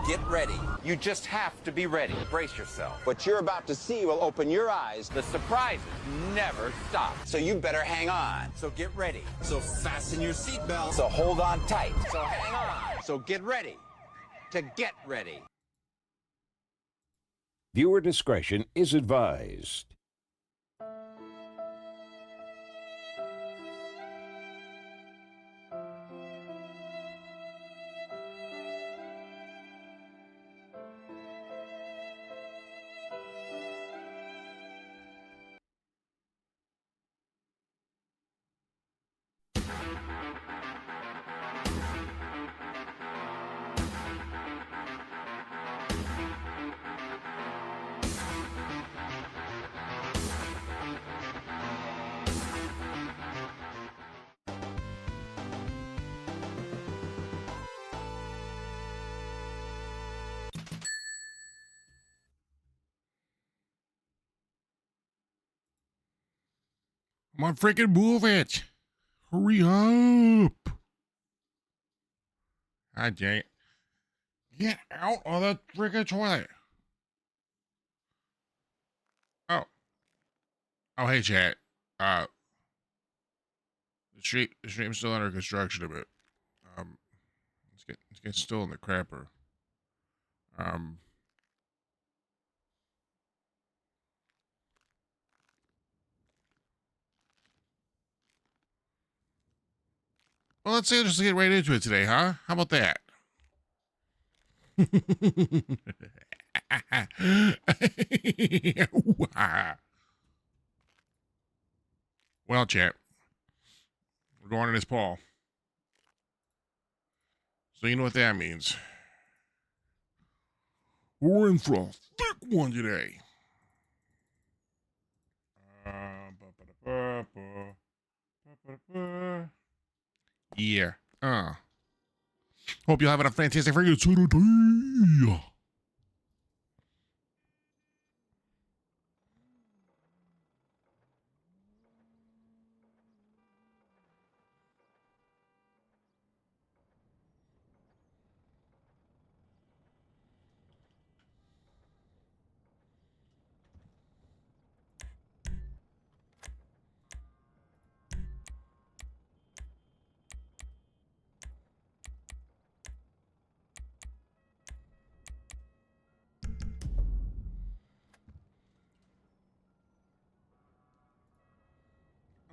get ready. You just have to be ready. Brace yourself. What you're about to see will open your eyes. The surprises never stop. So you better hang on. So get ready. So fasten your seatbelt. So hold on tight. So hang on. So get ready to get ready. Viewer discretion is advised. Come on, freaking move it. Hurry up. God dang it. Get out of the freaking toilet. Oh. Oh, hey, chat. The stream's still under construction a bit. Let's get still in the crapper. Well, let's just get right into it today, huh? How about that? Well, chat, we're going in this Paul. So you know what that means. We're in for a thick one today. Yeah. Hope you're having a fantastic freaking today.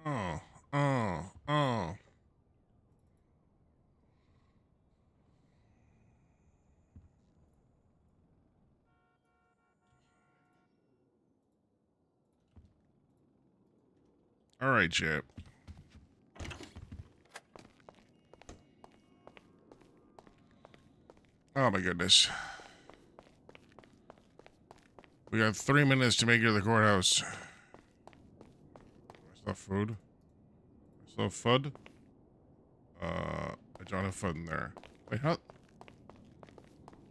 Oh. All right, chap. Oh my goodness. We got 3 minutes to make it to the courthouse. I still have food? I still have FUD? I don't have FUD in there. Wait, how?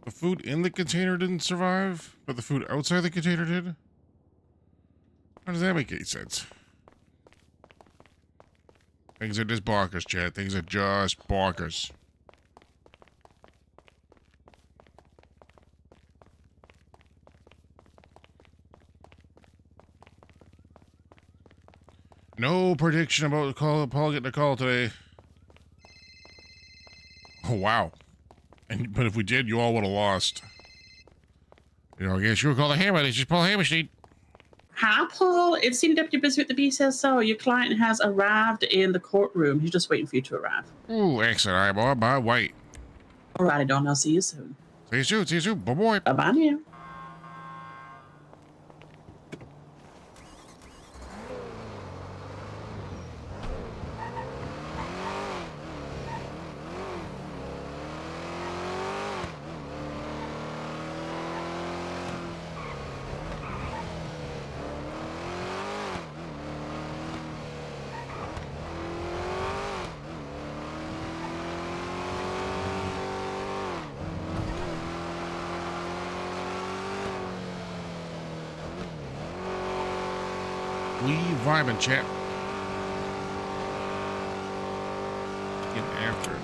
The food in the container didn't survive, but the food outside the container did? How does that make any sense? Things are just bonkers, Chad. Things are just bonkers. No prediction about Paul getting a call today. Oh, wow. But if we did, you all would have lost. You know, I guess you would call the hammer. This is Paul Hammerstein. Hi, Paul. It's Senior Deputy Busy with the B says so. Your client has arrived in the courtroom. He's just waiting for you to arrive. Ooh, excellent. All right, boy. Bye. Wait. All righty, Don. I'll see you soon. See you soon. See you soon. Bye-bye. Bye-bye now. We vibing, chat. Getting after it.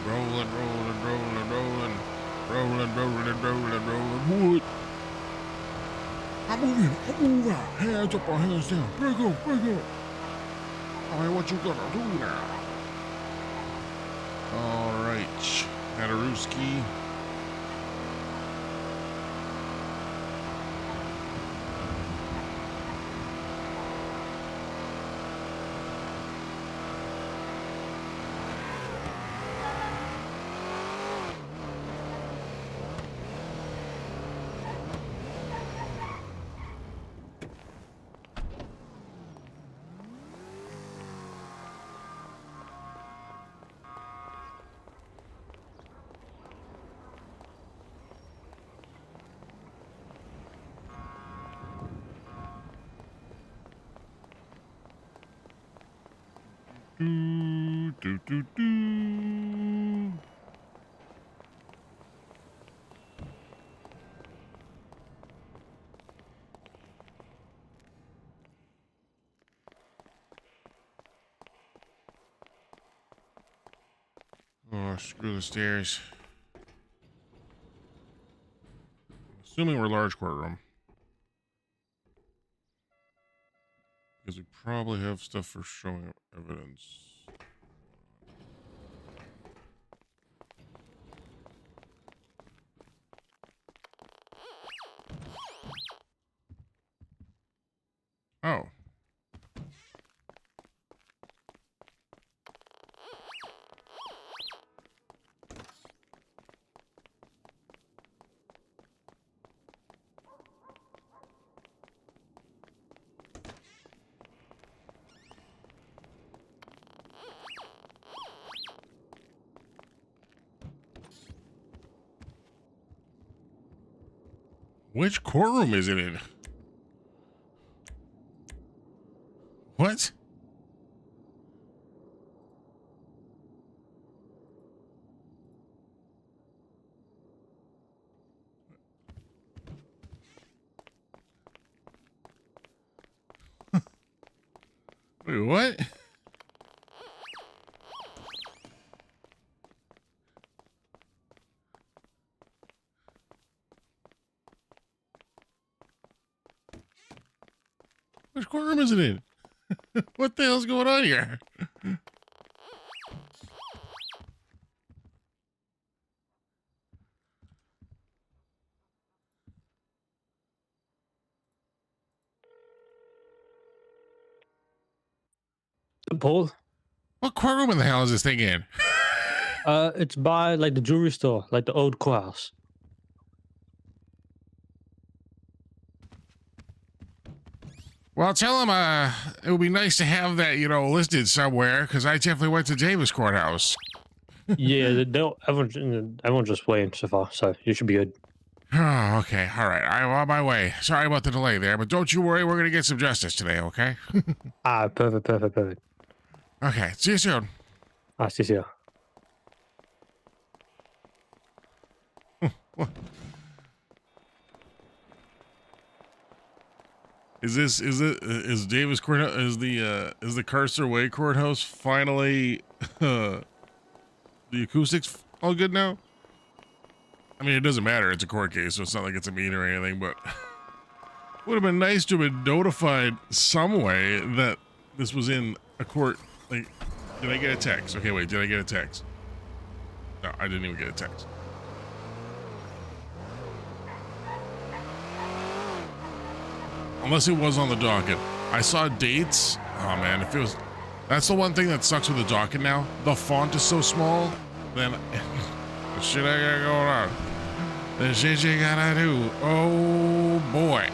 Rolling, rolling, rolling, rolling. Rolling, rolling, rolling, rolling. What? I'm moving. Hands up or hands down. Break up, break up. All right, what you gonna do now? All right, Mataruski. Do, do, do, do. Oh, screw the stairs. Assuming we're large courtroom. Because we probably have stuff for showing evidence. Oh. Which courtroom is it in? What? Wait, what? Which courtroom is it in? What the hell's going on here? Paul? What courtroom in the hell is this thing in? It's by like the jewelry store, like the old courthouse. Well, tell him it would be nice to have that, listed somewhere, because I definitely went to Davis Courthouse. Yeah, everyone's just waiting so far, so you should be good. Oh, okay. All right. I'm on my way. Sorry about the delay there, but don't you worry. We're going to get some justice today, okay? Perfect. Okay. See you soon. See you. Is Davis Courthouse, is the Carcer Way Courthouse finally, the acoustics all good now? I mean, it doesn't matter. It's a court case, so it's not like it's a meeting or anything, but would have been nice to have been notified some way that this was in a court. Like, did I get a text? Okay, wait, did I get a text? No, I didn't even get a text. Unless it was on the docket. I saw dates. Oh man, if it was, that's the one thing that sucks with the docket now. The font is so small, then the shit I got going on. The shit you gotta do. Oh boy.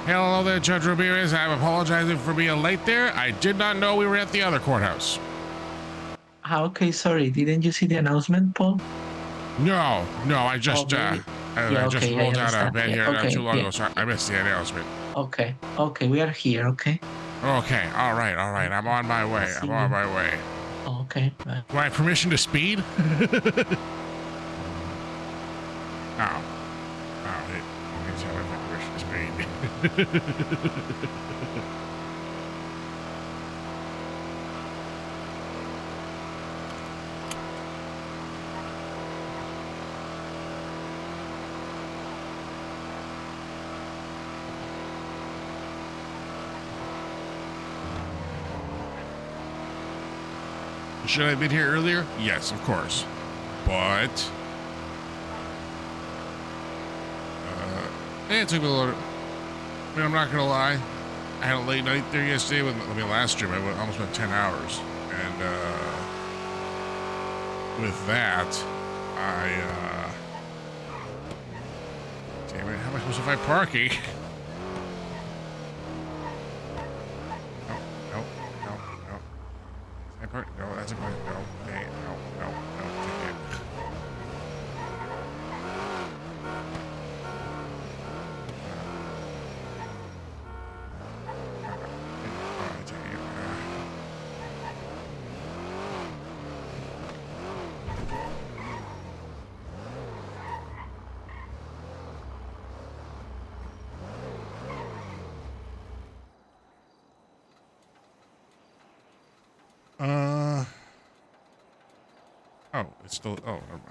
Hello there, Judge Ramirez. I'm apologizing for being late there. I did not know we were at the other courthouse. Okay, sorry. Didn't you see the announcement, Paul? No, I just Okay. I just okay, rolled I out of understand. bed Yeah, here not okay, too long yeah. ago, so I missed the announcement. Okay, we are here, okay? Okay, all right. I'm on my way. I'm on my way. Okay, bye. Do I have permission to speed? Oh, hey, I guess I have permission to speed. Should I have been here earlier? Yes, of course. But it took me a little. I mean, I'm not gonna lie. I had a late night there yesterday. Last stream I almost went 10 hours, and with that, damn it, how am I supposed to find parking? No. Is that park? No, that's a park. No, hey, no, take it. Oh, it's still. Oh, never mind.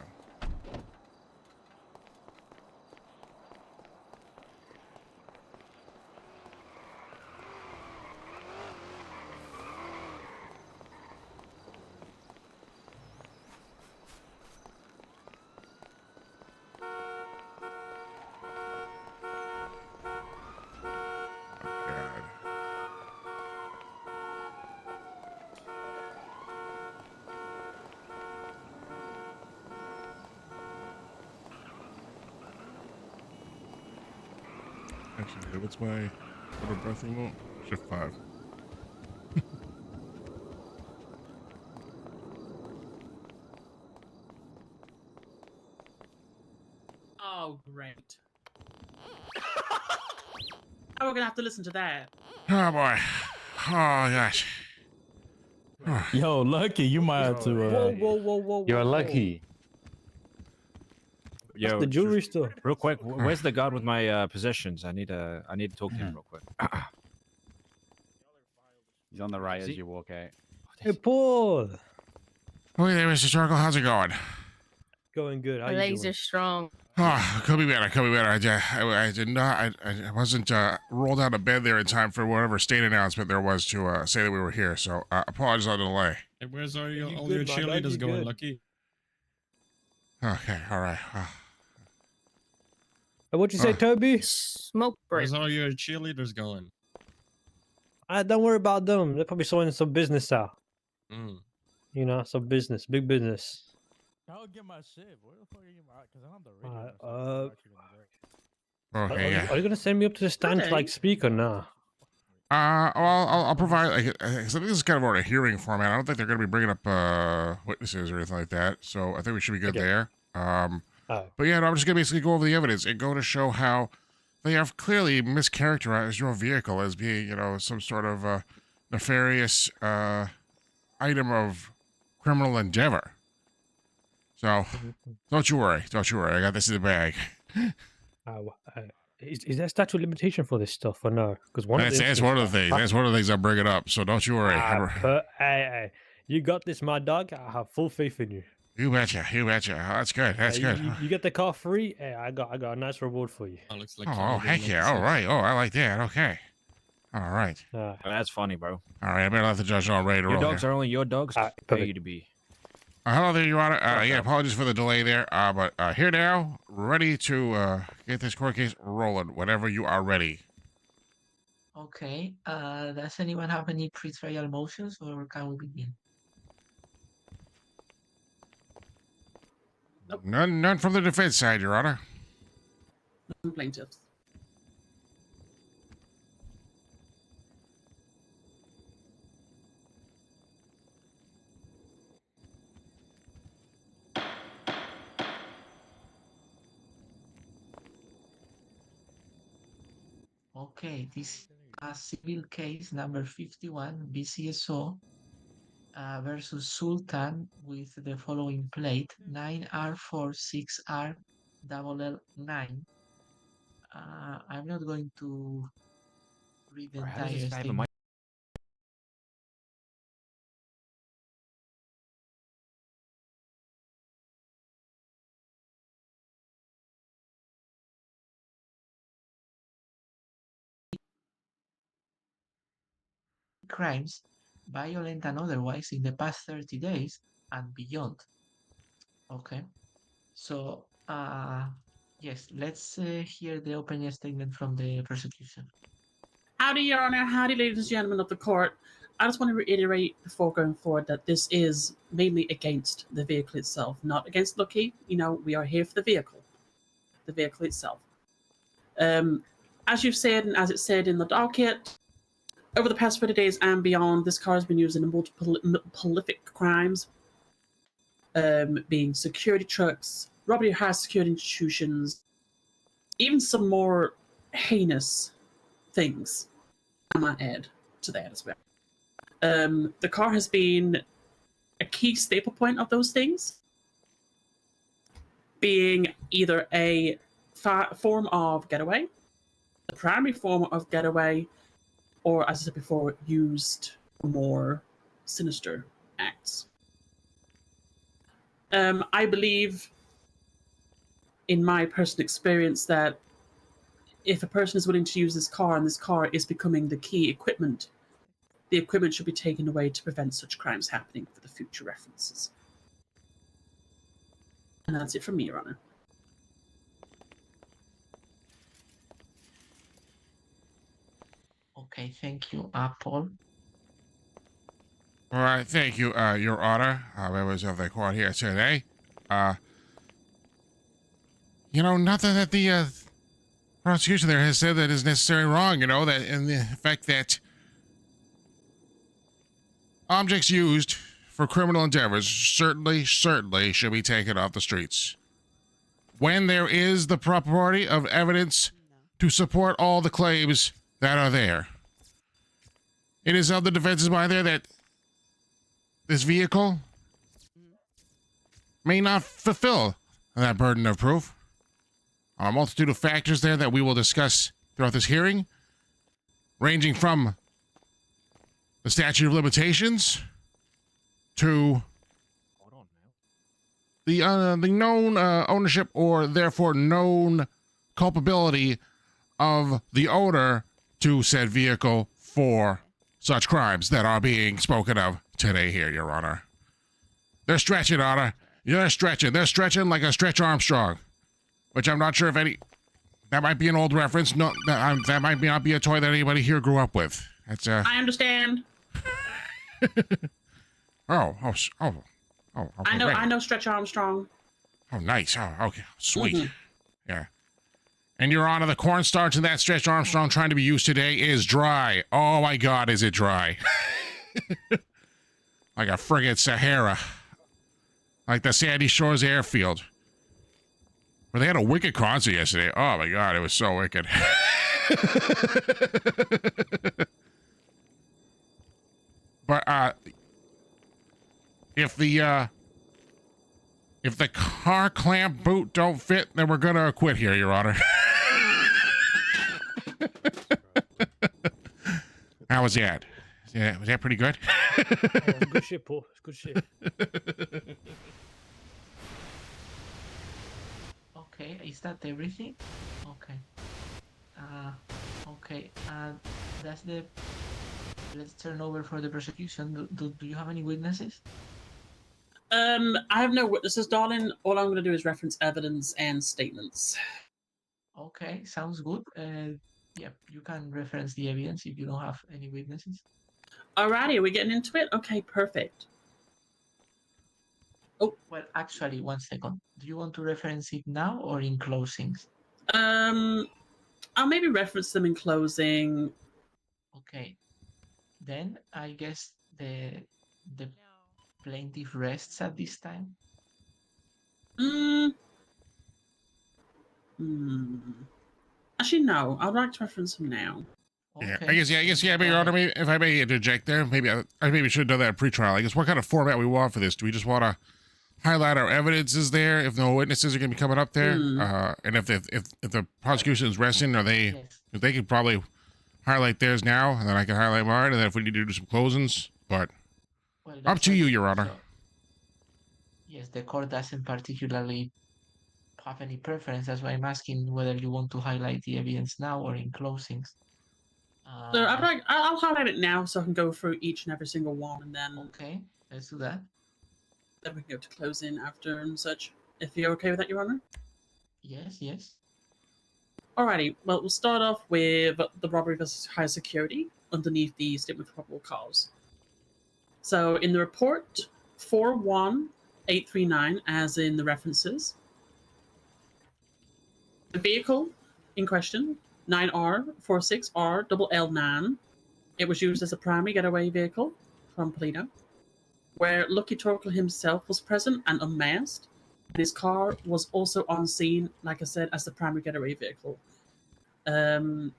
Actually, what's my auto breathing mode? Shift 5. Oh, great. Oh, we're gonna have to listen to that. Oh boy. Oh gosh. Yo, Lucky, you might have to. Whoa. You're lucky. Yo, the jewelry store. Real quick, where's the guard with my possessions? I need to talk to him real quick. He's on the right Is as he? you walk out. Hey, Paul. Okay there, Mr. Charcoal. How's it going? Going good. How My you legs doing? are strong. Oh, could be better. I did not. I wasn't rolled out of bed there in time for whatever state announcement there was to say that we were here. So apologies on the delay. Hey, where's all your good, man? cheerleaders You going, good? Lucky? Okay, all right. What'd you say, Toby? Smoke break. Where's all your cheerleaders going? Don't worry about them. They're probably sorting some business out. Mm. You know, some business, big business. I'll get my shit. Where the fuck are you? Because I'm on the radio. Okay, yeah. Are you gonna send me up to the stand to like speak or not? I'll provide. Like, I think this is kind of more a hearing format. I don't think they're going to be bringing up witnesses or anything like that. So I think we should be good Okay. there. But yeah, no, I'm just going to basically go over the evidence and go to show how they have clearly mischaracterized your vehicle as being, some sort of nefarious item of criminal endeavor. So don't you worry. I got this in the bag. Is there statute of limitation for this stuff or no? Because That's one of the things. That's one of the things I'm bringing up. So don't you worry. Hey, you got this, my dog. I have full faith in you. You betcha. Oh, that's good. That's good. You get the car free. Hey, I got a nice reward for you. Oh, looks like Oh, heck yeah. All right. Oh, I like that. Okay. All right. That's funny, bro. All right. I better let the judge know I'm ready to Your roll dogs here. are only your dogs. Pay perfect. you to be. Hello there, Your Honor. Yeah, apologies for the delay there. But here now, ready to get this court case rolling whenever you are ready. Okay. Does anyone have any pre-trial motions, or can we begin? Nope. None from the defense side, Your Honor. Plaintiffs. Okay, this is a civil case number 51 BCSO versus Sultan with the following plate 9R46R9. I'm not going to read the How does entire this guy have a statement. mic? Crimes violent and otherwise, in the past 30 days and beyond. Okay. So, yes, let's hear the opening statement from the prosecution. Howdy, Your Honor. Howdy, ladies and gentlemen of the court. I just want to reiterate before going forward that this is mainly against the vehicle itself, not against Lucky. You know, we are here for the vehicle itself. As you've said, and as it said in the docket, over the past 30 days and beyond, this car has been used in multiple prolific crimes, being security trucks, robbery of high security institutions, even some more heinous things, I might add to that as well. The car has been a key staple point of those things, being either a form of getaway, the primary form of getaway, or, as I said before, used for more sinister acts. I believe, in my personal experience, that if a person is willing to use this car and this car is becoming the key equipment, the equipment should be taken away to prevent such crimes happening for the future references. And that's it from me, Your Honor. Okay, thank you, Paul. All right, thank you, Your Honor, members of the court here today. You know, nothing that the prosecution there has said that is necessarily wrong. You know, that in the fact that objects used for criminal endeavors certainly should be taken off the streets when there is the property of evidence to support all the claims that are there. It is of the defense's mind there that this vehicle may not fulfill that burden of proof on a multitude of factors there that we will discuss throughout this hearing, ranging from the statute of limitations to the known ownership or therefore known culpability of the owner to said vehicle for such crimes that are being spoken of today here, Your Honor. They're stretching, Honor. You're stretching. They're stretching like a Stretch Armstrong, which I'm not sure if any... That might be an old reference. No, that might not be a toy that anybody here grew up with. That's I understand. Okay, I know Stretch Armstrong. Oh, nice. Oh, okay. Sweet. Yeah. And Your Honor, the cornstarch in that Stretch Armstrong trying to be used today is dry. Oh my God, is it dry? Like a friggin' Sahara. Like the Sandy Shores airfield. Where they had a wicked concert yesterday. Oh my God, it was so wicked. But, if the car clamp boot don't fit, then we're gonna quit here, Your Honor. How was that? Yeah, was that pretty good? Good shit, Paul. It's good shit. Okay, is that everything? Okay. Okay, that's the... Let's turn over for the prosecution. Do you have any witnesses? I have no witnesses, darling. All I'm going to do is reference evidence and statements. Okay, sounds good. Yeah, you can reference the evidence if you don't have any witnesses. Alrighty, are we getting into it? Okay, perfect. Oh, well, actually, 1 second. Do you want to reference it now or in closings? I'll maybe reference them in closing. Okay. Then I guess the plaintiff rests at this time. Actually, no. I'd like to reference them now. Yeah, I guess, but Your Honor, maybe, if I may interject there, maybe I maybe should have done that at pre-trial. I guess what kind of format we want for this? Do we just want to highlight our evidences there if no witnesses are going to be coming up there? And if the prosecution is resting, they could probably highlight theirs now, and then I can highlight mine, and then if we need to do some closings, but up to you, Your Honor. Yes, the court doesn't particularly have any preference. That's why I'm asking whether you want to highlight the evidence now or in closings. So I'll highlight it now so I can go through each and every single one, and then Okay, let's do that. then we can go to closing after and such. If you're okay with that, Your Honor. Yes, yes. Alrighty, well, we'll start off with the robbery versus high security underneath the statement of probable cause. So in the report, 41839, as in the references, the vehicle in question, 9R46RLL9, it was used as a primary getaway vehicle from Polito, where Lucky Torkel himself was present and unmasked. And his car was also on scene, like I said, as the primary getaway vehicle. In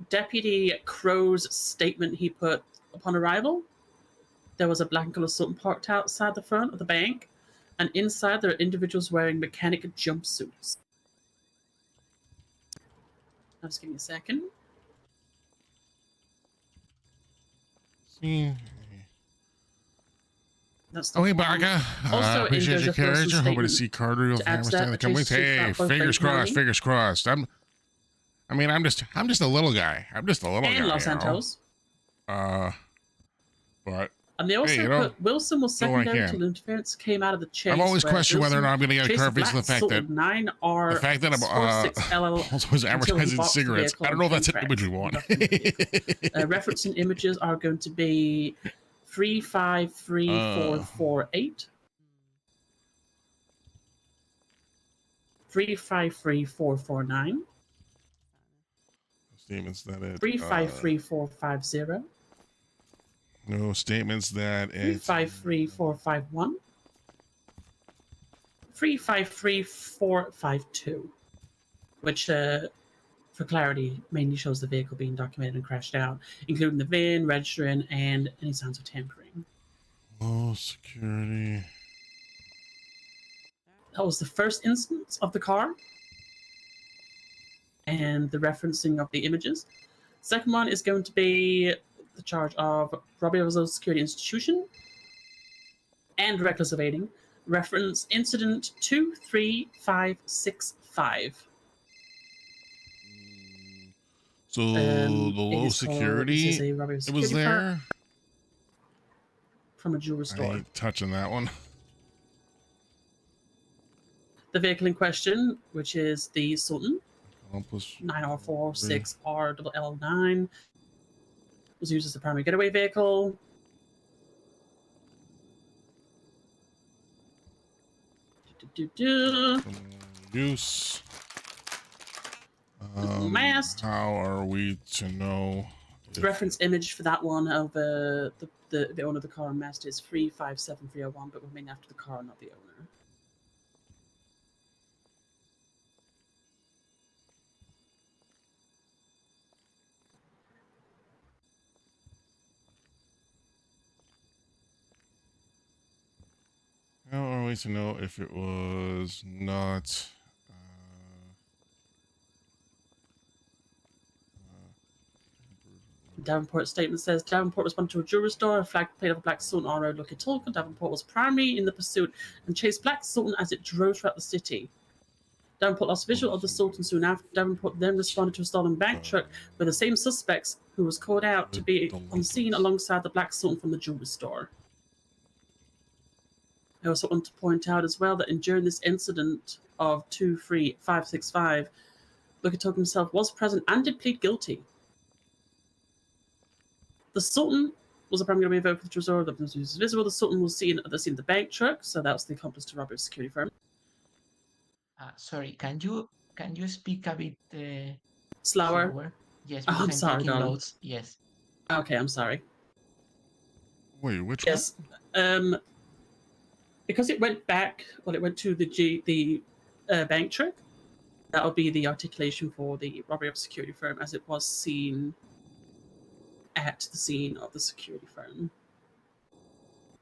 Deputy Crow's statement he put upon arrival, there was a black and colour Sultan parked outside the front of the bank, and inside there are individuals wearing mechanic jumpsuits. Now just give me a second. See. That's the Oh, hey, one. Barca. Also, in Appreciate your Joseph Wilson's carriage. I hope to statement, see Carter of to add to that, Hammerstein in the coming weeks. the chase Hey, suits both fingers Blake crossed, County fingers crossed. I'm just a little guy. I'm just a little guy. and Los you know? Santos. But And they also hey, you know, put Wilson was do what I secondary can. till interference came out of the chase. I've always where questioned whether or Wilson not I'm going to get a chased car the based on the black fact that Sultan 9R the fact that I'm 46LL was until he advertising boxed the cigarettes. vehicle I don't know if that's an and image we cracked want. referencing images are going to be 353448, 353449, Statements that it 353450, no statements that it 353451, 353452, which for clarity mainly shows the vehicle being documented and crashed out, including the VIN, registering, and any signs of tampering. low security. That was the first instance of the car and the referencing of the images. Second one is going to be the charge of robbery of a security institution and reckless evading. Reference incident 23565. So the low security, it was there. From a jewelry I store. ain't touching that one. The vehicle in question, which is the Sultan, 9R46RLL9, was used as the primary getaway vehicle. Use. Mast. How are we to know? The reference image for that one of the owner of the car and mast is 357301, but we're named after the car, not the owner. How are we to know if it was not? Davenport statement says Davenport responded to a jewelry store, a flag plate of a black Sultan on road Lucky Torkel. Davenport was primary in the pursuit and chased black Sultan as it drove throughout the city. Davenport lost visual of the Sultan soon after. Davenport then responded to a stolen bank truck with the same suspects who was called out to be on the scene alongside the black Sultan from the jewelry store. I also want to point out as well that during this incident of 23565, Lucky Torkel himself was present and did plead guilty. The Sultan was a primary vehicle for the resort that was visible. The Sultan was seen at the scene of the bank truck, so that was the accomplice to robbery security firm. Sorry, can you speak a bit Slower? Yes, Oh, because I'm sorry, taking darling. notes. Yes. Okay, I'm sorry. Wait, which yes. one? Because it went back, well, it went to the bank truck. That would be the articulation for the robbery of a security firm, as it was seen at the scene of the security firm,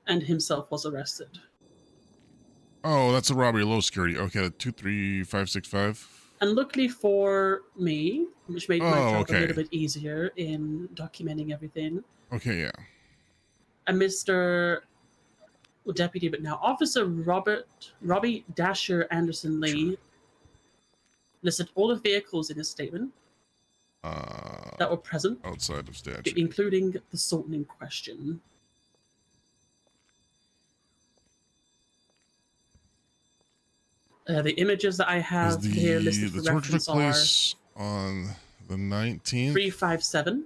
and himself was arrested. Oh, that's a robbery, low security. Okay, 23565. And luckily for me, which made my job okay. a little bit easier in documenting everything. Okay, yeah. And Mr. Deputy, but now Officer Robbie Dasher Anderson Lee listed all the vehicles in his statement that were present, outside of statute. including the Sultan in question. The images that I have here listed for The torture took reference are place on the 19th. 357,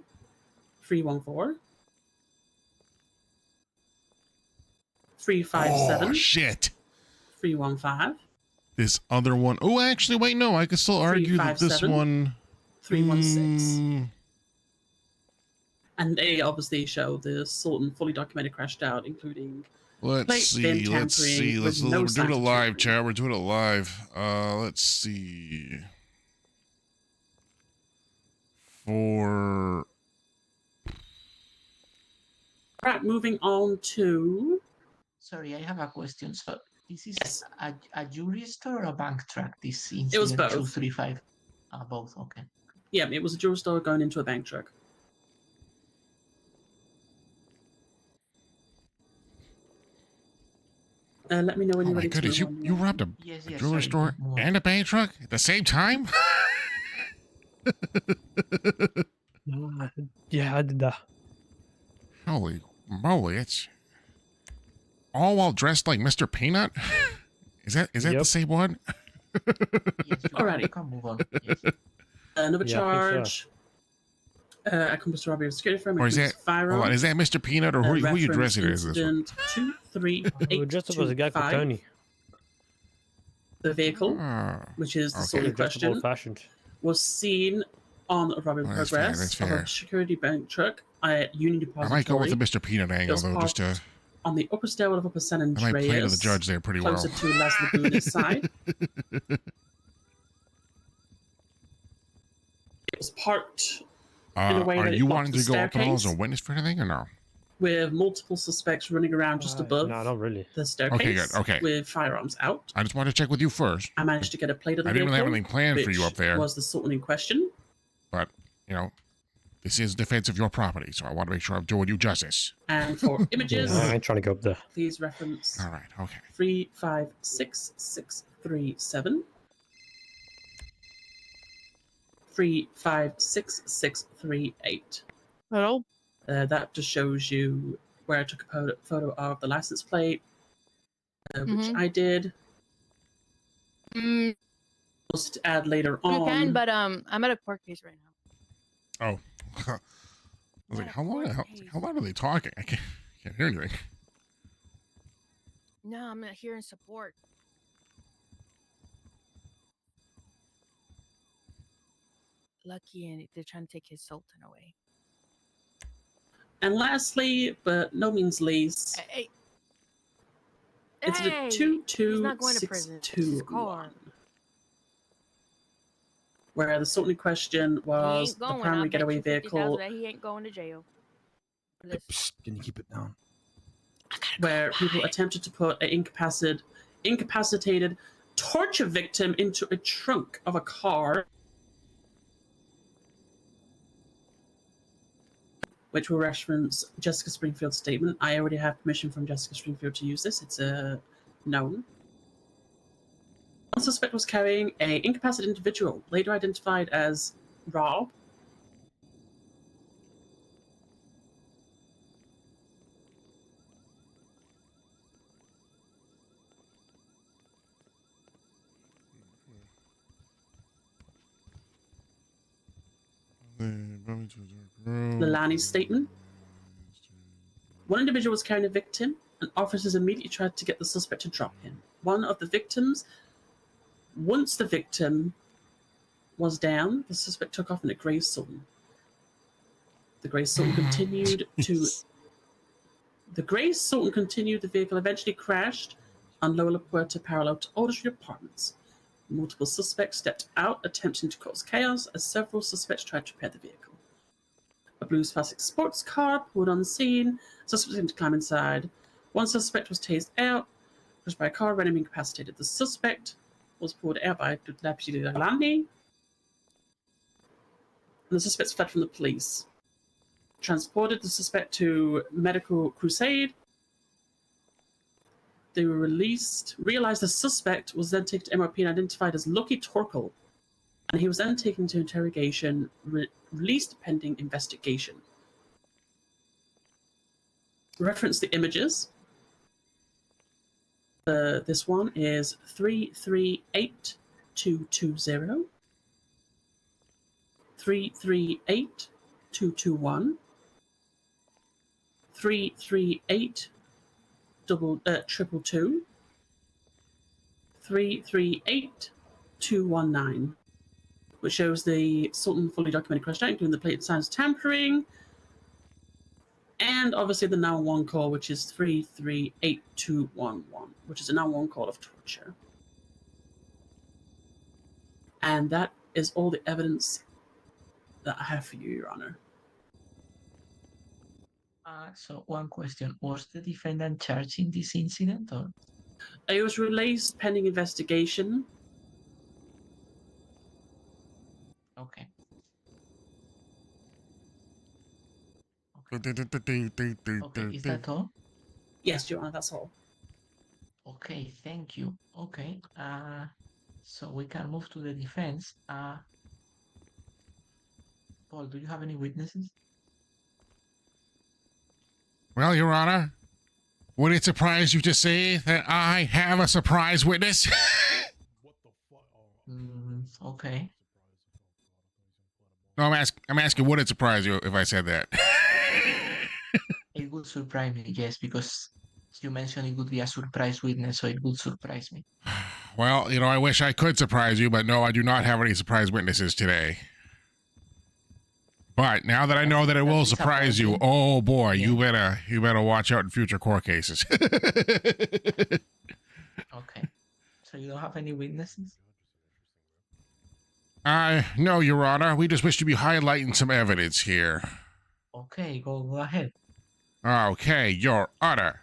314, 357. Oh shit! 315. This other one. Oh, actually, wait, no. I could still argue that this 357, one. 316. And they obviously show the Sultan fully documented crashed out, including Let's plate bin see. Let's tampering see. with We're no doing signs it of live, tampering. chat. We're doing it live. Let's see. For Right, moving on to. Sorry, I have a question. So this is a jurist or a bank truck? This incident It was both. 235. Both. Okay. Yeah, it was a jewelry store going into a bank truck. Let me know when oh you're my ready goodness, to move you on. robbed a Yes, jewelry sorry, store move on. and a bank truck at the same time? Yeah, I did that. Holy moly! It's all while dressed like Mr. Peanut. Is that the Yep. same one? Yes, Alrighty. you can move on. Yes. Another Yeah, I think charge. Accomplice robbery of a security firm. Or is that? includes firearm. Hold on, is that Mr. Peanut or who are you reference dressing as this one? incident 23825. We're dressed up as a guy called Tony. The vehicle, Ah, which is the okay. sort We're of dressed up question, old fashioned. was seen on a robbery in Oh, that's fair, progress that's of fair. a security bank truck at Union I Depository. might go with the Mr. Peanut It angle was though, just to. parked on the upper stairwell of Upper San I Andreas, might play to the judge there pretty well. closer to Las Lagunas side. It was parked in a way Are that it you blocked wanting the to go up and all as a staircase, witness for anything or no? with multiple suspects running around just above No, not really. the staircase. Okay, good, okay. With firearms out. I just wanted to check with you first. I managed to get a plate of the I didn't vehicle, really have anything planned for you which up there. was the Sultan in question. But, you know, this is defense of your property, so I want to make sure I'm doing you justice. And for images, Yeah, I ain't trying to go up there. please reference All right, okay. 356637. 356638. Hello? That just shows you where I took a photo of the license plate, which I did. Just to add later on. You can, but I'm at a court case right now. Oh. I was like, how long are they talking? I can't hear anything. No, I'm not here in support. Lucky, and they're trying to take his Sultan away. And lastly, but no means least, Hey, it's hey, the he's not going to prison. It's his car. 22621, where the Sultan in question was He ain't the going. primary I bet getaway you 50,000 vehicle, that he ain't going to jail. For this. Psst, can you keep it down? where people attempted to put an incapacitated torture victim into a trunk of a car, which will reference Jessica Springfield's statement. I already have permission from Jessica Springfield to use this. It's a known. One suspect was carrying an incapacitated individual, later identified as Rob. Lalani's statement. One individual was carrying a victim, and officers immediately tried to get the suspect to drop him. One of the victims, once the victim was down, the suspect took off in a grey Sultan. The grey Sultan continued to. The grey Sultan continued. The vehicle eventually crashed on Lower La Puerta, parallel to Alder Street Apartments. Multiple suspects stepped out, attempting to cause chaos, as several suspects tried to repair the vehicle. A blue classic sports car pulled on the scene. Suspects attempted to climb inside. One suspect was tased out, pushed by a car, randomly incapacitated. The suspect was pulled out by Deputy Lalani. And the suspects fled from the police. Transported the suspect to Medical Crusade. They were released. Realized the suspect was then taken to MRP and identified as Lucky Torkel. And he was then taken into interrogation, released pending investigation. Reference the images. This one is 338220, 338221, 338 222, 338219, which shows the Sultan fully documented crash down, including the plate signs tampering, and obviously the 911 call, which is 338211, which is a 911 call of torture. And that is all the evidence that I have for you, Your Honor. So one question, was the defendant charged in this incident or? It was released pending investigation. Okay. Okay, is that all? Yes, Your Honor, that's all. Okay, thank you. Okay, so we can move to the defense. Paul, do you have any witnesses? Well, Your Honor, would it surprise you to say that I have a surprise witness? Okay. No, I'm asking, would it surprise you if I said that? It would surprise me, yes, because you mentioned it would be a surprise witness, so it would surprise me. Well, you know, I wish I could surprise you, but no, I do not have any surprise witnesses today. But now that I know that it will surprise you, oh boy, yeah. you better watch out in future court cases. Okay. So you don't have any witnesses? No, Your Honor. We just wish to be highlighting some evidence here. Okay, go ahead. Okay, Your Honor.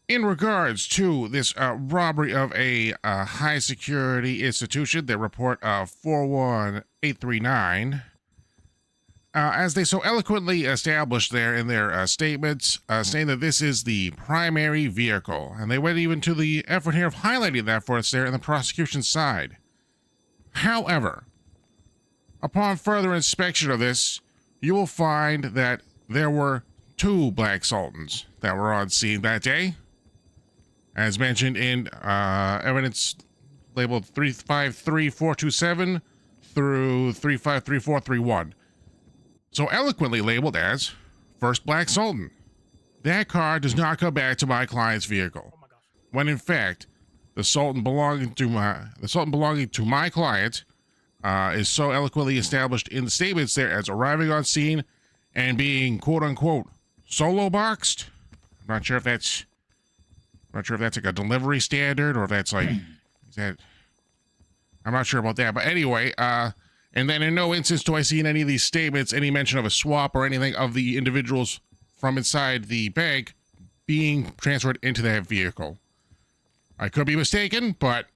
In regards to this robbery of a high security institution, the report of 41839, as they so eloquently established there in their statements, saying that this is the primary vehicle, and they went even to the effort here of highlighting that for us there in the prosecution side. However, upon further inspection of this, you will find that there were 2 Black Sultans that were on scene that day, as mentioned in evidence labeled 353427 through 353431. So eloquently labeled as First Black Sultan. That car does not come back to my client's vehicle, when in fact the Sultan belonging to my client is so eloquently established in the statements there as arriving on scene and being quote unquote solo boxed. I'm not sure if that's like a delivery standard or if that's like I'm not sure about that. But anyway, and then in no instance do I see in any of these statements any mention of a swap or anything of the individuals from inside the bank being transferred into that vehicle. I could be mistaken, but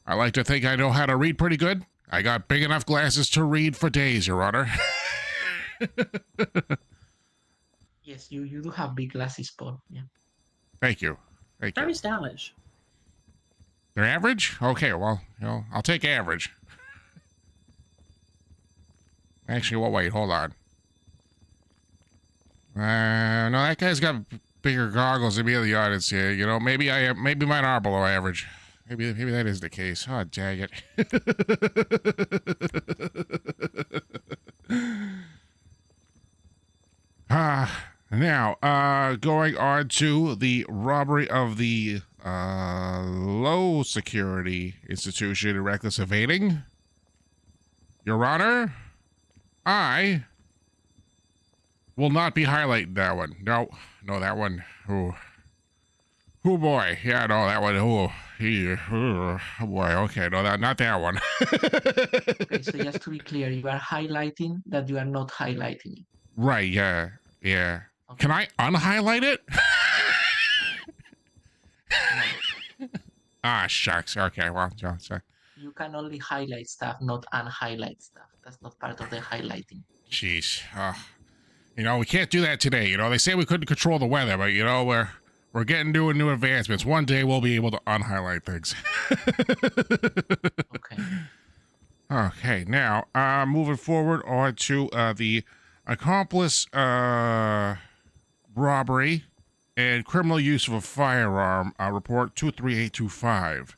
I like to think I know how to read pretty good. I got big enough glasses to read for days, Your Honor. Yes, you do have big glasses, Paul. Yeah. Thank you. Very stylish. They're average? Okay, well, you know, I'll take average. Actually, well, wait, hold on. No, that guy's got bigger goggles than me in the audience here. You know, maybe mine are below average. Maybe that is the case. Oh, dang it. Now, going on to the robbery of the low security institution and reckless evading. Your Honor, I will not be highlighting that one. No, that one. Oh boy. Yeah, no, that one. Oh boy. Okay, no, not that one. Okay, so just to be clear, you are highlighting that you are not highlighting it. Right, yeah. Okay. Can I unhighlight it? Ah, shucks. Okay, well, sorry. You can only highlight stuff, not unhighlight stuff. That's not part of the highlighting. Jeez. You know, we can't do that today. You know, they say we couldn't control the weather, but, you know, we're getting new advancements. One day we'll be able to unhighlight things. Okay. Okay, now moving forward on to the accomplice robbery and criminal use of a firearm report 23825.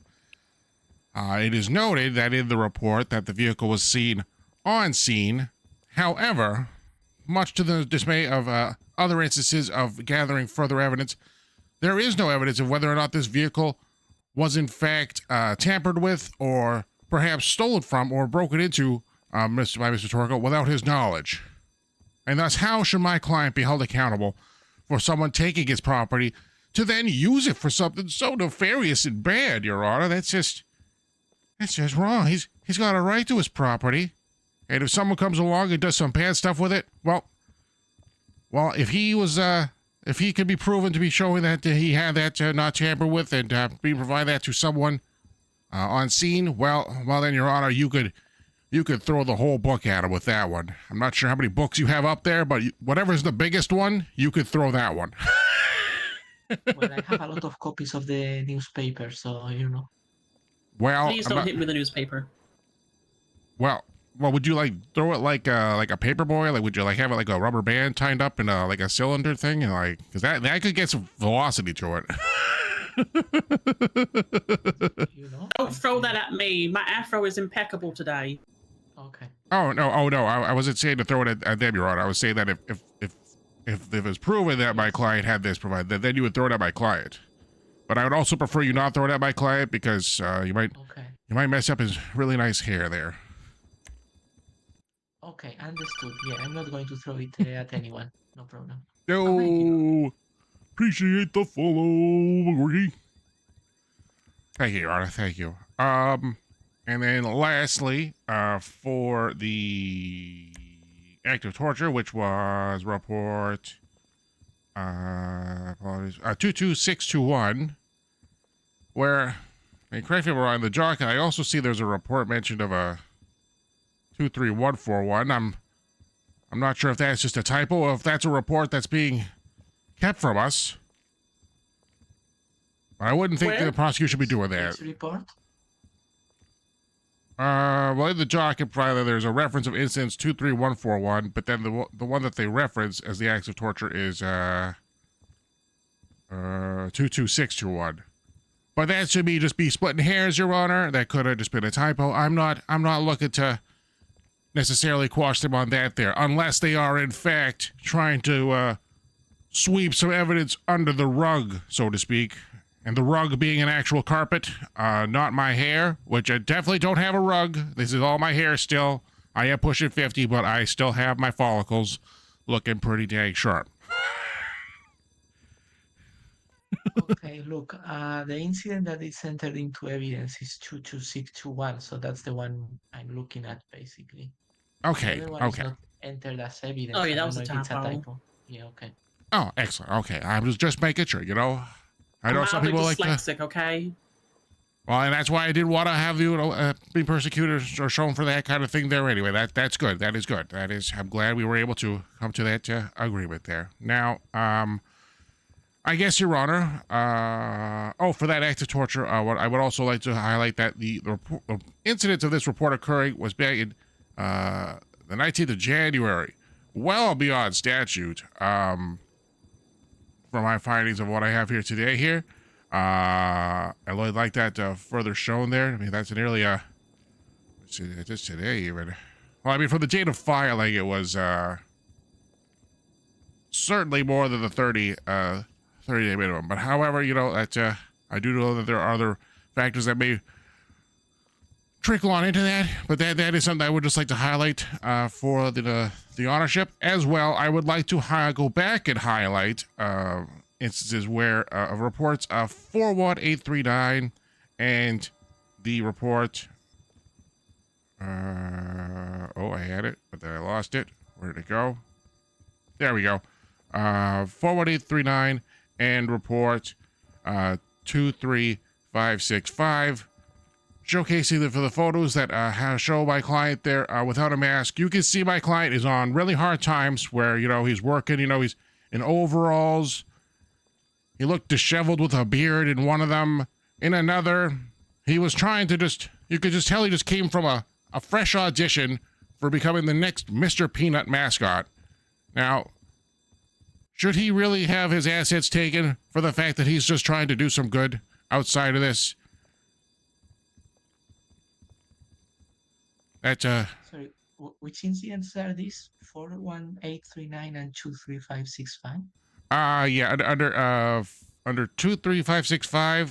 It is noted that in the report that the vehicle was seen on scene. However, much to the dismay of other instances of gathering further evidence, there is no evidence of whether or not this vehicle was in fact tampered with or perhaps stolen from or broken into by Mr. Torgo without his knowledge. And thus, how should my client be held accountable for someone taking his property to then use it for something so nefarious and bad, Your Honor? That's just wrong. He's got a right to his property. And if someone comes along and does some bad stuff with it, well, if he could be proven to be showing that he had that not tampered with and be provide that to someone on scene, well, then, Your Honor, you could throw the whole book at him with that one. I'm not sure how many books you have up there, but whatever's the biggest one, you could throw that one. Well, I have a lot of copies of the newspaper, so you know. Well, Please don't hit me with a newspaper. Well, would you throw it like a paper boy? Like, would you have it like a rubber band tied up in like a cylinder thing, and because that could get some velocity to it. Don't throw that at me. My afro is impeccable today. Okay. Oh no! I wasn't saying to throw it at them, Your Honor. I was saying that if it's proven that my client had this provided, then you would throw it at my client. But I would also prefer you not throw it at my client because you might mess up his really nice hair there. Okay, understood. Yeah, I'm not going to throw it at anyone. No problem. No, appreciate the follow. Agree. Thank you, Your Honor. Thank you. And then lastly, for the act of torture, which was report 22621, where, and correct me if I'm wrong, the jock, I also see there's a report mentioned of a 23141. I'm not sure if that's just a typo or if that's a report that's being kept from us. I wouldn't think the prosecution should be doing that. Which report? Well, in the docket, probably there's a reference of incidents 23141, but then the one that they reference as the acts of torture is 22621. But that should just be splitting hairs, Your Honor. That could have just been a typo. I'm not looking to necessarily quash them on that there, unless they are in fact trying to sweep some evidence under the rug, so to speak. And the rug being an actual carpet, not my hair, which I definitely don't have a rug. This is all my hair still. I am pushing 50, but I still have my follicles looking pretty dang sharp. Okay, look, the incident that is entered into evidence is 22621, so that's the one I'm looking at, basically. Okay, The other one is not entered as evidence. Oh, yeah, that I was don't a know if it's typo. Yeah, okay. Oh, excellent. Okay, I was just making sure, you know. I know some people like to... dyslexic, okay? Well, and that's why I didn't want to have you be persecuted or shown for that kind of thing there anyway. That's good. That is good. I'm glad we were able to come to that agreement there. Now, I guess, Your Honor, for that act of torture, what I would also like to highlight that the incident of this report occurring was back in the 19th of January, well beyond statute, from my findings of what I have here today here. I would like that further shown there. I mean, that's nearly just today even. Well, I mean, from the date of filing, it was certainly more than the 30-day minimum. But however, you know, that I do know that there are other factors that may trickle on into that, but that is something I would just like to highlight for the ownership. As well, I would like to go back and highlight instances where reports of 41839 and the report I had it, but then I lost it. Where did it go? There we go. 41839 and report 23565, showcasing for the photos that show my client there without a mask. You can see my client is on really hard times where, you know, he's working, you know, he's in overalls. He looked disheveled with a beard in one of them. In another, he was trying to you could just tell he just came from a a fresh audition for becoming the next Mr. Peanut mascot. Now, should he really have his assets taken for the fact that he's just trying to do some good outside of this? That's Sorry, which incidents are these? 41839 and 23565. Yeah, under 23565,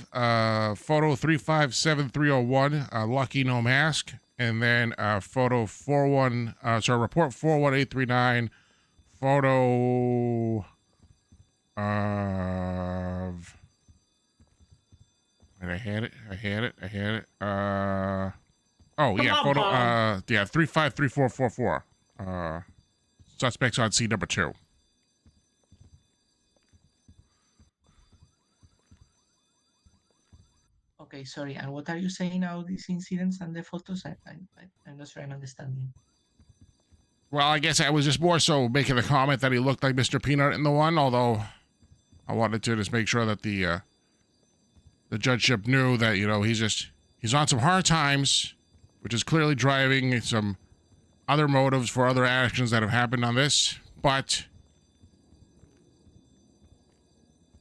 photo 3570301, Lucky No Mask, and then photo report 41839, photo of, and I had it. Oh yeah, photo 353444. Suspects on scene number 2. Okay, sorry. And what are you saying now? These incidents and the photos? I'm not sure I'm understanding. Well, I guess I was just more so making the comment that he looked like Mr. Peanut in the one, although I wanted to just make sure that the judgeship knew that, he's on some hard times, which is clearly driving some other motives for other actions that have happened on this. But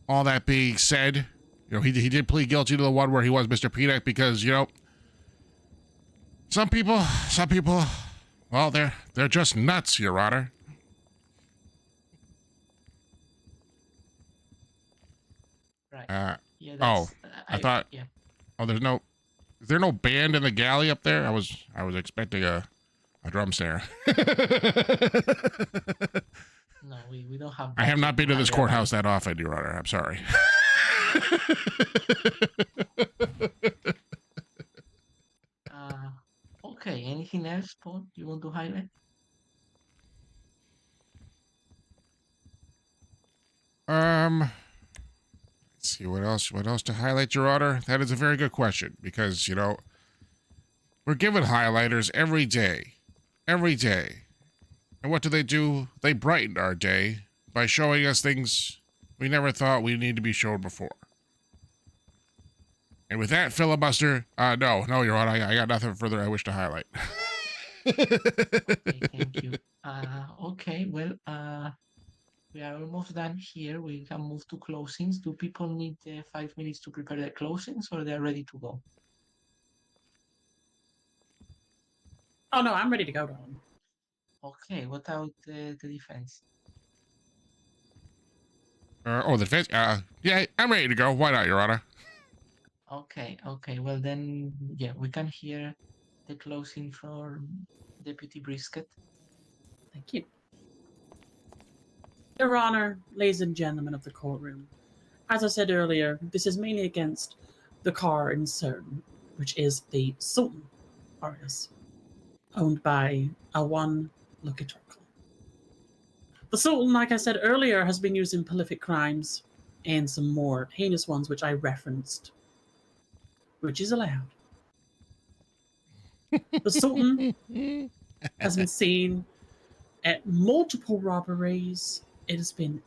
all that being said, he did plead guilty to the one where he was Mr. Peanut because, some people, well, they're just nuts, Your Honor. Right. Yeah, I thought. Yeah. Oh, is there no band in the galley up there? I was expecting a drum snare. No, we don't have. I have not been to this courthouse that often, Your Honor. I'm sorry. Okay. Anything else, Paul? You want to highlight? Let's see what else to highlight, Your Honor. That is a very good question because we're given highlighters every day, and what do? They brighten our day by showing us things we never thought we need to be shown before. And with that filibuster, no, Your Honor, I got nothing further I wish to highlight. Okay, thank you. Okay, well, we are almost done here. We can move to closings. Do people need 5 minutes to prepare their closings, or they're ready to go? Oh no, I'm ready to go, Don. Okay, what about the defense? The defense? Yeah, I'm ready to go. Why not, Your Honor? Okay. Well then, yeah, we can hear the closing from Deputy Brisket. Thank you. Your Honor, ladies and gentlemen of the courtroom, as I said earlier, this is mainly against the car in CERN, which is the Sultan artist, owned by A1 Lucky Turkle. The Sultan, like I said earlier, has been used in prolific crimes and some more heinous ones, which I referenced, which is allowed. The Sultan has been seen at multiple robberies. It has been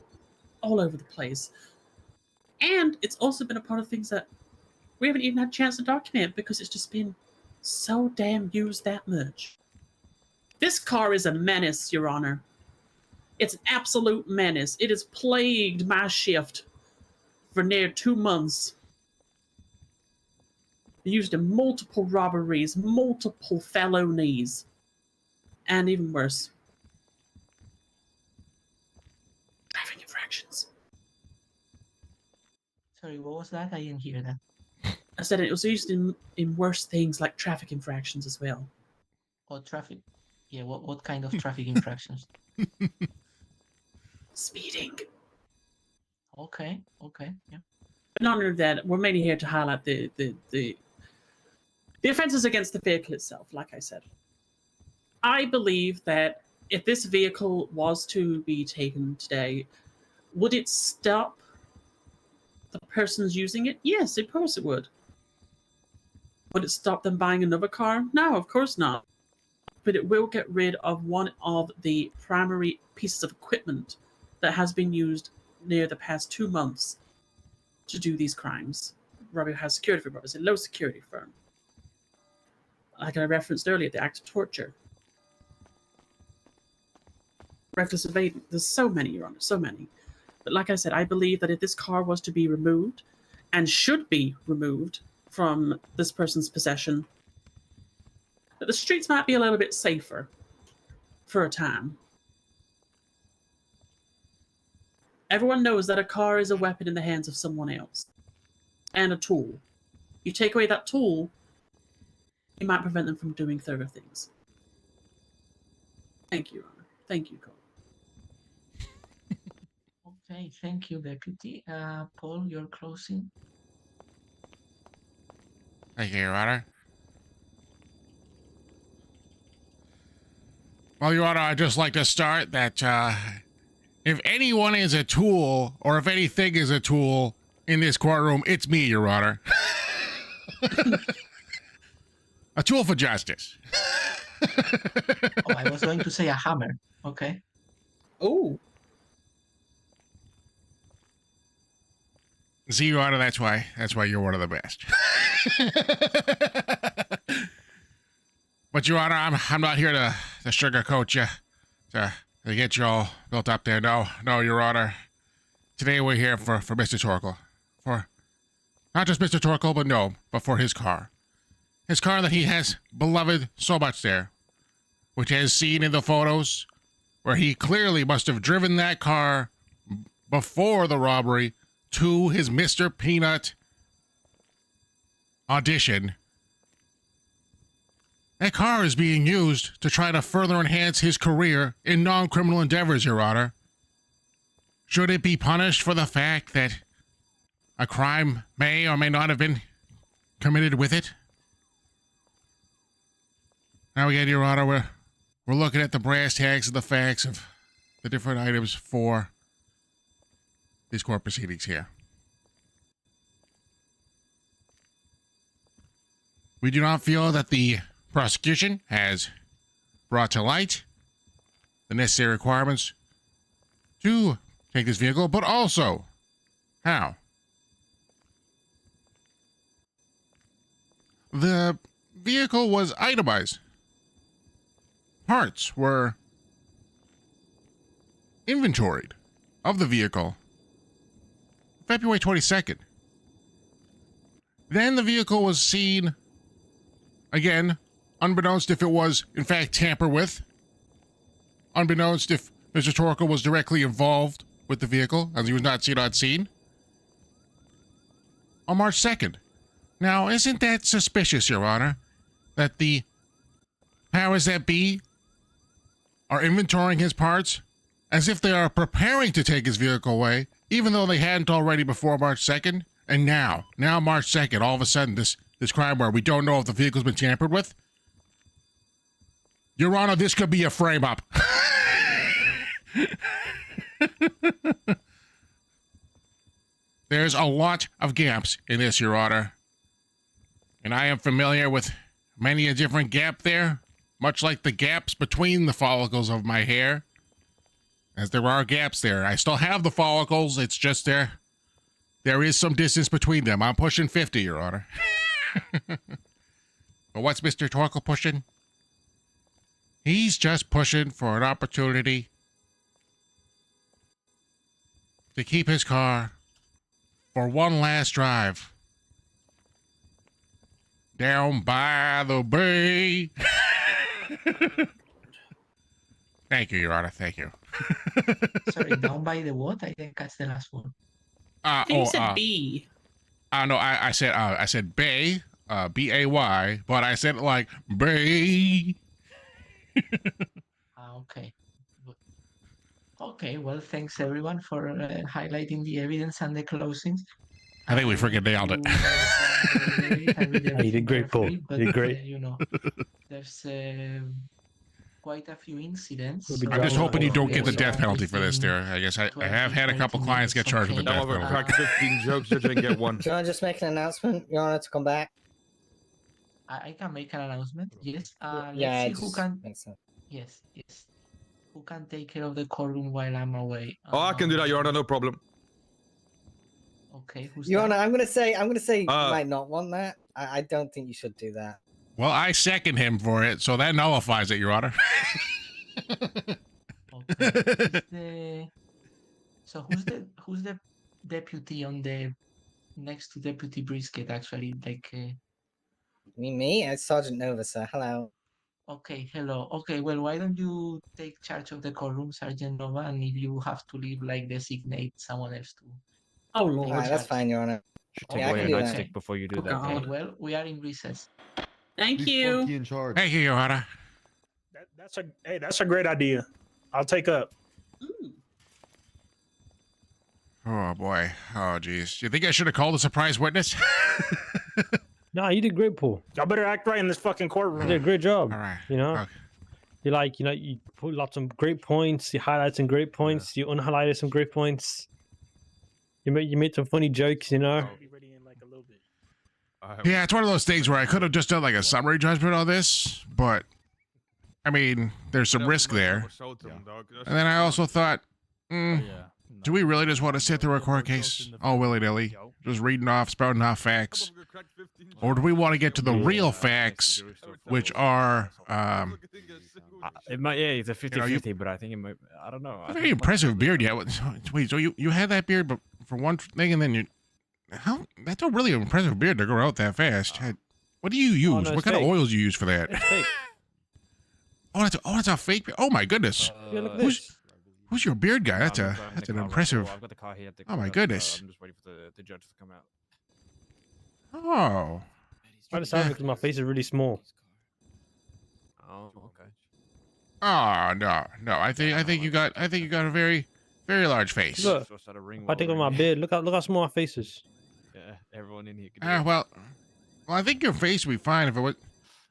all over the place. And it's also been a part of things that we haven't even had a chance to document because it's just been so damn used that much. This car is a menace, Your Honor. It's an absolute menace. It has plagued my shift for near 2 months. Used in multiple robberies, multiple felonies, and even worse, traffic infractions. Sorry, what was that? I didn't hear that. I said it was used in worse things like traffic infractions as well. Oh, traffic. Yeah, what kind of traffic infractions? Speeding. Okay, yeah. In honor of that, we're mainly here to highlight the offenses against the vehicle itself, like I said. I believe that if this vehicle was to be taken today, would it stop the persons using it? Yes, of course it would. Would it stop them buying another car? No, of course not. But it will get rid of one of the primary pieces of equipment that has been used near the past 2 months to do these crimes. Robbie has security for robbers, a low security firm. like I referenced earlier, the act of torture, reckless evading. There's so many, Your Honor, so many. But like I said, I believe that if this car was to be removed, and should be removed from this person's possession, that the streets might be a little bit safer for a time. Everyone knows that a car is a weapon in the hands of someone else, and a tool. You take away that tool, it might prevent them from doing further things. Thank you, Your Honor. Thank you, Cole. Okay, thank you, Deputy. Paul, your closing. Thank you, Your Honor. Well, Your Honor, I'd just like to start that if anyone is a tool, or if anything is a tool in this courtroom, it's me, Your Honor. A tool for justice. Oh, I was going to say a hammer. Okay. Oh. See, Your Honor, that's why you're one of the best. But Your Honor, I'm not here to sugarcoat you, to get you all built up there. No, Your Honor. Today we're here for Mr. Torkel. For not just Mr. Torkel, but for his car. His car that he has beloved so much there, which as seen in the photos, where he clearly must have driven that car before the robbery to his Mr. Peanut audition. That car is being used to try to further enhance his career in non-criminal endeavors, Your Honor. Should it be punished for the fact that a crime may or may not have been committed with it? Now again, Your Honor, we're looking at the brass tacks and the facts of the different items for these court proceedings here. We do not feel that the prosecution has brought to light the necessary requirements to take this vehicle, but also how. The vehicle was itemized. Parts were inventoried of the vehicle February 22nd. Then the vehicle was seen again, unbeknownst if it was in fact tampered with, unbeknownst if Mr. Torkel was directly involved with the vehicle, as he was not seen on scene, on March 2nd. Now, isn't that suspicious, Your Honor, that the powers that be are inventorying his parts as if they are preparing to take his vehicle away, even though they hadn't already before March 2nd? And now March 2nd, all of a sudden, this crime where we don't know if the vehicle's been tampered with? Your Honor, this could be a frame-up. There's a lot of gaps in this, Your Honor. And I am familiar with many a different gap there, much like the gaps between the follicles of my hair. As there are gaps there. I still have the follicles, it's just there is some distance between them. I'm pushing 50, Your Honor. But what's Mr. Torkel pushing? He's just pushing for an opportunity to keep his car for one last drive down by the bay. Thank you, Your Honor. Thank you. Sorry, down by the what? I didn't catch the last one. You said B. No, I said bay, B-A-Y, but I said it like bay. Okay. Good. Okay, well, thanks everyone for highlighting the evidence and the closings. I think we freaking nailed it. You did great, Paul. You did great. You know, there's quite a few incidents. I'm just hoping you don't get the death penalty for this, dear. I guess I have had a couple clients get charged with the death penalty. Crack 15 jokes, you didn't get one. Do you want to just make an announcement? You want it to come back? I can make an announcement. Yes. Yeah, let's see who can. Yes. Who can take care of the courtroom while I'm away? Oh, I can do that, Your Honor. No problem. Okay. Who's Your that? Honor, I'm gonna say you might not want that. I don't think you should do that. Well, I second him for it, so that nullifies it, Your Honor. Okay. Who's the deputy on the next to Deputy Brisket actually? Me? It's Sergeant Nova, sir. Hello. Okay, hello. Okay, well, why don't you take charge of the courtroom, Sergeant Nova, and if you have to leave, designate someone else to. Oh All lord. right, that's fine, Your Honor. Should take Yeah, I away can your do that. nightstick before you do Oh, that. God. Okay, well, we are in recess. Thank you. In charge. Thank you, Your Honor. That's a great idea. I'll take up. Mm. Oh, boy. Oh, geez. Do you think I should have called a surprise witness? Nah, you did great, Paul. Y'all better act right in this fucking You courtroom. did a great job. All right. You know, Okay. you put lots of great points. You highlight some great points. You unhighlighted some great points. You made some funny jokes. You know. Be ready in like a little bit. Yeah, it's one of those things where I could have just done like a summary judgment on this, but I mean, there's some risk there. And then I also thought, do we really just want to sit through a court case all willy-nilly, just reading off, spouting off facts? Or do we want to get to the real facts, which are, It might, it's a 50-50, but I think it might. I don't know. very impressive beard, yeah. Wait, so you had that beard, but for one thing, and then that's a really impressive beard to grow out that fast. What do you use? no, What it's kind of fake. oils do you use for that? It's fake. That's a fake beard. Oh my goodness. Yeah, look at this. Who's your beard guy? That's an impressive. I've got the car here. Oh my goodness. I'm just waiting for the judge to come out. Oh. I decided because my face is really small. Oh, okay. Oh no. I think you got a very large face. Look, I take off my beard. Look how small my face is. Yeah, everyone in here. Can do it. Well, I think your face would be fine if it was.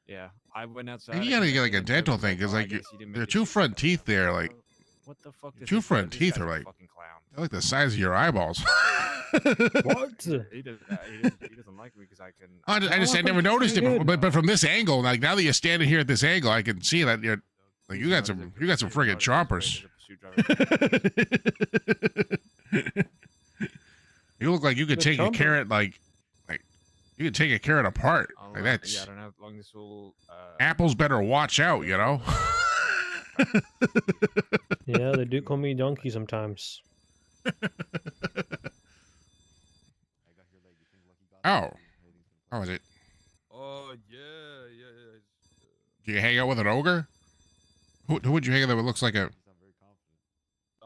Yeah, I went outside. And you gotta get like a dental thing, because like there are two front teeth there, like What the fuck? two front teeth are like they're like the size of your eyeballs. What? He doesn't like me because I can. I just had never noticed it before, but from this angle, like now that you're standing here at this angle, I can see that you're like you got some friggin' chompers. You look like you could take a carrot like you could take a carrot apart. Like that's Yeah, I don't know how long this will. apples better watch out, you know. Yeah, they do call me donkey sometimes. Oh, how is it? Oh yeah. Do you hang out with an ogre? Who would you hang out with that looks like a?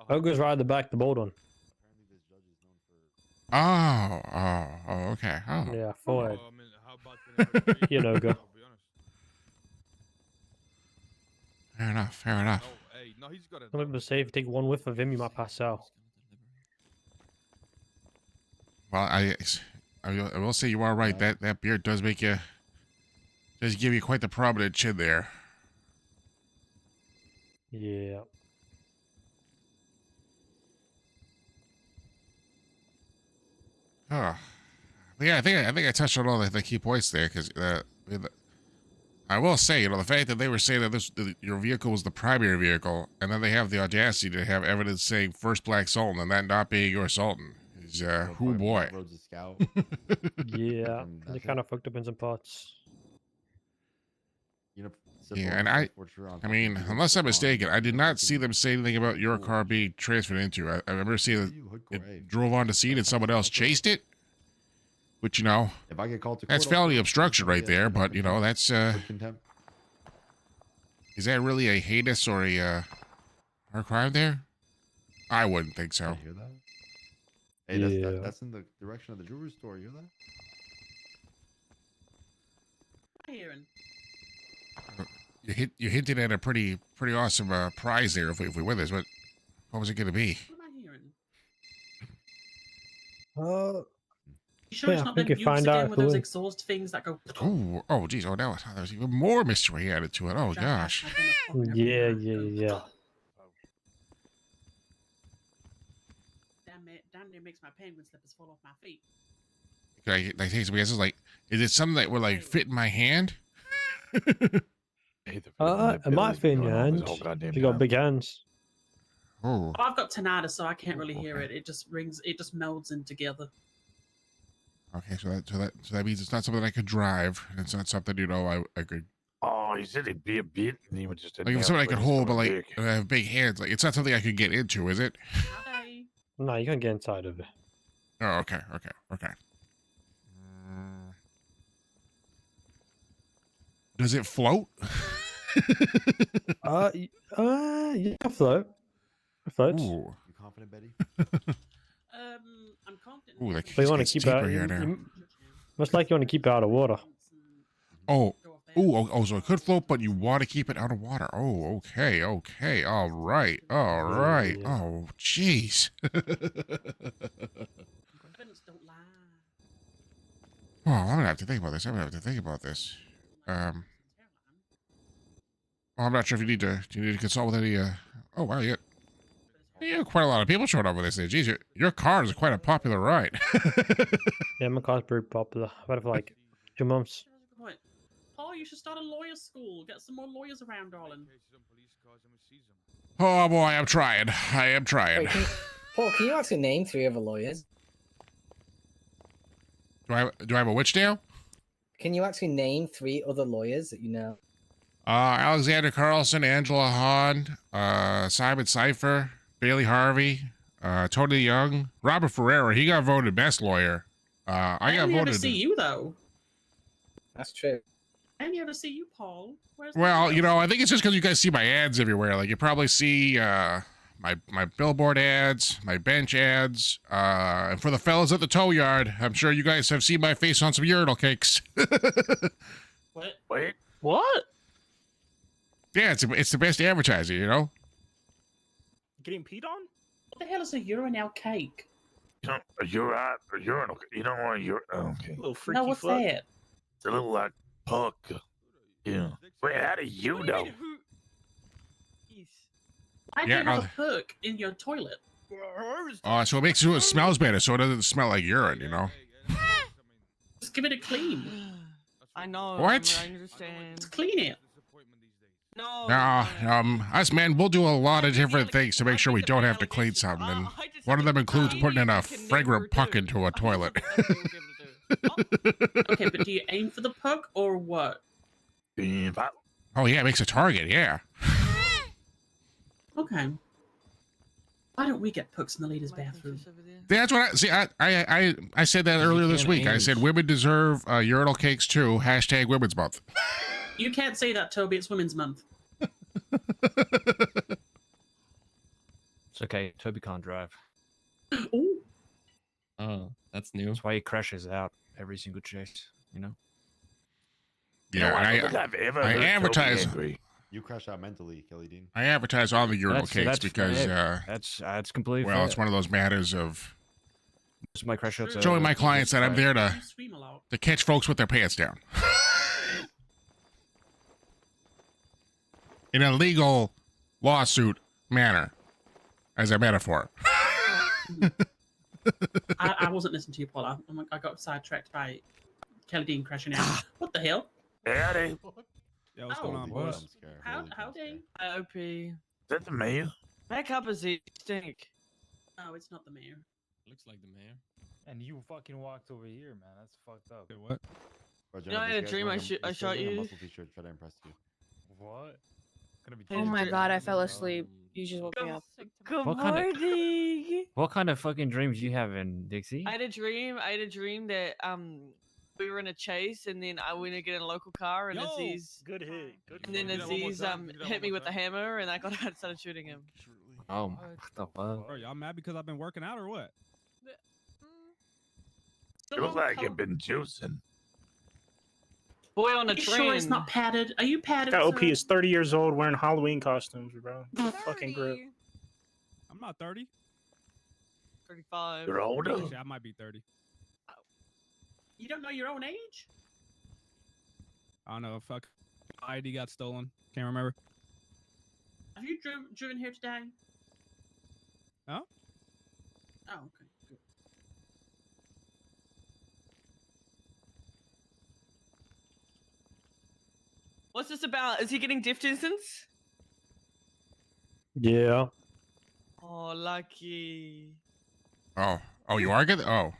Ogre's right at the back, the bold one. Oh, okay. Oh, Yeah, forehead. I mean, how about You know, go. fair enough. No, hey, no, he's got a. Some people say if you take one whiff of him, you might pass out. Well, I will say you are right. That beard does give you quite the prominent chin there. Yeah. Oh, but yeah. I think I touched on all the key points there because I will say, the fact that they were saying that your vehicle was the primary vehicle, and then they have the audacity to have evidence saying first black Sultan and that not being your Sultan is who boy. Yeah, they kind of fucked up in some parts. Yeah, and I mean, unless I'm mistaken, I did not see them say anything about your car being transferred into. I remember seeing that it drove on the scene and someone else chased it, which, if I get called to that's felony obstruction right there, but, that's, is that really a heinous or a crime there? I wouldn't think so. Hear that? Hey, that's in the direction of the jewelry store. You hear that? I'm hearing. You hinted at a pretty awesome prize there if we win this. What was it going to be? What am I hearing? You sure Yeah, it's I not think them you find use out again if with we those win. exhaust things that go? Oh, geez. Oh, now there's even more mystery added to it. Oh, gosh. Yeah. Damn near makes my penguin slippers fall off my feet. Can I take some guesses? Like, is it something that would, like, fit in my hand? It might fit in your hand. You got big hands. Oh. I've got tinnitus, so I can't really hear it. It just rings. It just melds in together. Okay, so that means it's not something I could drive. And it's not something I could. Oh, he said he'd be a bit, and he would just. Like it's something I could hold, but like I have big hands. Like it's not something I could get into, is it? Howdy. No, you can't get inside of it. Oh, okay. Does it float? Yeah, float. It floats. Ooh. You confident, Betty? I'm confident. Ooh, But you want to keep out. Most likely, you want to keep it out of water. Oh. So it could float, but you want to keep it out of water. Oh, okay. All right. Yeah. Oh, jeez. Oh, I'm gonna have to think about this. I'm not sure if you need to. Do you need to consult with any? Oh wow, you have quite a lot of people showing up with this thing. Jeez, your car is quite a popular ride. Yeah, my car's pretty popular. I've had it for like 2 months. Paul, you should start a lawyer school. Get some more lawyers around, darling. Oh boy, I'm trying. Wait, Paul, can you actually name 3 other lawyers? Do I have a witch now? Can you actually name 3 other lawyers that you know? Alexander Carlson, Angela Hahn, Simon Cipher, Bailey Harvey, Tony Young, Robert Ferreira. He got voted best lawyer. I got voted. Never see you though. That's true. I never see you, Paul. Where's Well, I think it's just because you guys see my ads everywhere. Like you probably see my billboard ads, my bench ads, and for the fellas at the tow yard, I'm sure you guys have seen my face on some urinal cakes. What? Wait. What? Yeah, it's the best advertising, Getting peed on? What the hell is a urinal cake? You're right. A urinal. You don't want your. Okay. Little freaky No, what's foot. that? It's a little like puck. Yeah. Wait, how do you know? I Yeah, do have a hook in your toilet. So it makes it smells better, so it doesn't smell like urine, Just give it a clean. I know. What? I understand. Just clean it. No. Us men, we'll do a lot of different things to make sure we don't have to clean something, and one of them includes putting in a fragrant puck into a toilet. Okay, but do you aim for the puck or what? Oh yeah, it makes a target, yeah. Okay. Why don't we get pucks in the ladies' bathroom? That's what I said that earlier this week. I said women deserve urinal cakes too. # Women's Month. You can't say that, Toby. It's Women's Month. It's okay. Toby can't drive. Ooh. Oh, that's new. That's why he crashes out every single chase. Yeah, I advertise. You crash out mentally, Kelly Dean. I advertise all the urinal cakes because that's completely. Well, fair. it's one of those matters of my crash outs. showing my clients that I'm there to catch folks with their pants down. In a legal lawsuit manner, as a metaphor. I wasn't listening to you, Paula. I got sidetracked by Kelly Dean crashing out. What the hell? Howdy. Yeah, what's going on, boys? Howdy. OP. Is that the mayor? Back up as he stink. No, it's not the mayor. Looks like the mayor. And you fucking walked over here, man. That's fucked up. What? You know, I had a dream I shot you. Muscle t-shirt, try to impress you. What? Oh my god, I fell asleep. You just woke me up. Good What kind of- morning. What kind of fucking dreams you having, Dixie? I had a dream that we were in a chase, and then I went to get in a local car, and Aziz. Good hit. Good And then Aziz hit me with a hammer, and I got out and started shooting him. Oh, what the fuck? Are y'all mad because I've been working out or what? It looks like you've been juicing. Boy on a Are you train. sure it's not padded? Are you padded? That OP sir? is 30 years old wearing Halloween costumes, bro. Fucking grip. I'm not 30. 35. You're older. Actually, I might be 30. You don't know your own age? I don't know. Fuck. ID got stolen. Can't remember. Have you driven here today? No. Oh, okay. Good. What's this about? Is he getting diff distance? Yeah. Oh, lucky. Oh, you are good? Oh.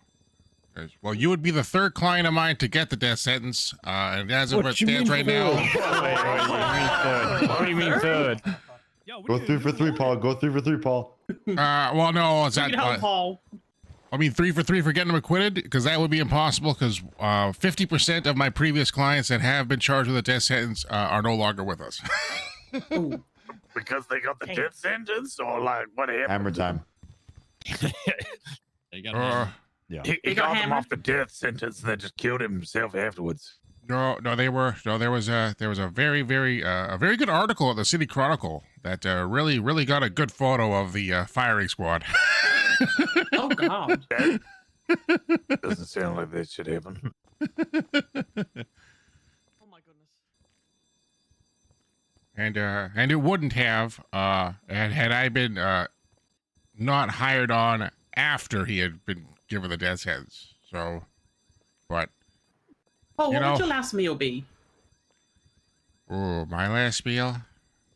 Well, you would be the third client of mine to get the death sentence, and as it What you stands mean right third? now. What do you mean third? Go 3 for 3, Paul. Go 3 for 3, Paul. Well, no, it's Bring it home, Paul. I mean, 3 for 3 for getting them acquitted, because that would be impossible. Because 50% of my previous clients that have been charged with a death sentence are no longer with us. Because they got the death sentence, or like what happened? Hammer time. They got Yeah. He got them off the death sentence and then just killed himself afterwards. No, there was a very good article at the City Chronicle that really got a good photo of the firing squad. Oh God. That doesn't sound like that should happen. Oh my goodness. And it wouldn't have had I been not hired on after he had been given the death sentence. So, but Paul, you what know, would your last meal be? oh, my last meal.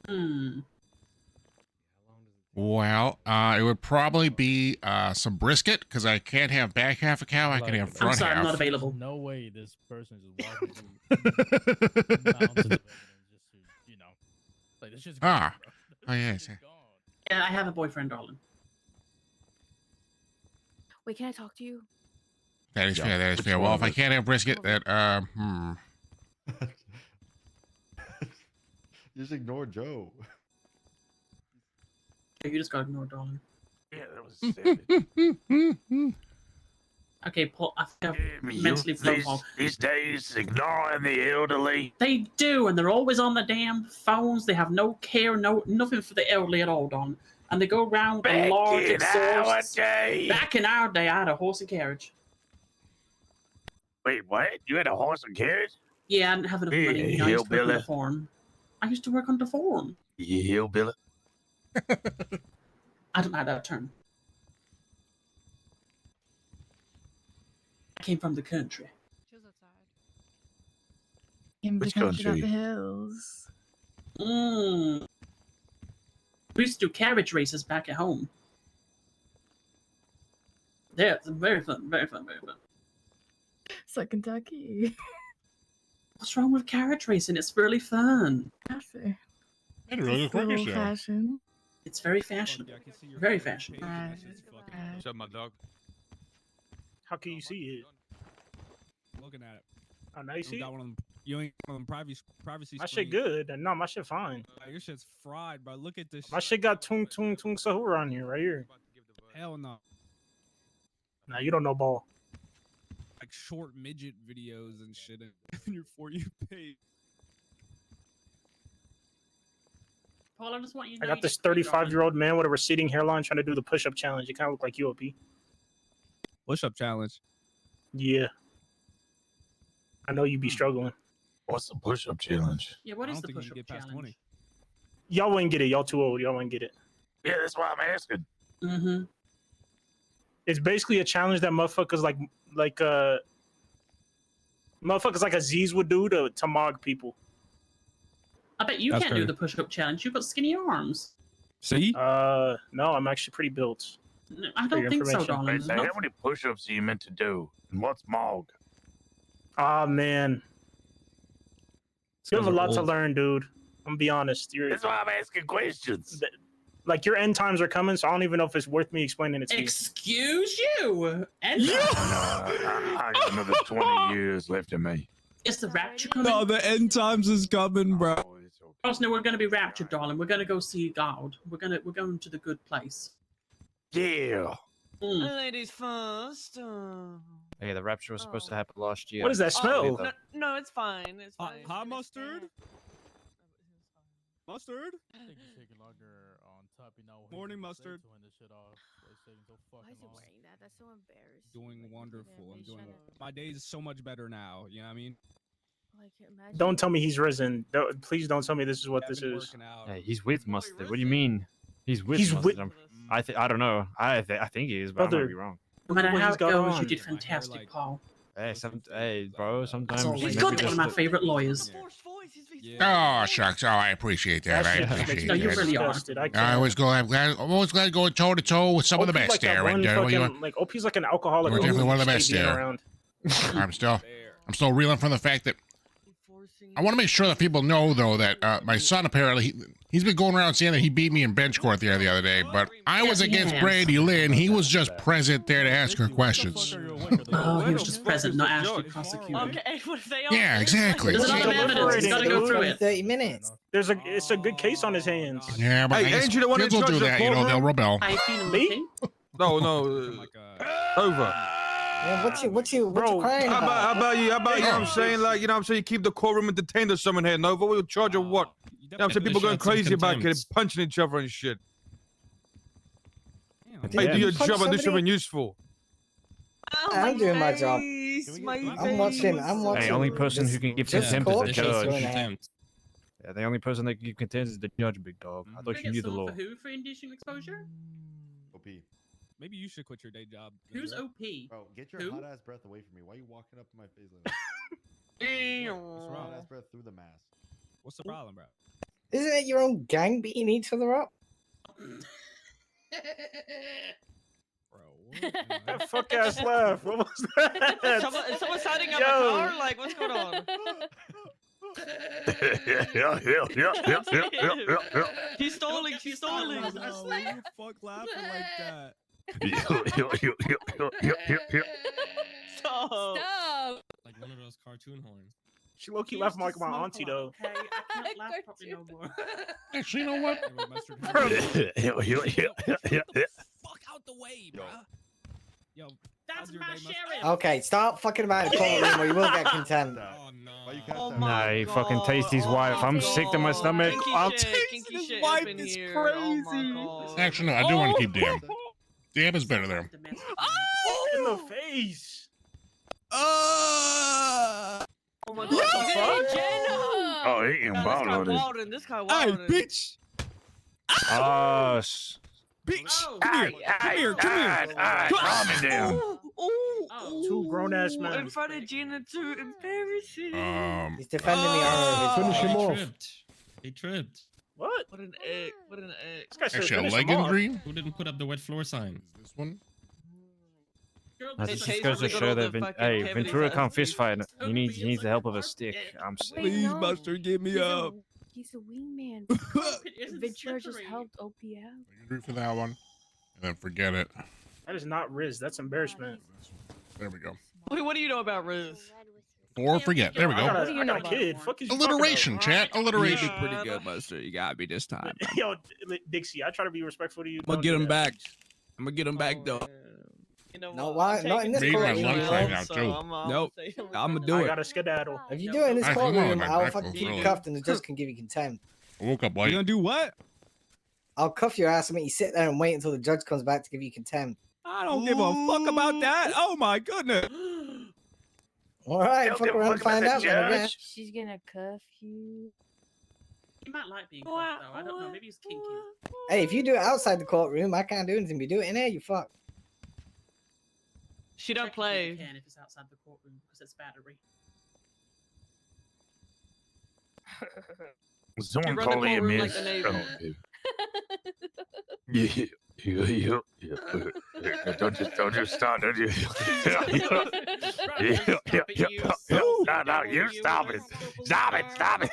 Hmm. Well, it would probably be some brisket because I can't have back half a cow. I can have front I'm sorry, half. I'm not available. No way this person is just walking through mountains of evidence just to, you know, like this just Ah, oh yes. Yeah, I have a boyfriend, darling. Wait, can I talk to you? That is Yeah. fair. That is Which fair. Well, if one? I can't have brisket, then Just ignore Joe. Yeah, you just got ignored, darling. Yeah, that was savage. Okay, Paul, I think I've You mentally flown Paul. these days, ignoring the elderly. They do, and they're always on the damn phones. They have no care, nothing for the elderly at all, Don. And they go around with a Back large in our exhaust. day. Back in our day, I had a horse and carriage. Wait, what? You had a horse and carriage? Yeah, I didn't have enough Hey, money. You know, I used to work on the hillbilly. farm. I used to work on the farm. You hillbilly? I don't know that term. I came from the country. In Which the country, not country? the hills. We used to do carriage races back at home. Yeah, it's very fun, very fun, very fun. It's like Kentucky. What's wrong with carriage racing? It's really fun. After. I'd really It's still quick show. fashion. It's very fashionable. Very fashionable. What's up, my dog? How can you see it? Looking at it. Oh, now you see it? Got one of them, you ain't got one of them privacy My shit screens. good. No, my shit fine. Your shit's fried, bro. Look at this. My shit got tung sahura on here, right here. Hell no. Nah, you don't know ball. Like short midget videos and shit in your For You page. Paul, I just want you to I know got this 35-year-old man with a receding hairline trying to do the push-up challenge. It kind of look like you, OP. Push-up challenge. Yeah. I know you be struggling. What's the push-up challenge? Yeah, what I is don't the think you push-up can get past challenge? 20. Y'all wouldn't get it. Y'all too old. Y'all wouldn't get it. Yeah, that's why I'm asking. Mm-hmm. It's basically a challenge that motherfuckers like Aziz would do to mog people. I bet you That's can't do crazy. the push-up challenge. You've got skinny arms. See? No, I'm actually pretty built. No, I For don't your think so, information. darling. Wait, There's so no- how many push-ups are you meant to do? And what's Mog? Ah, man. You have a lot to learn, dude. I'm gonna be honest. That's why I'm asking questions. Like, your end times are coming, so I don't even know if it's worth me explaining it to you. Excuse you. And I got another 20 years left in me. is the rapture coming? No, the end times is coming, bro. Oh, no, we're gonna be raptured, darling. We're gonna go see God. We're going to the good place. Yeah. Ladies first. Hey, the rapture was supposed to happen last year. What does that smell? No, it's fine. It's fine. Hot mustard? Mustard? I think it's taking longer on top, you know. Morning mustard. To end this shit off. It's taking so Why fucking is he long. wearing that? That's so embarrassing. Doing wonderful. I'm doing. shut My day is so much better now. You know what I mean? Like, imagine. Don't tell me he's risen. Please don't tell me this is what this is. Hey, he's with mustard. What do you mean? He's with He's mustard. with- I don't know. I think he is, but I Brother. might be wrong. No matter Look what how he's it got goes, on. you did fantastic, Paul. Hey, bro. Sometimes He's maybe got one just of my the- favorite lawyers. Oh shucks! Oh, I appreciate that. I That shit just makes appreciate me No, you that. really are. disgusted. I I can't. always go. I'm always glad going toe to toe with some of the OP's best like that there. one And fucking, like OP's like an alcoholic. You're definitely one of the who best stayed being there. around. I'm still reeling from the fact that I want to make sure that people know though that my son apparently he's been going around saying that he beat me in bench court the other day, but I was against Brady Lynn. He was just present there to ask her questions. Oh, he was just present, not actually prosecuting. Okay, what if they all Yeah, exactly. There's a lot of evidence. He's got to go through it. 30 minutes. It's a good case on his hands. Yeah, but Hey, I guess ain't you the one kids in will charge do of the that. You know, they'll courtroom? rebel. I've been Me? looking. No, over. Yeah, what you Bro, crying How about? about you? You know what I'm saying? Like, you know what I'm saying? You keep the courtroom entertained or someone here, Nova. What you charge of what? You know what I'm saying? People going crazy about it, punching each other and shit. Hey, do your job and do something useful. I'm doing my job. I'm watching. Hey, only person who can give Just contempt is court the case judge. going ahead. Yeah, the only person that can give contempt is the judge, big dog. I thought you knew the law. For who? For indecent exposure? OP. Maybe you should quit your day job. Who's Vendor. OP? Bro, get your Who? hot ass breath away from me. Why are you walking up in my face like that? What's Hot wrong? ass breath through the mask. What's the problem, bro? Isn't it your own gang beating each other up? That fuck ass laugh. What was that? Someone setting up a Yo. car? Like, what's going on? He's stalling. She's stalling. No, you fuck laughing like that. Stop. Stop. Like one of those cartoon horns. She low key laughed like my auntie though. Okay, I can't laugh properly no more. Actually, you know what? Fuck out the way, bro. Yo, That's my sheriff. Okay, stop fucking about in the courtroom or you will get contempt. Oh no. Why you can't Oh say my Nah, he fucking tastes his wife. I'm sick to my stomach. Kinky I'm shit, tasting kinky his shit wife up in is here. crazy. Oh my God. Actually, no, I do want to keep Dan. Dan is better there. In the face. Oh my God. fuck? Jenna. Oh, he can This ball guy on this. wildin'. This guy Hey, wildin'. bitch. Bitch. Oh, Come here. Come here. Come here. Calm it down. Oh. Two grown ass men. In front of Gina too embarrassing. He's defending the honor of his He country. tripped. He tripped. What? What an egg. What an egg. This guy said Actually, a finish leg him off. injury? Who didn't put up the wet floor sign? This one? That It just tastes goes to like show all that the fucking hey, cavities Ventura out can't his fist face. fight. He needs the help of a stick. I'm sick. Wait, Please, no. Buster, get me up. He's a wingman. Isn't Ventura just slippery. helped OP out. Injury for that one. And then forget it. That is not Riz. That's embarrassment. There we go. Wait, what do you know about Riz? Or forget. There we I got go. a, I got a kid. Fuck is you talking Alliteration, about? chat. Alliteration. Pretty good, Buster. You got me this time. Yo, Dixie, I try to be respectful to you. I'm gonna Don't get do him that. back. I'm gonna get him back though. You know No, what? why? I'm Not in this Made my courtroom. lunch you right know? now, So too. Nope. I'ma do I it. got a skedaddle. If you do it in this I think courtroom, I'm I'll back fucking for keep you really. cuffed and the judge can give you contempt. I woke up You late. gonna do what? I'll cuff your ass and make you sit there and wait until the judge comes back to give you contempt. I don't give a fuck about that. Oh my goodness. All right, Don't fuck give a around fuck and find about out the then, I judge. guess. She's gonna cuff you. He might like being cuffed though. I don't know. Maybe he's kinky. Hey, if you do it outside the courtroom, I can't do anything. But you do it in there, you fuck. She don't Technically, you play. can if it's outside the courtroom because it's battery. Someone run the call you courtroom like miss. the Navy. Don't you start, don't you? No, you stop it. Stop it, stop it.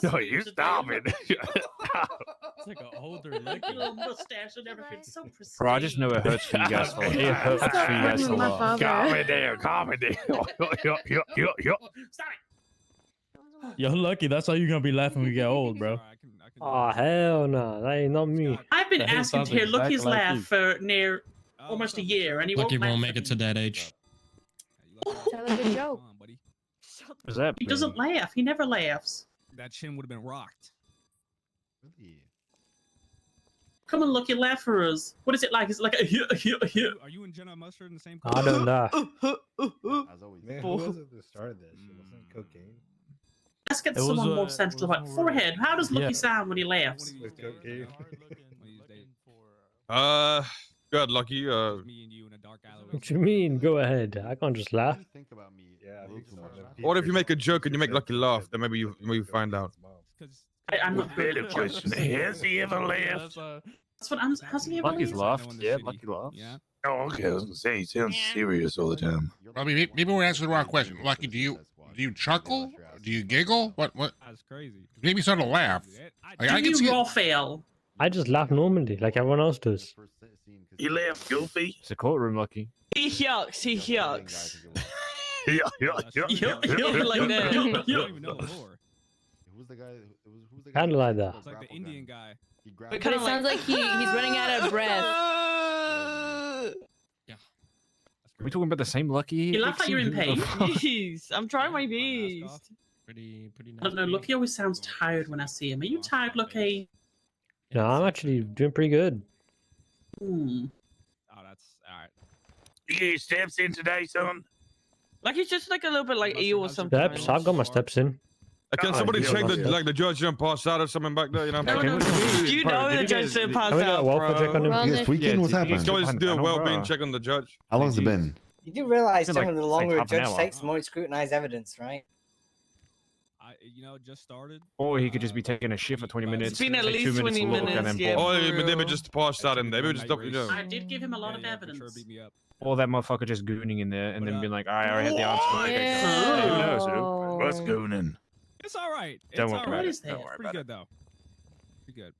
No, you stop it. It's like an older liquor. Little mustache and everything. So precise. Bro, I just know it hurts for you guys. It hurts for you guys a lot. Calm it down, calm it down. Stop it. You're lucky. That's how you're gonna be laughing when you get old, bro. Oh hell no, that ain't not me. I've been That hit asking to something hear Lucky's exactly like laugh you. for near almost a year, and he Lucky won't laugh. won't make it to that age. Tell a good joke. What's that? He doesn't laugh. He never laughs. That chin would have been rocked. Really? Come on, Lucky, laugh for us. What is it like? Is it like a Are you and Jenna Mustard in the same I don't know. As always. Man, who was it that started this? It wasn't cocaine. Let's get It was, someone more it sensitive. was Like more- forehead. How does Lucky yeah. sound when he laughs? With cocaine. God, Lucky. Me and you in a dark alleyway. What you mean? Go ahead. I can't just laugh. Think about me. Yeah, What if you make a joke and you make Lucky laugh? Then maybe you find out. I'm not Better question. Has he ever laughed? That's what I'm. How's he ever Lucky's leave? laughed. Yeah, Lucky laughs. Yeah. Oh, okay. I was gonna say he sounds serious all the time. Well, maybe we're answering the wrong question. Lucky, do you chuckle? Do you giggle? What? That's crazy. Maybe start to laugh. Like, I Do can see you it. raw fail? I just laugh normally, like everyone else does. He laughed goofy. It's a courtroom, Lucky. He yucks. He yucks. Yeah. Like that. I don't even know the lore. Who's the guy? Who's the guy? Kind of like that. It's like the Indian guy. But it sounds like he's running out of breath. Are we talking about the same Lucky? You laugh like you're in pain. Jeez, I'm trying my best. Pretty I don't know. Lucky always sounds tired when I see him. Are you tired, Lucky? No, I'm actually doing pretty good. Hmm. Oh, that's all right. You get your steps in today, son? Like he's just like a little bit like eel or something. Steps. I've got my steps in. Can somebody check the judge didn't pass out or something back there? You know. No, you know the judge didn't pass Can we get a out, welfare check on him? You guys tweaking? What's happening? Let's do a well-being check on the judge. How long's it been? You do realize, It's like- Tim, the it's longer like a half an judge hour. takes, the more he scrutinizes evidence, right? Just started. Or he could just be taking a shit for 20 minutes. It's been at take 2 least minutes 20 to look, and minutes, then yeah. boom. Oh, but they were just passed out in there. Maybe just you know. I did give him a lot of evidence. Or that motherfucker just gooning in there and then being like, I already had the answer. Okay, so who knows, dude? What's gooning? It's all right. Don't It's worry all about right. it. Is Don't there? worry Pretty about good though. Pretty good.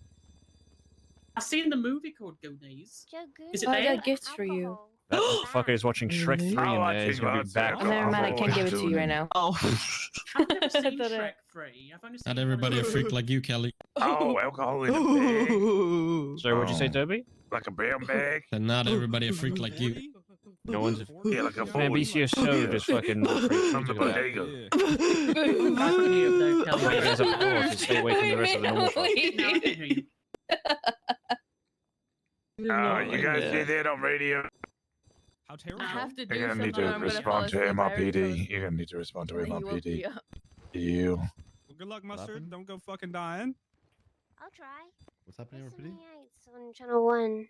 I seen the movie called Goonies. Is it Oh, I there? got gifts for you. That motherfucker is watching Shrek 3 in there. He's going to be back. Oh, never mind. I can't give it to you right now. Oh. I've never seen thought Shrek 3. I've only seen Not everybody a freak like you, Kelly. Oh, alcohol in the bag. Sorry, what'd you say, Toby? Like a brown bag. And not everybody a freak like you. No one's a... Yeah, like a Man, 40 BCS so just fucking... from the bodega. He goes up north to stay away from the rest of the normal folk. Oh, you guys do that on radio? How terrible. I have to do You're gonna need something. to I'm gonna fall respond to asleep very MRPD. close. You're gonna need to respond to He woke MRPD. me up. You. Well, good luck, Mustard. Don't go fucking dying. I'll try. What's happening, everybody? On channel 1.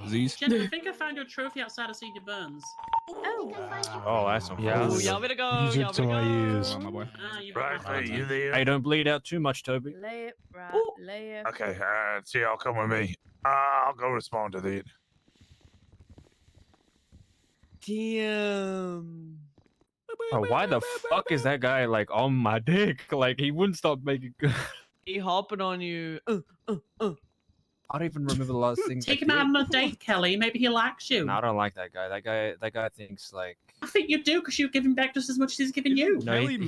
Disease. Jen, I think I found your trophy outside of Senior Burns. Oh, that's some Yeah. Ooh, y'all better go. Use it Y'all to better my go. ears. My boy. You Right, hey, you there? Hey, don't bleed out too much, Toby. Lay it, right. Lay it. Okay, so y'all come with me. I'll go respond to that. Damn. Oh, why the fuck is that guy like on my dick? Like he wouldn't stop making. He hopping on you. I don't even remember the last thing. Take him out on a date, Kelly. Maybe he likes you. No, I don't like that guy. That guy thinks like. I think you do because you give him back just as much as he's giving you. No, he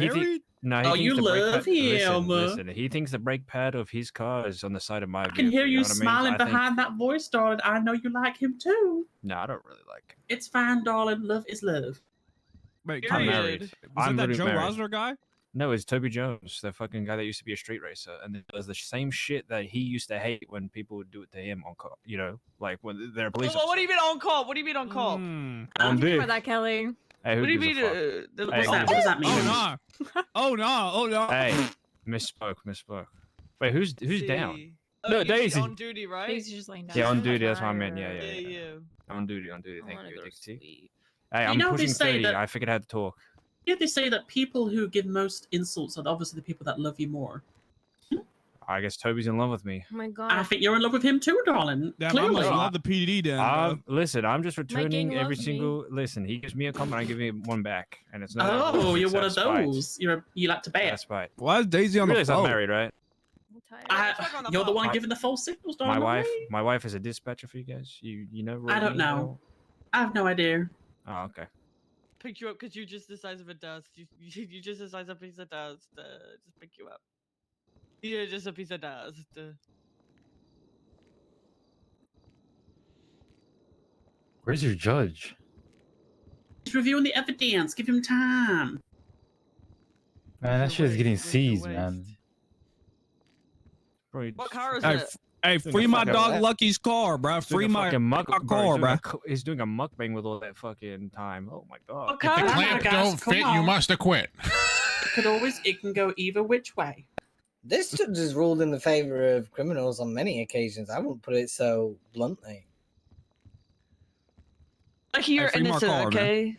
Oh, you thinks the brake love pad- him. Listen, he thinks the brake pad of his car is on the side of my I vehicle. can hear you know what I mean? smiling I think- behind that voice, darling. I know you like him too. No, I don't really like him. It's fine, darling. Love is love. Wait, I'm Kelly, married. Was I'm that really Joe married. Rosner guy? No, it's Toby Jones, the fucking guy that used to be a street racer, and it does the same shit that he used to hate when people would do it to him on call. You know, like when they're police. What do you mean on call? What do you mean on call? On dick. For that, Kelly. Hey, who What do you gives mean? a fuck? Hey, What does that mean? Oh no! Oh no! Oh no! Hey, misspoke. Wait, who's down? See. No, you're Daisy. on duty, right? Daisy's just laying down. Yeah, on duty. That's what I meant. Yeah, Yeah. yeah. On duty. Thank you, Dixie. Hey, You I'm know they pushing say 30. that- I figured I had to talk. Yeah, they say that people who give most insults are obviously the people that love you more. I guess Toby's in love with me. Oh my god. I think you're in love with him too, darling. Damn, I Clearly. must love the PDD then. Listen, I'm just gang returning every loves me. single. Listen, he gives me a comment, I give him one back, and it's not. Oh, you're it's one out of spite. those. You like to bet. That's right. Why is Daisy on You the realize I'm phone? married, right? You're the one My- giving the false signals, darling. My wife is a dispatcher for you guys. You know. I don't Rodney, know. I have no idea. Oh, okay. Pick you up because you're just the size of a dust. You just the size of a piece of dust. Just pick you up. You're just a piece of dust. Where's your judge? He's reviewing the evidence. Give him time. Man, that shit is getting seized, man. What car is Hey, it? hey, free my dog Lucky's car, bro. Free my car, bro. He's doing a mukbang with all that fucking time. Oh my god. If the clamp don't fit, you must have quit. It can go either which way. This judge has ruled in the favor of criminals on many occasions. I wouldn't put it so bluntly. here Hey, and free my listen, car, man. okay?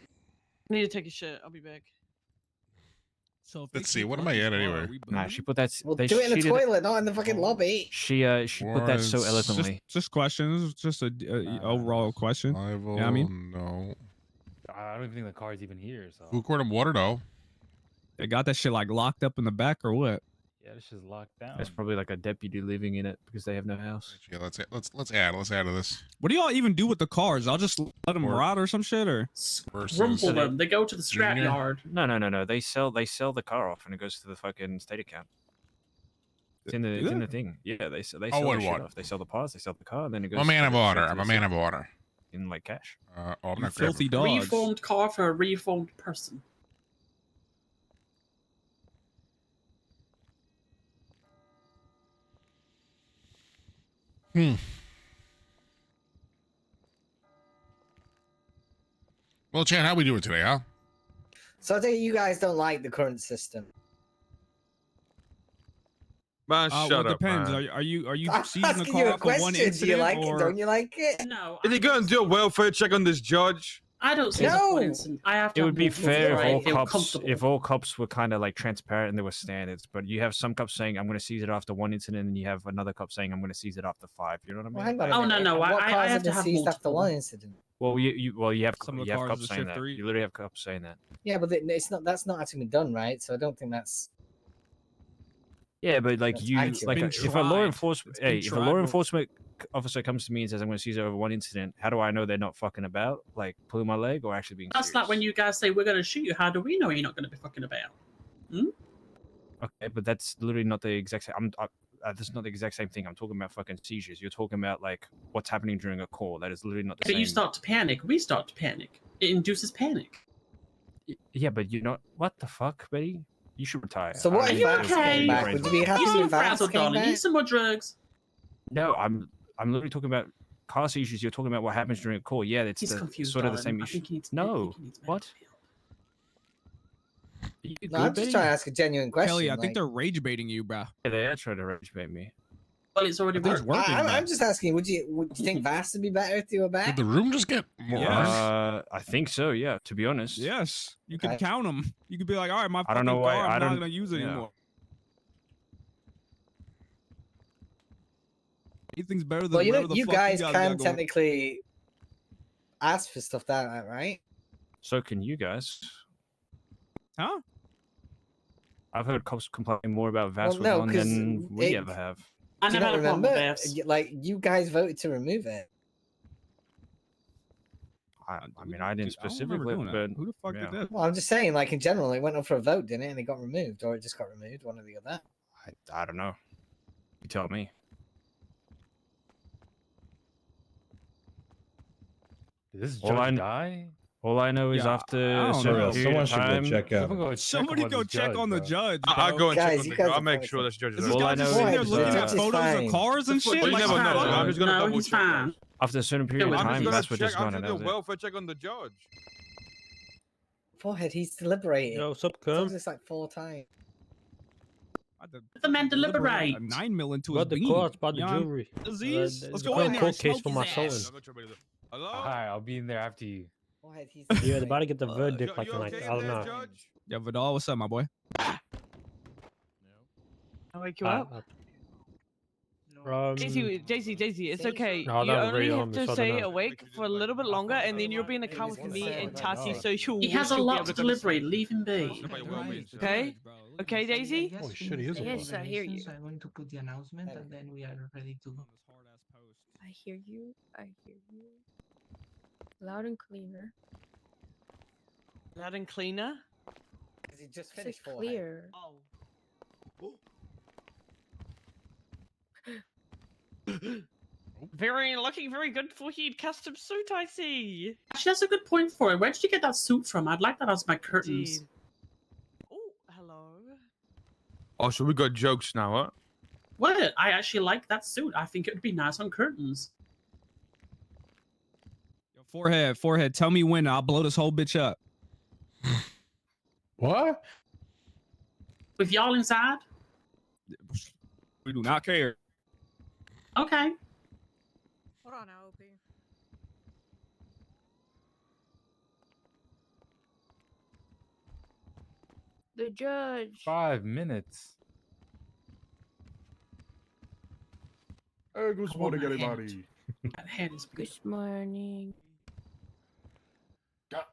I need to take a shit. I'll be back. So Let's see. What am I at anyway? Nah, she put that. Well, they, do it in the she did toilet, not in the fucking lobby. She put that so Was- eloquently. Just questions, just a overall question. Survival, You know what I mean? no. I don't even think the car's even here. So Food court and water, no. They got that shit like locked up in the back or what? yeah, this is locked down. There's probably like a deputy living in it because they have no house. Yeah, let's add to this. What do y'all even do with the cars? I'll just let them rot or some shit, or Rumble them. They go to the scrap Junior? yard. No. They sell the car off and it goes to the fucking state account. It's in the thing. Yeah, they sell Oh, the what, shit what? off. They sell the parts. They sell the car, and then it goes. I'm a man of order. straight to I'm the a man state of order. in like cash. I'm not filthy grabbing- dogs. Reformed car for a reformed person. Well, Chad, how we doing today, huh? So I think you guys don't like the current system. Man, well, shut it up, depends. man. Are you I'm seizing the asking you car a for one question. Do you incident like or it? Don't you like it? No. Is he going to do a welfare check on this judge? I don't see No. the point. I have to. It would be have more fair before I if feel all cops comfortable. were kind of like transparent and there were standards. But you have some cops saying I'm going to seize it after one incident, and you have another cop saying I'm going to seize it after 5. You know what I mean? Well, hang on a Oh, minute. no, What I cars have have to been have seized after multiple. one incident? Well, you have Some of the you have cars cops are saying shift that. 3. You literally have cops saying that. Yeah, but it's not. That's not actually been done, right? So I don't think that's. Yeah, but like That's you, accurate. like been if a law tried. enforcement, It's been if a tried law before. enforcement officer comes to me and says I'm going to seize it over one incident, how do I know they're not fucking about, like pulling my leg or actually being That's serious? like when you guys say we're going to shoot you. How do we know you're not going to be fucking about? Okay, but that's literally not the exact same. That's not the exact same thing. I'm talking about fucking seizures. You're talking about like what's happening during a call. That is literally not the But same. you start to panic. We start to panic. It induces panic. Yeah, but you're not. What the fuck, Betty? You should retire. So what I if don't Vance know if came your back? brain's Would you be working. happy You if seem Vance frazzled, came darling. back? Need some more drugs. No, I'm literally talking about car seizures. You're talking about what happens during a call. Yeah, it's He's the, confused, sort of the darling. same I issue. think he needs- I No, think he needs medical what? You No, good, I'm just Betty? trying to ask a genuine question. Kelly, I think like- they're rage baiting you, bro. Yeah, they are trying to rage bait me. Well, it's already I think it's worked. working. I'm man. just asking. Would you think Vance would be better if you were back? Did the room just get more Yes. I think so. Yeah, to be honest. Yes, you Okay. can count them. You could be like, all right, my I fucking don't know why- car, I I'm not don't- gonna use it yeah. anymore. Anything's better than Well, whatever the you fuck guys got can going. technically ask for stuff like that, right? So can you guys? Huh? I've heard cops complain more about Well, no, Vaswadon 'cause than we it- ever have. I Do you never not had a problem with remember? this. Like you guys voted to remove it. I mean, I didn't I don't remember specifically, doing that. but Who the fuck yeah. did that? Well, I'm just saying, like in general, it went up for a vote, didn't it? And it got removed, or it just got removed, one or the other. I don't know. You tell me. Did this All I judge kn- die? All I know is Yeah, after I a don't certain know. period Someone of should go time, check out. Somebody go check on the judge. I'll bro. go and check Guys, on you the guys judge. I'll are make fucking- sure this judge Is is this All I guy know just sitting there is, looking at Judge is photos fine. of cars and shit? Well, you Like, never know. fuck? I'm just gonna No, double he's check. fine. guys. after a certain period of I'm I'm time, just gonna that's what check. just I'm gone just and gonna that do was a it. welfare check on the judge. Forehead, he's deliberating. Yo, what's up, Told cum? this like 4 times. I had to The man deliberate deliberate. a 9 mil into his About the beanie. courts, about the You know what I'm- jewelry. Disease? There's Let's a go court in there and case smoke for his my ass. son. Hello? Alright, I'll be in there after you. Forehead, he's Yeah, they're deliberating. about to get the verdict You like in like okay I in don't there, know. Judge? Yeah, Vidal, what's up, my boy? I'll wake you up. JC, it's okay. No, you that was only radio have on me, to so I stay don't know. awake for a little bit longer, and then you'll be in the car with me and Tati, so you'll. He has a you'll be lot able to to go to sleep. deliberate. Leave him be. Okay? Okay, Daisy? Holy shit, he is a Yes, boss. I hear you. So I'm going to put the announcement, and then we are ready to go. I hear you. I hear you. Loud and clear. Loud and cleaner? Because he just I said finished Forehead. clear. Oh. Looking very good for heat custom suit, I see. Actually, that's a good point for it. Where did you get that suit from? I'd like that as my curtains. Indeed. Oh, hello. Oh, so we got jokes now, huh? What? I actually like that suit. I think it would be nice on curtains. Forehead, tell me when, I'll blow this whole bitch up. What? With y'all inside? We do not care. Okay. Hold on, I'll be. The judge. 5 minutes. Hey, good I want morning, my everybody. That head is Good morning.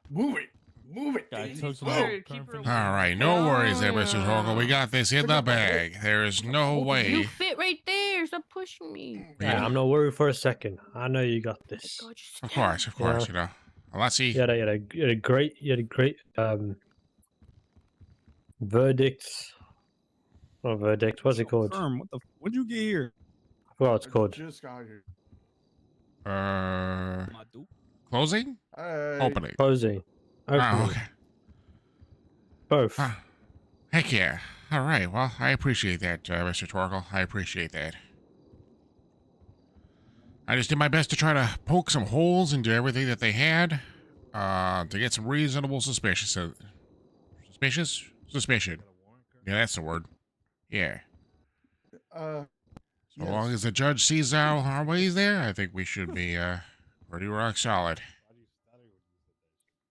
Move it. Move it. Guy Daisy. took some Move. more turn for All right, no worries there, Mr. Torkel. We got this in the bag. There is no You way. fit right there. Stop pushing me. Yeah, I'm not worried for a second. I know you got this. God, just Of course, you know. Let's see. You had a great verdict. Not verdict. What's it called? Firm. What'd you get here? I forgot what it's called. Just got here. Closing? Hey. Opening. Closing. Oh, Opening. okay. Both. Heck yeah. All right. Well, I appreciate that, Mr. Torkel. I appreciate that. I just did my best to try to poke some holes into everything that they had, to get some reasonable suspicion. Suspicion. Yeah, that's the word. Yeah. So long as the judge sees our ways there, I think we should be pretty rock solid.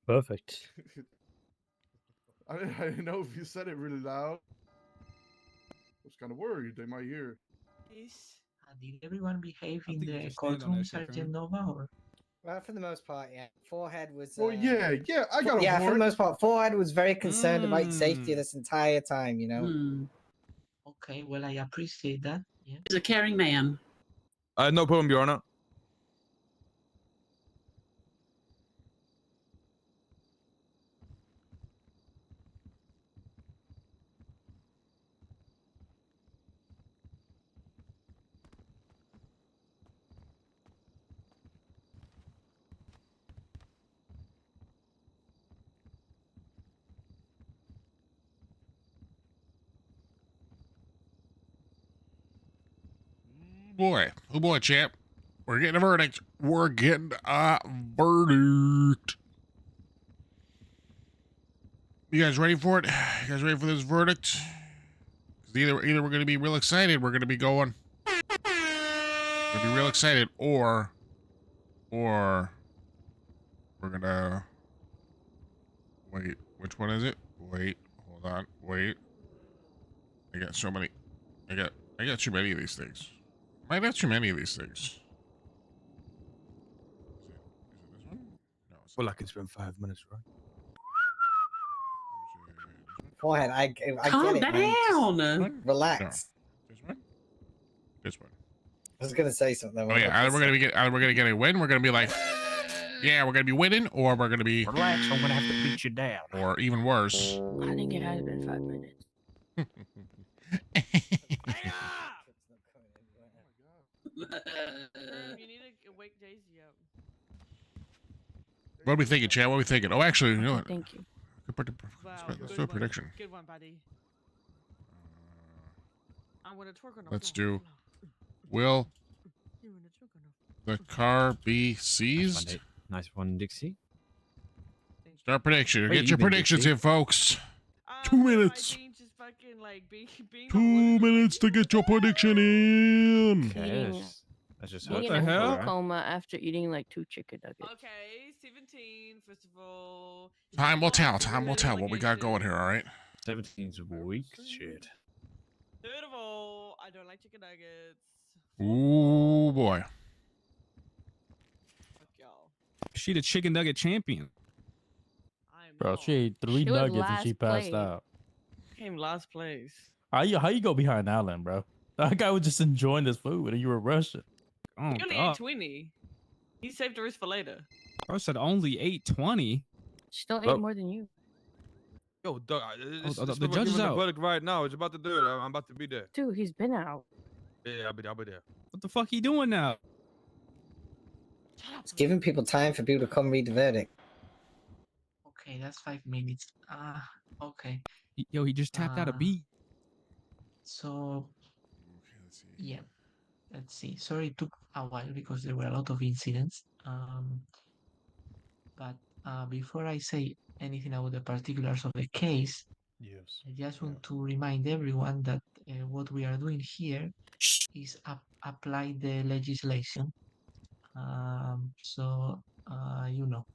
Perfect. I didn't know if you said it really loud. I was kind of worried they might hear. Did everyone behave in think you the just stand on courtroom, that shit, Sergeant Nova? Or? Well, for the most part, yeah. Forehead was. Well, yeah, I got a Yeah, for the warrant. most part, Forehead was very concerned about your safety this entire time. You know. Okay, well, I appreciate that. Yeah. He's a caring man. No problem, Your Honor. Oh boy, champ. We're getting a verdict. We're getting a verdict. You guys ready for it? You guys ready for this verdict? 'Cause either we're gonna be real excited, we're gonna be going. We're gonna be real excited, or we're gonna wait. Which one is it? Wait, hold on, wait. I got so many. I got too many of these things. I got too many of these things. Is it this one? No. Well, I can spend 5 minutes, right? Forehead, I Calm get it. Man. down. Just relax. No. This one? This one. I was gonna say something. Oh yeah, either we're gonna get a win. We're gonna be like, yeah, we're gonna be winning, or we're gonna be relax. I'm gonna have to beat you down. or even worse. I think it has been 5 minutes. You need to wake Daisy up. What are we thinking, Chad? What are we thinking? Oh, actually, you know what? Thank you. Let's do a prediction. Good one, buddy. I want to twerk on the Let's floor. do. Will the car be seized? Nice one, Dixie. Start prediction. Wait, Get your you been predictions Dixie? in, folks. 2 minutes. Just fucking like being 2 minutes to get your prediction in. Eating- That's just Being what in the a hell? food coma after eating like 2 chicken nuggets. Okay, 17, first of all. Time will tell. Time will tell what we got going here. All right. 17's weak shit. Third of all, I don't like chicken nuggets. Ooh boy. Fuck y'all. She the chicken nugget champion. Bro, she ate 3 She was nuggets and she last passed place. out. Came last place. How you go behind Alan, bro? That guy was just enjoying this food and you were rushing. Oh, He only ate 20. He saved the rest for later. I said only 820. Still ate Oh. more than you. Yo, Doug, the judge is the out. verdict right now. It's about to do it. I'm about to be there. Dude, he's been out. Yeah, I'll be there. What the fuck he doing now? It's giving people time for people to come read the verdict. Okay, that's 5 minutes. Okay. Yo, he just tapped out a beat. So, yeah, let's see. Sorry it took a while because there were a lot of incidents. But before I say anything about the particulars of the case, Yes. I just want to remind everyone that what we are doing here is apply the legislation. You know,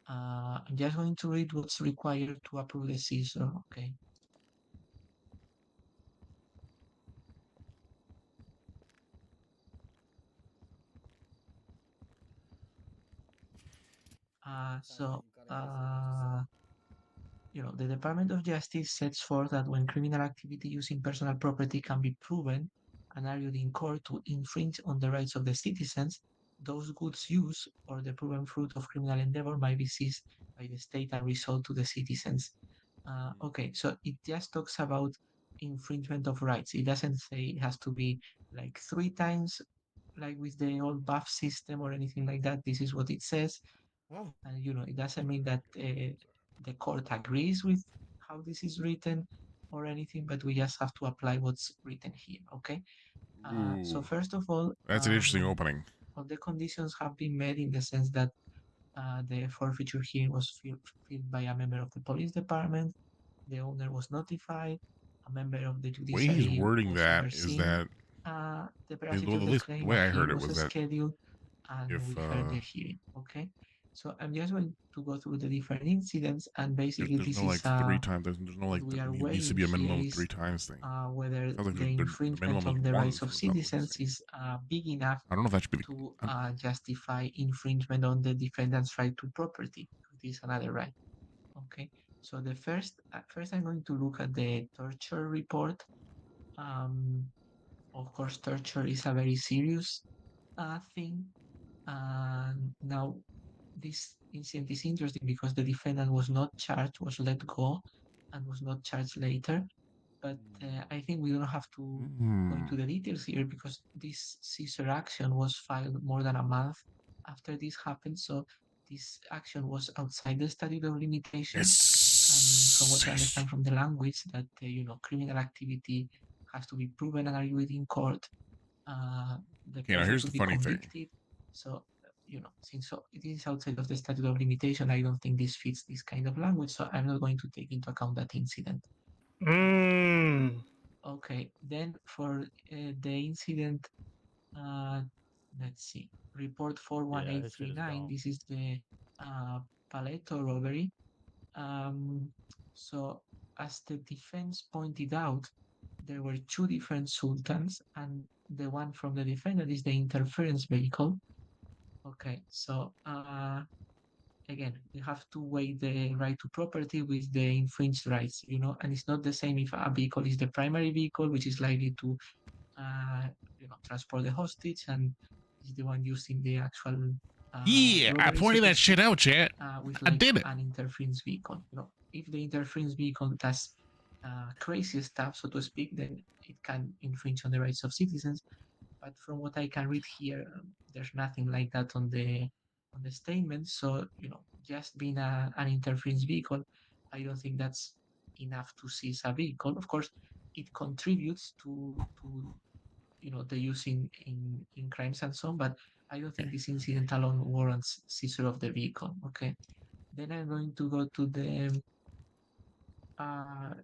I'm just going to read what's required to approve the seizure. Okay. The Department of Justice sets forth that when criminal activity using personal property can be proven and argued in court to infringe on the rights of the citizens, those goods used or the proven fruit of criminal endeavor might be seized by the state and resold to the citizens. Okay, so it just talks about infringement of rights. It doesn't say it has to be like 3 times like with the old buff system or anything like that. This is what it says. And it doesn't mean that the court agrees with how this is written or anything, but we just have to apply what's written here, okay? So Ooh, first of all, that's an interesting opening. all the conditions have been met in the sense that the forfeiture hearing was filled by a member of the police department, the owner was notified, a member of the The way he's judiciary wording was that is overseen, that the at passage of the least claim, the way a I heard hearing it was that scheduled, and if we heard the hearing, okay? So I'm just going to go through the different incidents, and basically there's this no like is 3 times, there's no like we are it needs to weighing be a here minimum of is 3 times thing. whether Sounds like the the infringement minimum on is the 1 rights of from the top of this citizens thing. is big enough I don't know if that should be to justify infringement on the defendant's right to property. This is another right. Okay, so the first I'm going to look at the torture report. Of course, torture is a very serious thing. Now, this incident is interesting because the defendant was not charged, was let go, and was not charged later. But I think we don't have to go into the details here because this seizure action was filed more than a month after this happened. So this action was outside the statute of limitation. And from what I understand from the language, that criminal activity has to be proven and argued in court. The now person here's to the be funny thing. convicted. So since it is outside of the statute of limitation, I don't think this fits this kind of language. So I'm not going to take into account that incident. Okay, then for the incident, let's see, report 41839. This is the Paleto robbery. So as the defense pointed out, there were 2 different sultans, and the one from the defendant is the interference vehicle. Okay, so again, we have to weigh the right to property with the infringed rights, and it's not the same if a vehicle is the primary vehicle, which is likely to, transport the hostage, and is the one used in the actual. Yeah, I pointed that shit out, chat. With I did it. an interference vehicle. If the interference vehicle does crazy stuff, so to speak, then it can infringe on the rights of citizens. But from what I can read here, there's nothing like that on the statement. So just being an interference vehicle, I don't think that's enough to seize a vehicle. Of course, it contributes to the use in crimes and so on, but I don't think this incident alone warrants seizure of the vehicle. Okay, then I'm going to go to the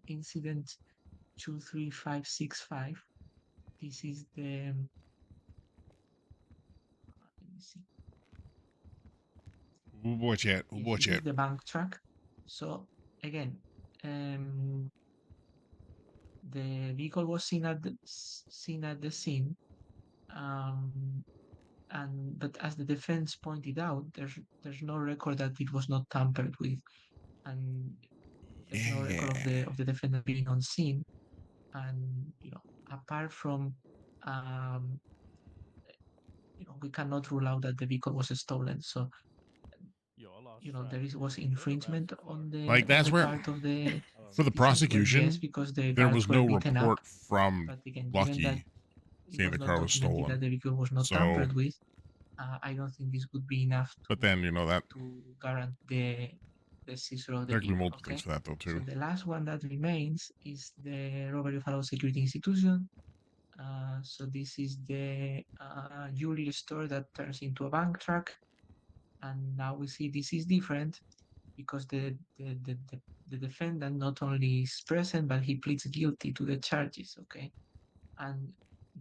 incident 23565. This is the let me see. Oh boy, chat. Oh boy, This chat. is the bank truck. So again, the vehicle was seen at the scene, but as the defense pointed out, there's no record that it was not tampered with, and there's no record of the defendant being on scene, and apart from we cannot rule out that the vehicle was stolen. So there was infringement on the Like that's where part of the for the prosecution, yes, because the there guards was no were beaten report up. from But again, given that Lucky it saying the was not car was documented stolen. that the vehicle was not So, tampered with, I don't think this would be enough but then that to guarantee the seizure of the there could be vehicle. multiple things for that though too. So the last one that remains is the robbery of a law security institution. So this is the jewelry store that turns into a bank truck, and now we see this is different because the defendant not only is present but he pleads guilty to the charges. Okay, and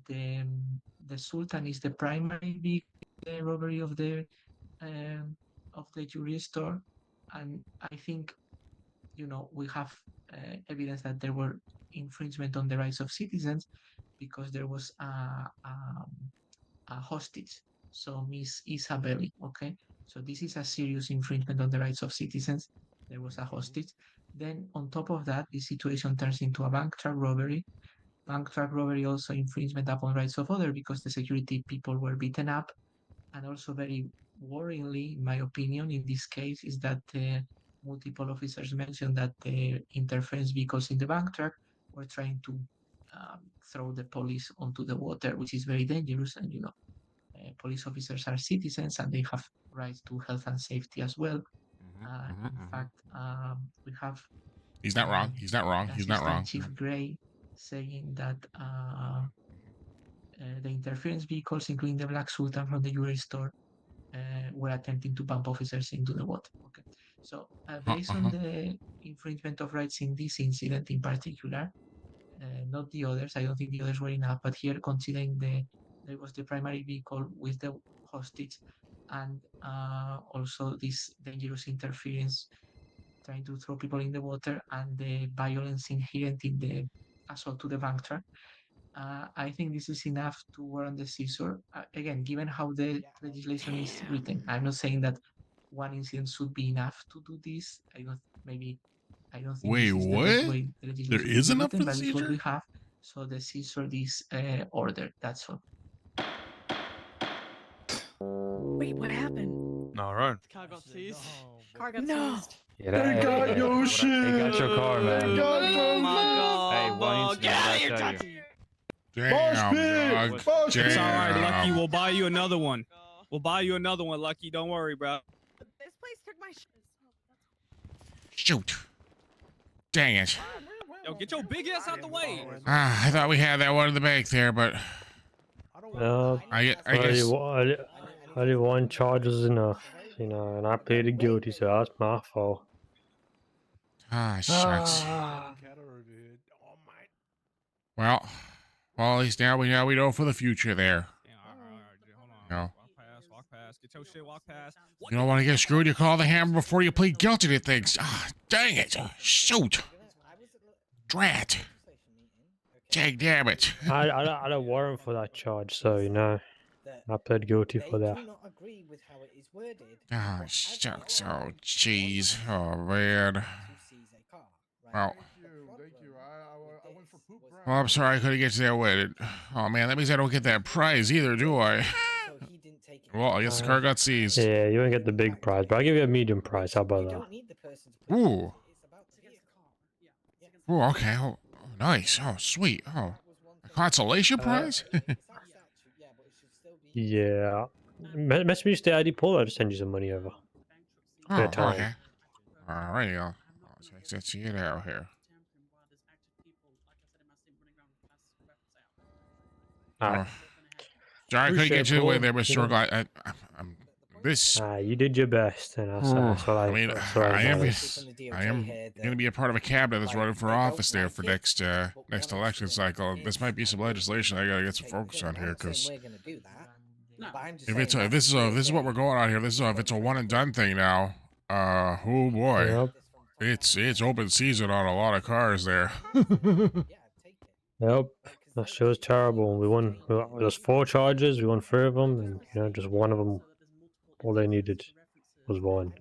the sultan is the primary vehicle, the robbery of the jewelry store, and I think we have evidence that there were infringement on the rights of citizens because there was a hostage. So Miss Isabelli, okay, So this is a serious infringement on the rights of citizens. There was a hostage. Then on top of that, the situation turns into a bank truck robbery. Bank truck robbery also infringement upon rights of others because the security people were beaten up. And also very worryingly, in my opinion, in this case, is that multiple officers mentioned that the interference vehicles in the bank truck were trying to throw the police onto the water, which is very dangerous. And, police officers are citizens and they have rights to health and safety as well. In fact, we have... He's not wrong. He's not wrong. He's not wrong. Chief Gray saying that the interference vehicles, including the Black Sultan from the jewelry store, were attempting to pump officers into the water. Okay, so based on the infringement of rights in this incident in particular, not the others, I don't think the others were enough, but here considering there was the primary vehicle with the hostage and also this dangerous interference trying to throw people in the water and the violence inherent in the assault to the bank truck, I think this is enough to warrant the seizure. Again, given how the legislation is written, I'm not saying that one incident should be enough to do this. I don't think Wait, this is the what? best way the legislation There is is enough written, for the but it's what seizure? we have. So the seizure is ordered. That's all. Wait, what happened? All right. Car got seized. Car got seized. Yeah, they got your shit. They got your car, man. Oh my god. Hey, one incident, Get out of I here, tell you. Tati. Damn, dog. It's all right, Damn. Lucky. We'll buy you another one. We'll buy you another one, Lucky. Don't worry, bro. This place took my shit. Shoot. Dang it. Yo, get your big ass out the way. I thought we had that one in the bank there, but No, I guess. only one charge was enough, and I pleaded guilty, so that's my fault. Ah, shucks. Well, at least now we know for the future there. No. Walk past. Get your shit. Walk past. You don't want to get screwed, you call the hammer before you plead guilty to things. Ah, dang it. Shoot. Drat. Dang damn it. I don't warrant for that charge, so I pled guilty for that. Ah, shucks. Oh, jeez. Oh, man. Well, I'm sorry I couldn't get to that wedding. Oh, man, that means I don't get that prize either, do I? Well, I guess the car got seized. Yeah, you won't get the big prize, but I'll give you a medium prize. How about that? Ooh. Ooh, okay. Oh, nice. Oh, sweet. Oh, a consolation prize? Yeah. Message me the ID pool. I'll just send you some money over. Oh, okay. Alrighty, I'll see it out here. Alright. Sorry I couldn't get you away there, Mr. Orgli. I'm this. You did your best, and that's what I mean, I am going to be a part of a cabinet that's running for office there for next election cycle. This might be some legislation I got to get some focus on here, because if this is what we're going on here, if it's a one and done thing now, oh boy, Yep. it's open season on a lot of cars there. Yep. That shit was terrible. There's 4 charges. We won 3 of them, and just one of them. All they needed was one.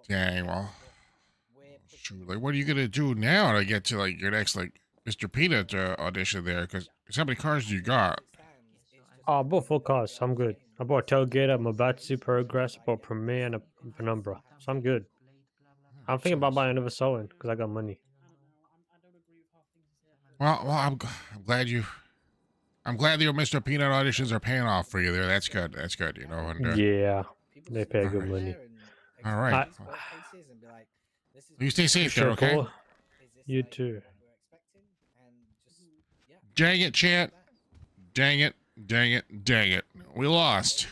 Dang, well, shoot, like, what are you gonna do now to get to your next Mr. Peanut audition there? Because how many cars do you got? Oh, I bought 4 cars, so I'm good. I bought a Tailgater, Mabatsu, Progress, I bought Premier, and a Penumbra, so I'm good. I'm thinking about buying another Solon because I got money. Well, I'm glad the Mr. Peanut auditions are paying off for you there. That's good. That's good. And, Yeah, they pay good money. All right. You stay safe there, okay? Cool. You too. Dang it, chat. Dang it. Dang it. Dang it. We lost.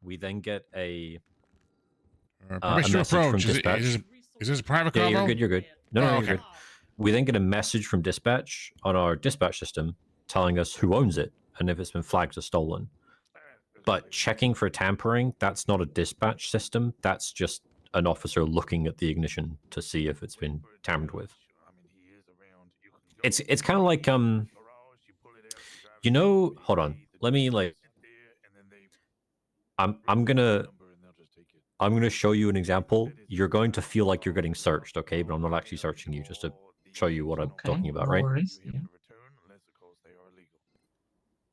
We then get a permission to approach. Is this a private call? Yeah, you're good. No, okay. you're good. We then get a message from dispatch on our dispatch system telling us who owns it and if it's been flagged as stolen. But checking for tampering, that's not a dispatch system. That's just an officer looking at the ignition to see if it's been tampered with. It's kind of like you know, hold on. Let me like I'm gonna show you an example. You're going to feel like you're getting searched, okay? But I'm not actually searching you, just to show you what I'm talking about, no right? worries, yeah.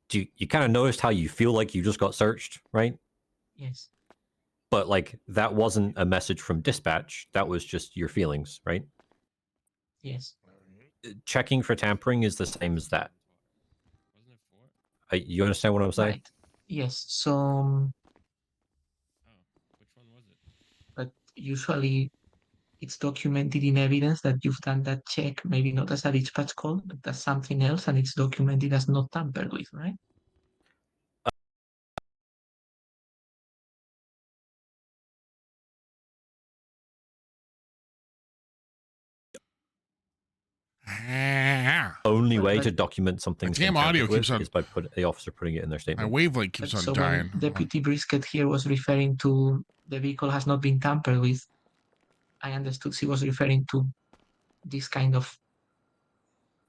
Do you kind of noticed how you feel like you just got searched, right? Yes. But like that wasn't a message from dispatch. That was just your feelings, right? Yes. Checking for tampering is the same as that. You understand what I'm saying? Right. Yes. So, but usually it's documented in evidence that you've done that check, maybe not as a dispatch call, but as something else, and it's documented as not tampered with, right? Only way but- to document something damn audio keeps on- is by the officer putting it in their My statement. wavelength keeps But on so dying. when Deputy Brisket here was referring to the vehicle has not been tampered with, I understood she was referring to this kind of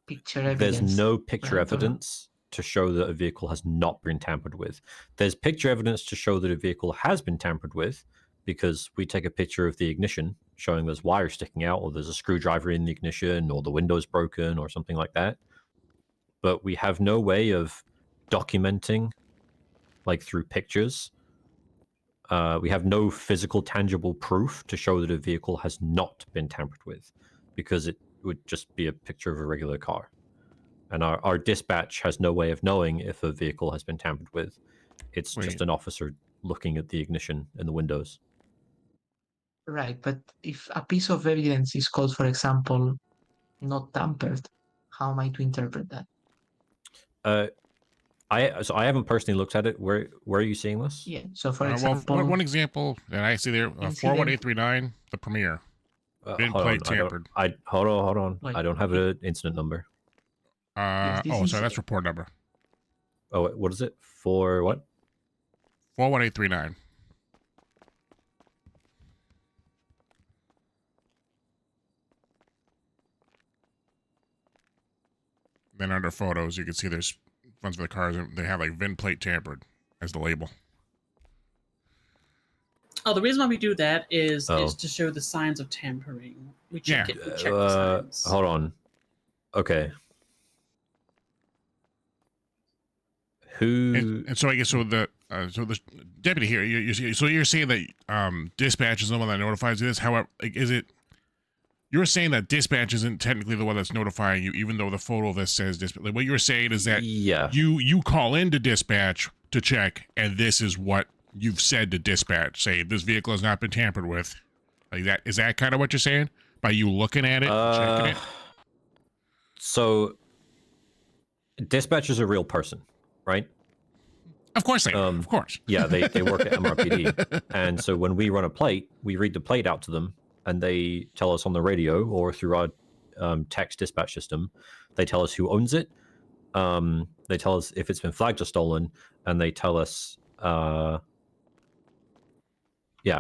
picture evidence. There's no picture right? evidence to show that a vehicle has not been tampered with. There's picture evidence to show that a vehicle has been tampered with, because we take a picture of the ignition showing there's wires sticking out, or there's a screwdriver in the ignition, or the window's broken, or something like that. But we have no way of documenting, like through pictures. We have no physical, tangible proof to show that a vehicle has not been tampered with, because it would just be a picture of a regular car. And our dispatch has no way of knowing if a vehicle has been tampered with. It's just an officer looking at the ignition and the windows. Right, but if a piece of evidence is called, for example, not tampered, how am I to interpret that? I haven't personally looked at it. Where are you seeing this? Yeah. So for Well, example, one example that I see there, Incident- 41839, the Premier. Been Hold plate on, tampered. Hold on. Wait, I don't have an incident number. Yes, this Oh, is- sorry, that's report number. Oh, what is it? For what? 41839. Then under photos, you can see there's ones of the cars. They have like VIN plate tampered as the label. Oh, the reason why we do that is Oh. to show the signs of tampering. We check it. We check the signs. Hold on. Okay. Who? And so I guess so the deputy here, so you're saying that dispatch is the one that notifies you this. However, like, is it? You're saying that dispatch isn't technically the one that's notifying you, even though the photo of this says dispatch. Like, what you're saying is that you call into dispatch to check, and this is what you've said to dispatch. Say this vehicle has not been tampered with. Like that. Is that kind of what you're saying? By you looking at it, checking it. So, dispatch is a real person, right? Of course they are. Of course. Yeah, they work at MRPD. And so when we run a plate, we read the plate out to them, and they tell us on the radio or through our text dispatch system, they tell us who owns it. They tell us if it's been flagged or stolen, and they tell us,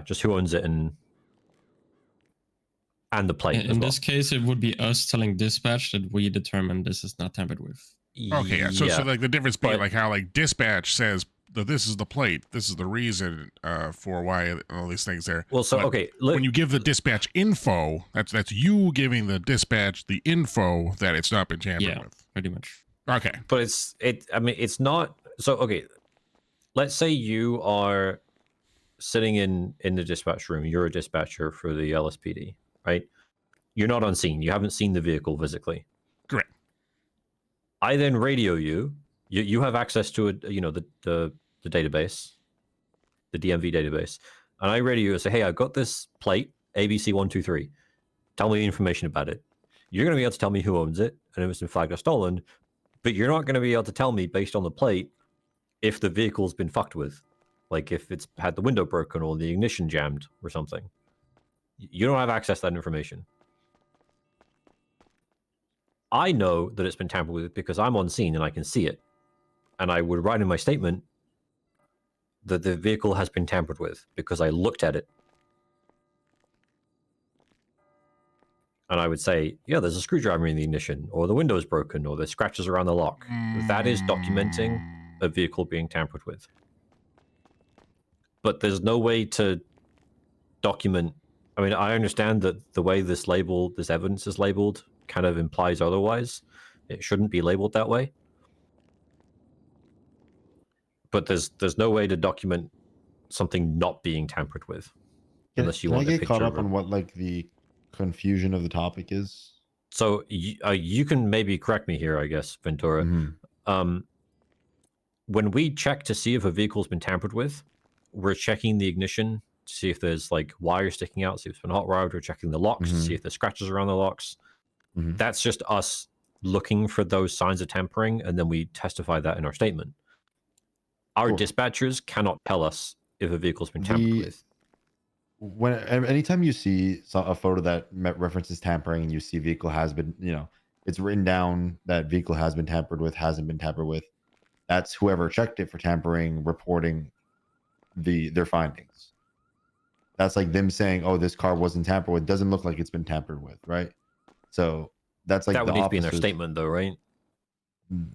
just who owns it and the plate. In this case, it would be us telling dispatch that we determined this is not tampered with. Okay, yeah. So like the difference being like how like dispatch says that this is the plate, this is the reason for why all these things there. Well, so But okay, when you give the dispatch info, that's you giving the dispatch the info that it's not been tampered with. Pretty much. Okay, but it's not. So okay, let's say you are sitting in the dispatch room. You're a dispatcher for the LSPD, right? You're not on scene. You haven't seen the vehicle physically. Correct. I then radio you. You have access to the database, the DMV database, and I radio you and say, hey, I've got this plate ABC123. Tell me the information about it. You're going to be able to tell me who owns it and if it's been flagged or stolen, but you're not going to be able to tell me based on the plate if the vehicle's been fucked with, like if it's had the window broken or the ignition jammed or something. You don't have access to that information. I know that it's been tampered with because I'm on scene and I can see it. And I would write in my statement that the vehicle has been tampered with because I looked at it. and I would say, yeah, there's a screwdriver in the ignition, or the window's broken, or there's scratches around the lock. That is documenting a vehicle being tampered with. But there's no way to document. I mean, I understand that the way this evidence is labeled kind of implies otherwise. It shouldn't be labeled that way. But there's no way to document something not being tampered with, unless you can want I a get picture caught up of on what like the confusion of the topic is? So you can maybe correct me here, I guess, Ventura. When we check to see if a vehicle's been tampered with, we're checking the ignition to see if there's like wires sticking out, see if it's been hot wired. We're checking the locks to see if there's scratches around the locks. That's just us looking for those signs of tampering, and then we testify that in our statement. Our dispatchers cannot tell us if a vehicle's been tampered with. Anytime you see a photo that references tampering and you see vehicle has been, it's written down that vehicle has been tampered with, hasn't been tampered with. That's whoever checked it for tampering reporting their findings. That's like them saying, "Oh, this car wasn't tampered with. Doesn't look like it's been tampered with," right? So that's like that would the need to be in their officers- statement, though, right?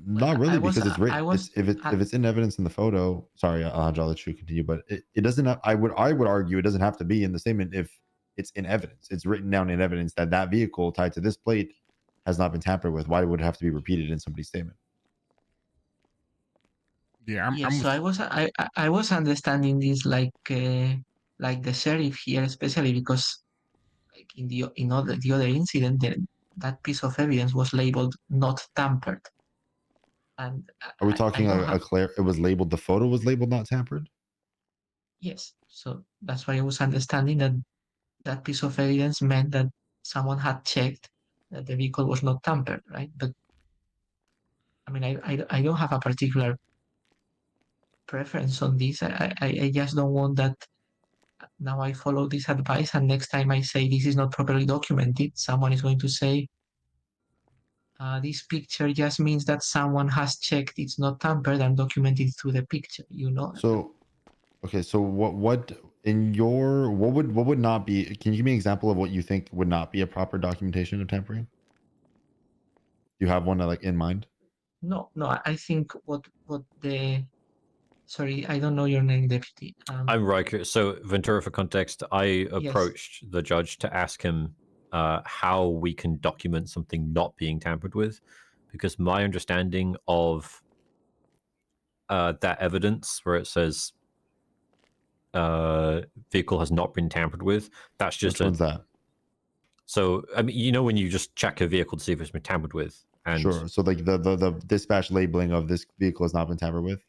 Not really, because it's written. If it's in evidence in the photo. Sorry, Alejandro, I'll let you continue. But it doesn't. I would argue it doesn't have to be in the statement if it's in evidence. It's written down in evidence that vehicle tied to this plate has not been tampered with. Why would it have to be repeated in somebody's statement? Yeah, So I was understanding this like the sheriff here, especially because like the other incident, that piece of evidence was labeled not tampered. And Are we talking it was labeled, the photo was labeled not tampered? Yes. So that's why I was understanding that that piece of evidence meant that someone had checked that the vehicle was not tampered, right? But I mean, I don't have a particular preference on this. I just don't want that now I follow this advice and next time I say this is not properly documented, someone is going to say, this picture just means that someone has checked it's not tampered and documented through the picture, So, okay, so what would not be? Can you give me an example of what you think would not be a proper documentation of tampering? Do you have one like in mind? No, I think what the sorry, I don't know your name, deputy. I'm Riker. So Ventura, for context, I approached the judge to ask him how we can document something not being tampered with, because my understanding of that evidence where it says vehicle has not been tampered with, that's just Which one's that? So I mean, when you just check a vehicle to see if it's been tampered with, and Sure. So like the dispatch labeling of this vehicle has not been tampered with.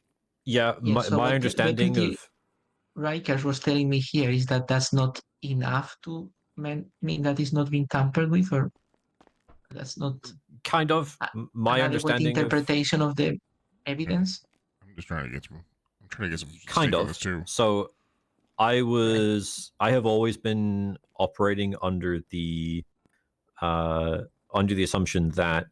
Yeah, my understanding of Rikers was telling me here is that that's not enough to mean that it's not being tampered with, or that's not kind of my understanding interpretation of the evidence. I'm just trying to get some. I'm trying to get some. Kind of. So I have always been operating under the assumption that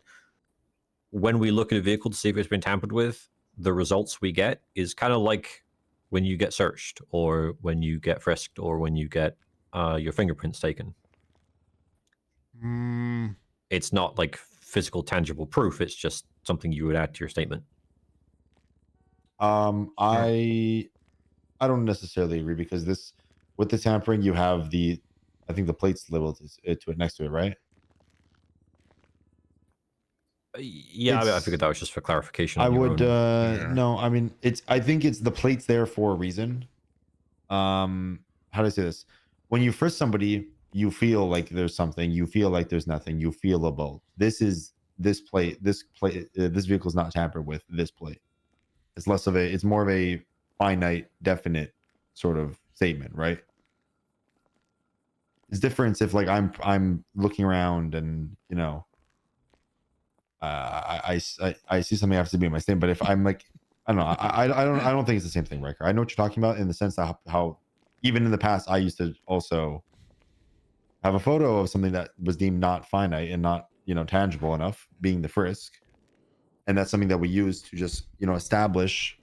when we look at a vehicle to see if it's been tampered with, the results we get is kind of like when you get searched or when you get frisked or when you get your fingerprints taken. It's not like physical, tangible proof. It's just something you would add to your statement. I don't necessarily agree, because with the tampering, you have I think the plates labeled to it next to it, right? Yeah, I figured that was just for clarification. I would no, I mean I think it's the plates there for a reason. How do I say this? When you frisk somebody, you feel like there's something, you feel like there's nothing, you feel a bolt. This vehicle is not tampered with this plate. It's more of a finite, definite sort of statement, right? It's different if like I'm looking around and I see something I have to be in my statement. But if I'm like, I don't know, I don't think it's the same thing, Riker. I know what you're talking about in the sense that how even in the past I used to also have a photo of something that was deemed not finite and not tangible enough, being the frisk, and that's something that we use to just establish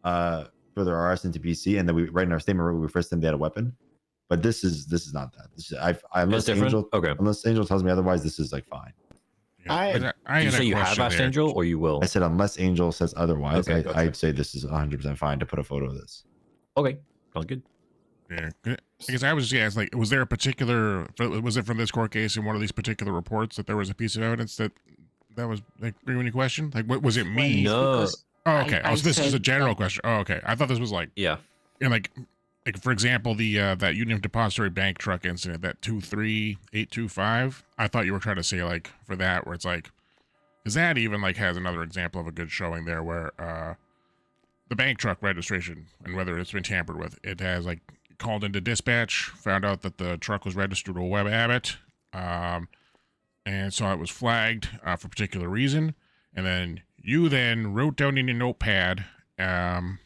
further arrest into PC, and then we write in our statement where we frisked them, they had a weapon. But this is not that. This is, unless different? Angel Okay. unless Angel tells me otherwise, this is like fine. I Did you say you have asked Angel, or you will? I said unless Angel says otherwise, Okay, gotcha. I'd say this is 100% fine to put a photo of this. Okay, sounds good. Yeah, I guess I was just asking, like, was there a particular, was it from this court case in one of these particular reports that there was a piece of evidence that was like bringing into question? Like, what was it me? No. Oh, okay. I So this is a said general question. Oh, okay. I thought this was like, yeah, and like for example, the that Union Depository Bank truck incident, that 23825. I thought you were trying to say like for that where it's like, because that even like has another example of a good showing there where the bank truck registration and whether it's been tampered with, it has like called into dispatch, found out that the truck was registered to a Web Abbott, and so it was flagged for a particular reason, and then you then wrote down in your notepad and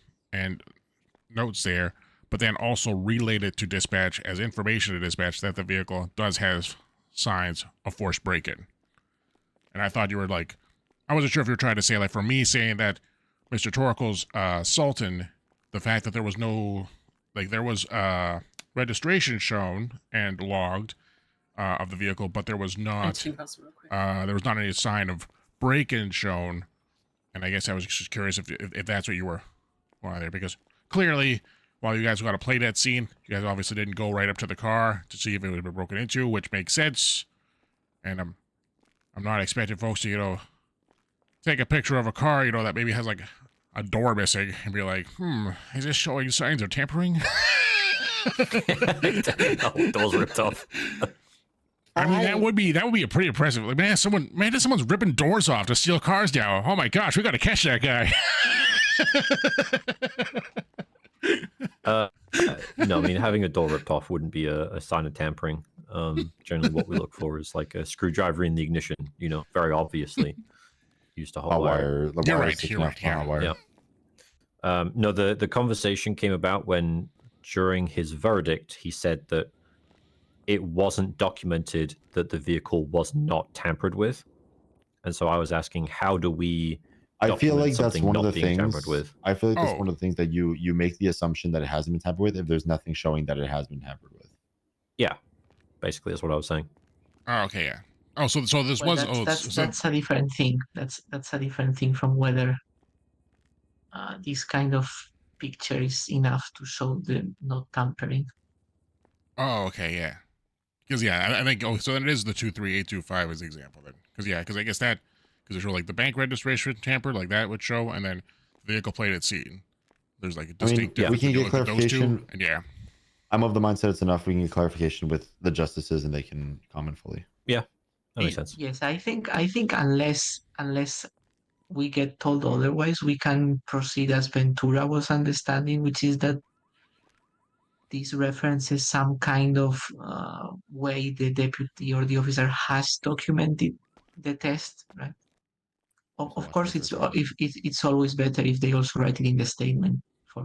notes there, but then also relayed it to dispatch as information to dispatch that the vehicle does have signs of forced break-in. And I thought you were like, I wasn't sure if you were trying to say like for me saying that Mr. Torkel's Sultan, the fact that there was no, like there was registration shown and logged of the vehicle, but there was not any sign of break-in shown. And I guess I was just curious if that's what you were wanting there, because clearly, while you guys got to play that scene, you guys obviously didn't go right up to the car to see if it would have been broken into, which makes sense. And I'm not expecting folks to, take a picture of a car, that maybe has like a door missing and be like, is this showing signs of tampering? Doors ripped off. I mean, that would be a pretty impressive. Like, someone's ripping doors off to steal cars now. Oh my gosh, we got to catch that guy. No, I mean, having a door ripped off wouldn't be a sign of tampering. Generally, what we look for is like a screwdriver in the ignition. Very obviously used a hot wire. You're right. Yeah. No, the conversation came about when during his verdict he said that it wasn't documented that the vehicle was not tampered with, and so I was asking, how do we? I feel like that's one of the things. I feel like that's Oh. one of the things that you make the assumption that it hasn't been tampered with if there's nothing showing that it has been tampered with. Yeah, basically that's what I was saying. Oh, okay, yeah. Oh, so this Well, was. that's a different thing. That's a different thing from whether this kind of picture is enough to show the not tampering. Oh, okay, yeah. Because I think so then it is the 23825 as the example then. Because I guess that because it show like the bank registration tampered like that would show, and then the vehicle plate at scene. There's like a distinct difference. We can if you get look at those two, clarification. and yeah. I'm of the mindset it's enough. We can get clarification with the justices, and they can comment fully. Yeah, that makes sense. Yes, I think unless we get told otherwise, we can proceed as Ventura was understanding, which is that this references some kind of way the deputy or the officer has documented the test, right? Of course, it's always better if they also write it in the statement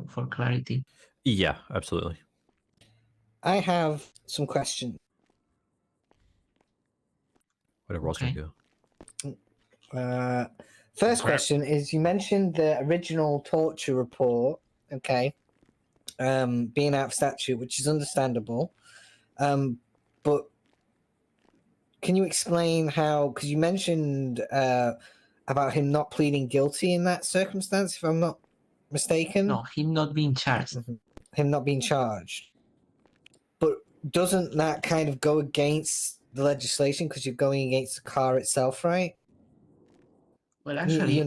for clarity. Yeah, absolutely. I have some questions. Where did Roslyn go? First question is: you mentioned the original torture report, okay, being out of statute, which is understandable, but can you explain how? Because you mentioned about him not pleading guilty in that circumstance, if I'm not mistaken. No, him not being charged. Him not being charged. But doesn't that kind of go against the legislation because you're going against the car itself, right? Well, actually,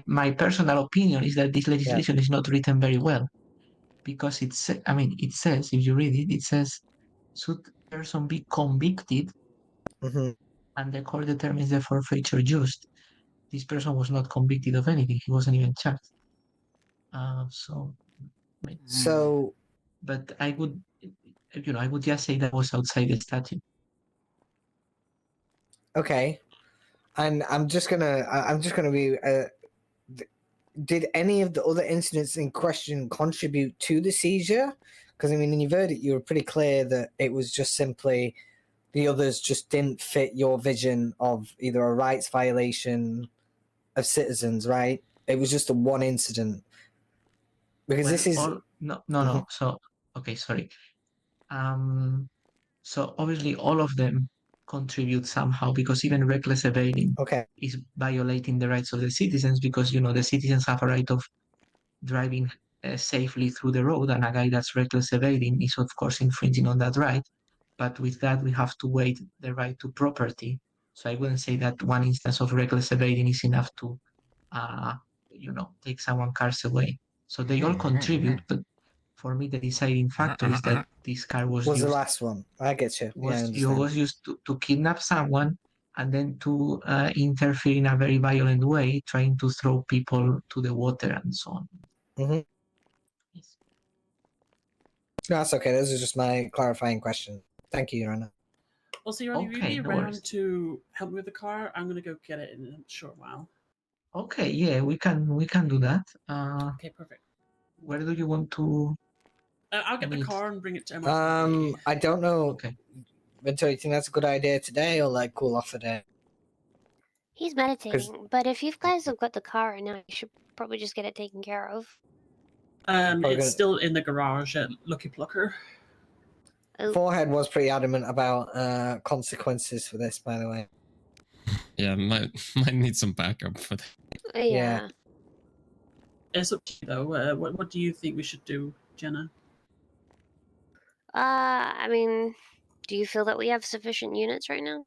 my personal opinion is that this legislation is not written very well, because it says, if you read it, it says, should the person be convicted, and the court determines the forfeiture just. This person was not convicted of anything; he wasn't even charged. But I would, I would just say that was outside the statute. Okay, and I'm just gonna be. Did any of the other incidents in question contribute to the seizure? Because in your verdict, you were pretty clear that it was just simply the others just didn't fit your vision of either a rights violation of citizens, right? It was just a one incident. Because this is no. So okay, sorry. So obviously all of them contribute somehow, because even reckless evading is violating the rights of the citizens, because the citizens have a right of driving safely through the road, and a guy that's reckless evading is of course infringing on that right. But with that, we have to weigh the right to property. So I wouldn't say that one instance of reckless evading is enough to take someone's cars away. So they all contribute, but for me the deciding factor is that this car was Was used the last one? I get you. Yeah, I was understand. used to kidnap someone, and then to interfere in a very violent way, trying to throw people to the water and so on. Mm-hmm. No, that's okay. Those are just my clarifying questions. Thank you, Your Honor. Well, so, Your Honor, will you be no around worries. to help me with the car? I'm going to go get it in a short while. Okay, yeah, we can do that. Okay, perfect. Where do you want to? I'll get the car and bring it to MRP. I don't know. Okay. Vinto, you think that's a good idea today, or like cool off a day? He's meditating, but if you guys have got the car right now, you should probably just get it taken care of. It's still in the garage at Lucky Plucker. Forehead was pretty adamant about consequences for this, by the way. Yeah, might need some backup for that. Yeah. It's up to you, though. What do you think we should do, Jenna? I mean, do you feel that we have sufficient units right now?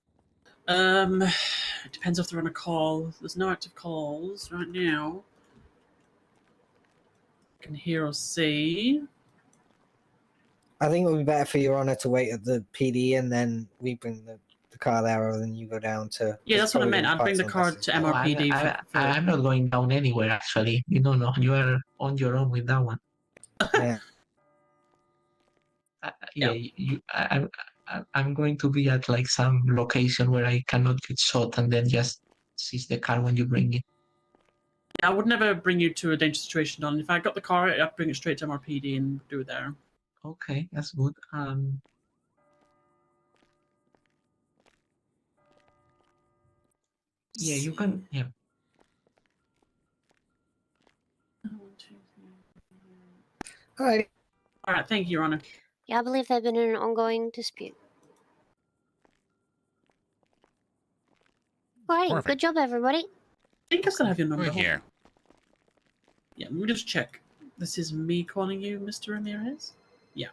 It depends if they're on a call. There's no active calls right now. I can hear or see. I think it would be better for Your Honor to wait at the PD and then we bring the car there, rather than you go down to. Yeah, that's what I meant. I'd bring the car to MRPD. I'm not going down anywhere, actually. No, you are on your own with that one. Yeah. I'm going to be at like some location where I cannot get shot, and then just seize the car when you bring it. I would never bring you to a dangerous situation, Don. If I got the car, I'd bring it straight to MRPD and do it there. Okay, that's good. Yeah, you can. Yeah. All right. All right. Thank you, Your Honor. Yeah, I believe they've been in an ongoing dispute. Alrighty, Perfect. good job, everybody. I think I still have your number. Right here. Yeah, let me just check. This is me calling you, Mr. Ramirez? Yeah.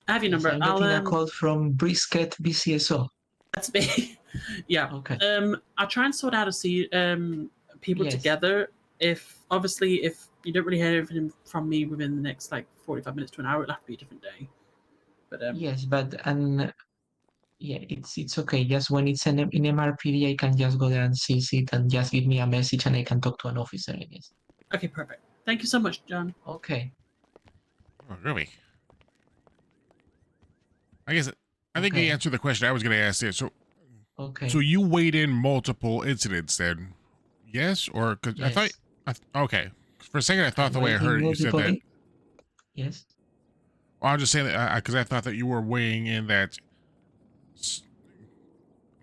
I have your number. I'm getting a call from Brisket BCSO. That's me. Yeah. Okay. I'll try and sort out people Yes. together. If you don't really hear anything from me within the next like 45 minutes to an hour, it'll have to be a different day. But Yes, but yeah, it's okay. Just when it's in MRPD, I can just go there and seize it, and just give me a message, and I can talk to an officer, I guess. Okay, perfect. Thank you so much, John. Okay. Oh, really? I think you answered the question I was going to ask there. So, okay. So you weighed in multiple incidents then? Yes, or because Yes. I thought okay. For a second, I thought the way I Weighing heard it, you said multiple that. Yes. Well, I'm just saying that because I thought that you were weighing in that.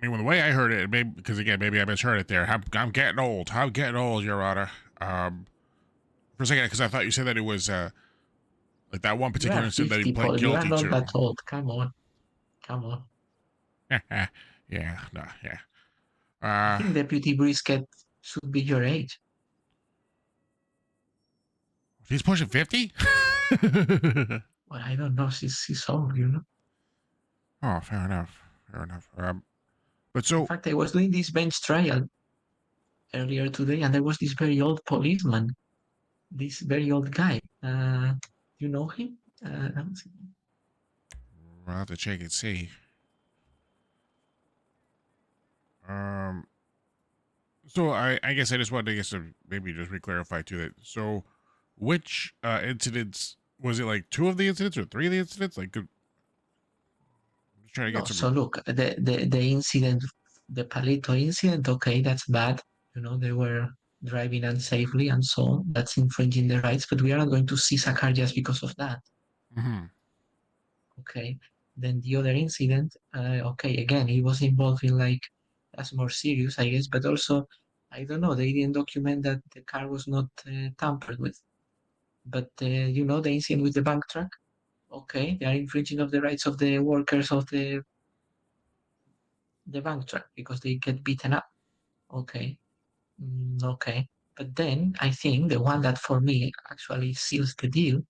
I mean, the way I heard it, maybe because again, maybe I misheard it there. I'm getting old. I'm getting old, Your Honor. For a second, because I thought you said that it was like that one You particular are incident that 50, you pled Paul. You are guilty not to. that old. Come on. Yeah, no, yeah. I think Deputy Brisket should be your age. He's pushing 50? Well, I don't know. She's old, Oh, fair enough. But so, in fact, I was doing this bench trial earlier today, and there was this very old policeman, this very old guy. You know him? I'll have to check and see. So I guess I just wanted to maybe just re-clarify too that. So, which incidents was it? Like 2 of the incidents or 3 of the incidents? Like, I'm just trying to No, get some. so look, the incident, the Palito incident, okay, that's bad. They were driving unsafely and so on. That's infringing their rights, but we are not going to seize a car just because of that. Mm-hmm. Okay. Then the other incident, okay, again, he was involved in that's more serious, I guess, but also, I don't know, they didn't document that the car was not tampered with. But, the incident with the bank truck, Okay, they are infringing of the rights of the workers of the bank truck because they get beaten up. Okay. Okay. But then I think the one that for me actually seals the deal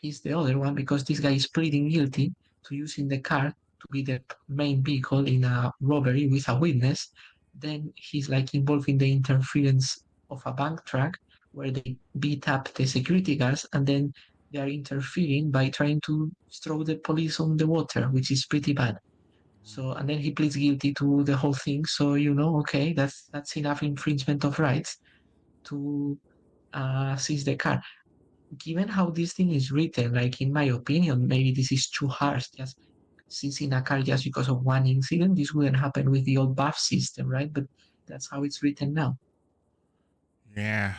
is the other one because this guy is pleading guilty to using the car to be the main vehicle in a robbery with a witness. Then he's like involved in the interference of a bank truck where they beat up the security guards and then they are interfering by trying to throw the police on the water, which is pretty bad. So and then he pleads guilty to the whole thing. So okay, that's enough infringement of rights to seize the car. Given how this thing is written, like in my opinion, maybe this is too harsh. Just seizing a car just because of one incident, this wouldn't happen with the old buff system, right? But that's how it's written now. Yeah.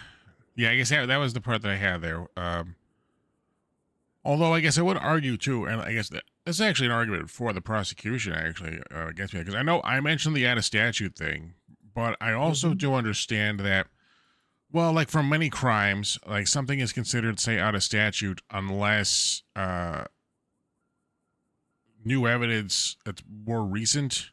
Yeah, I guess that was the part that I had there. Although I guess I would argue too, and I guess that's actually an argument for the prosecution actually against me, because I know I mentioned the out of statute thing, but I also do understand that, well, like for many crimes, like something is considered, say, out of statute unless new evidence that's more recent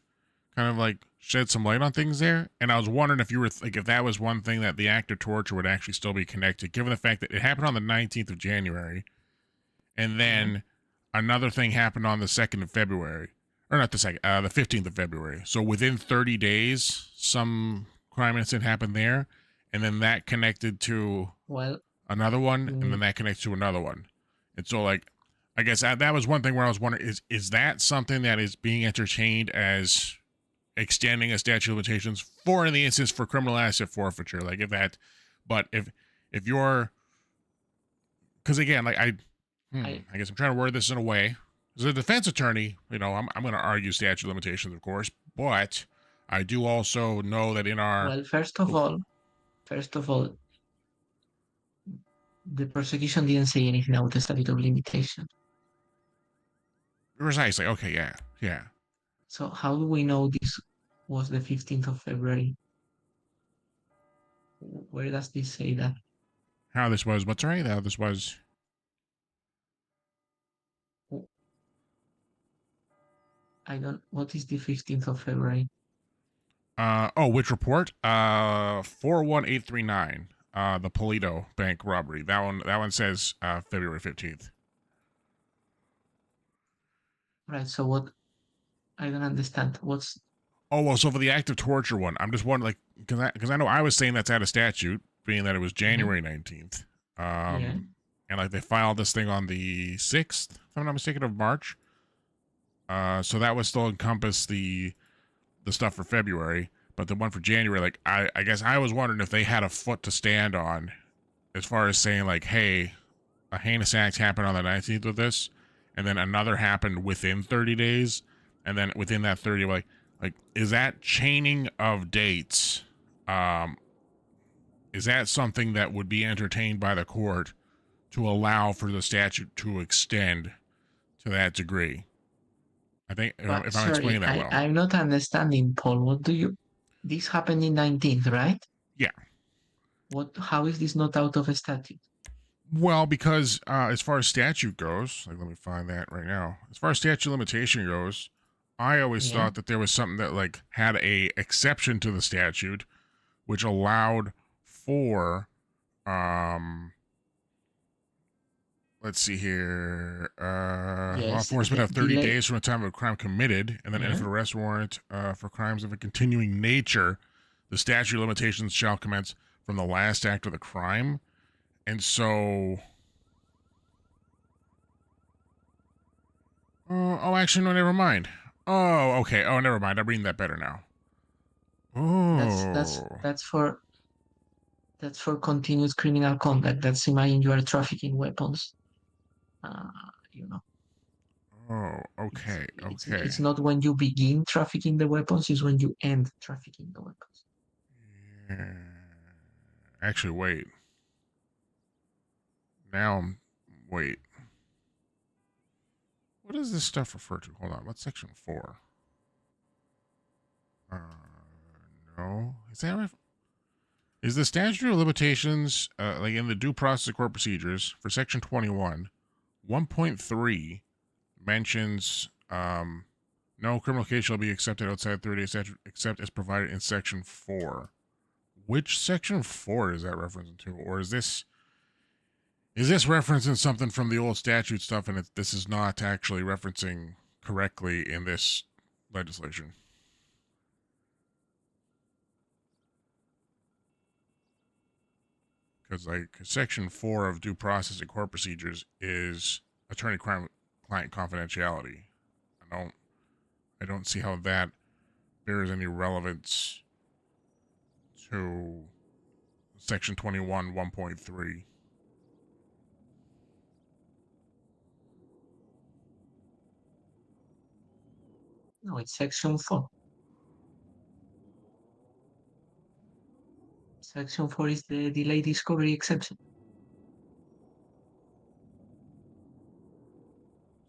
kind of like shed some light on things there. And I was wondering if you were like, if that was one thing that the act of torture would actually still be connected, given the fact that it happened on the 19th of January. And then another thing happened on the 2nd of February, or not the 2nd, the 15th of February. So within 30 days, some crime incident happened there. And then that connected to another one. And then that connects to another one. And so like, I guess that was one thing where I was wondering, is that something that is being entertained as extending a statute of limitations for in the instance for criminal asset forfeiture? Like if that, but if you're, because again, like I guess I'm trying to word this in a way. As a defense attorney, I'm going to argue statute of limitations, of course, but I do also know that in our... Well, first of all, the prosecution didn't say anything about the statute of limitation. Precisely. Okay, yeah. So how do we know this was the 15th of February? Where does this say that? How this was, what's right? How this was... What is the 15th of February? Which report? 41839. The Polito Bank robbery. That one says February 15th. Right, so what? I don't understand. What's... Oh, well, so for the act of torture one, I'm just wondering, like, because I know I was saying that's out of statute, being that it was January 19th. And, like, they filed this thing on the 6th, if I'm not mistaken, of March. So that would still encompass the stuff for February, but the one for January, like, I guess I was wondering if they had a foot to stand on as far as saying, like, hey, a heinous act happened on the 19th with this, and then another happened within 30 days, and then within that 30, like is that chaining of dates, is that something that would be entertained by the court to allow for the statute to extend to that degree? I think, if I'm explaining that well. I'm not understanding, Paul. This happened in 19th, right? Yeah. How is this not out of a statute? Well, because as far as statute goes, like, let me find that right now. As far as statute limitation goes, I always thought that there was something that like had a exception to the statute, which allowed for, let's see here, law enforcement of 30 days from the time of a crime committed, and then if an arrest warrant for crimes of a continuing nature, the statute of limitations shall commence from the last act of the crime. And so, actually, no, never mind. Oh, okay. Oh, never mind. I'm reading that better now. Oh, that's for continuous criminal conduct. That's imagine you are trafficking weapons. Oh, okay, okay. It's not when you begin trafficking the weapons; it's when you end trafficking the weapons. Yeah. Actually, wait. Now, wait. What does this stuff refer to? Hold on. What's section 4? No. Is that right? Is the statute of limitations, like in the due process of court procedures for section 21, 1.3 mentions no criminal case shall be accepted outside 30 days except as provided in section 4. Which section 4 is that referencing to? Or is this referencing something from the old statute stuff and this is not actually referencing correctly in this legislation? Because like section 4 of due process and court procedures is attorney-client confidentiality. I don't see how that bears any relevance to section 21 1.3. No, it's section 4. Section 4 is the delay discovery exception.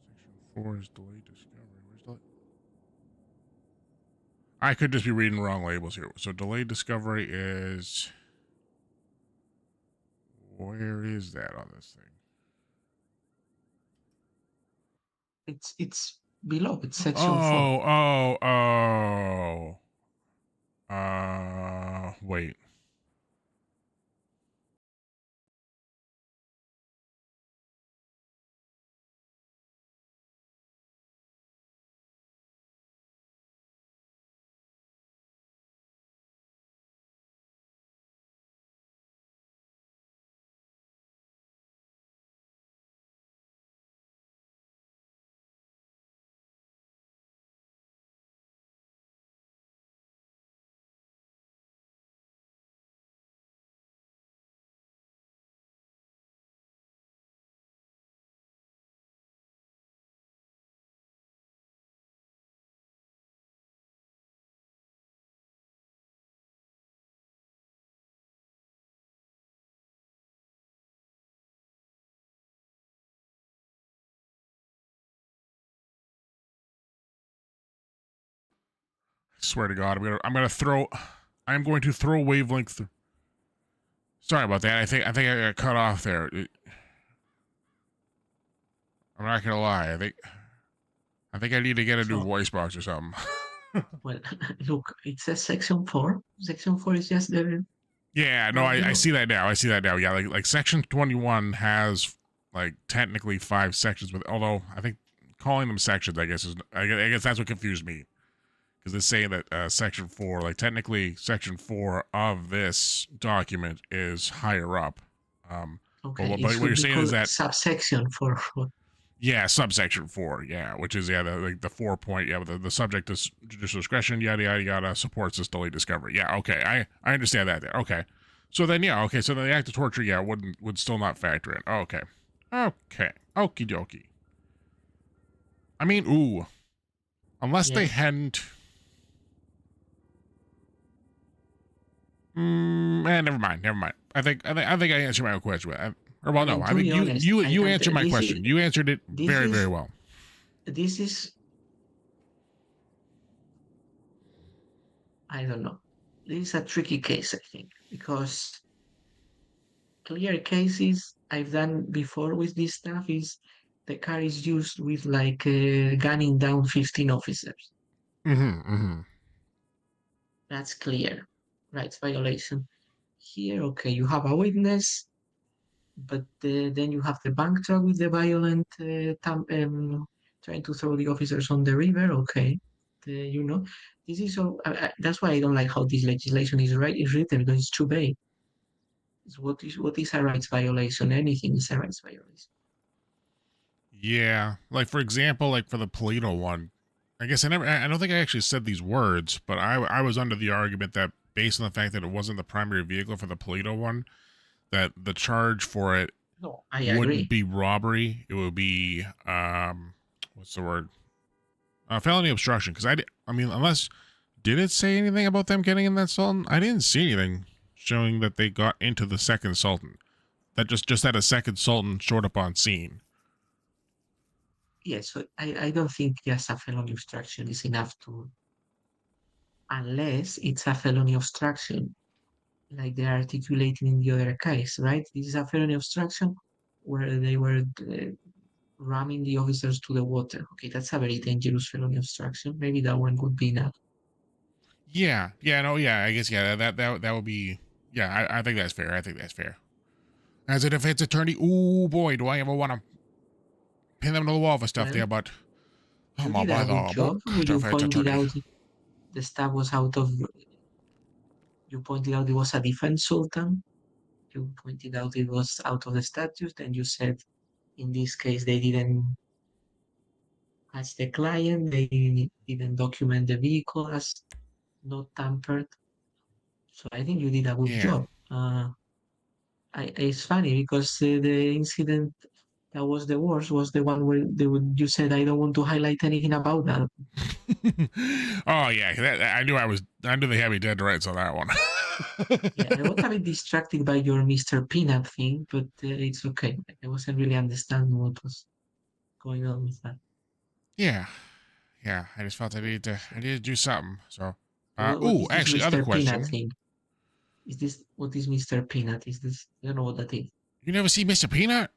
Section 4 is delayed discovery. Where's delay? I could just be reading wrong labels here. So delayed discovery is... Where is that on this thing? It's below. It's section 4. Wait. I swear to God, I'm going to throw wavelength through. Sorry about that. I think I got cut off there. I'm not gonna lie. I think I need to get a new voice box or something. Well, look, it says section 4. Section 4 is just the... Yeah, no, I see that now. I see that now. Yeah, like section 21 has like technically 5 sections, but although I think calling them sections, I guess that's what confused me. Because it's saying that section 4, like technically section 4 of this document is higher up. Okay, but what you're saying is that subsection 4. Yeah, subsection 4, yeah, which is the 4 point, the subject is judicial discretion, yada yada yada, supports this delayed discovery. Yeah, okay, I understand that there. Okay, so then so then the act of torture, would still not factor in. Okay, okie dokie. I mean, unless they hadn't. Never mind. I think I answered my own question. I think you answered my question. You answered it very well. This is, I don't know. This is a tricky case, I think, because clear cases I've done before with this stuff is the car is used with like gunning down 15 officers. That's clear. Rights violation. Here, okay, you have a witness, but then you have the bank truck with the violent trying to throw the officers on the river. Okay, this is all. That's why I don't like how this legislation is written, because it's too vague. What is a rights violation? Anything is a rights violation. Yeah, like for example, like for the Polito one, I guess I don't think I actually said these words, but I was under the argument that based on the fact that it wasn't the primary vehicle for the Polito one, that the charge for it wouldn't be robbery. It would be what's the word? Felony obstruction. Because I mean, unless did it say anything about them getting in that Sultan? I didn't see anything showing that they got into the second Sultan. That just that a second Sultan showed up on scene. Yes, so I don't think just a felony obstruction is enough to, unless it's a felony obstruction, like they're articulating in the other case, right? This is a felony obstruction where they were ramming the officers to the water. Okay, that's a very dangerous felony obstruction. Maybe that one would be enough. Yeah, no, yeah. I guess that would be. Yeah, I think that's fair. I think that's fair. As a defense attorney, ooh boy, do I ever want to pin them to the wall for stuff Well, there, but you I'm all did by a the good job. book, You defense pointed attorney. out the staff was out of. You pointed out it was a defense sultan. You pointed out it was out of the statutes. Then you said, in this case, they didn't catch the client. They didn't document the vehicle as not tampered. So I think you did a good job. It's funny because the incident that was the worst was the one where you said I don't want to highlight anything about that. Oh yeah, I knew they had me dead to rights on that one. Yeah, I was a bit distracted by your Mr. Peanut thing, but it's okay. I wasn't really understanding what was going on with that. Yeah. I just felt I needed to do something. So, What ooh, is this actually, Mr. other Peanut question. thing? What is Mr. Peanut? Is this? I don't know what that is. You never see Mr. Peanut?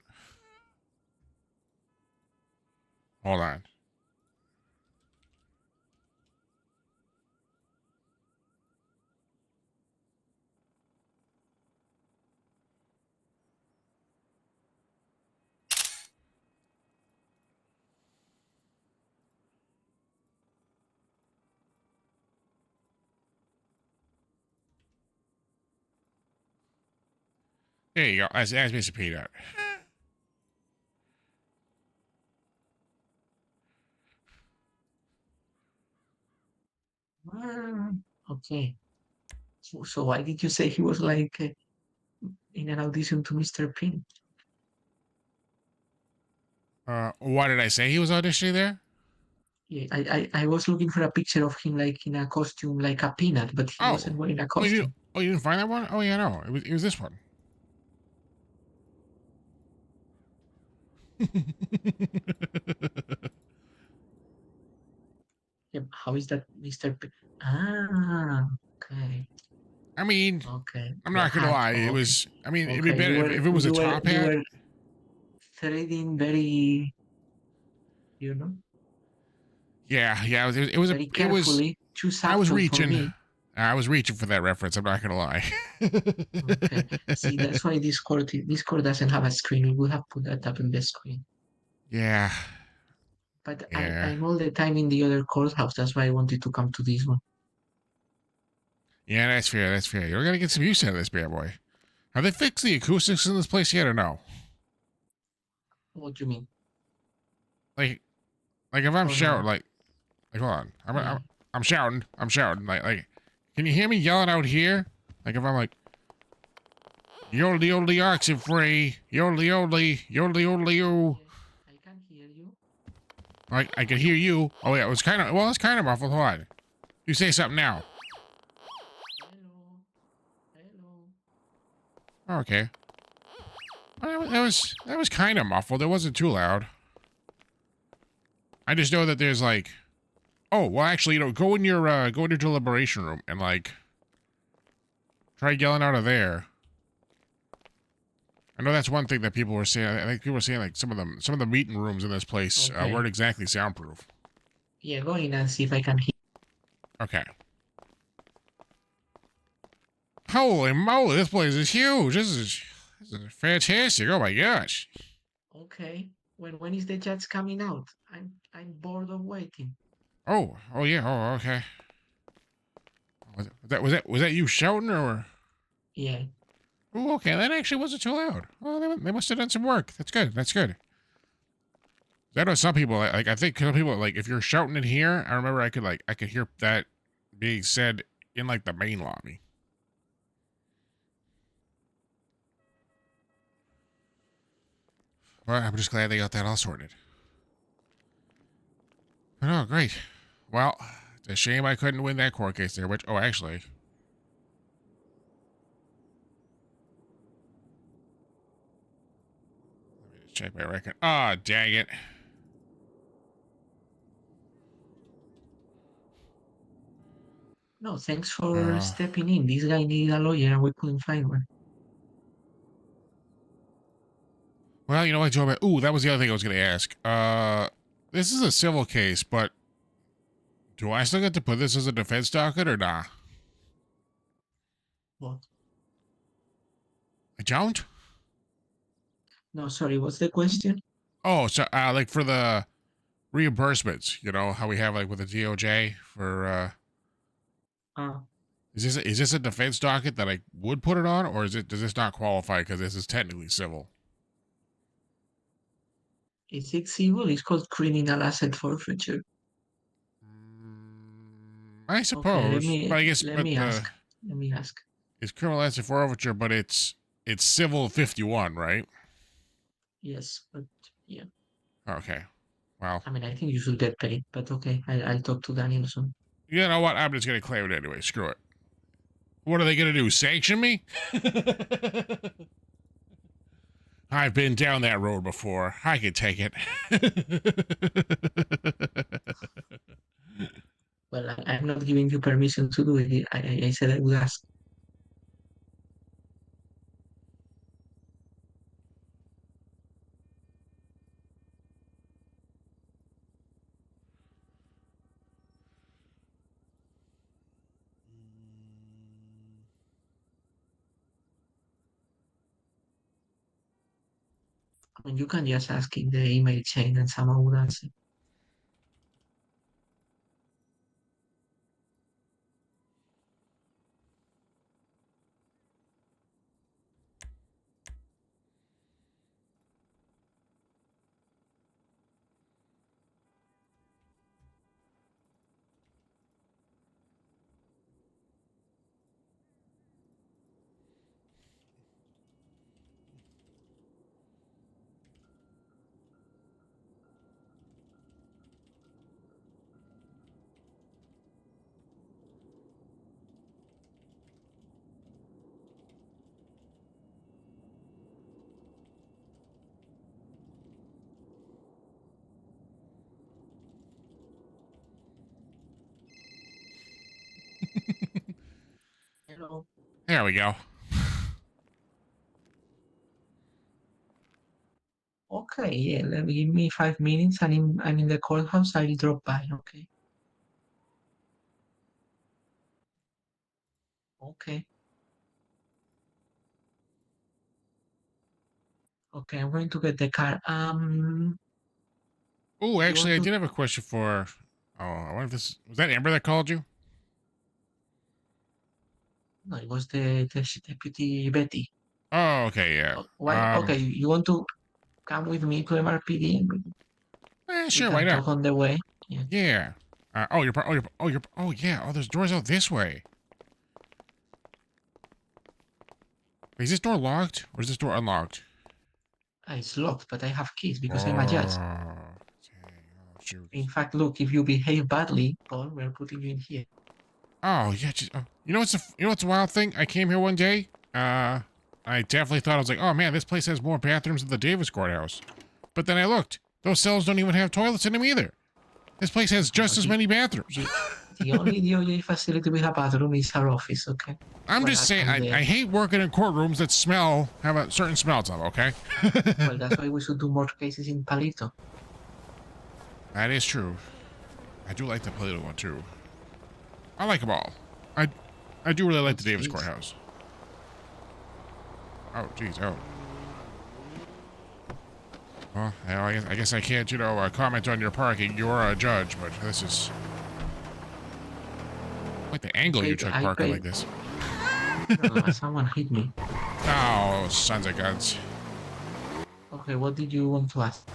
Hold on. There you go. That's Mr. Peanut. Okay. So why did you say he was like in an audition to Mr. Peanut? Why did I say he was auditioning there? Yeah, I was looking for a picture of him like in a costume like a peanut, but he wasn't wearing a costume. You didn't find that one? Oh yeah, no. It was this one. Yeah, how is that Mr. Okay. I mean, okay. I'm not gonna lie. It was. I mean, it'd be better if it was a top hat. You were threading very, you know. Yeah. It was. Very carefully. Too I was subtle reaching. For me. I was reaching for that reference. I'm not gonna lie. Okay. See, that's why this court doesn't have a screen. We would have put that up in the screen. Yeah. But I'm all the time in the other courthouse. That's why I wanted to come to this one. Yeah, that's fair. You're gonna get some use out of this, bad boy. Have they fixed the acoustics in this place yet, or no? What do you mean? Like if I'm shouting, like hold on, I'm shouting, like, can you hear me yelling out here? Like if I'm like, yodely yodely oxen free, yodely yodely, yodely yodely yo. I can hear you. I can hear you. Oh yeah, it's kind of muffled. Hold on. You say something now. Hello. Okay. That was kind of muffled. It wasn't too loud. I just know that there's like, oh well, actually, go in your deliberation room and like try yelling out of there. I know that's one thing that people were saying. I think people were saying like some of the meeting rooms in this place weren't exactly soundproof. Yeah, go in and see if I can hear. Okay. Holy moly, this place is huge. This is fantastic. Oh my gosh. Okay. When is the judge coming out? I'm bored of waiting. Oh yeah. Oh, okay. Was that you shouting or? Yeah. Oh, okay. That actually wasn't too loud. Well, they must have done some work. That's good. I know some people like I think some people like if you're shouting in here. I remember I could hear that being said in like the main lobby. Well, I'm just glad they got that all sorted. Oh, great. Well, it's a shame I couldn't win that court case there, which, actually. Let me just check my record. Oh, dang it. No, thanks for stepping in. This guy needed a lawyer and we couldn't find one. Well, you know what, Joe? Ooh, that was the other thing I was going to ask. This is a civil case, but do I still get to put this as a defense docket or nah? What? I don't? No, sorry. What's the question? Oh, so like for the reimbursements, you know how we have like with the DOJ for is this a defense docket that I would put it on, or does this not qualify because this is technically civil? Is it civil? It's called criminal asset forfeiture. I suppose. But I guess let me ask. Let me ask. It's criminal asset forfeiture, but it's civil 51, right? Yes, but yeah. Okay. Well, I mean, I think you should get paid, but okay, I'll talk to Daniel soon. You know what? I'm just gonna claim it anyway. Screw it. What are they gonna do? Sanction me? I've been down that road before. I can take it. Well, I'm not giving you permission to do it. I said I would ask. I mean, you can just ask in the email chain and someone would answer. Hello. There we go. Okay, yeah, give me 5 minutes. I'm in the courthouse. I'll drop by, okay? Okay. Okay, I'm going to get the car. Oh, actually, I did have a question for. Oh, I wonder if this was that Amber that called you. No, it was the deputy Betty. Oh, okay, yeah. Why? Okay, you want to come with me to MRPD? Sure, we why can not? talk on the way. Yeah. Yeah. Oh, yeah. Oh, there's doors out this way. Is this door locked or is this door unlocked? It's locked, but I have keys because I'm a judge. Shoot. In fact, look, if you behave badly, Paul, we're putting you in here. Oh yeah, you know what's a wild thing? I came here one day. I definitely thought I was like, oh man, this place has more bathrooms than the Davis courthouse. But then I looked; those cells don't even have toilets in them either. This place has just as many bathrooms. The only DOJ facility with a bathroom is our office. Okay. I'm just saying, I hate working in courtrooms that have a certain smell to them. Okay. Well, that's why we should do more cases in Palito. That is true. I do like the Palito one too. I like them all. I do really like the Davis courthouse. Oh, geez. Oh. Well, I guess I can't, comment on your parking. You're a judge, but this is... I like the angle you took parking like this. Someone hit me. Oh, sons of guns. Okay, what did you want to ask?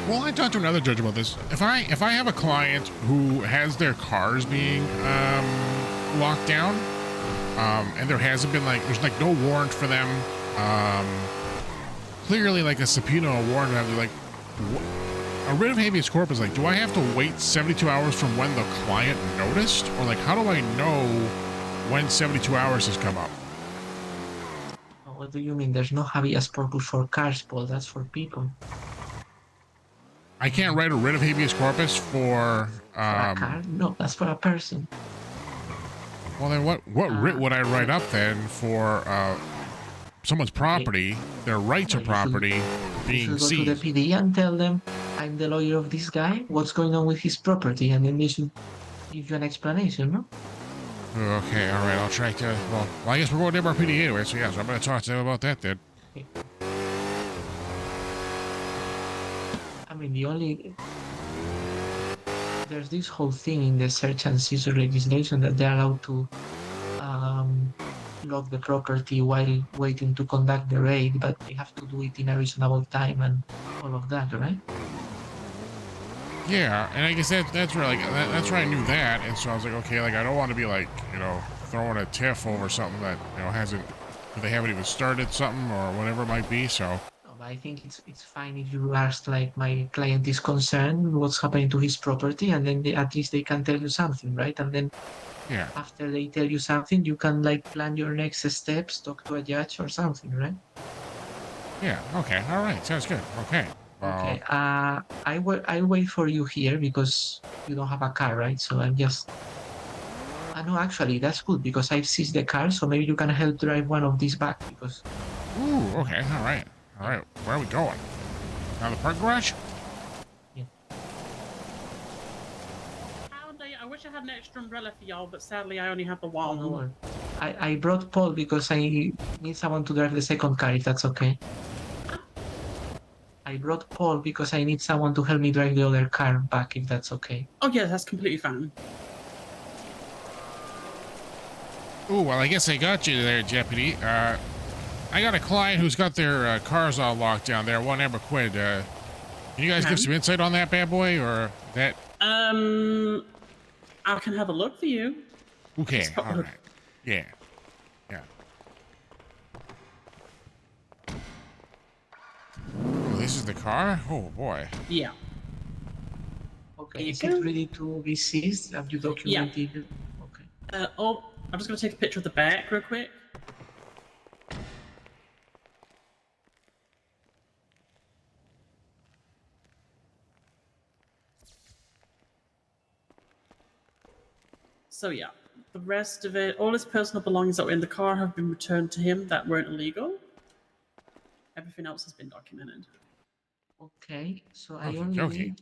Well, I talked to another judge about this. If I have a client who has their cars being locked down, and there hasn't been there's no warrant for them, clearly a subpoena or warrant would have to a writ of habeas corpus. Do I have to wait 72 hours from when the client noticed, or how do I know when 72 hours has come up? What do you mean? There's no habeas corpus for cars, Paul. That's for people. I can't write a writ of habeas corpus for a car? No, that's for a person. Well, then what writ would I write up then for someone's property, their right to property being You should go to seized. the PD and tell them I'm the lawyer of this guy. What's going on with his property, and then they should give you an explanation, no? Okay, all right. I'll try to. Well, I guess we're going to MRPD anyway, so yeah. So I'm going to talk to them about that then. I mean, there's this whole thing in the search and seizure legislation that they're allowed to lock the property while waiting to conduct the raid, but they have to do it in a reasonable time and all of that, right? Yeah, and I guess that's where that's where I knew that, and so I was like, okay, like I don't want to be like throwing a tiff over something that they haven't even started something or whatever it might be. So. No, but I think it's fine if you ask, like, my client is concerned what's happening to his property, and then at least they can tell you something, right? And then yeah, after they tell you something, you can like plan your next steps, talk to a judge or something, right? Yeah. Okay. All right. Sounds good. Okay. Okay. I'll wait for you here because you don't have a car, right? So I'm just. No, actually, that's good because I've seized the car, so maybe you can help drive one of these back because. Ooh. Okay. All right. All right. Where are we going? Down the park garage? I wish I had an extra umbrella for y'all, but sadly I only have the one. No, I brought Paul because I need someone to drive the second car, if that's okay. I brought Paul because I need someone to help me drive the other car back, if that's okay. Oh yeah, that's completely fine. Ooh, well, I guess I got you there, Deputy. I got a client who's got their cars all locked down there, one Amber Quid. Can you guys give some insight on that bad boy, or that? I can have a look for you. Okay, all right. Yeah. Yeah. Oh, this is the car? Oh, boy. Yeah. Okay, is it ready to be seized? Have you documented it? Okay. I'm just going to take a picture of the back real quick. So yeah, the rest of it, all his personal belongings that were in the car have been returned to him that weren't illegal. Everything else has been documented. Okay, so I only need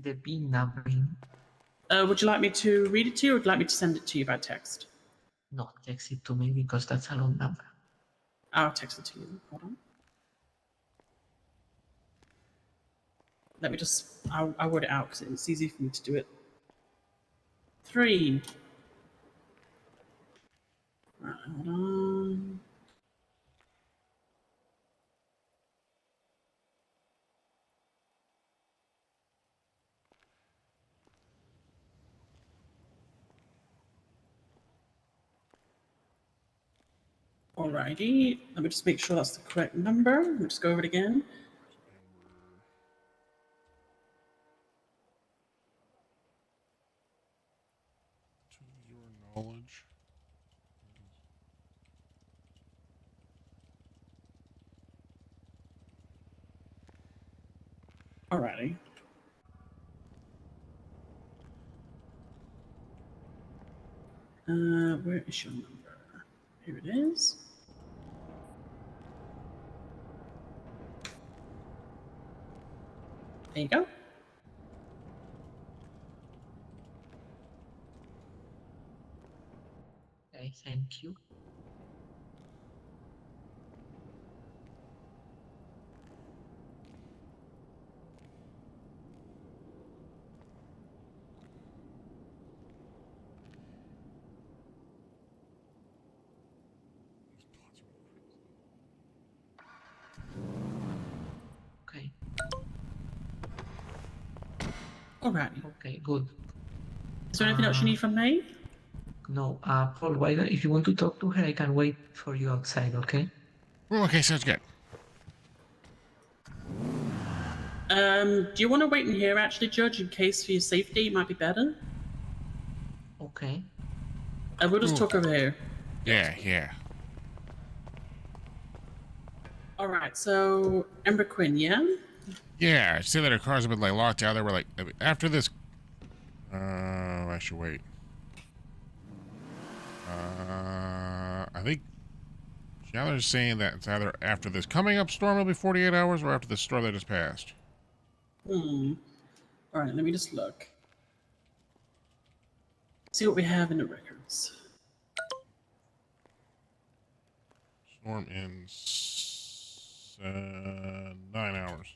the bin numbering. Would you like me to read it to you, or would you like me to send it to you by text? No, text it to me because that's a long number. I'll text it to you. Hold on. Let me just, I'll word it out because it's easy for me to do it. 3. Right, hold on. Alrighty, let me just make sure that's the correct number. Let me just go over it again. To your knowledge. Alrighty. Where is your number? Here it is. There you go. Okay, thank you. Okay. Alrighty. Okay, good. Is there anything else you need from me? No, Paul, if you want to talk to her, I can wait for you outside, okay? Oh, okay, sounds good. Do you want to wait in here, actually, Judge, in case for your safety it might be better? Okay. We'll just talk over here. Yeah, yeah. Alright, so, Ember Quinn, yeah? Yeah, I see that her cars have been like locked down. They were like, after this. I should wait. I think Now they're saying that it's either after this coming up storm it'll be 48 hours or after the storm that just passed. All right, let me just look. See what we have in the records. Storm in 9 hours.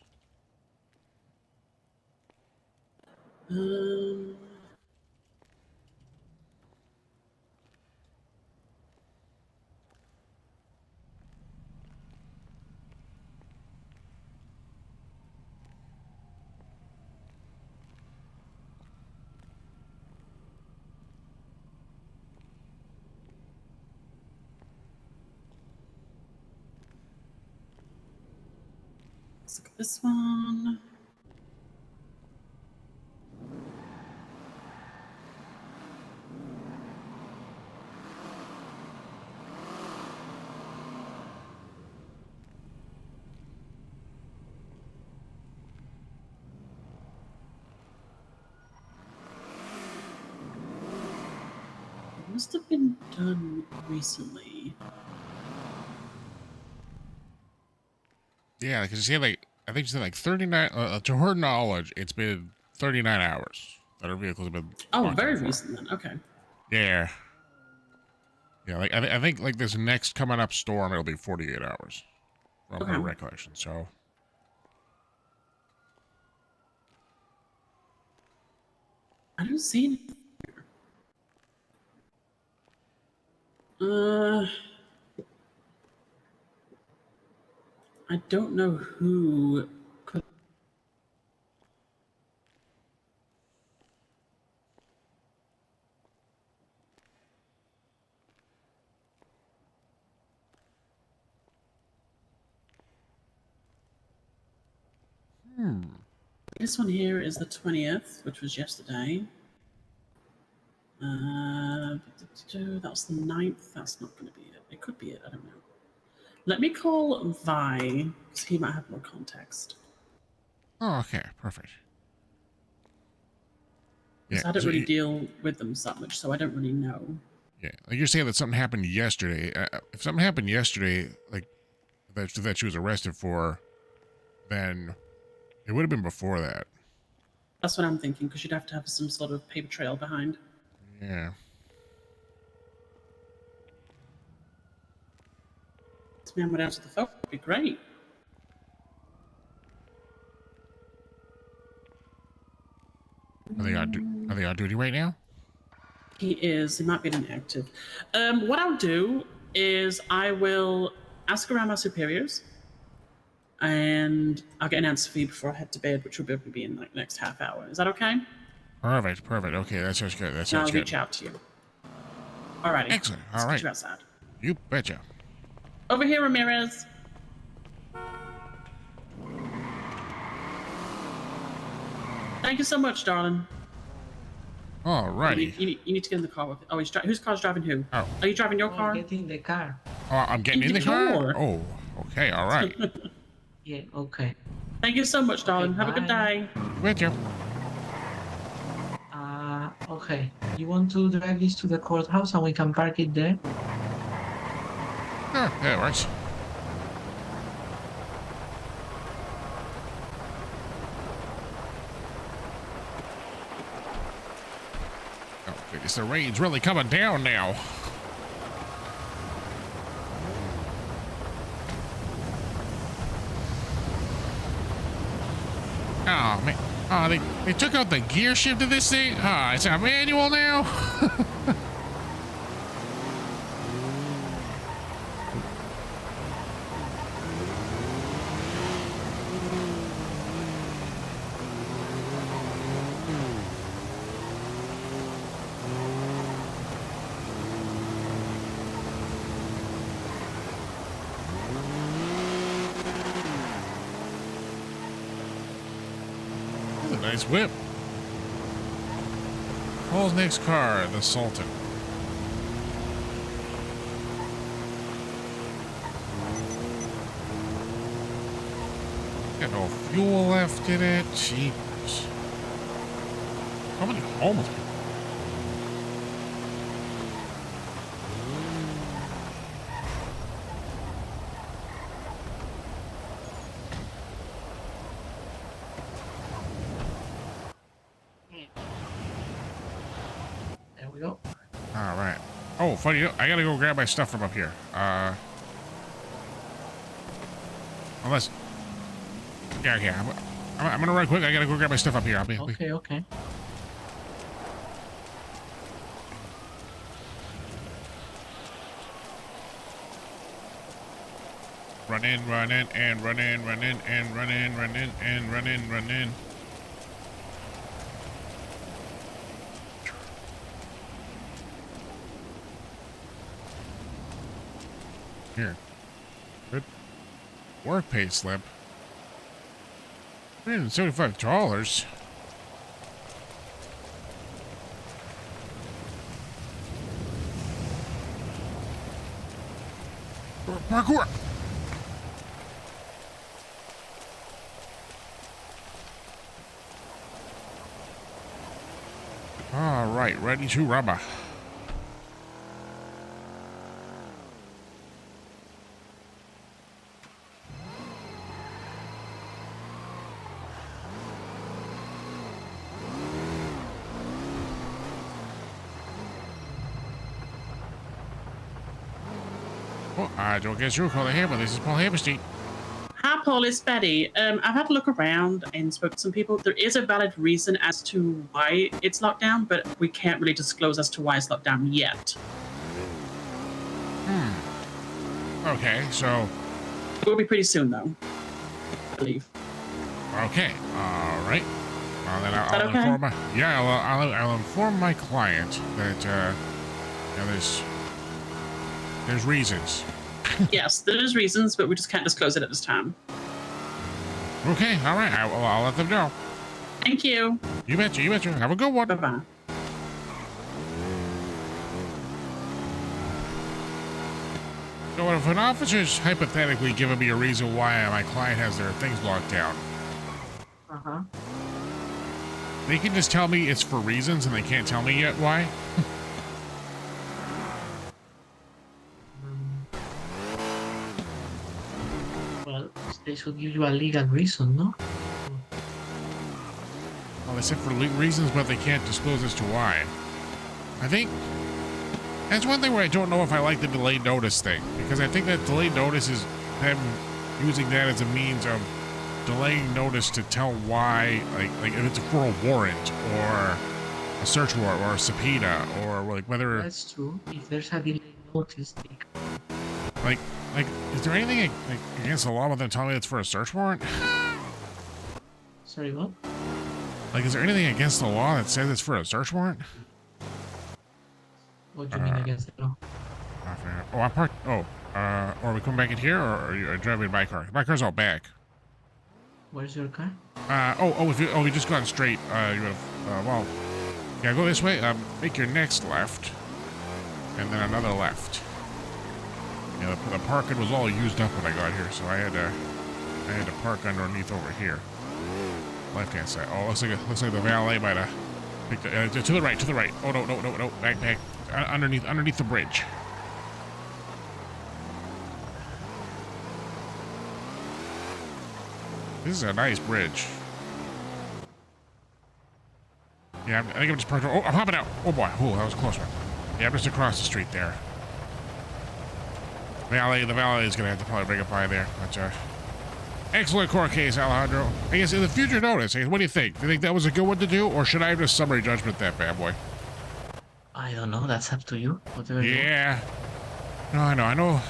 Let's look at this one. It must have been done recently. Yeah, because you say like I think she said like 39. To her knowledge, it's been 39 hours that her vehicles have been. Oh, locked very in for. recent then. Okay. Yeah. Yeah, like I think like this next coming up storm, it'll be 48 hours from her recollection. So. I don't see anything here. I don't know who could. This one here is the 20th, which was yesterday. That's the 9th. That's not going to be it. It could be it. I don't know. Let me call Vi, because he might have more context. Oh, okay, perfect. Because I don't really deal with them that much, so I don't really know. Yeah, like you're saying that something happened yesterday. If something happened yesterday, like that she was arrested for, then it would have been before that. That's what I'm thinking, because you'd have to have some sort of paper trail behind. Yeah. This man went out to the phone. Would be great. Are they on duty right now? He is. He might be inactive. What I'll do is I will ask around my superiors, and I'll get an answer for you before I head to bed, which will probably be in like the next half hour. Is that okay? Perfect. Okay, that sounds good. That sounds I'll good. reach out to you. Alrighty. Excellent. All Let's right. get you outside. You betcha. Over here, Ramirez. Thank you so much, darling. All righty. You need to get in the car with. Oh, whose car's driving who? Oh. Are you driving your car? Get in the car. Oh, I'm getting in the car. Oh, okay. All right. Yeah, okay. Thank you so much, darling. Have a good day. With you. Okay. You want to drive this to the courthouse and we can park it there? Sure, that works. Oh, goodness, the rain's really coming down now. Oh, man. Oh, they took out the gear shift of this thing? Oh, it's a manual now? That's a nice whip. Paul's next car, the Sultan. Got no fuel left in it. Jeepers. How many homeless people? go. All right. Oh, funny. I gotta go grab my stuff from up here. Unless. Yeah, okay. I'm gonna run quick. I gotta go grab my stuff up here. I'll be. Okay. Run in, run in, and run in, run in, and run in, run in, and run in, run in. Here. Good. Work pay slip. $175. Parkour! All right, ready to rubber. Well, I don't guess you'll call it here, but this is Paul Hammerstein. Hi, Paul, it's Betty. I've had a look around and spoke to some people. There is a valid reason as to why it's locked down, but we can't really disclose as to why it's locked down yet. Okay, so... It will be pretty soon, though, I believe. Okay, all right. Well, then I'll okay? inform my... Yeah, I'll inform my client that, there's reasons. Yes, there's reasons, but we just can't disclose it at this time. Okay, all right. I'll let them know. Thank you. You betcha, you betcha. Have a good one. Bye-bye. So if an officer's hypothetically giving me a reason why my client has their things locked down, they can just tell me it's for reasons and they can't tell me yet why? Well, they should give you a legal reason, no? Well, they said for reasons, but they can't disclose as to why. I think that's one thing where I don't know if I like the delayed notice thing, because I think that delayed notice is them using that as a means of delaying notice to tell why, like if it's for a warrant or a search warrant or a subpoena or like whether. That's true. If there's a delayed notice, they like, is there anything like against the law with them telling me it's for a search warrant? Sorry, what? Like, is there anything against the law that says it's for a search warrant? What do you mean against the law? Oh, I'm parked. Oh, are we coming back in here, or are you driving my car? My car's all back. Where's your car? If you just gone straight, you would have. Well, yeah, go this way. Make your next left, and then another left. Yeah, the parking was all used up when I got here, so I had to park underneath over here. Left hand side. Oh, looks like the valet might have picked it. To the right. Oh no, back. Underneath the bridge. This is a nice bridge. Yeah, I think I'm just parked. Oh, I'm hopping out. Oh boy, that was a close one. Yeah, I'm just across the street there. The valet is gonna have to probably bring it by there. But excellent court case, Alejandro. I guess in the future notice, what do you think? Do you think that was a good one to do, or should I just summary judgment that bad boy? I don't know. That's up to you. Whatever. Yeah. No, I know.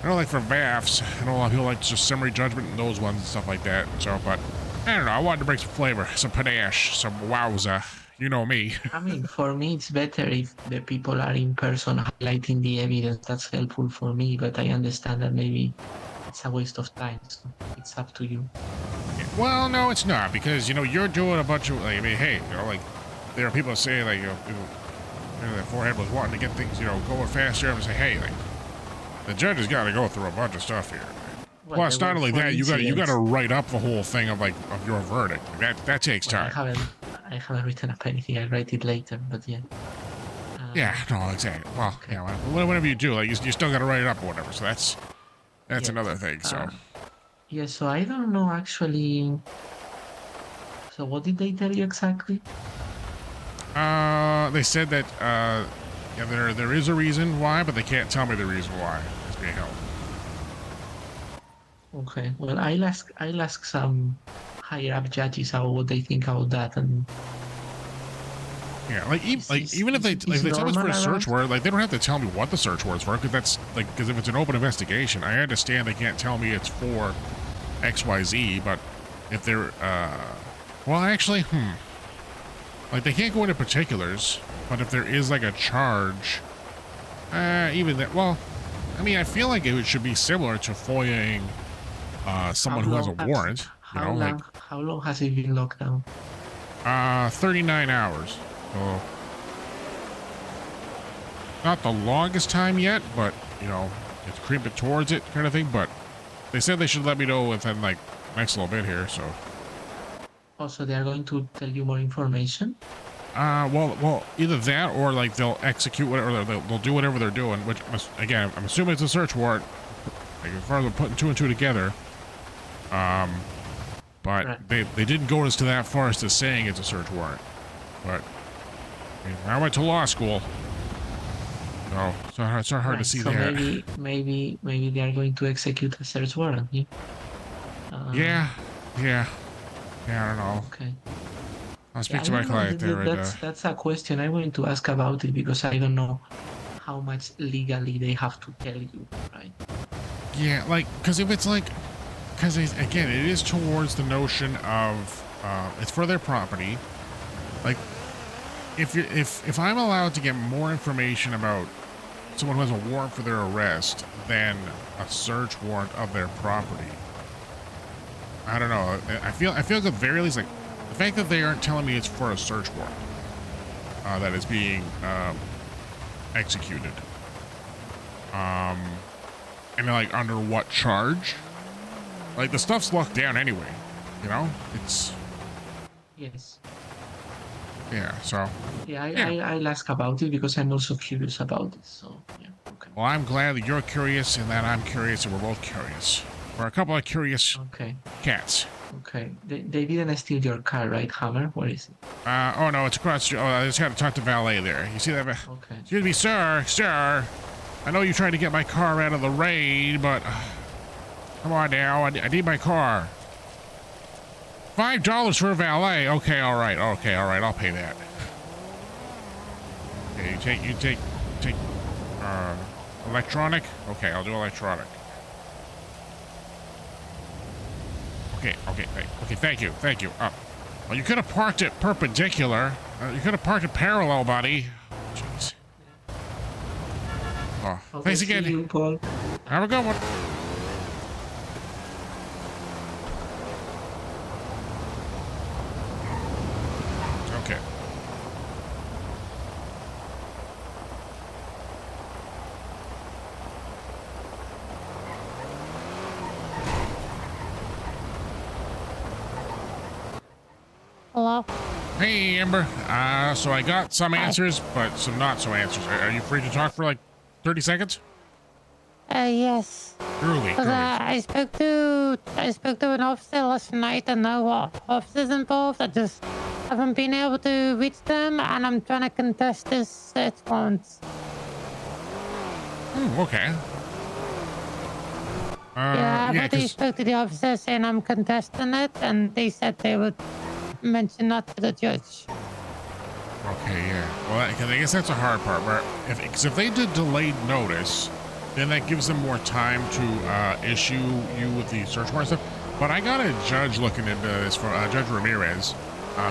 Like for VAFs, I know a lot of people like just summary judgment and those ones and stuff like that. So, but I don't know. I wanted to bring some flavor, some panache, some wowza. You know me. I mean, for me, it's better if the people are in person highlighting the evidence. That's helpful for me, but I understand that maybe it's a waste of time. So it's up to you. Yeah, well, no, it's not, because you're doing a bunch of hey, there are people saying that forehead was wanting to get things going faster. And say, hey, the judge has got to go through a bunch of stuff here. Well, plus, not only that, you got to write up the whole thing of your verdict. That takes time. I haven't written up anything. I'll write it later, but yeah. Yeah, no, exactly. Well, okay. Yeah, whatever you do, you still got to write it up or whatever. So that's another thing. So. Yeah. So I don't know actually. So what did they tell you exactly? They said that yeah, there is a reason why, but they can't tell me the reason why it's being held. Okay. Well, I'll ask some higher up judges how what they think about that, and yeah, even if they tell me it's for a search warrant, like they don't have to tell me what the search warrant's for, because if it's an open investigation, I understand they can't tell me it's for XYZ, but if they're well, actually, like they can't go into particulars, but if there is like a charge, even that, well, I mean, I feel like it should be similar to FOIAing someone who has a warrant. You know, how long has it been locked down? 39 hours. So not the longest time yet, but you know, it's creeping towards it, kind of thing. But they said they should let me know within like next little bit here. So. Also, they are going to tell you more information. Well, either that or like they'll execute whatever, they'll do whatever they're doing. Which, again, I'm assuming it's a search warrant. Like as far as I'm putting two and two together. But right. they didn't go as to that far as to saying it's a search warrant. But I mean, I went to law school, so it's not hard to see so that. Maybe they are going to execute a search warrant. Yeah. I don't know. Okay. I'll speak to my client there. That's a question I wanted to ask about it because I don't know how much legally they have to tell you, right? Yeah, like, because if it's like, because again, it is towards the notion of it's for their property. Like, if I'm allowed to get more information about someone who has a warrant for their arrest than a search warrant of their property, I don't know. I feel at the very least like the fact that they aren't telling me it's for a search warrant that is being executed. And like under what charge? Like the stuff's locked down anyway, you know? It's yes. Yeah, so yeah, I'll ask about it because I'm also curious about it. So yeah, okay. Well, I'm glad that you're curious and that I'm curious and we're both curious. We're a couple of curious cats. Okay. They didn't steal your car, right, Hammer? Where is it? Oh no, it's across the street. Oh, I just had to talk to valet there. You see that? Okay. Excuse me, sir. I know you tried to get my car out of the raid, but come on now, I need my car. $5 for a valet. Okay, all right. I'll pay that. Okay, you take electronic. Okay, I'll do electronic. Okay. Thank you. Well, you could have parked it perpendicular. You could have parked it parallel, buddy. Jeez. Oh, thanks again. See you, Paul. Have a good one. Okay. Hello? Hey, Amber. So I got some answers, but some not so answers. Are you free to talk for like 30 seconds? Yes. Groovy. I spoke to an officer last night. I know what officers involved. I just haven't been able to reach them, and I'm trying to contest this search warrant. Okay. Yeah, but I spoke to the officer saying I'm contesting it, and they said they would mention that to the judge. Okay, yeah. Well, I guess that's a hard part. Where if they did delayed notice, then that gives them more time to issue you with the search warrant stuff. But I got a judge looking into this for Judge Ramirez.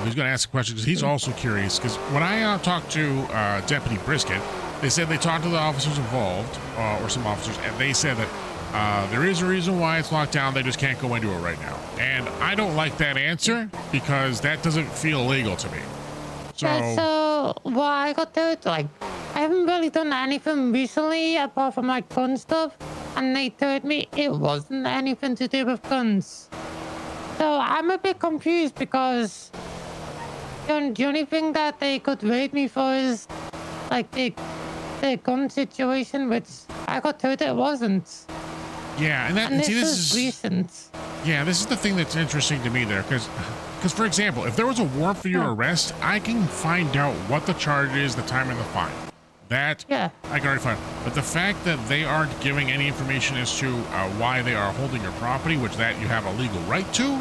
Who's going to ask a question because he's also curious. Because when I talked to Deputy Brisket, they said they talked to the officers involved, or some officers, and they said that there is a reason why it's locked down. They just can't go into it right now. And I don't like that answer because that doesn't feel legal to me. So what I got told, like, I haven't really done anything recently apart from like gun stuff, and they told me it wasn't anything to do with guns. So I'm a bit confused because the only thing that they could raid me for is like the gun situation, which I got told it wasn't. Yeah, and this is recent. Yeah, this is the thing that's interesting to me there, because because for example, if there was a warrant for your arrest, I can find out what the charge is, the time, and the fine. That I can already find. But the fact that they aren't giving any information as to why they are holding your property, which that you have a legal right to,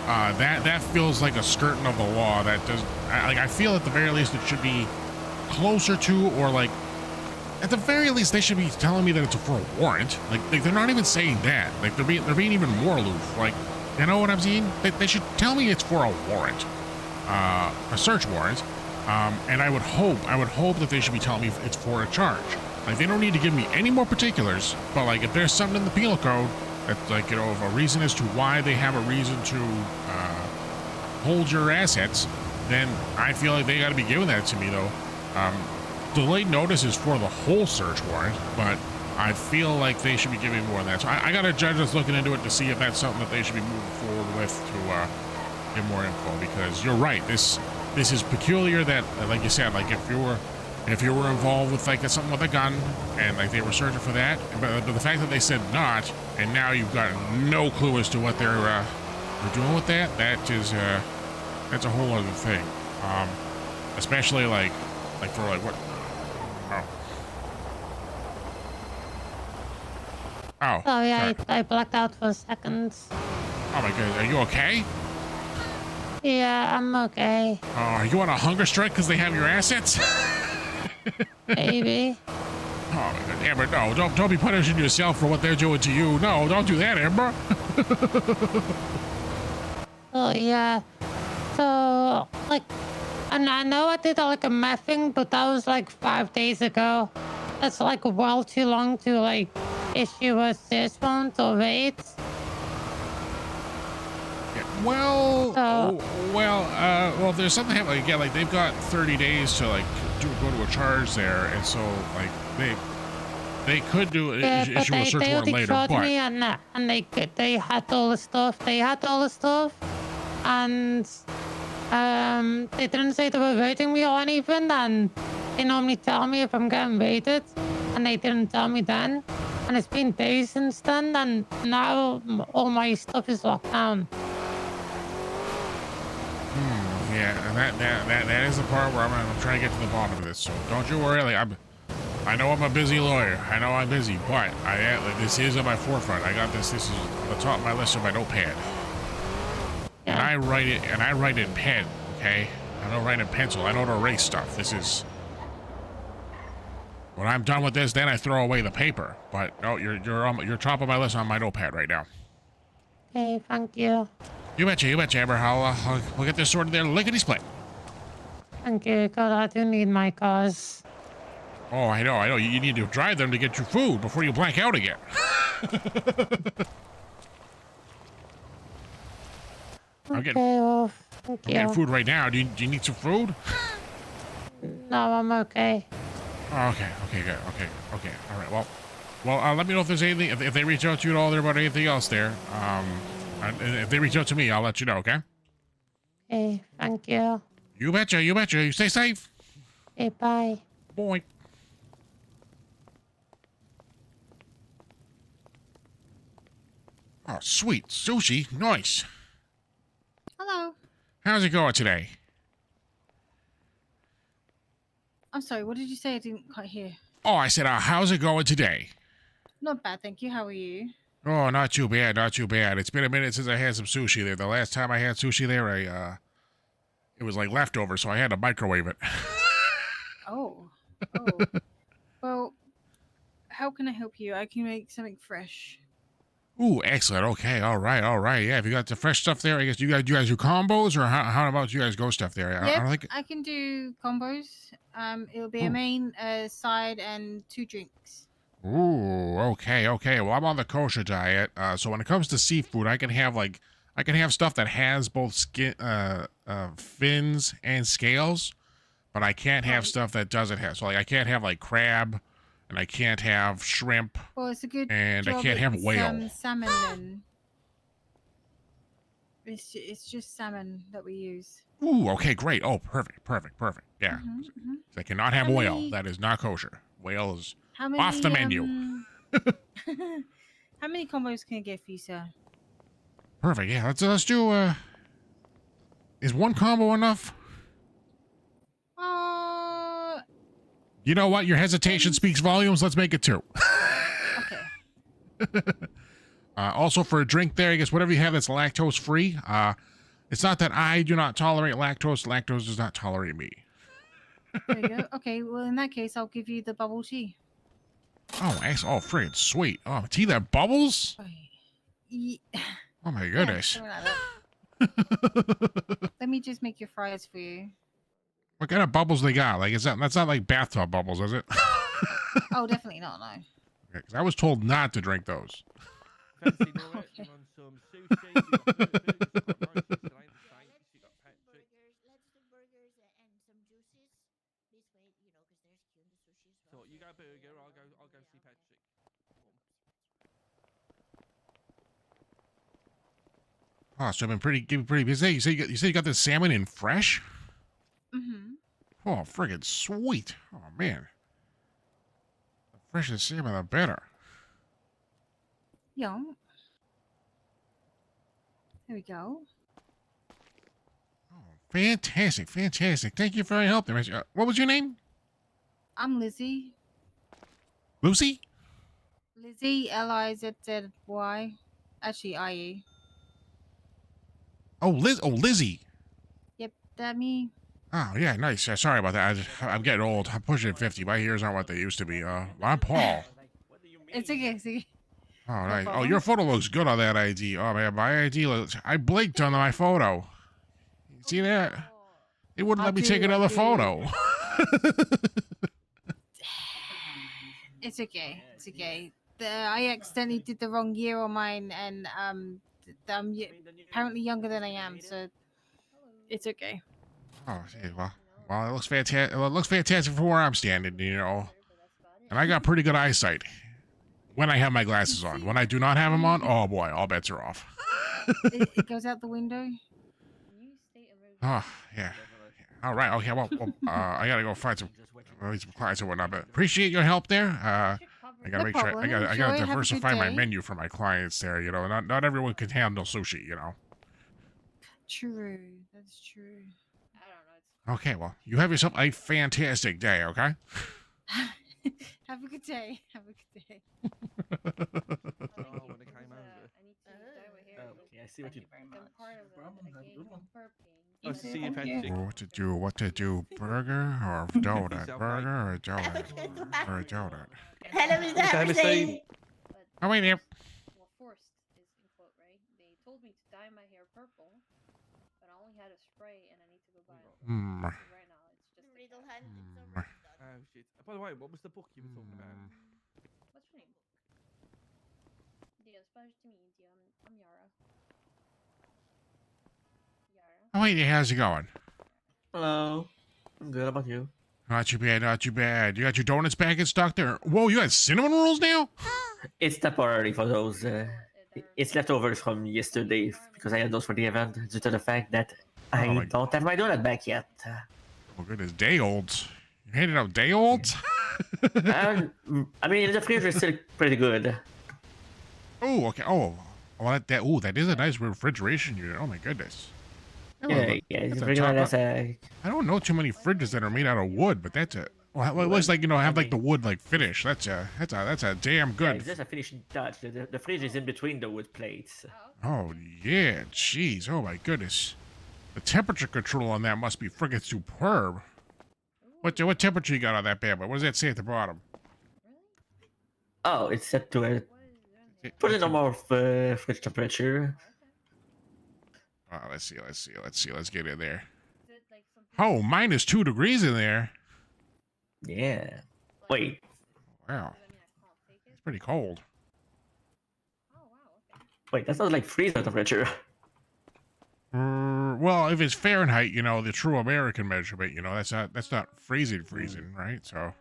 that feels like a skirting of the law. That does. I feel at the very least it should be closer to, or like at the very least they should be telling me that it's for a warrant. Like they're not even saying that. Like they're being even more aloof. Like, you know what I'm saying? They should tell me it's for a warrant, a search warrant. And I would hope that they should be telling me it's for a charge. Like, they don't need to give me any more particulars, but like if there's something in the penal code that's like, you know, a reason as to why they have a reason to hold your assets, then I feel like they got to be giving that to me, though. Delayed notice is for the whole search warrant, but I feel like they should be giving more than that. So I got a judge that's looking into it to see if that's something that they should be moving forward with to get more info, because you're right. This is peculiar that, like you said, like if you were involved with like something with a gun and like they were searching for that, but the fact that they said not, and now you've got no clue as to what they're doing with that, that's a whole other thing. Especially like for like what? Oh. Sorry, I blacked out for a second. Oh my God, are you okay? Yeah, I'm okay. Oh, are you on a hunger strike because they have your assets? Maybe. Oh my God, Amber, no, don't be punishing yourself for what they're doing to you. No, don't do that, Amber. Oh yeah. So like, and I know I did like a meth thing, but that was like 5 days ago. That's like well too long to like issue a search warrant or raid. Well, well, there's something happening. Yeah, like they've got 30 days to like go to a charge there, and so like they could do issue a search warrant later. But Me and they had all the stuff. They had all the stuff, and they didn't say they were raiding me or anything. And they normally tell me if I'm getting raided, and they didn't tell me then. And it's been days since then, and now all my stuff is locked down. Yeah, that is the part where I'm trying to get to the bottom of this. So don't you worry. Like I know I'm a busy lawyer. I know I'm busy, but this is at my forefront. I got this. This is on the top of my list of my notepad, and I write it. And I write in pen. Okay, I don't write in pencil. I don't erase stuff. This is when I'm done with this. Then I throw away the paper. But no, you're top of my list on my notepad right now. Okay, thank you. You betcha, Amber. We'll get this sorted there lickety-split. Thank you, God, I do need my cars. Oh, I know. You need to drive them to get your food before you blank out again. I'm getting food right now. Do you need some food? No, I'm okay. Oh, okay, good. Okay. All right. Well, let me know if there's anything, if they reach out to you at all there about anything else there. If they reach out to me, I'll let you know, okay? Okay, thank you. You betcha. You stay safe. Okay, bye. Boy. Oh, sweet. Sushi. Nice. Hello. How's it going today? I'm sorry, what did you say? I didn't quite hear. Oh, I said, how's it going today? Not bad, thank you. How are you? Oh, not too bad. It's been a minute since I had some sushi there. The last time I had sushi there, it was like leftover, so I had to microwave it. Oh. Well, how can I help you? I can make something fresh. Ooh, excellent. Okay, all right. Yeah, if you got the fresh stuff there, I guess you guys do combos, or how about you guys go stuff there? Yep, I can do combos. It'll be a main, side, and 2 drinks. Ooh, okay. Well, I'm on the kosher diet, so when it comes to seafood, I can have stuff that has both skin, fins and scales, but I can't have stuff that doesn't have. So, like, I can't have like crab, and I can't have shrimp. Well, it's a good and I can't have whale. Salmon then. It's just salmon that we use. Ooh, okay, great. Oh, perfect. Yeah, I cannot have whale. That is not kosher. Whale is off the menu. How many combos can I get for you, sir? Perfect. Yeah, let's do Is one combo enough? You know what? Your hesitation speaks volumes. Let's make it 2. Okay. Also, for a drink there, I guess whatever you have that's lactose free. It's not that I do not tolerate lactose. Lactose does not tolerate me. There you go. Okay, well, in that case, I'll give you the bubble tea. Oh, friggin' sweet. Oh, tea that bubbles? Oh my goodness. Let me just make your fries for you. What kind of bubbles they got? Like, that's not like bathtub bubbles, is it? Oh, definitely not, no. Okay, 'cause I was told not to drink those. Okay. So you got a burger, I'll go see Patrick. Oh, so I've been pretty busy. You said you got the salmon in fresh? Mm-hmm. Oh, friggin' sweet. Oh man. The fresher the salmon, the better. Yeah. There we go. Fantastic. Thank you for your help there. What was your name? I'm Lizzie. Lucy? Lizzie, Lizzy. Actually, IE. Oh, Lizzie. Yep, that me. Oh, yeah, nice. Sorry about that. I'm getting old. I'm pushing 50. My ears aren't what they used to be. I'm Paul. It's okay. Oh, nice. Oh, your photo looks good on that ID. Oh, man, my ID looks... I blinked on my photo. You see that? It wouldn't let me take another photo. It's okay. I accidentally did the wrong year on mine, and I'm apparently younger than I am, so it's okay. Oh, gee, well, it looks fantastic. Well, it looks fantastic for where I'm standing, you know. And I got pretty good eyesight when I have my glasses on. When I do not have them on, oh boy, all bets are off. It goes out the window. Oh, yeah. All right. Okay. Well, I gotta go find some clients or whatnot. But appreciate your help there. I gotta make sure. I gotta diversify my menu for my clients there. You know, not everyone can handle sushi. You know. True. That's true. Okay. Well, you have yourself a fantastic day. Okay. Have a good day. I see what you. Oh, see you, Patrick. What to do? Burger or donut? Burger or donut? Or a donut? Hello, Mr. Hammerstein. Oh, wait there. Well, forced is in quote, right? They told me to dye my hair purple, but I only had a spray and I need to go buy it. Hmm. So right now it's just Oh shit. By the way, what was the book you were talking about? What's your name? Dear, pleasure to meet you. I'm Yara. Oh, wait there. How's it going? Hello. I'm good. How about you? Not too bad. You got your donuts back in stock there? Whoa, you got cinnamon rolls now? It's temporary for those. It's leftovers from yesterday because I had those for the event due to the fact that I don't have my donut back yet. Oh, goodness. Day olds. You handed out day olds? I mean, the freezer is still pretty good. Oh, okay. Oh, well, that is a nice refrigeration unit. Oh, my goodness. Yeah, it's pretty much I don't know too many fridges that are made out of wood, but that's well, it looks like, you know, have like the wood like finish. That's a damn good. Yeah, it's just a finishing touch. The fridge is in between the wood plates. Oh yeah, jeez. Oh my goodness. The temperature control on that must be friggin' superb. What temperature you got on that bad boy? What does that say at the bottom? Oh, it's set to a pretty normal fridge temperature. Let's see. Let's get in there. Oh, -2 degrees in there. Yeah. Wait. Wow. It's pretty cold. Wait, that's not like freezer temperature. Well, if it's Fahrenheit, you know, the true American measurement, you know, that's not freezing, right? So.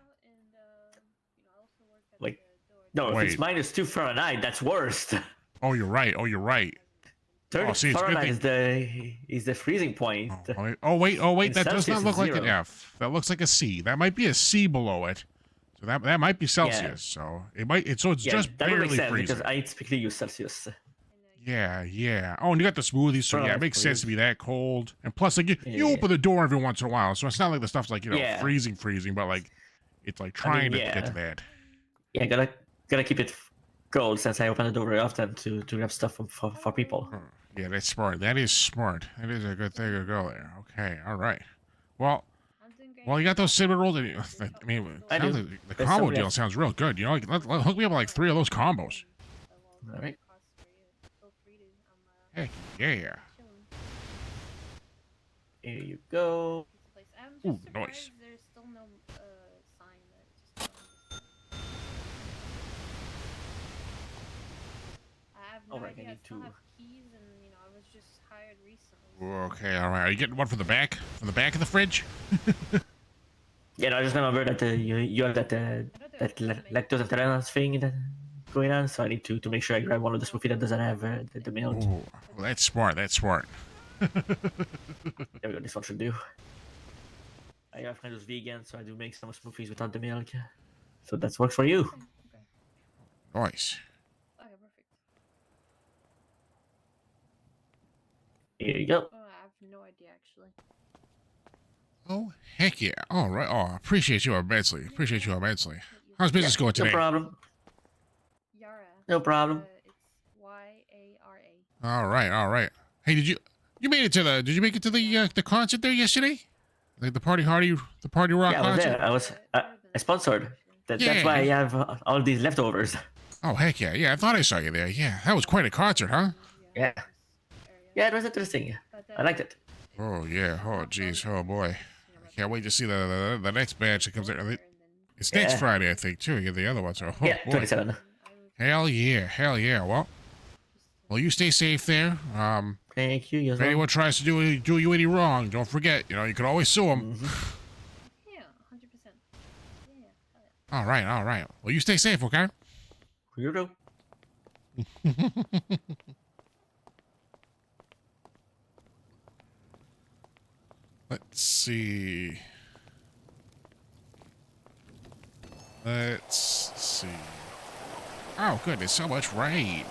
Wait. No, if it's -2 Fahrenheit, that's worse. Oh, you're right. 30 Fahrenheit is the freezing point. Oh wait, that does Celsius not look like an 0. F. That looks like a C. That might be a C below it. So that might be Celsius. So it might. So it's just that would barely make sense freezing. because I typically use Celsius. Yeah. Oh, and you got the smoothies, so yeah, it makes sense to be that cold. And plus, like you open the door every once in a while, so it's not like the stuff's like freezing, but like it's like trying to get to that. Yeah, gotta keep it cold since I open the door very often to grab stuff for people. Yeah, that's smart. That is smart. That is a good thing to go there. Okay, all right. Well, you got those cinnamon rolls. I mean, the combo deal sounds real good. You know, like, hook me up with like 3 of those combos. All right. Heck yeah. Here you go. Ooh, nice. There's still no sign that just I have no idea. I still have keys, and I was just hired recently. Okay, all right. Are you getting one from the back? From the back of the fridge? Yeah, no, I just remember that you have that lactose intolerance thing that going on, so I need to make sure I grab one of the smoothie that doesn't have the milk. Oh, well, that's smart. There we go. This one should do. I have friends who's vegan, so I do make some smoothies without the milk. So that works for you. Nice. Okay, perfect. Here you go. Oh, I have no idea actually. Oh, heck yeah. All right. Oh, appreciate you immensely. How's business going today? No problem. No problem. It's Y-A-R-A. All right. Hey, did you make it to the concert there yesterday? Like the party rock Yeah, I was concert? there. I sponsored. That's why I have all these leftovers. Oh, heck yeah. Yeah, I thought I saw you there. Yeah, that was quite a concert, huh? Yeah. Yeah, it was interesting. I liked it. Oh, yeah. Oh, jeez. Oh, boy. I can't wait to see the next batch that comes out. It's next Friday, I think, too. You get the other one. So, yeah, 27. Hell yeah. Well, you stay safe there. Thank you. If anyone tries to do you any wrong, don't forget, you can always sue them. Yeah, 100%. Yeah. All right. Well, you stay safe, okay? You do. Let's see. Oh, goodness, so much rain.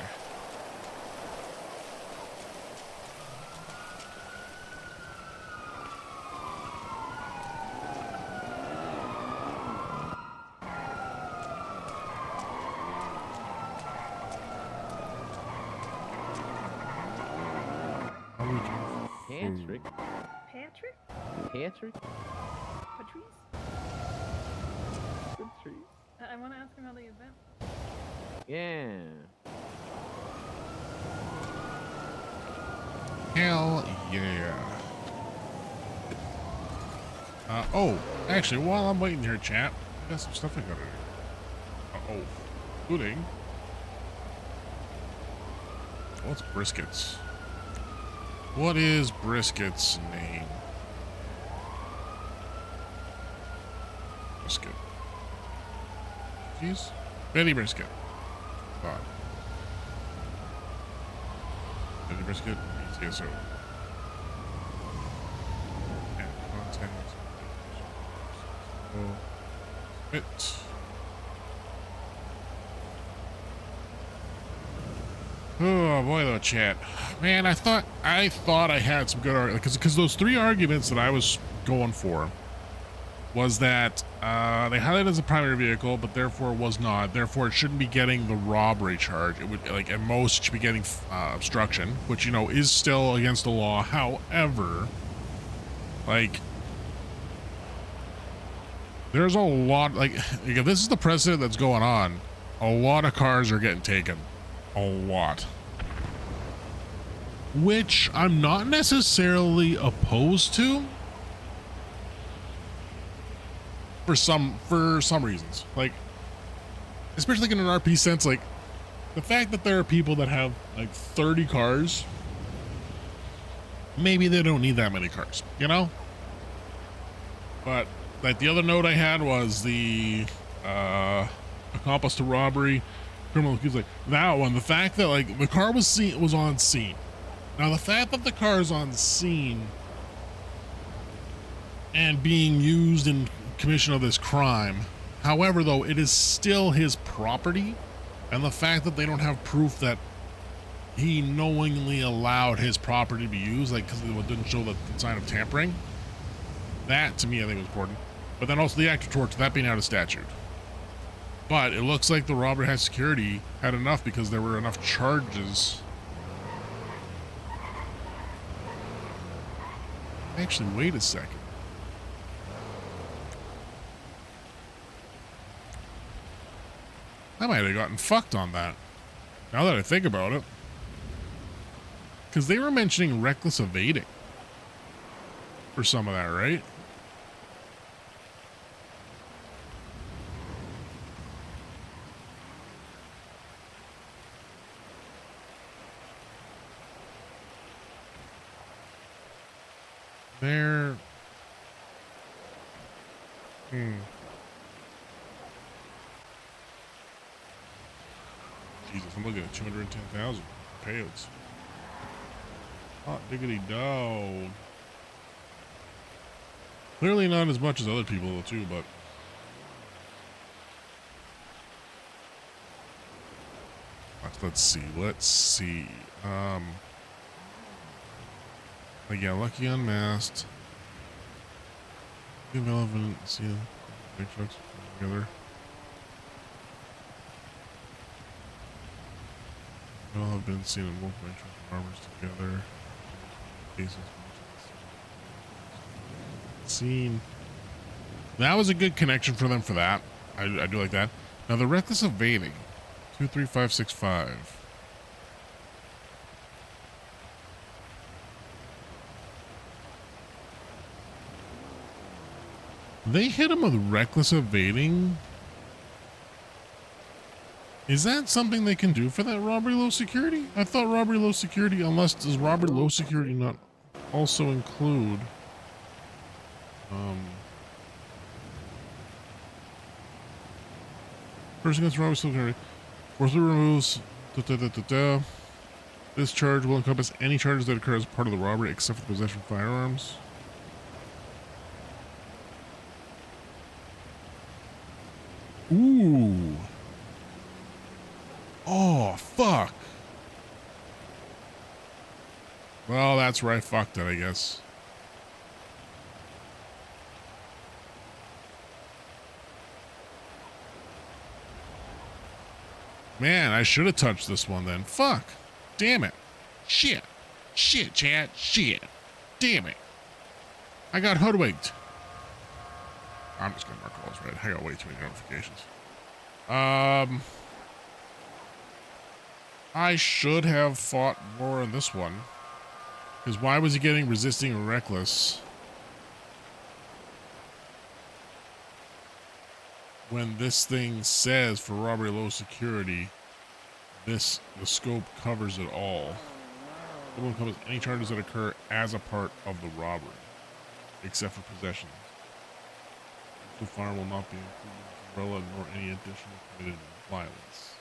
Patrick? Patrice? I want to ask him how the event. Yeah. Hell yeah. Oh, actually, while I'm waiting here, chat, I got some stuff I gotta do. Including... What's Brisket's? What is Brisket's name? Brisket. Jeez. Betty Brisket. Thought. Betty Brisket, BTSO. And content. It. Oh boy, though, chat. Man, I thought I had some good arguments because those 3 arguments that I was going for was that they highlighted as a primary vehicle, but therefore was not. Therefore, it shouldn't be getting the robbery charge. It would, like, at most, it should be getting obstruction, which, is still against the law. However, like, there's a lot, like, if this is the precedent that's going on, a lot of cars are getting taken. A lot. Which I'm not necessarily opposed to. For some reasons, like, especially like in an RP sense, like the fact that there are people that have like 30 cars, maybe they don't need that many cars, But like the other note I had was the accomplice to robbery, criminal accused, like that one. The fact that like the car was on scene. Now the fact that the car is on scene and being used in commission of this crime, however, though, it is still his property, and the fact that they don't have proof that he knowingly allowed his property to be used, like because it didn't show the sign of tampering. That to me I think was important. But then also the active torch, that being out of statute. But it looks like the robber had security had enough because there were enough charges. Actually, wait a second. I might have gotten fucked on that. Now that I think about it. Because they were mentioning reckless evading. For some of that, right? There. Jesus, I'm looking at 210,000 payouts. Hot diggity dog. Clearly not as much as other people though too, but let's see. Like, yeah, lucky unmasked. Irrelevant. See the big trucks together. They all have been seen in multiple trucks and armors together. Cases seen. That was a good connection for them for that. I do like that. Now the reckless evading. 23565. They hit him with reckless evading. Is that something they can do for that robbery low security? I thought robbery low security, unless does robbery low security not also include person gets robbery low security. Forcibly removes this charge will encompass any charges that occur as part of the robbery except for the possession of firearms. Ooh. Oh, fuck. Well, that's where I fucked it, I guess. Man, I should have touched this one then. Fuck. Damn it. Shit. Shit, chat. Shit. Damn it. I got hoodwinked. I'm just gonna mark all this red. I got way too many notifications. I should have fought more on this one. Because why was he getting resisting and reckless when this thing says for robbery low security, the scope covers it all. It will covers any charges that occur as a part of the robbery, except for possession. The fire will not be included in umbrella nor any additional committed violence.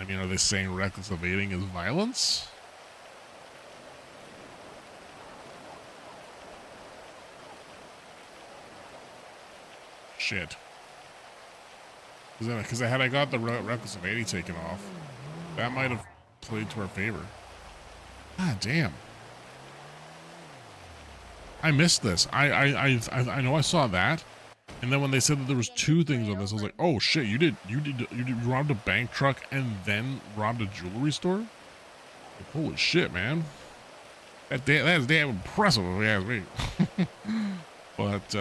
I mean, are they saying reckless evading is violence? Shit. Because had I got the reckless evading taken off, that might have played to our favor. Ah, damn. I missed this. I know I saw that, and then when they said that there was two things on this, I was like, oh shit, you robbed a bank truck and then robbed a jewelry store? Like, holy shit, man. That is damn impressive if you ask me. But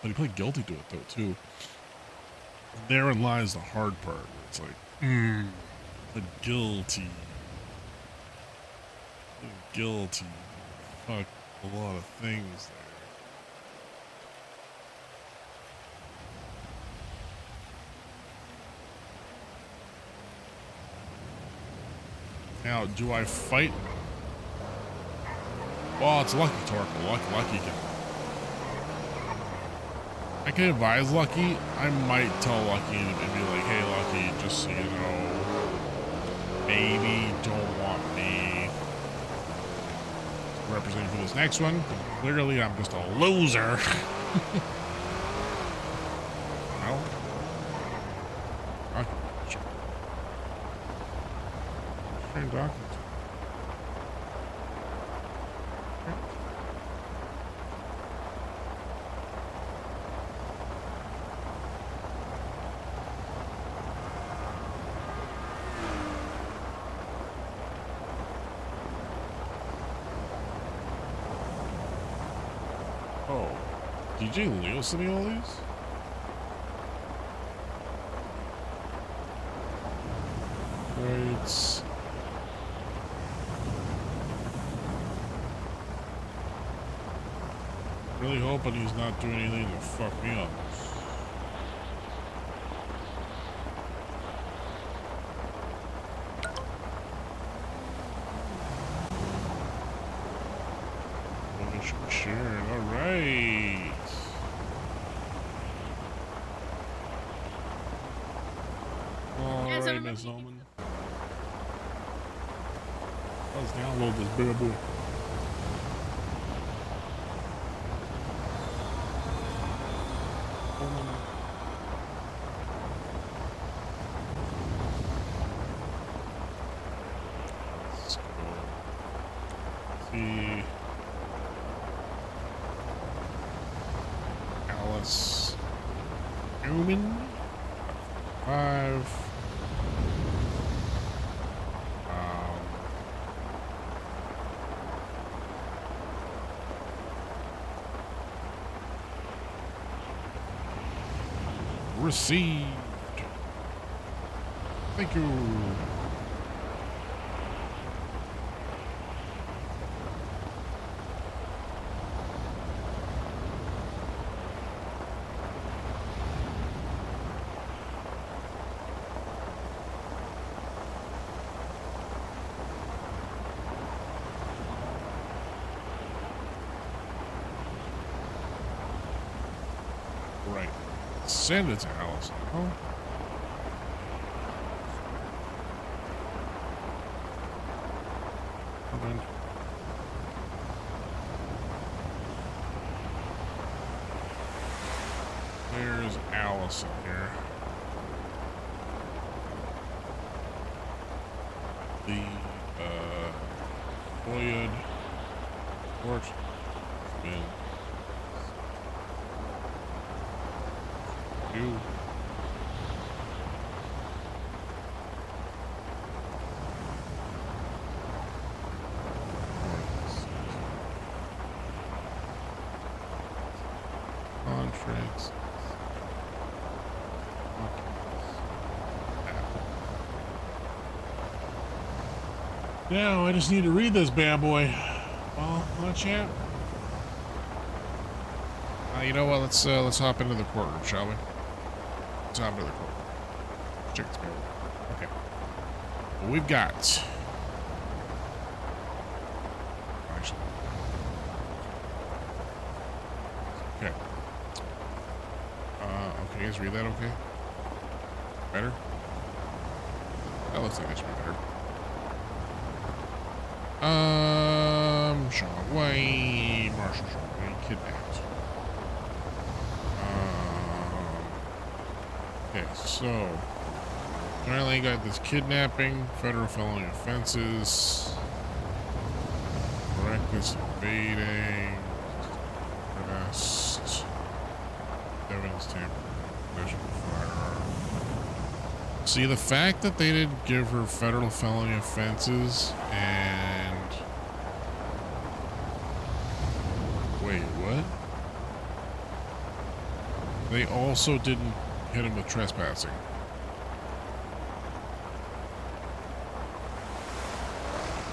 he played guilty to it though too. Therein lies the hard part. It's like, the guilty. Guilty. Fuck a lot of things there. Now, do I fight? Well, it's Lucky Torque. Lucky can. I can advise Lucky. I might tell Lucky and be like, hey, Lucky, just so you know, maybe don't want me representing for this next one. Clearly, I'm just a loser. Well, okay, sure. talking to? Oh, DJ Leo sending all these? Right. Really hoping he's not doing anything to fuck me up. Sure, all right. All right, Miss Omen. Let's download this bad boy. Let's go. See. Alice Newman 5 received. Thank you. Right. Send it to Alice. Oh. And there's Alice in here. The Boyad Court has been you. Contracts. Now I just need to read this bad boy. Well, let's chat. You know what? Let's hop into the courtroom, shall we? Let's hop into the courtroom. Check this bad boy. Okay. Well, we've got. Actually. Okay. Okay, guys, read that okay? Better? That looks like it should be better. Sean White, Marshall Sean White, kidnapped. Okay, so apparently got this kidnapping, federal felony offenses, reckless evading, arrest, evidence tampering, possession of firearm. See, the fact that they didn't give her federal felony offenses and wait, what? They also didn't hit him with trespassing.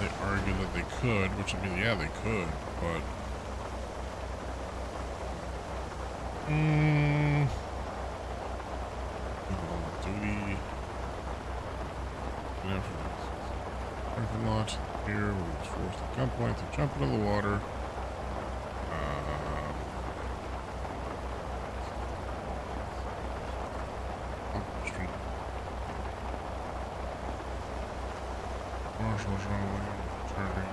They argued that they could, which I mean, yeah, they could, but duty. Parking lot here, we was forced at gunpoint to jump into the water. Marshall's running, turning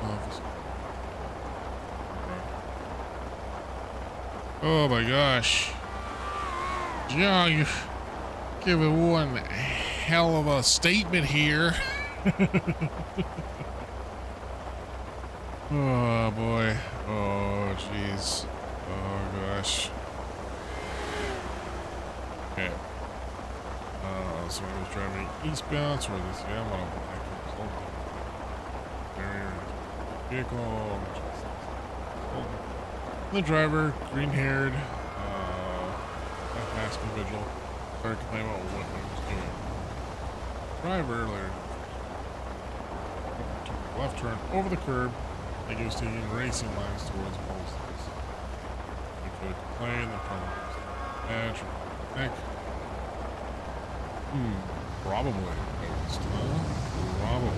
office. Oh my gosh. John, you've given one hell of a statement here. Oh boy. Oh jeez. Oh gosh. Okay. So I was driving eastbound toward this. Yeah, I'm on a barrier vehicle. The driver, green-haired, mask individual, started complaining about what he was doing. Driver later took a left turn over the curb, like he was taking racing lines towards Holston's. He could complain, the car was badge or neck. Probably noticed, huh? Probably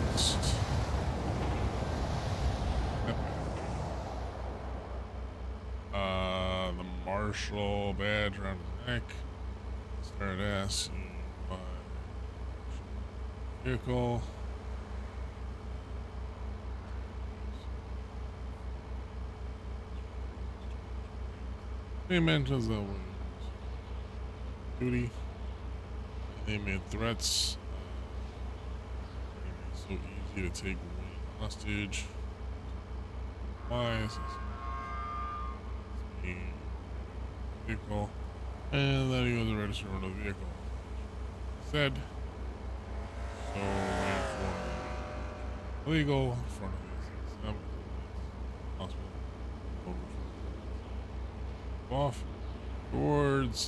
noticed. The marshal badge around his neck. Started asking my vehicle. They mentions that was duty. They made threats. They made it so easy to take Wayne hostage. Why is this? Vehicle, and that he was a registered owner of the vehicle. Said so. Waiting for illegal in front of his hospital. Off towards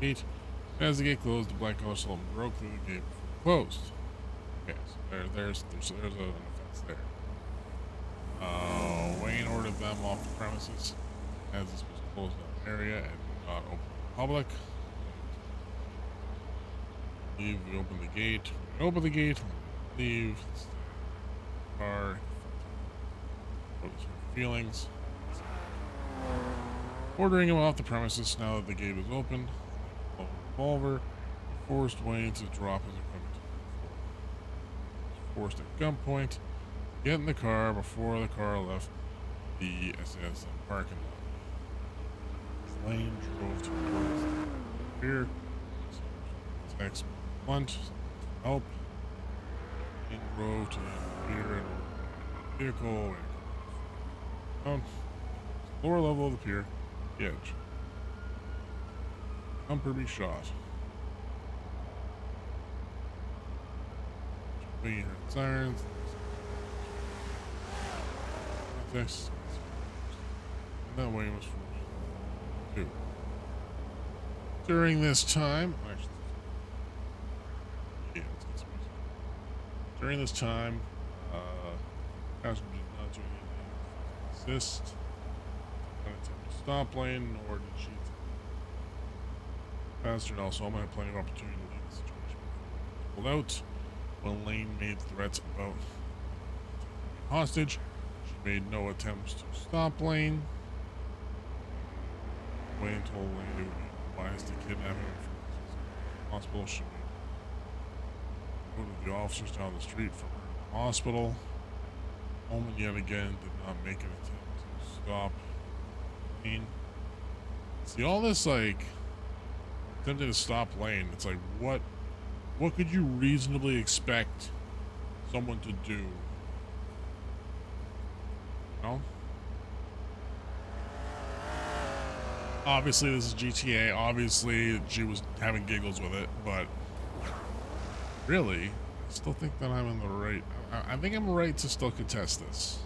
8. As the gate closed, the black color Sultan broke through the gate before it closed. Okay, so there's an offense there. Wayne ordered them off the premises as this was a closed down area and not open to the public. Leave, we open the gate. We open the gate, leave, car, feelings. Ordering him off the premises now that the gate is open. A revolver forced Wayne to drop his equipment. Forced at gunpoint. Get in the car before the car left the SSM parking lot. Wayne drove towards the rear. Text blunt help. Wayne drove to the rear and vehicle. Down lower level of the pier. The edge. Bumper be shot. We heard sirens. Text. And that way was forced. 2. During this time, actually, yeah, let's get some music. During this time, passenger did not do anything to assist. Not attempt to stop lane, nor did she. Passenger also had plenty of opportunity to leave the situation before pulled out. When Lane made threats about taking hostage, she made no attempts to stop Lane. Wayne told Lane it would be wise to kidnap him from the hospital. She made go to the officers down the street from her hospital. Holman yet again did not make an attempt to stop Lane. See all this like attempting to stop Lane. It's like what could you reasonably expect someone to do? No? Obviously this is GTA. Obviously she was having giggles with it, but really, I still think that I'm in the right. I think I'm right to still contest this.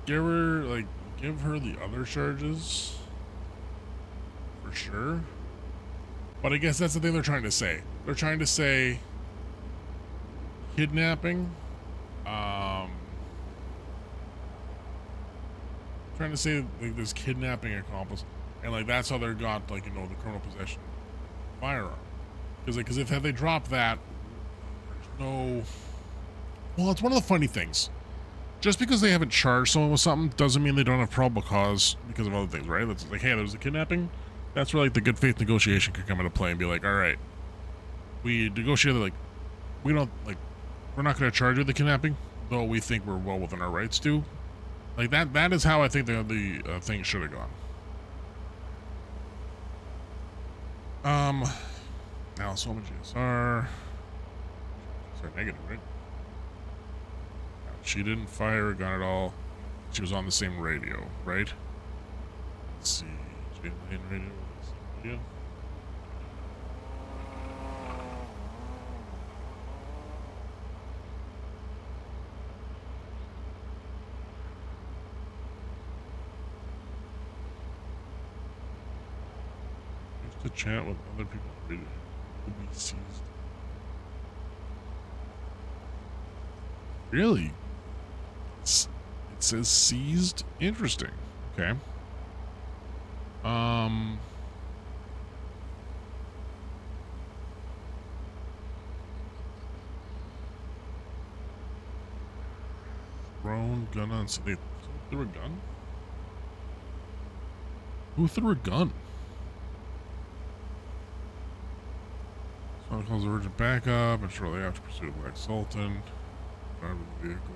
Give her the other charges for sure. But I guess that's the thing they're trying to say. They're trying to say kidnapping. Trying to say like this kidnapping accomplice, and like that's how they got like the criminal possession firearm. Because if they drop that, there's no. Well, it's one of the funny things. Just because they haven't charged someone with something doesn't mean they don't have probable cause because of other things, right? It's like, hey, there was a kidnapping. That's where like the good faith negotiation could come into play and be like, all right, we negotiated like we're not going to charge you with the kidnapping, though we think we're well within our rights to. Like that is how I think the thing should have gone. Now, so much GSR. Sorry, negative, right? She didn't fire a gun at all. She was on the same radio, right? Let's see. Jane Lane radio. Yeah. Used to chat with other people on radio. Will be seized. Really? It says seized? Interesting. Okay. Thrown gun on. So they threw a gun? Who threw a gun? Someone calls the urgent backup and shortly after pursued Black Sultan. Driver of the vehicle.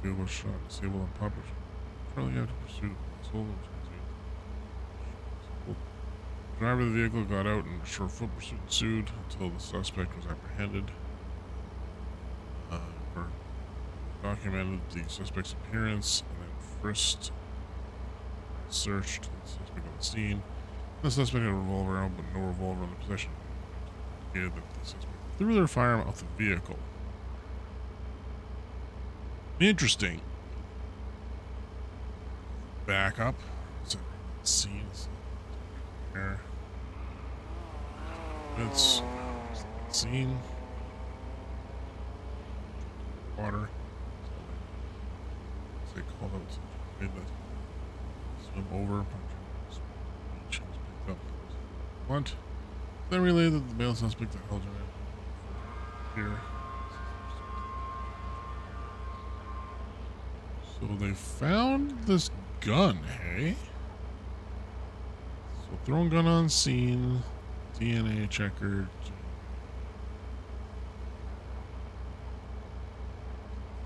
Vehicle shot, disabled, and published. Shortly after pursued Black Sultan. Driver of the vehicle got out and short foot pursuit ensued until the suspect was apprehended. Documented the suspect's appearance and then first searched the suspect on the scene. The suspect had a revolver out, but no revolver in the possession. Indicated that the suspect threw their firearm out the vehicle. Interesting. Back up. Scene. There. It's scene. Water. They called out. Made that swim over. Beach was picked up. What? Then relayed that the male suspect that held here. So they found this gun, hey? So thrown gun on scene, DNA checker.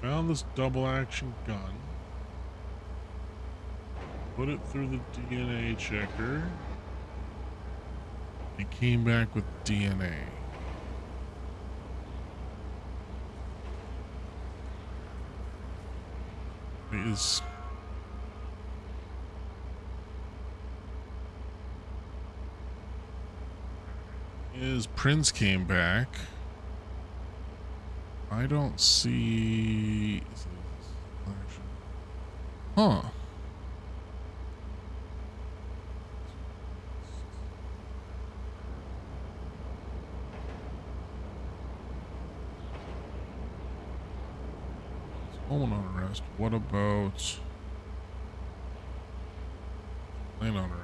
Found this double action gun. Put it through the DNA checker. It came back with DNA. Is Prince came back. I don't see. Huh. Home on arrest. What about lane on arrest?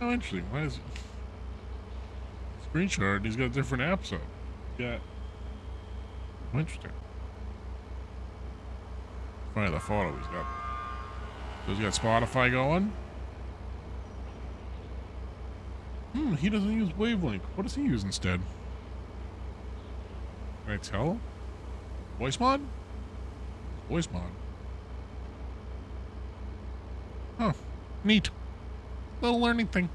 Oh, interesting. Why is it screenshot? He's got different apps up. Got interesting. Find the photo he's got. So he's got Spotify going. He doesn't use Wavelength. What does he use instead? Can I tell? Voice mod? Voice mod. Huh. Neat. Little learning thing.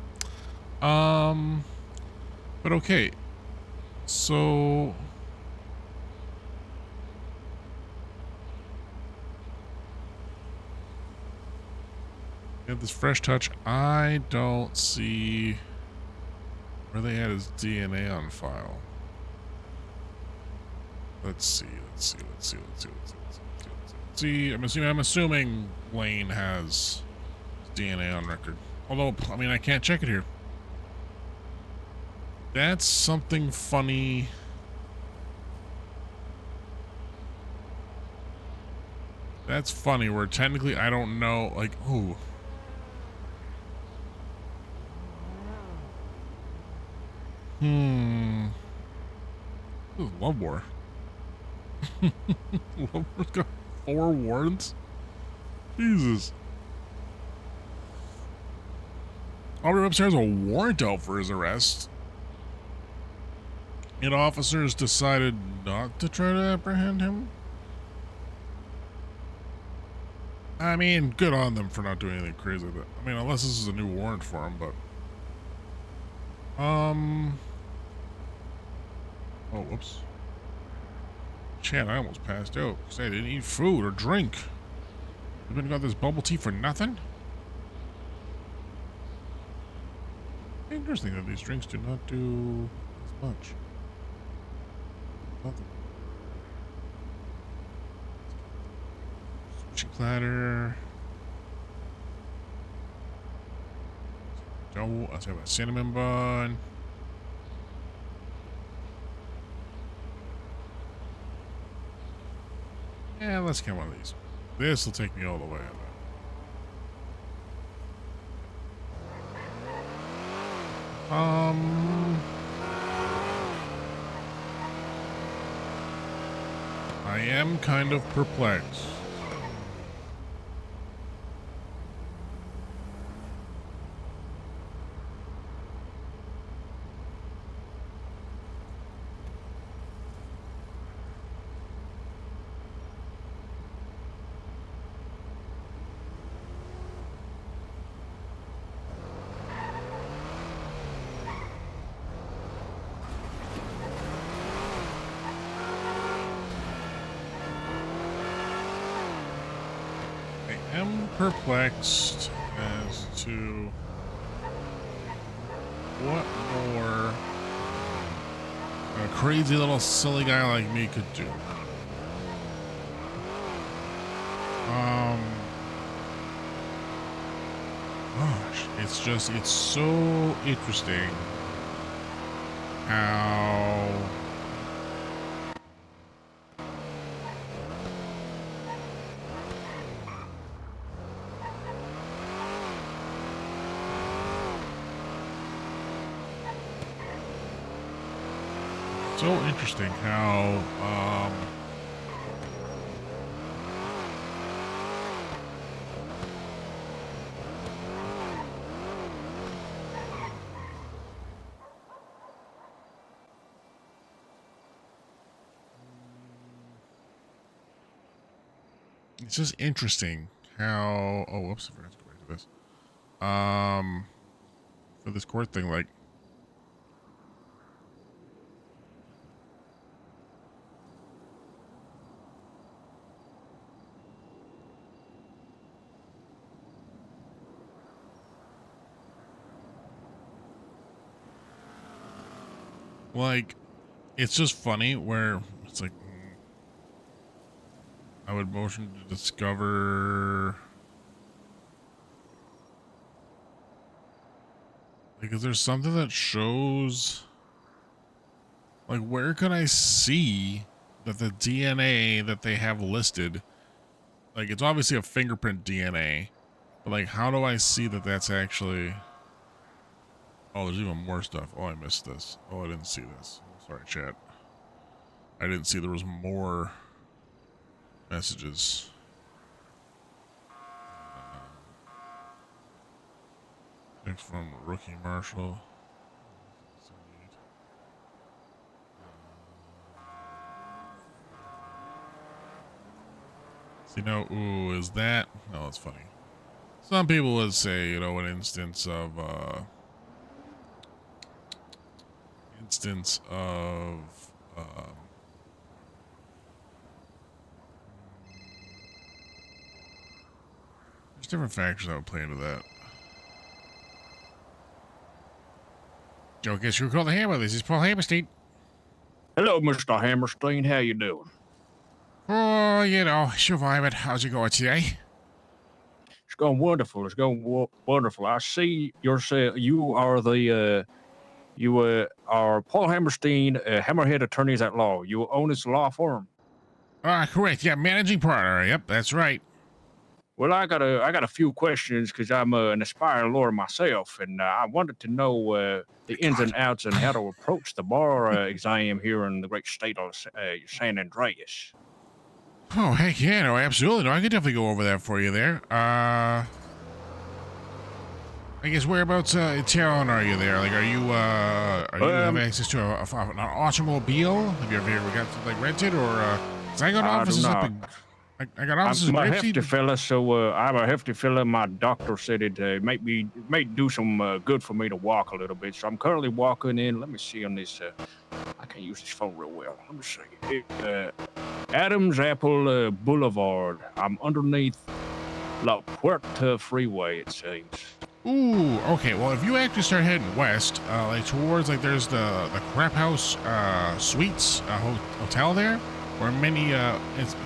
But okay. So we have this fresh touch. I don't see where they had his DNA on file. Let's see. I'm assuming Lane has DNA on record. Although, I mean, I can't check it here. That's something funny. That's funny, where technically I don't know, like, oh. This is Love War. Love War's got 4 warrants? Jesus. Aubrey Webster has a warrant out for his arrest. And officers decided not to try to apprehend him? I mean, good on them for not doing anything crazy like that. I mean, unless this is a new warrant for him, but... Oh, whoops. Chat, I almost passed out because I didn't eat food or drink. You been got this bubble tea for nothing? Interesting that these drinks do not do as much. Nothing. Sushi platter. Oh, let's have a cinnamon bun. Yeah, let's get one of these. This will take me all the way. I am kind of perplexed. Perplexed as to what more a crazy little silly guy like me could do. Gosh, it's so interesting how interesting how it's just interesting how whoops, I forgot to go back to this. For this court thing, like it's just funny where it's like I would motion to discover, like, is there something that shows, like, where can I see that the DNA that they have listed, like, it's obviously a fingerprint DNA, but like, how do I see that that's actually, oh, there's even more stuff. Oh, I missed this. Oh, I didn't see this. Sorry, chat. I didn't see there was more messages. Next from Rookie Marshall. See, now, ooh, is that? No, that's funny. Some people would say, you know, an instance of, there's different factors that would play into that. Joe, guess you call the Hammer. This is Paul Hammerstein. Hello, Mr. Hammerstein. How you doing? Oh, you know, surviving. How's it going today? It's going wonderful. It's going wonderful. I see you are the you are Paul Hammerstein, Hammerhead Attorneys at Law. You own this law firm. Correct. Yeah, managing partner. Yep, that's right. Well, I got a few questions because I'm an aspiring lawyer myself, and I wanted to know the ins and outs and how to approach the bar exam here in the great state of San Andreas. Oh, heck yeah, no, absolutely. No, I could definitely go over that for you there. I guess whereabouts in town are you there? Like, are you have access to an automobile? Have you ever got to, like, rented or? 'Cause I got offices up in. I got offices in I'm a Grapeseed. hefty fella, so I'm a hefty fella. My doctor said it might do some good for me to walk a little bit. So I'm currently walking in. Let me see on this. I can't use this phone real well. Let me see. Adams Apple Boulevard. I'm underneath La Puerta Freeway, it seems. Ooh, okay. Well, if you actually start heading west, like towards like there's the Crap House Suites hotel there, where many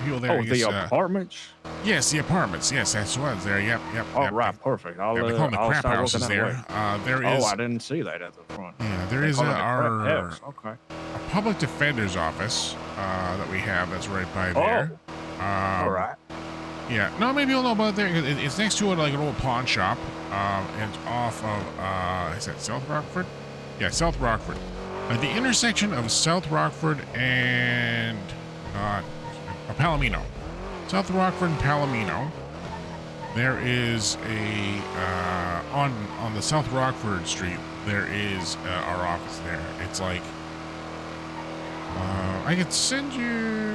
people there. Oh, the apartments. Yes, the apartments. Yes, that's what it's there. Yep. All right, perfect. I'll they call them the I'll Crap start Houses working that there. way. There Oh, is. I didn't see that at the front. Yeah, there They is call it the Crap our House. Okay. a public defender's office that we have that's right by there. All right. Yeah, no, maybe you'll know about it there. It's next to like an old pawn shop. And it's off of is that South Rockford? Yeah, South Rockford. At the intersection of South Rockford and Palomino. South Rockford and Palomino. There is a on the South Rockford Street. There is our office there. It's like I could send you.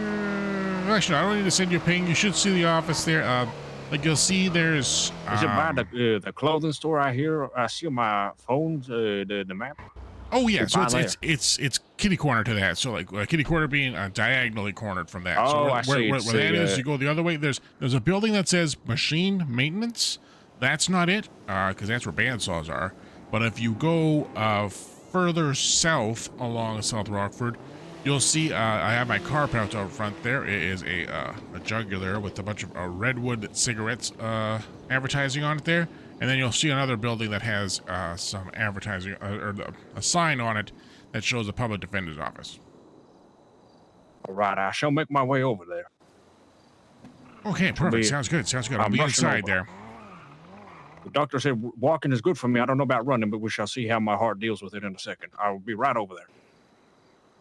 Actually, I don't need to send you a ping. You should see the office there. Like you'll see, there's. Is it by the clothing store? I see on my phone the map. Oh yeah, so by it's kitty corner to that. So like kitty corner being diagonally cornered from that. Oh, so I see. Where that is, you go the other way. There's a building that says machine maintenance. That's not it, because that's where bandsaws are. But if you go further south along South Rockford, you'll see I have my car parked out front there. It is a jugular with a bunch of Redwood cigarettes advertising on it there. And then you'll see another building that has some advertising or a sign on it that shows the public defender's office. All right, I shall make my way over there. Okay, perfect. Sounds good. I'll be inside there. The doctor said walking is good for me. I don't know about running, but we shall see how my heart deals with it in a second. I will be right over there.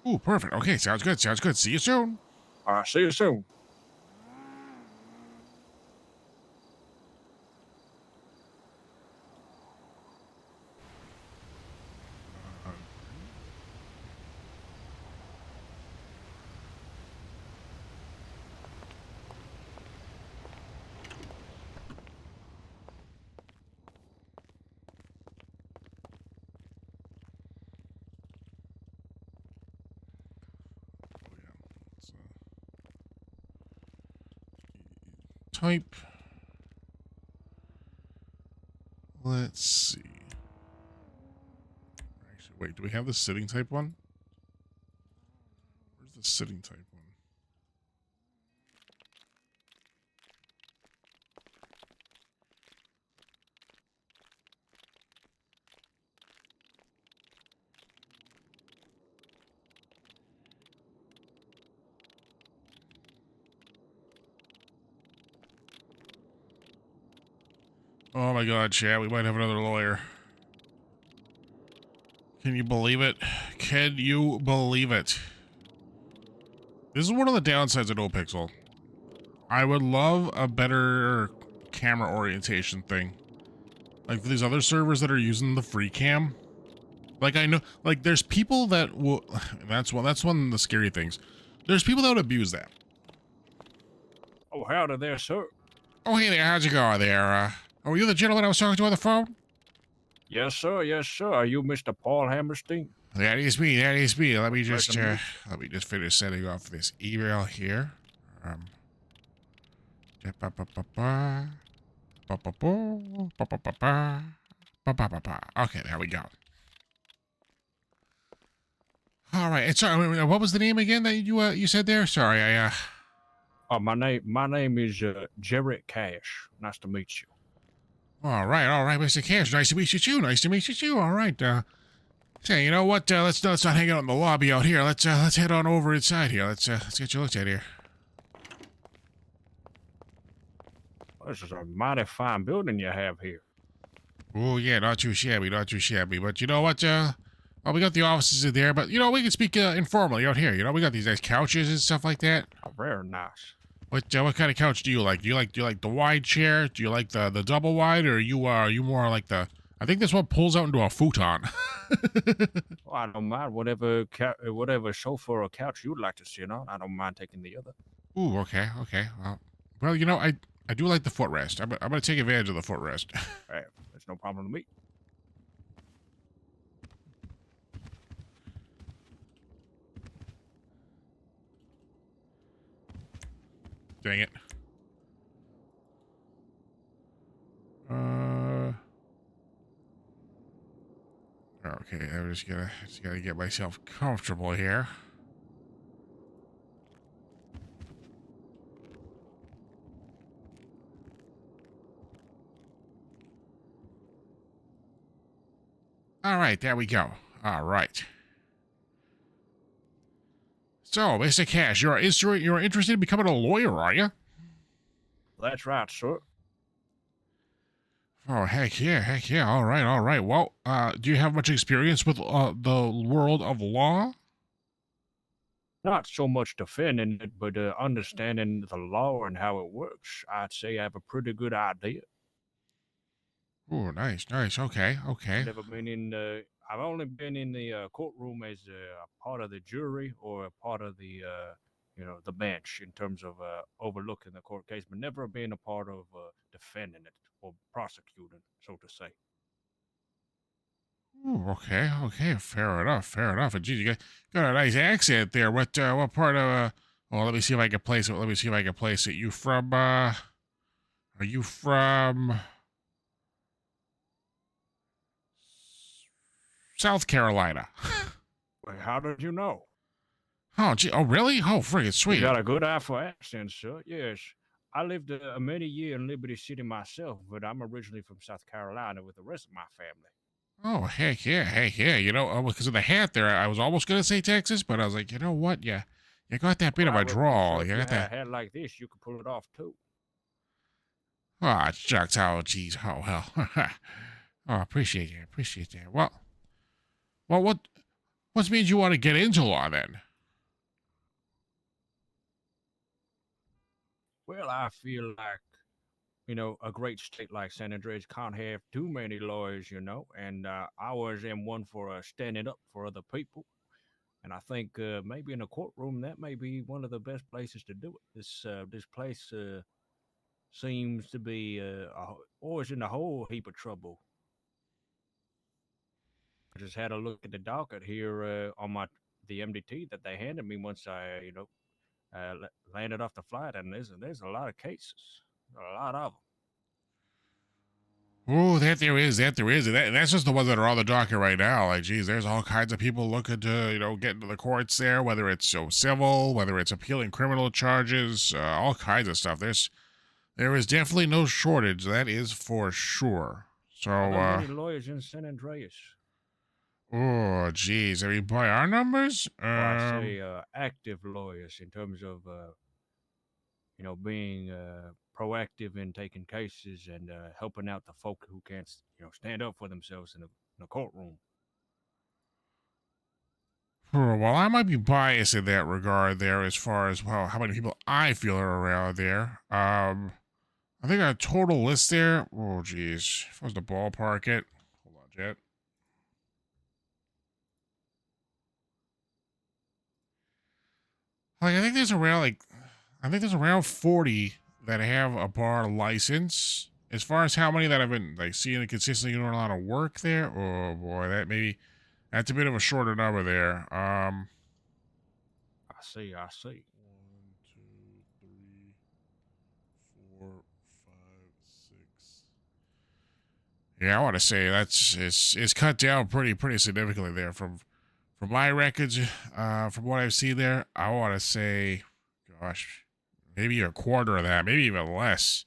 Ooh, perfect. Okay, sounds good. See you soon. All right, see you soon. Type. Let's see. Actually, wait, do we have the sitting type one? Where's the sitting type one? Oh my god, Chad, we might have another lawyer. Can you believe it? Can you believe it? This is one of the downsides of NoPixel. I would love a better camera orientation thing. Like for these other servers that are using the free cam. Like I know, like there's people that will, that's one of the scary things. There's people that would abuse that. Oh, howdy there, sir. Oh, hey there, how's it going there? Are you the gentleman I was talking to on the phone? Yes, sir. Are you Mr. Paul Hammerstein? That is me. Let me just finish setting off this email here. Okay, there we go. All right. And sorry, what was the name again that you said there? Sorry, Oh, my name is Jarrett Cash. Nice to meet you. All right, Mr. Cash. Nice to meet you too. All right. Say, you know what? Let's not hang out in the lobby out here. Let's head on over inside here. Let's get you looked at here. This is a mighty fine building you have here. Oh yeah, not too shabby. But you know what? Well, we got the offices in there, but you know we can speak informally out here. You know we got these nice couches and stuff like that. Oh, very nice. What kind of couch do you like? Do you like the wide chair? Do you like the double wide, or are you more like the I think this one pulls out into a futon. Oh, I don't mind whatever sofa or couch you'd like to sit on. I don't mind taking the other. Ooh, okay. Well, you know, I do like the footrest. I'm gonna take advantage of the footrest. Hey, that's no problem to me. Dang it. Okay, I'm just gotta get myself comfortable here. All right, there we go. All right. So, Mr. Cash, you're interested in becoming a lawyer, are you? That's right, sir. Oh, heck yeah. All right. Well, do you have much experience with the world of law? Not so much defending it, but understanding the law and how it works. I'd say I have a pretty good idea. Oh, nice. Okay. Never been in the. I've only been in the courtroom as a part of the jury or a part of the, the bench in terms of overlooking the court case, but never been a part of defending it or prosecuting, so to say. Ooh, okay. Fair enough. And geez, you got a nice accent there. What part of? Well, let me see if I can place it. You from? Are you from? South Carolina. Well, how did you know? Oh, gee. Oh, really? Oh, friggin' sweet. You got a good eye for accents, sir. Yes. I lived many years in Liberty City myself, but I'm originally from South Carolina with the rest of my family. Oh, heck yeah. You know, because of the hat there, I was almost going to say Texas, but I was like, you know what? You got that bit of a drawl. You got If you had that. a hat like this, you could pull it off, too. Oh, shucks. Oh, geez. Oh, well. Oh, appreciate that. Well, what's made you want to get into law, then? Well, I feel like, a great state like San Andreas can't have too many lawyers, and ours am one for standing up for other people. And I think maybe in a courtroom, that may be one of the best places to do it. This place seems to be always in a whole heap of trouble. I just had a look at the docket here on the MDT that they handed me once I, landed off the flight, and there's a lot of cases, a lot of them. Oh, that there is. And that's just the ones that are on the docket right now. Like, geez, there's all kinds of people looking to, get into the courts there, whether it's civil, whether it's appealing criminal charges, all kinds of stuff. There is definitely no shortage. That is for sure. So, Are there many lawyers in San Andreas? Oh, geez. I mean, by our numbers, I say active lawyers in terms of, being proactive in taking cases and helping out the folk who can't, stand up for themselves in a courtroom. Well, I might be biased in that regard there as far as, well, how many people I feel are around there. I think a total list there. Oh, geez. If I was to ballpark it. Hold on, Jet. Like, I think there's around 40 that have a bar license. As far as how many that I've been seeing consistently doing a lot of work there, oh boy, that's a bit of a shorter number there. I see. 1, 2, 3, 4, 5, 6. Yeah, I want to say it's cut down pretty significantly there from my records. From what I've seen there, I want to say, gosh, maybe a quarter of that, maybe even less.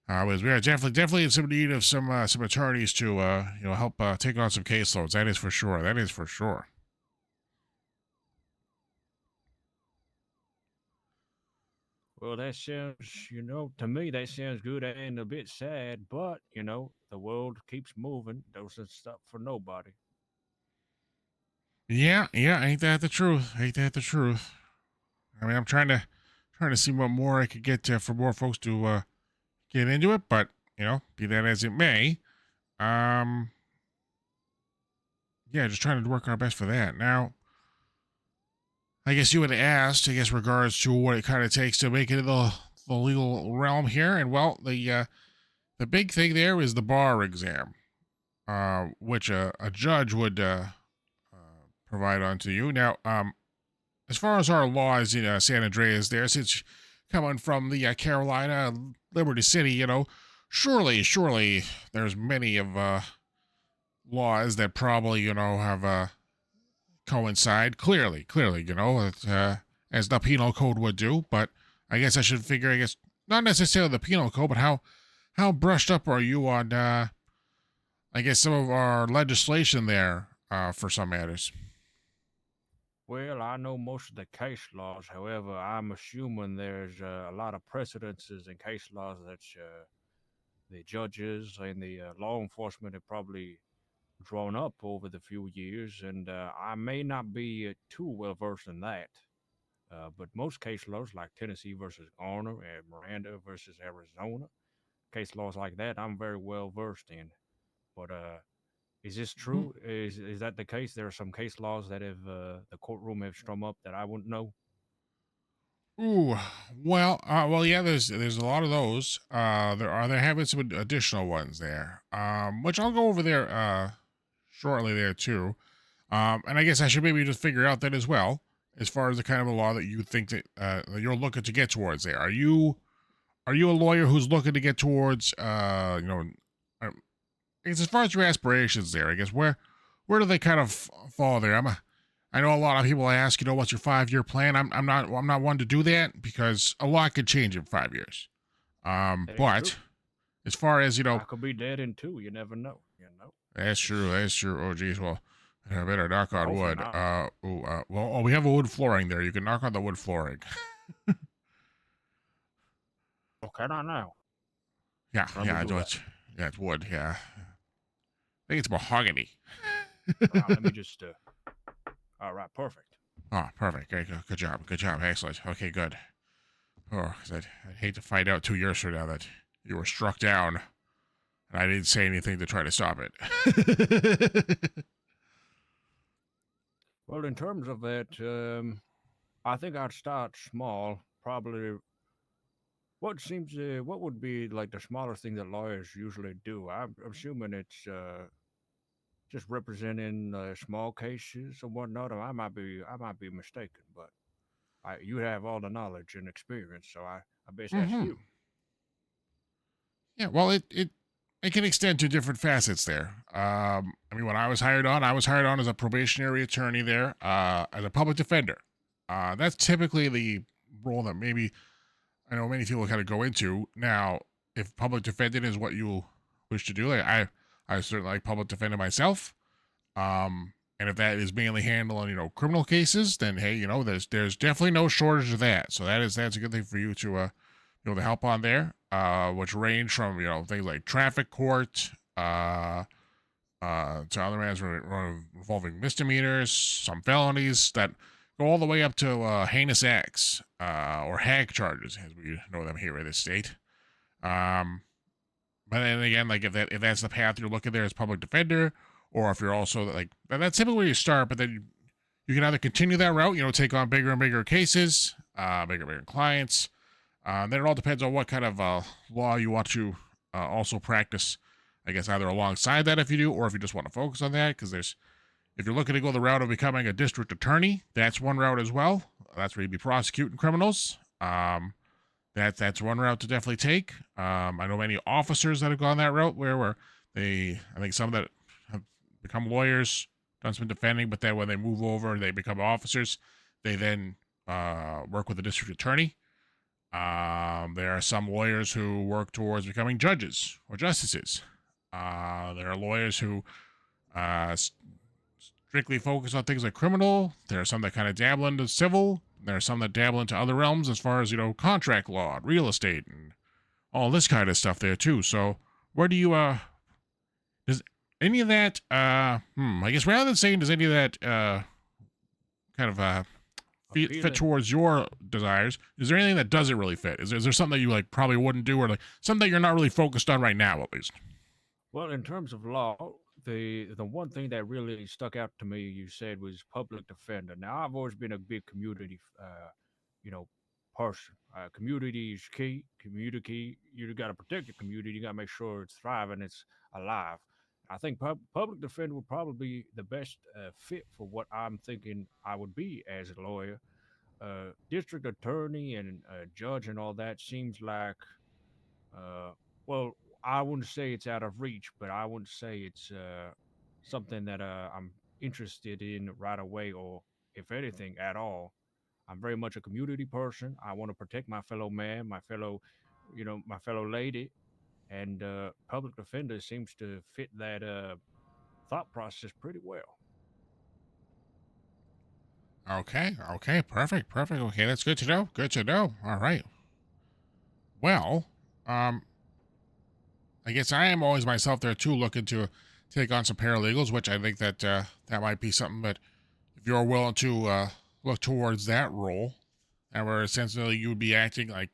Because we are definitely in some need of some attorneys to help take on some caseloads. That is for sure. Well, that sounds, to me that sounds good and a bit sad, but the world keeps moving. Doesn't stop for nobody. Yeah, ain't that the truth? I mean, I'm trying to see what more I could get for more folks to get into it, but be that as it may, Yeah, just trying to work our best for that. Now, I guess you had asked, I guess, regards to what it kind of takes to make it in the legal realm here, and well, the big thing there is the bar exam, which a judge would provide onto you. Now, as far as our laws in San Andreas, there, since coming from the Carolina Liberty City, surely there's many of laws that probably have coincide clearly, as the penal code would do. But I guess I should figure, I guess, not necessarily the penal code, but how brushed up are you on, I guess, some of our legislation there for some matters? Well, I know most of the case laws. However, I'm assuming there's a lot of precedences in case laws that the judges and the law enforcement have probably drawn up over the few years, and I may not be too well versed in that. But most case laws, like Tennessee versus Garner and Miranda versus Arizona, case laws like that, I'm very well versed in. But is this true? Is that the case? There are some case laws that have the courtroom have strung up that I wouldn't know. Ooh, well, yeah. There's a lot of those. There have been some additional ones there. Which I'll go over there shortly there too. And I guess I should maybe just figure out that as well, as far as the kind of a law that you think that you're looking to get towards there. Are you a lawyer who's looking to get towards I guess as far as your aspirations there, I guess where do they kind of fall there? I know a lot of people ask, what's your 5-year plan? I'm not one to do that because a lot could change in 5 years. But as far as I could be dead in 2. You never know. That's true. Oh, geez. Well, I better knock on Hopefully wood. not. We have a wood flooring there. You can knock on the wood flooring. Oh, can I now? Yeah, I know it's wood. Yeah, I think it's mahogany. Let me just. All right, perfect. Oh, perfect. Okay, good job. Excellent. Okay, good. Oh, 'cause I'd hate to find out 2 years from now that you were struck down and I didn't say anything to try to stop it. Well, in terms of that, I think I'd start small. Probably. What would be like the smallest thing that lawyers usually do? I'm assuming it's just representing small cases or whatnot. Or I might be mistaken, but you have all the knowledge and experience, so I best ask you. Yeah, well, it can extend to different facets there. I mean, when I was hired on as a probationary attorney there, as a public defender. That's typically the role that maybe I know many people kind of go into. Now, if public defending is what you wish to do, I certainly like public defending myself. And if that is mainly handling, criminal cases, then hey, there's definitely no shortage of that. So that's a good thing for you to to help on there. Which range from things like traffic court, to other matters involving misdemeanors, some felonies that go all the way up to heinous acts, or hag charges, as we know them here in this state. But then again, like if that's the path you're looking there as public defender, or if you're also like that's typically where you start, but then you can either continue that route, take on bigger and bigger cases, bigger clients. Then it all depends on what kind of law you want to also practice. I guess either alongside that if you do, or if you just want to focus on that, because if you're looking to go the route of becoming a district attorney, that's one route as well. That's where you'd be prosecuting criminals. That's one route to definitely take. I know many officers that have gone that route where I think some that have become lawyers, done some defending, but then when they move over, they become officers. They then work with the district attorney. There are some lawyers who work towards becoming judges or justices. There are lawyers who strictly focus on things like criminal. There are some that kind of dabble into civil. There are some that dabble into other realms as far as, contract law, and real estate, and all this kind of stuff there too. So where do you, does any of that, I guess rather than saying does any of that, kind of, fit towards your desires, is there anything that doesn't really fit? Is there something that you like probably wouldn't do, or like something that you're not really focused on right now, at least? Well, in terms of law, the one thing that really stuck out to me you said was public defender. Now, I've always been a big community, you know, person. Community is key. Community, you got to protect your community. You got to make sure it's thriving, it's alive. I think public defender would probably be the best fit for what I'm thinking I would be as a lawyer. District attorney and judge and all that seems like uh, well, I wouldn't say it's out of reach, but I wouldn't say it's something that I'm interested in right away, or if anything at all. I'm very much a community person. I want to protect my fellow man, my fellow, my fellow lady, and public defender seems to fit that thought process pretty well. Okay, okay, perfect, perfect. Okay, that's good to know. Good to know. All right. Well, I guess I am always myself there too, looking to take on some paralegals, which I think that that might be something that if you're willing to look towards that role, and where essentially you would be acting like,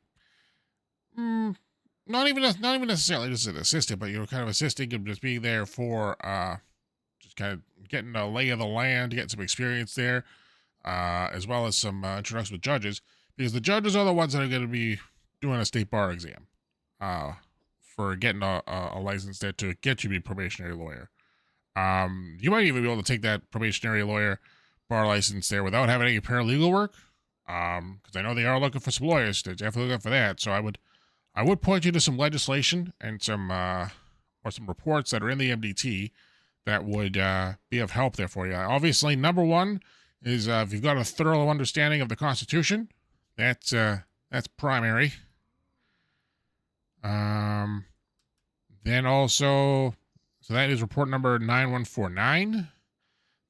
not even necessarily just an assistant, but kind of assisting and just being there for just kind of getting a lay of the land, getting some experience there, as well as some introduction with judges, because the judges are the ones that are going to be doing a state bar exam for getting a license there to get you to be a probationary lawyer. You might even be able to take that probationary lawyer bar license there without having any paralegal work, because I know they are looking for some lawyers. They're definitely looking for that. So I would point you to some legislation and some reports that are in the MDT that would be of help there for you. Obviously, number one is if you've got a thorough understanding of the Constitution, that's primary. Then also, so that is report number 9149.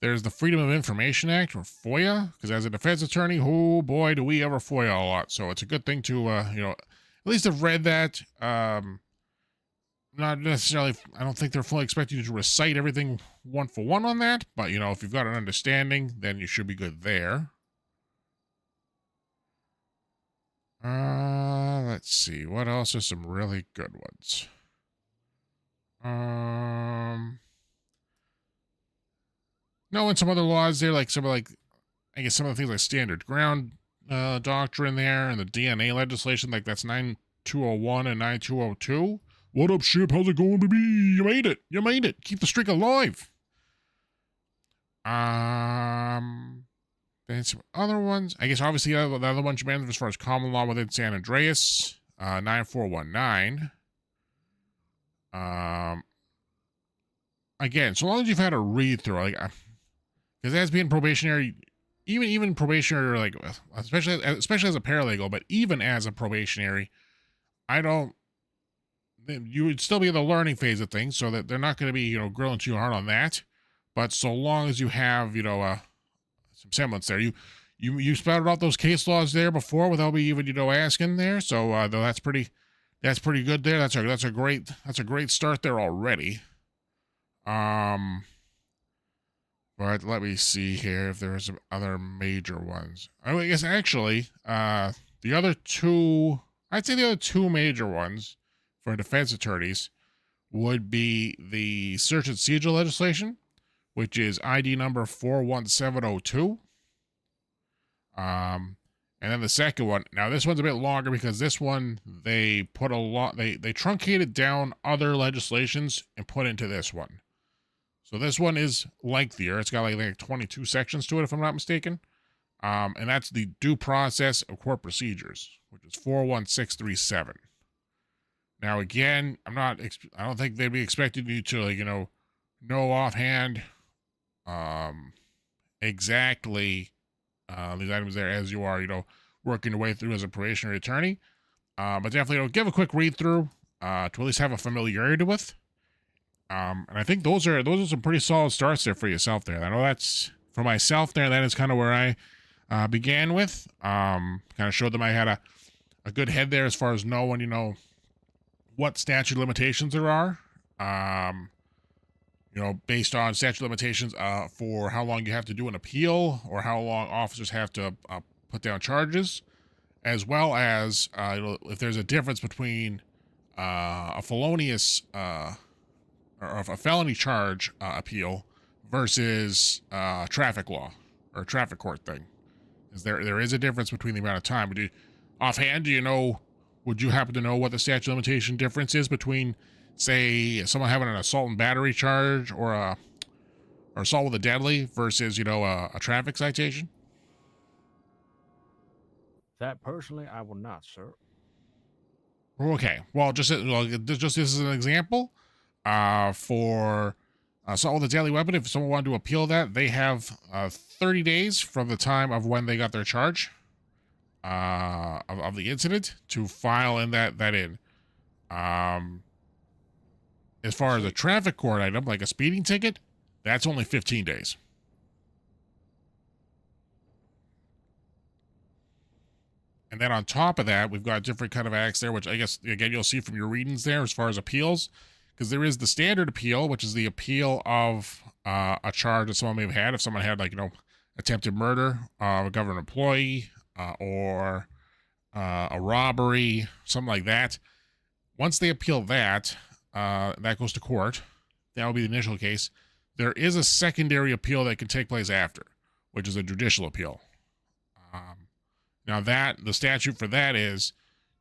There's the Freedom of Information Act, or FOIA, because as a defense attorney, oh boy, do we ever FOIA a lot. So it's a good thing to, at least have read that. Not necessarily, I don't think they're fully expecting you to recite everything one for one on that, but, if you've got an understanding, then you should be good there. Let's see. What else are some really good ones? No, and some other laws there, like I guess some of the things like standard ground doctrine there, and the DNA legislation, like that's 9201 and 9202. What up, ship? How's it going, baby? You made it. You made it. Keep the streak alive. Then some other ones. I guess obviously the other ones you mentioned as far as common law within San Andreas, 9419. Again, so long as you've had a read through, like, because as being probationary, even probationary, like especially as a paralegal, but even as a probationary, you would still be in the learning phase of things, so that they're not going to be grilling too hard on that. But so long as you have some semblance there, you spouted out those case laws there before without me even asking there. So that's pretty good there. That's a great start there already. But let me see here if there are some other major ones. I guess actually, I'd say the other two major ones for defense attorneys would be the search and seizure legislation, which is ID number 41702. And then the second one, now this one's a bit longer because this one, they truncated down other legislations and put into this one. So this one is lengthier. It's got like 22 sections to it, if I'm not mistaken. And that's the due process of court procedures, which is 41637. Now, again, I don't think they'd be expecting you to, know offhand, exactly, these items there as you are, working your way through as a probationary attorney. But definitely, give a quick read through, to at least have a familiarity with. And I think those are some pretty solid starts there for yourself there. I know that's for myself there. That is kind of where I began with. Kind of showed them I had a good head there as far as knowing, what statute limitations there are. Based on statute limitations for how long you have to do an appeal or how long officers have to put down charges, as well as if there's a difference between a felonious or of a felony charge appeal versus traffic law or traffic court thing. Is there is a difference between the amount of time. Offhand, do you know? Would you happen to know what the statute of limitation difference is between, say, someone having an assault and battery charge or assault with a deadly versus a traffic citation? That personally, I will not, sir. Okay. Well, just as an example, for assault with a deadly weapon, if someone wanted to appeal that, they have 30 days from the time of when they got their charge of the incident to file in that in. As far as a traffic court item, like a speeding ticket, that's only 15 days. And then on top of that, we've got different kind of acts there, which I guess, again, you'll see from your readings there as far as appeals, because there is the standard appeal, which is the appeal of a charge that someone may have had. If someone had, attempted murder of a government employee or a robbery, something like that. Once they appeal that, that goes to court. That will be the initial case. There is a secondary appeal that can take place after, which is a judicial appeal. Now the statute for that is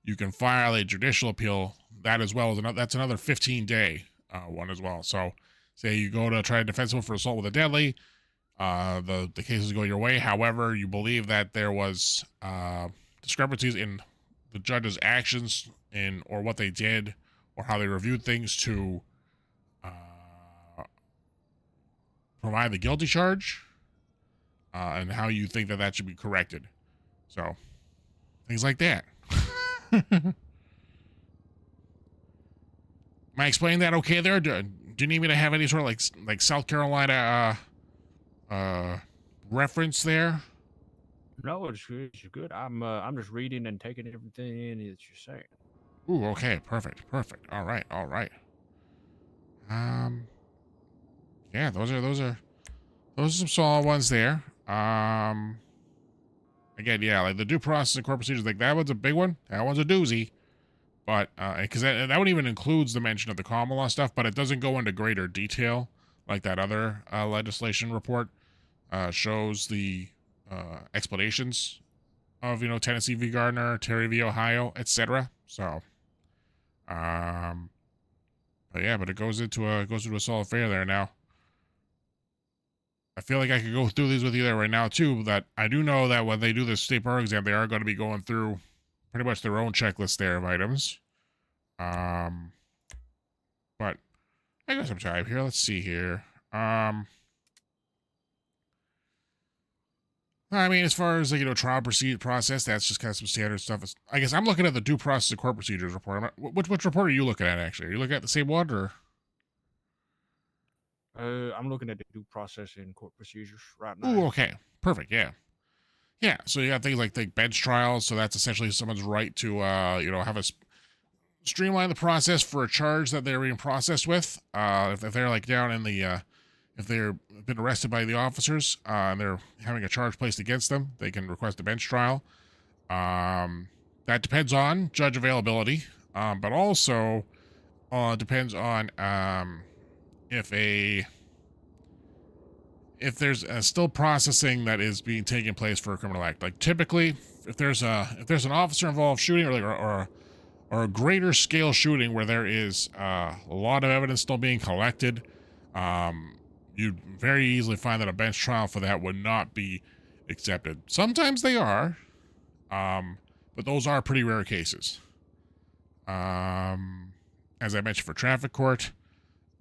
you can file a judicial appeal, that as well as that's another 15-day one as well. So say you go to try to defend someone for assault with a deadly, the cases go your way. However, you believe that there was discrepancies in the judge's actions or what they did or how they reviewed things to provide the guilty charge and how you think that should be corrected. So, things like that. Am I explaining that okay there? Do you need me to have any sort of like South Carolina reference there? No, it's good. I'm just reading and taking everything in that you're saying. Ooh, okay, perfect. All right. Yeah, those are some solid ones there. Again, yeah, like the due process and court procedures, like that one's a big one. That one's a doozy. But, because that one even includes the mention of the common law stuff, but it doesn't go into greater detail like that other legislation report shows the explanations of, Tennessee v. Gardner, Terry v. Ohio, etc. So, but it goes into a solid fare there now. I feel like I could go through these with you there right now, too, that I do know that when they do this state bar exam, they are going to be going through pretty much their own checklist there of items. But I got some time here. Let's see here. I mean, as far as, trial process, that's just kind of some standard stuff. I guess I'm looking at the due process and court procedures report. Which report are you looking at, actually? Are you looking at the same one, or? I'm looking at the due process and court procedures right now. Ooh, okay. Perfect, yeah. Yeah, so you got things like bench trials, so that's essentially someone's right to, have a streamline the process for a charge that they're being processed with. If they're, down in the, if they've been arrested by the officers and they're having a charge placed against them, they can request a bench trial. That depends on judge availability, but also depends on if there's still processing that is being taken place for a criminal act. Like typically, if there's an officer involved shooting or a greater scale shooting where there is a lot of evidence still being collected, you'd very easily find that a bench trial for that would not be accepted. Sometimes they are, but those are pretty rare cases. As I mentioned for traffic court,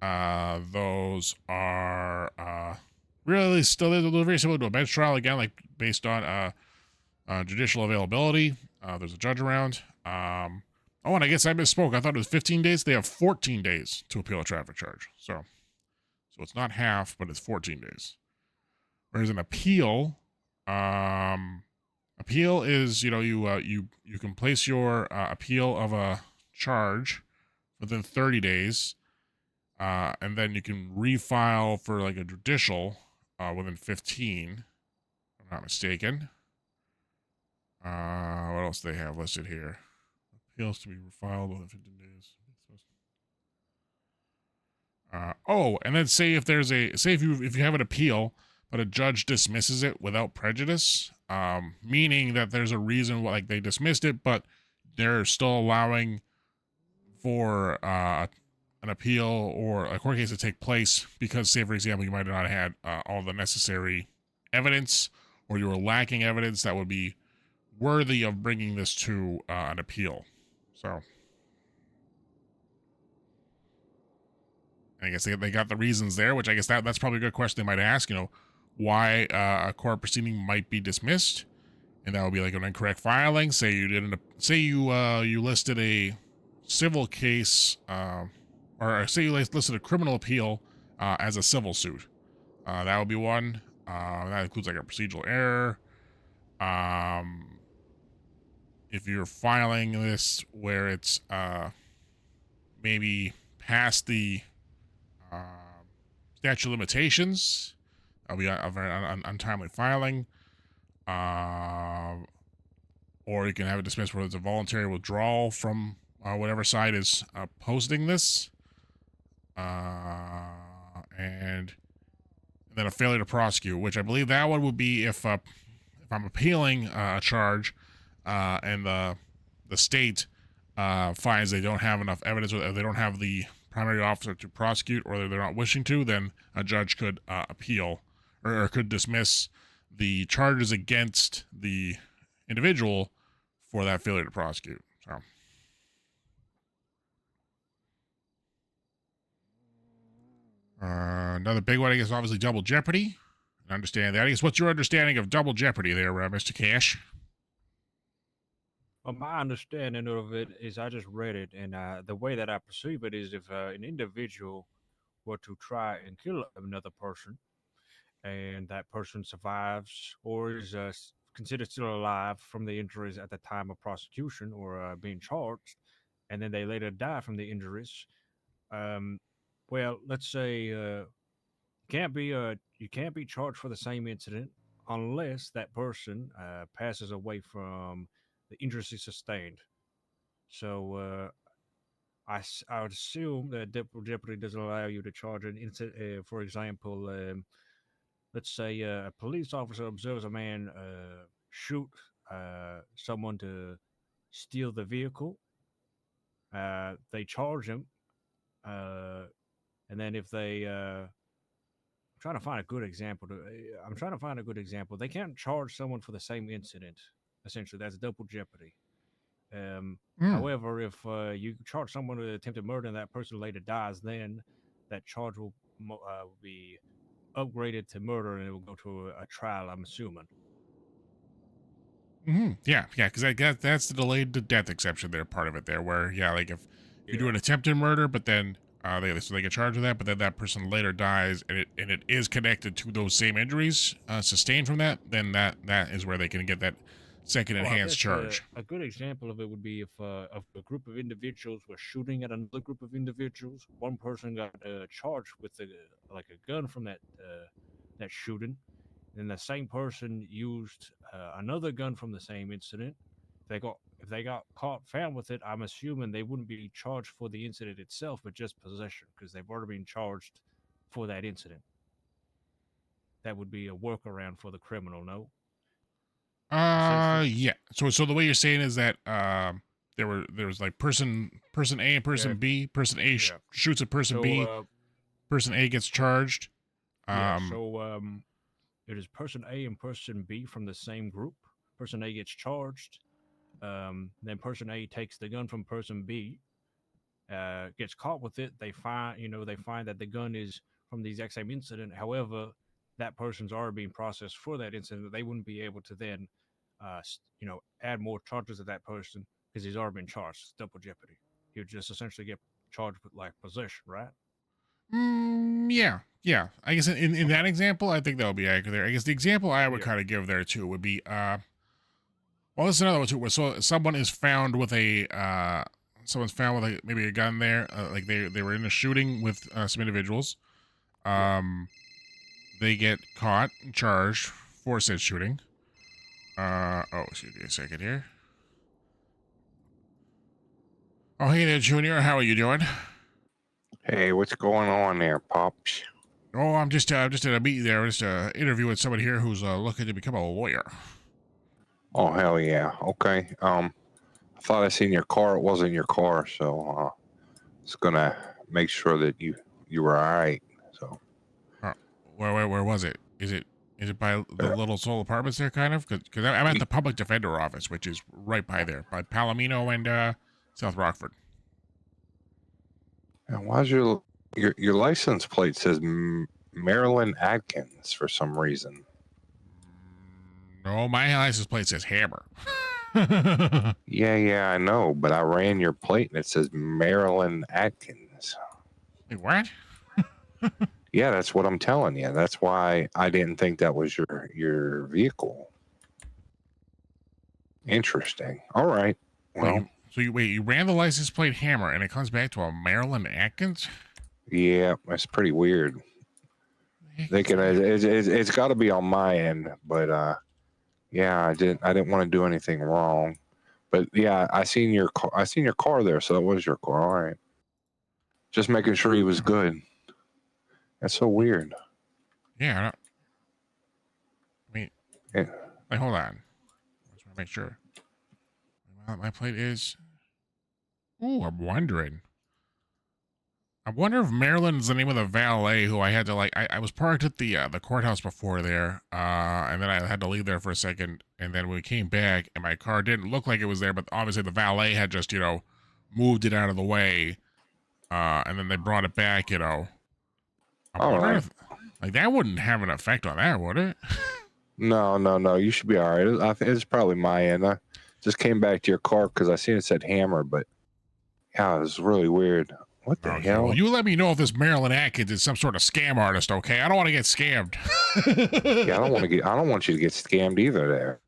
those are really still very similar to a bench trial, again, based on judicial availability. There's a judge around. And I guess I misspoke. I thought it was 15 days. They have 14 days to appeal a traffic charge. So it's not half, but it's 14 days. Whereas an appeal, is, you can place your appeal of a charge within 30 days, and then you can refile for a judicial within 15, if I'm not mistaken. What else do they have listed here? Appeals to be refiled within 15 days. Oh, and then say if there's if you have an appeal, but a judge dismisses it without prejudice, meaning that there's a reason why, like, they dismissed it, but they're still allowing for an appeal or a court case to take place because, say, for example, you might not have had all the necessary evidence, or you were lacking evidence that would be worthy of bringing this to an appeal. So I guess they got the reasons there, which I guess that's probably a good question they might ask, why a court proceeding might be dismissed. And that would be like an incorrect filing. Say you listed a civil case, or say you listed a criminal appeal as a civil suit. That would be one. That includes like a procedural error. If you're filing this where it's maybe past the statute of limitations, that'll be a very untimely filing. Or you can have it dismissed where it's a voluntary withdrawal from whatever side is posting this. And then a failure to prosecute, which I believe that one would be if I'm appealing a charge and the state finds they don't have enough evidence, or they don't have the primary officer to prosecute, or they're not wishing to, then a judge could appeal or could dismiss the charges against the individual for that failure to prosecute. So another big one, I guess, obviously double jeopardy. Understand that. I guess, what's your understanding of double jeopardy there, Mr. Cash? Well, my understanding of it is I just read it, and the way that I perceive it is if an individual were to try and kill another person, and that person survives or is considered still alive from the injuries at the time of prosecution or being charged, and then they later die from the injuries. Well, let's say you can't be charged for the same incident unless that person passes away from the injuries he sustained. So I would assume that double jeopardy doesn't allow you to charge an incident. For example, let's say a police officer observes a man shoot someone to steal the vehicle. They charge him, and then if they, I'm trying to find a good example. I'm trying to find a good example. They can't charge someone for the same incident. Essentially, that's double jeopardy. However, if you charge someone with attempted murder and that person later dies, then that charge will be upgraded to murder and it will go to a trial, I'm assuming. Yeah, because that's the delayed to death exception there, part of it there, where, like if you do an attempted murder, but then they get charged with that, but then that person later dies, and it is connected to those same injuries sustained from that, then that is where they can get that second enhanced charge. A good example of it would be if a group of individuals were shooting at another group of individuals. One person got charged with a gun from that shooting, and the same person used another gun from the same incident. If they got caught found with it, I'm assuming they wouldn't be charged for the incident itself, but just possession, because they've already been charged for that incident. That would be a workaround for the criminal, no? Yeah. So the way you're saying is that there was like person A and person B. Person A shoots at person B. Person A gets charged. It is person A and person B from the same group. Person A gets charged. Then person A takes the gun from person B. Gets caught with it. They find that the gun is from the exact same incident. However, that person's already being processed for that incident. They wouldn't be able to then, add more charges to that person because he's already been charged. It's double jeopardy. He would just essentially get charged with like possession, right? Yeah. I guess in that example, I think that would be accurate there. I guess the example I would kind of give there too would be, well, this is another one too. Where someone is found with someone's found with maybe a gun there. Like they were in a shooting with some individuals. They get caught and charged for said shooting. Excuse me a second here. Oh, hey there, Junior. How are you doing? Hey, what's going on there, Pops? Oh, I'm just at a meeting there. Just interview with somebody here who's looking to become a lawyer. Oh, hell yeah. Okay. I thought I seen your car. It wasn't your car, so it's gonna make sure that you were all right. So. Where was it? Is it by the little soul apartments there, kind of? Because I'm at the public defender office, which is right by there, by Palomino and South Rockford. And why's your license plate says Marilyn Atkins for some reason? No, my license plate says Hammer. Yeah, I know, but I ran your plate and it says Marilyn Atkins. Wait, what? Yeah, that's what I'm telling you. That's why I didn't think that was your vehicle. Interesting. All right. Well, You ran the license plate Hammer and it comes back to a Marilyn Atkins? yeah, that's pretty weird. It's got to be on my end, but yeah, I didn't want to do anything wrong. But yeah, I seen your car there, so that was your car. All right. Just making sure he was good. That's so weird. Yeah. Wait, hold on. I just want to make sure. My plate is. Ooh, I'm wondering. I wonder if Marilyn's the name of the valet who I had to I was parked at the courthouse before there, and then I had to leave there for a second, and then we came back and my car didn't look like it was there, but obviously the valet had just moved it out of the way, and then they brought it back. I'm wondering if that wouldn't have an effect on that, would it? No. You should be all right. I think it's probably my end. I just came back to your car because I seen it said Hammer, but yeah, it was really weird. What the hell? Well, you let me know if this Marilyn Atkins is some sort of scam artist, okay? I don't want to get scammed. Yeah, I don't want you to get scammed either there.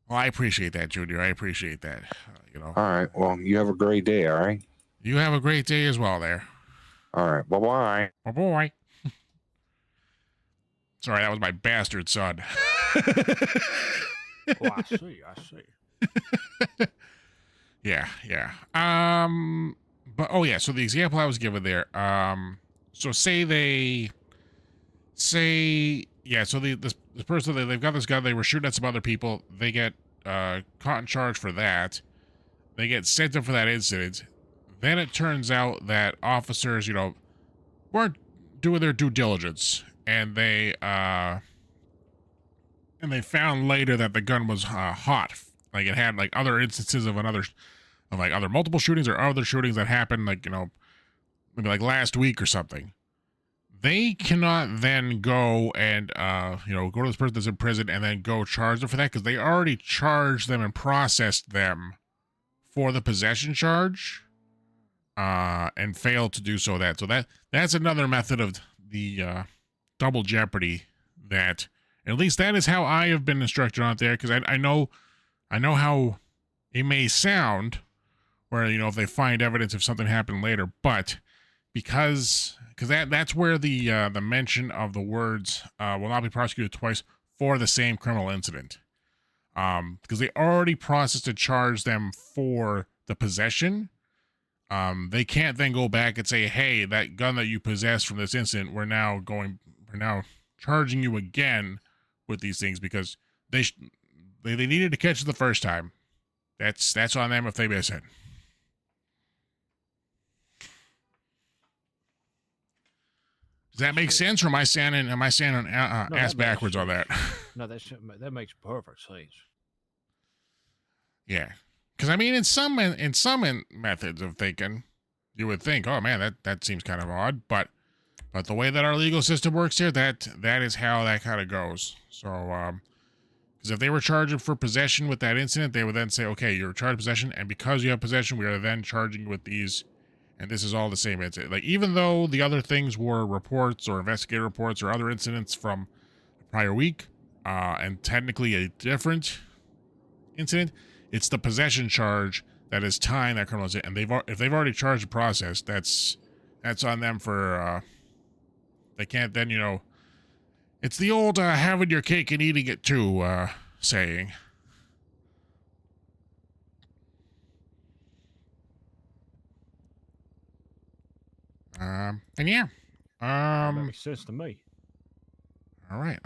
Well, I appreciate that, Junior. I appreciate that. All right. Well, you have a great day, all right? You have a great day as well there. All right. Bye-bye. Bye-bye. Sorry, that was my bastard son. Oh, I see. Yeah. But so the example I was given there, so this person, they've got this gun, they were shooting at some other people, they get caught and charged for that, they get sent up for that incident, then it turns out that officers, weren't doing their due diligence, and they found later that the gun was hot, like it had other instances of other multiple shootings or other shootings that happened maybe last week or something. They cannot then go and go to this person that's in prison and then go charge them for that, because they already charged them and processed them for the possession charge and failed to do so. That's another method of the double jeopardy, that at least that is how I have been instructed on there, because I know how it may sound, where if they find evidence if something happened later, but because that's where the mention of the words will not be prosecuted twice for the same criminal incident, because they already processed and charged them for the possession. They can't then go back and say, hey, that gun that you possessed from this incident, we're now charging you again with these things, because they needed to catch it the first time. That's on them if they miss it. Does that make sense, or am I sounding ass backwards on that? No, that makes perfect sense. Yeah, because in some methods of thinking, you would think, oh man, that seems kind of odd, but the way that our legal system works here, that is how that kind of goes. So, because if they were charging for possession with that incident, they would then say, okay, you're charged possession, and because you have possession, we are then charging you with these. And this is all the same incident. Even though the other things were reports or investigative reports or other incidents from the prior week, and technically a different incident, it's the possession charge that is tying that criminal incident. And if they've already charged the process, that's on them for. They can't then it's the old having your cake and eating it too saying. And yeah. That makes sense to me. All right.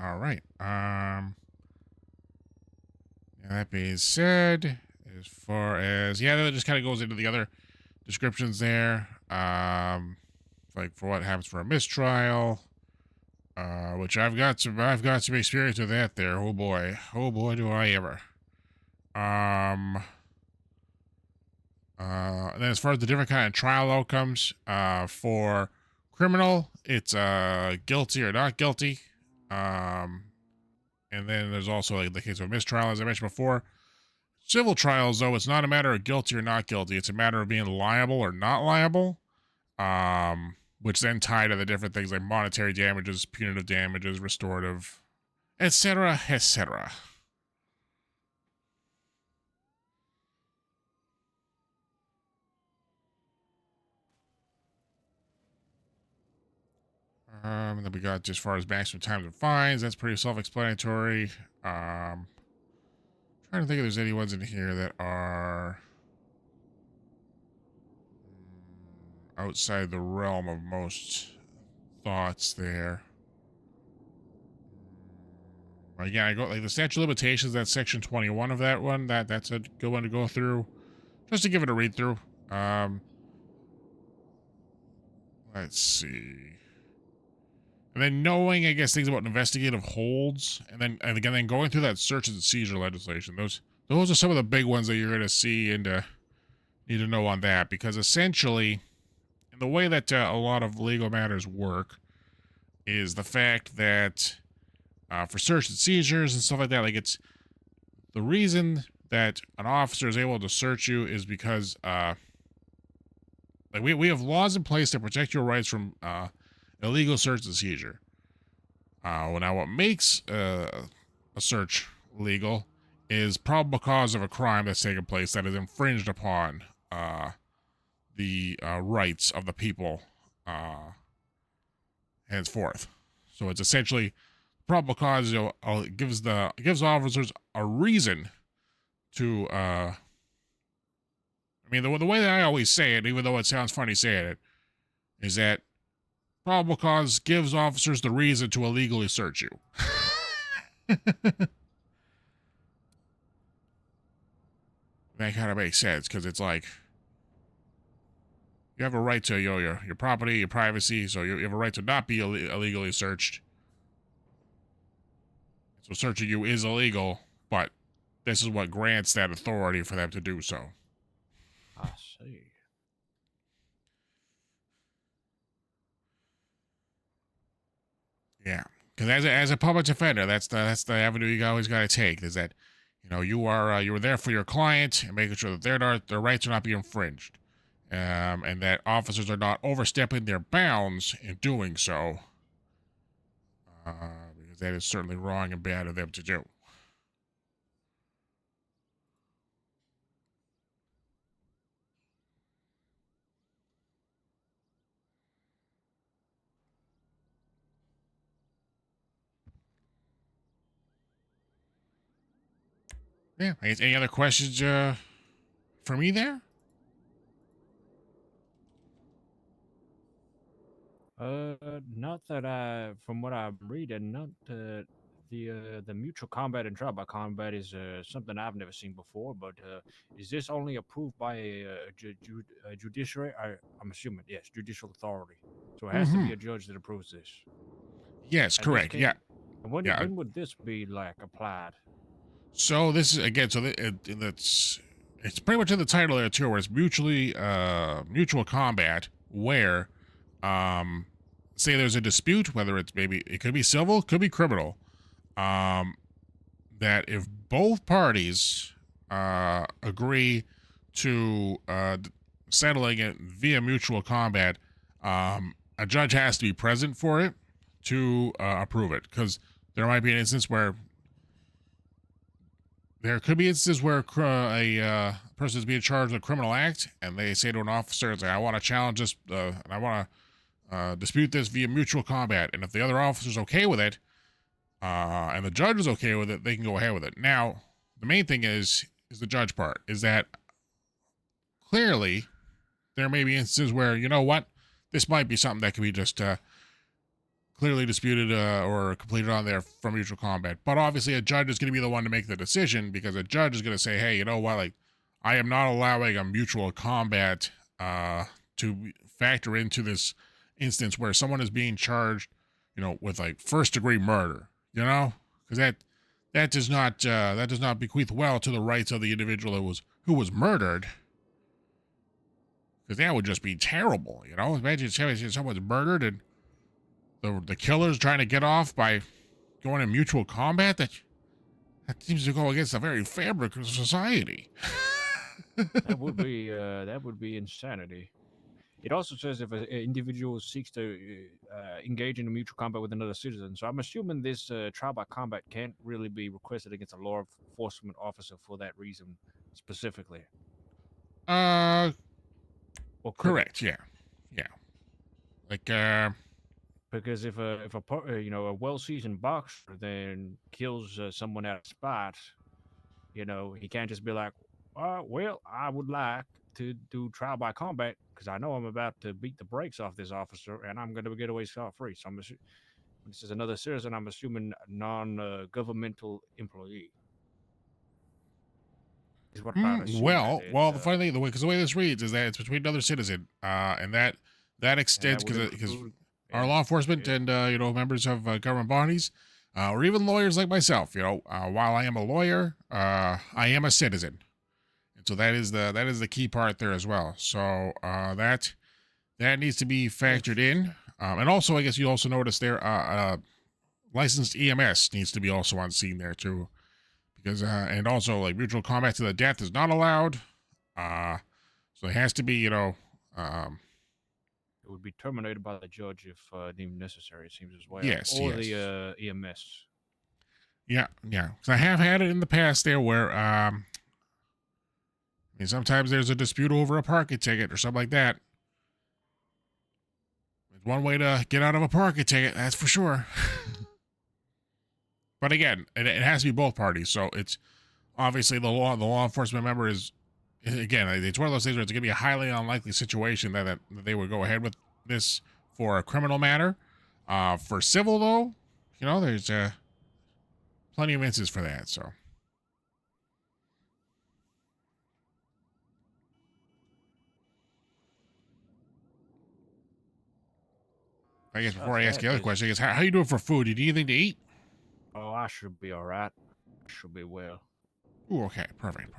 That being said, as far as that just kind of goes into the other descriptions there. Like for what happens for a mistrial, which I've got some experience with that there. Oh boy, do I ever. And then as far as the different kind of trial outcomes, for criminal, it's guilty or not guilty. And then there's also like the case of mistrial, as I mentioned before. Civil trials, though, it's not a matter of guilty or not guilty. It's a matter of being liable or not liable. Which then tie to the different things like monetary damages, punitive damages, restorative, etc., etc. Then we got as far as maximum times and fines. That's pretty self-explanatory. Trying to think if there's any ones in here that are outside the realm of most thoughts there. Again, I go like the statute of limitations. That's section 21 of that one. That's a good one to go through, just to give it a read through. Let's see. And then knowing, I guess, things about investigative holds, and then going through that search and seizure legislation. Those are some of the big ones that you're going to see and need to know on that, because essentially, in the way that a lot of legal matters work, is the fact that for search and seizures and stuff like that, like it's the reason that an officer is able to search you is because like we have laws in place that protect your rights from illegal search and seizure. Well, now what makes a search legal is probable cause of a crime that's taken place that has infringed upon the rights of the people henceforth. So it's essentially probable cause, gives officers a reason to I mean the way that I always say it, even though it sounds funny saying it, is that probable cause gives officers the reason to illegally search you. That kind of makes sense, because it's like you have a right to your property, your privacy, so you have a right to not be illegally searched. So searching you is illegal, but this is what grants that authority for them to do so. I see. Yeah, because as a public defender, that's the avenue you always got to take. Is that you were there for your client and making sure that their rights are not being infringed, and that officers are not overstepping their bounds in doing so, because that is certainly wrong and bad of them to do. Yeah. Any other questions for me there? Not that from what I'm reading, not the mutual combat and trial by combat is something I've never seen before. But is this only approved by a judiciary? I'm assuming yes, judicial authority. So it has to be a judge that approves this. Yes, correct. Yeah. And when would this be like applied? So this is again. So it's pretty much in the title there too, where it's mutual combat, where say there's a dispute, whether it could be civil, could be criminal, that if both parties agree to settling it via mutual combat, a judge has to be present for it to approve it, because there might be an instance where there could be instances where a person is being charged with a criminal act, and they say to an officer, I want to challenge this, and I want to dispute this via mutual combat. And if the other officer's okay with it, and the judge is okay with it, they can go ahead with it. Now, the main thing is the judge part, is that clearly there may be instances where, you know what, this might be something that can be just clearly disputed or completed on there from mutual combat. But obviously, a judge is going to be the one to make the decision, because a judge is going to say, hey, you know what, like, I am not allowing a mutual combat to factor into this instance where someone is being charged, you know, with like first-degree murder, you know, because that does not bequeath well to the rights of the individual who was murdered. Because that would just be terrible, you know. Imagine someone's murdered and the killer's trying to get off by going in mutual combat. That seems to go against the very fabric of society. That would be insanity. It also says if an individual seeks to engage in a mutual combat with another citizen. So I'm assuming this trial by combat can't really be requested against a law enforcement officer for that reason specifically. Correct. Yeah. Like because if a well-seasoned boxer then kills someone out of spite, you know, he can't just be like, well, I would like to do trial by combat because I know I'm about to beat the brakes off this officer and I'm going to get away scot-free. So this is another citizen, I'm assuming non-governmental employee. Is what I assume well, that well, the funny thing, because the way this reads is that it's between another citizen, and that extends because our law enforcement and members of government bodies, or even lawyers like myself, while I am a lawyer, I am a citizen, and so that is the key part there as well. So that needs to be factored in, and also I guess you also notice there, licensed EMS needs to be also on scene there too. Because and also like mutual combat to the death is not allowed. So it has to be, it would be terminated by the judge if deemed necessary, it seems as well. Yes, or yes. the EMS. Yeah. Because I have had it in the past there where sometimes there's a dispute over a parking ticket or something like that. There's one way to get out of a parking ticket, that's for sure. But again, it has to be both parties. So it's obviously the law enforcement member is, again, it's one of those things where it's going to be a highly unlikely situation that they would go ahead with this for a criminal matter. For civil, though, there's plenty of instances for that. So. I guess before I ask the other question, I guess, how you doing for food? You need anything to eat? Oh, I should be all right. I should be well. Ooh, okay. Perfect.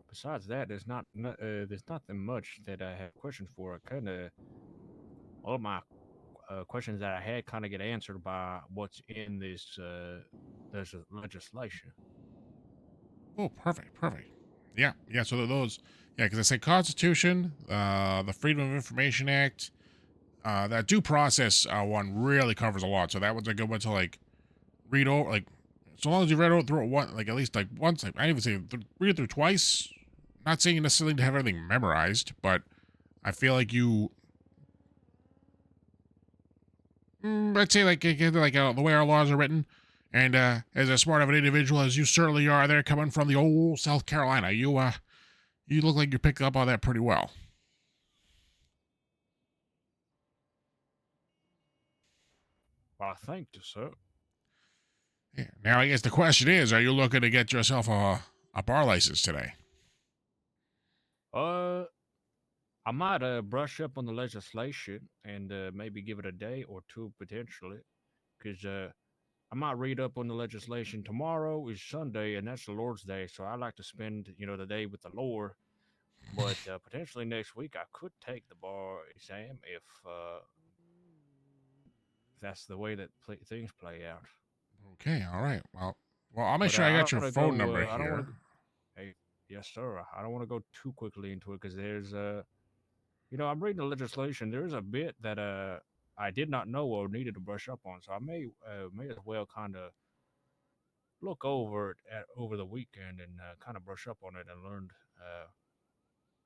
Besides that, there's nothing much that I have questions for. All of my questions that I had kind of get answered by what's in this legislation. Oh, perfect. Yeah. So those, because I say Constitution, the Freedom of Information Act, that due process one really covers a lot. So that one's a good one to like read over, like so long as you read through it once, like at least like once. Like, I even say read it through twice. Not saying you necessarily need to have everything memorized, but I feel like you. I'd say like the way our laws are written, and as smart of an individual as you certainly are, there coming from the old South Carolina, you look like you picked up on that pretty well. Well, thank you, sir. Yeah. Now I guess the question is, are you looking to get yourself a bar license today? I might brush up on the legislation and maybe give it a day or two potentially, because I might read up on the legislation. Tomorrow is Sunday, and that's the Lord's Day, so I like to spend the day with the Lord. But potentially next week, I could take the bar exam if that's the way that things play out. Okay, all right. Well, I'll make sure I got your phone number here. Hey, yes, sir. I don't want to go too quickly into it because there's I'm reading the legislation. There's a bit that I did not know or needed to brush up on, so I may as well kind of look over it over the weekend and kind of brush up on it and learned.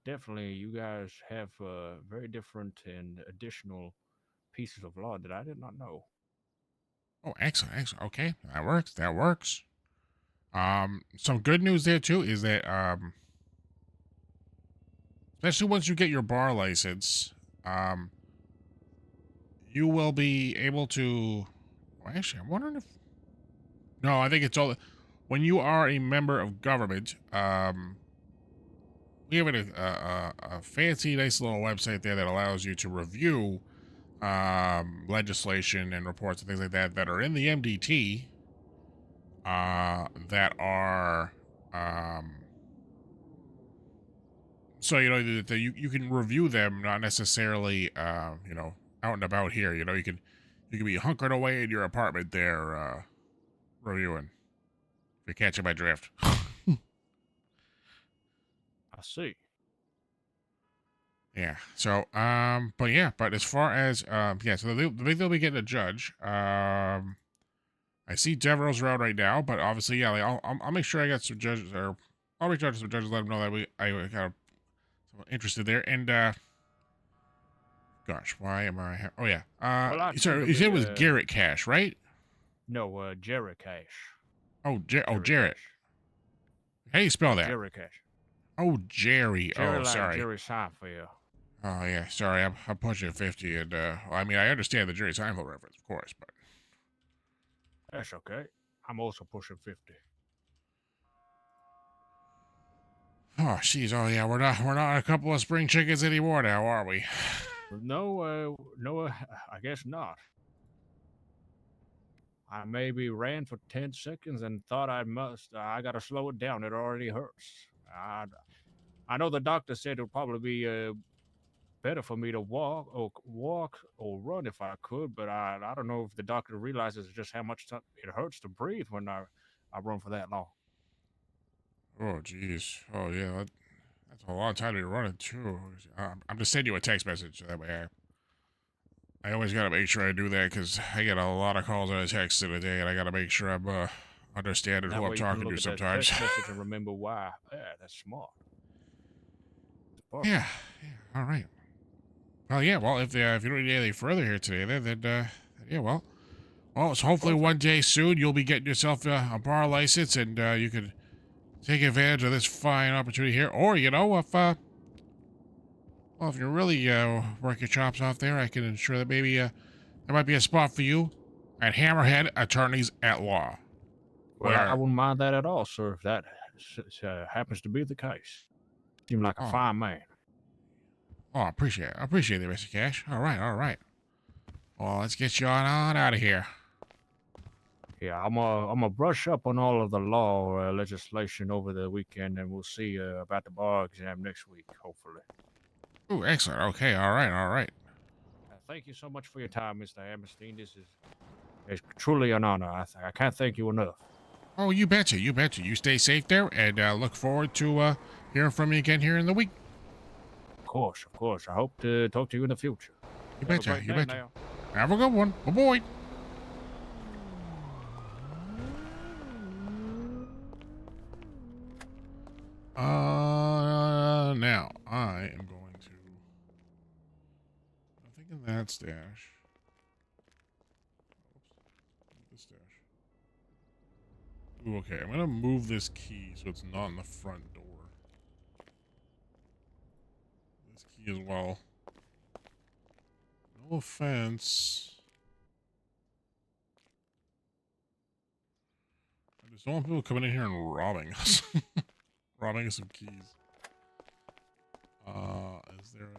Definitely, you guys have very different and additional pieces of law that I did not know. Oh, excellent. Okay, that works. Some good news there too is that especially once you get your bar license, you will be able to. Well, actually, I'm wondering if. No, I think it's all. When you are a member of government, we have a fancy, nice little website there that allows you to review legislation and reports and things like that that are in the MDT that are so you can review them, not necessarily out and about here. You can be hunkering away in your apartment there reviewing. If you're catching my drift. I see. Yeah. So, but as far as, so they'll be getting a judge. I see Devereaux's around right now, but obviously, yeah, like I'll make sure I got some judges, or I'll reach out to some judges, let them know that I kind of interested there. And, gosh, why am I, oh yeah. Sorry, you said it was Garrett Cash, right? No, Jerry Cash. Jarrett. How do you spell that? Jerry Cash. Oh, Jerry. Jerry Oh, sorry. Jerry Seinfeld. Oh, yeah. Sorry, I'm pushing 50, and I mean, I understand the Jerry Seinfeld reference, of course, but That's okay. I'm also pushing 50. oh, jeez. Oh, yeah. We're not a couple of spring chickens anymore now, are we? No, I guess not. I maybe ran for 10 seconds and thought I gotta slow it down. It already hurts. I know the doctor said it would probably be better for me to walk or run if I could, but I don't know if the doctor realizes just how much it hurts to breathe when I run for that long. Oh, jeez. Oh, yeah. That's a long time to be running, too. I'm just sending you a text message so that way I always got to make sure I do that because I get a lot of calls on a text in a day, and I got to make sure I'm understanding That who way I'm you can talking look to at that sometimes. text message and remember why. Yeah, that's smart. Yeah. All right. Well, yeah. Well, if you don't need anything further here today, then yeah. Well, so hopefully one day soon you'll be getting yourself a bar license, and you can take advantage of this fine opportunity here. Or if you really work your chops off there, I can ensure that maybe there might be a spot for you at Hammerhead Attorneys at Law. Well, I wouldn't mind that at all, sir, if that happens to be the case. Seem like a fine man. Oh, I appreciate it, Mr. Cash. All right. Well, let's get you on out of here. Yeah, I'm gonna brush up on all of the law legislation over the weekend, and we'll see about the bar exam next week, hopefully. Oh, excellent. Okay, all right. Thank you so much for your time, Mr. Hammerstein. This is truly an honor. I can't thank you enough. Oh, you betcha. You stay safe there, and look forward to hearing from you again here in the week. Of course. I hope to talk to you in the future. You betcha. Have a good one. Bye-bye. Now I am going to. I think in that stash. Oops, this stash. Ooh, okay, I'm gonna move this key so it's not in the front door. This key as well. No offense. I just don't want people coming in here and robbing us. Robbing us of keys. Is there a...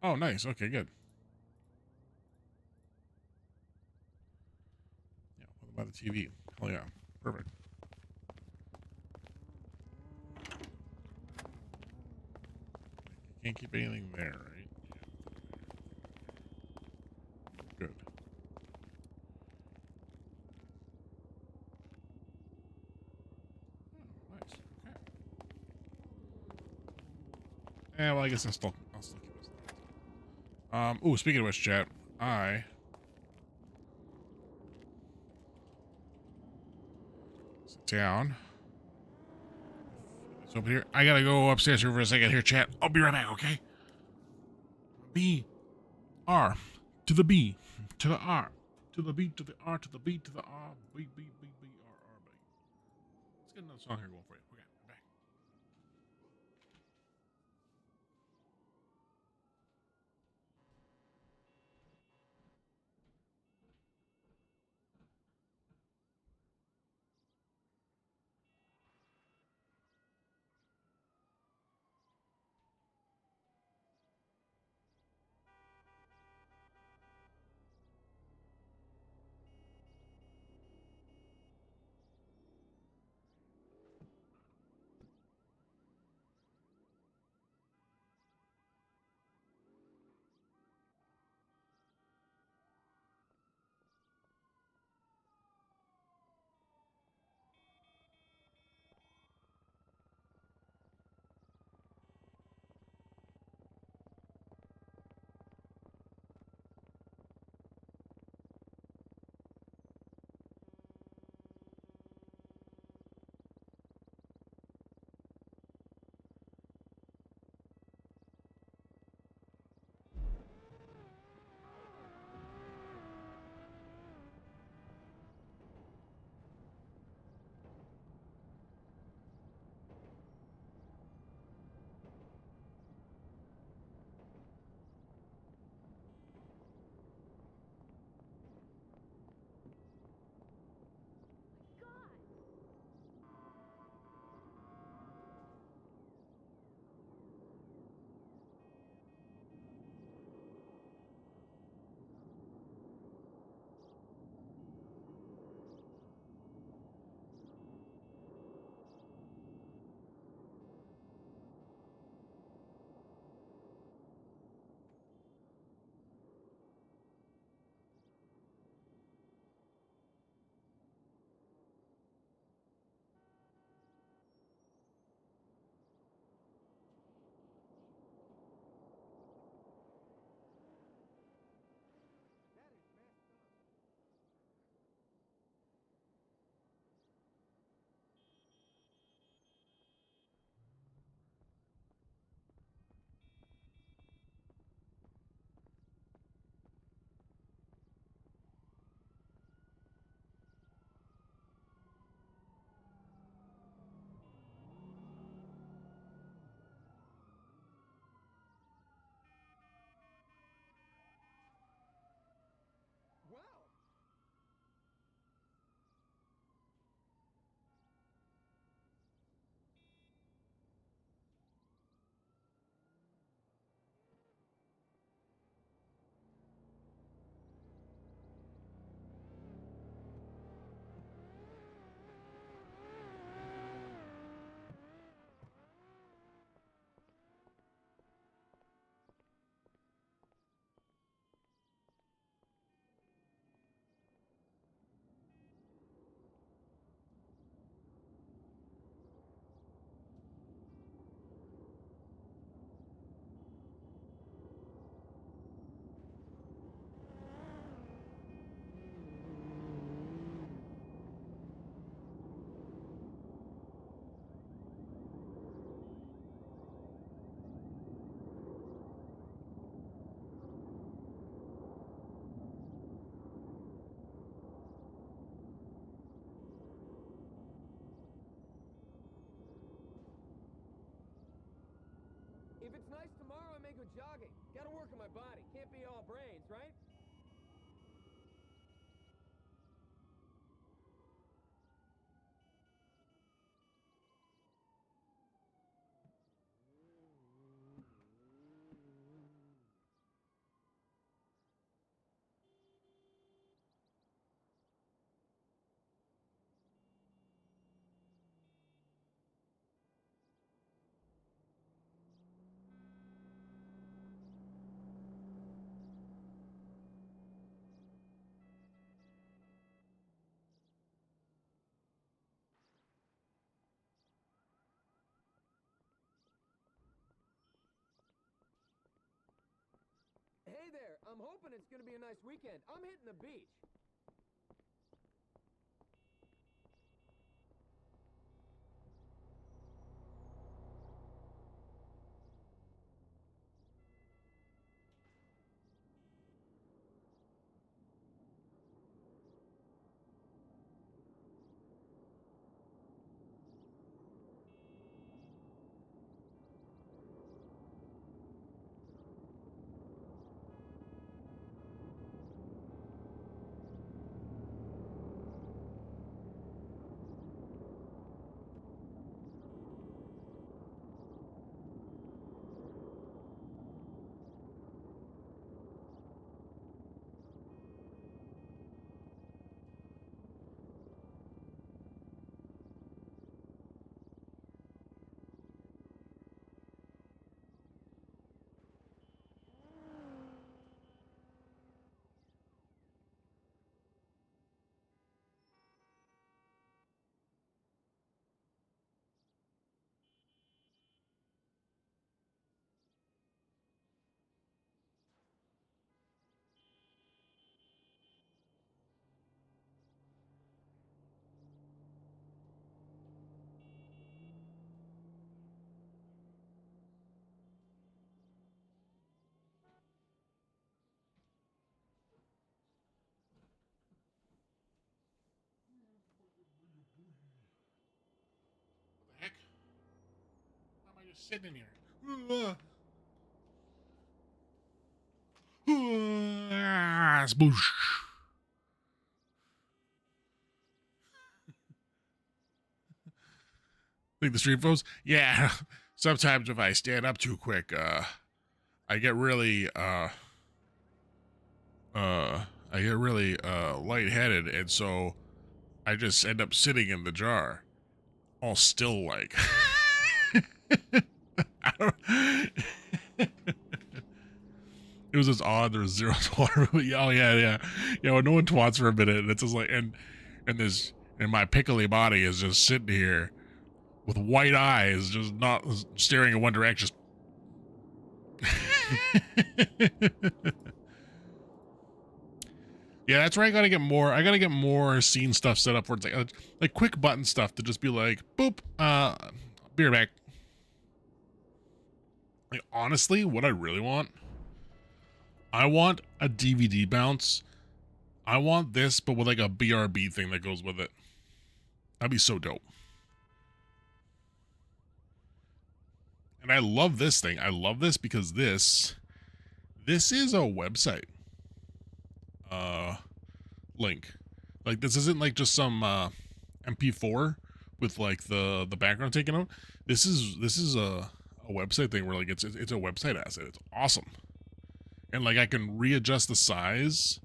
Oh, nice. Okay, good. Yeah, put them by the TV. Hell yeah. Perfect. You can't keep anything there, right? Good. Oh, nice. Okay. Yeah, well, I guess I'll still keep this. Ooh, speaking of which, chat, sit down. It's over here. I gotta go upstairs here for a second here, chat. I'll be right back, okay? B, R, to the B, to the R, to the B, to the R, to the B, to the R, B, B, B, B, R, R, B. Let's get another song here going for you. Okay, back. jogging. Gotta work on my body. Can't be all brains, right? Hey there, I'm hoping it's gonna be a nice weekend. I'm hitting the beach. Heck? Why am I just sitting in here? Sploosh. Think the stream phones? Yeah. Sometimes if I stand up too quick, I get really lightheaded, and so I just end up sitting in the jar, all still like. I don't, it was just odd. There was zero water. Oh yeah. When no one twats for a minute, and it's just like, and my pickly body is just sitting here with white eyes, just not staring in one direction. Yeah, that's where I gotta get more. I gotta get more scene stuff set up where it's like quick button stuff to just be like, boop, be right back. Like honestly, what I really want, I want a DVD bounce. I want this, but with like a BRB thing that goes with it. That'd be so dope. And I love this thing. I love this because this is a website link. Like this isn't like just some MP4 with like the background taken out. This is a website thing where like it's a website asset. It's awesome. And like I can readjust the size.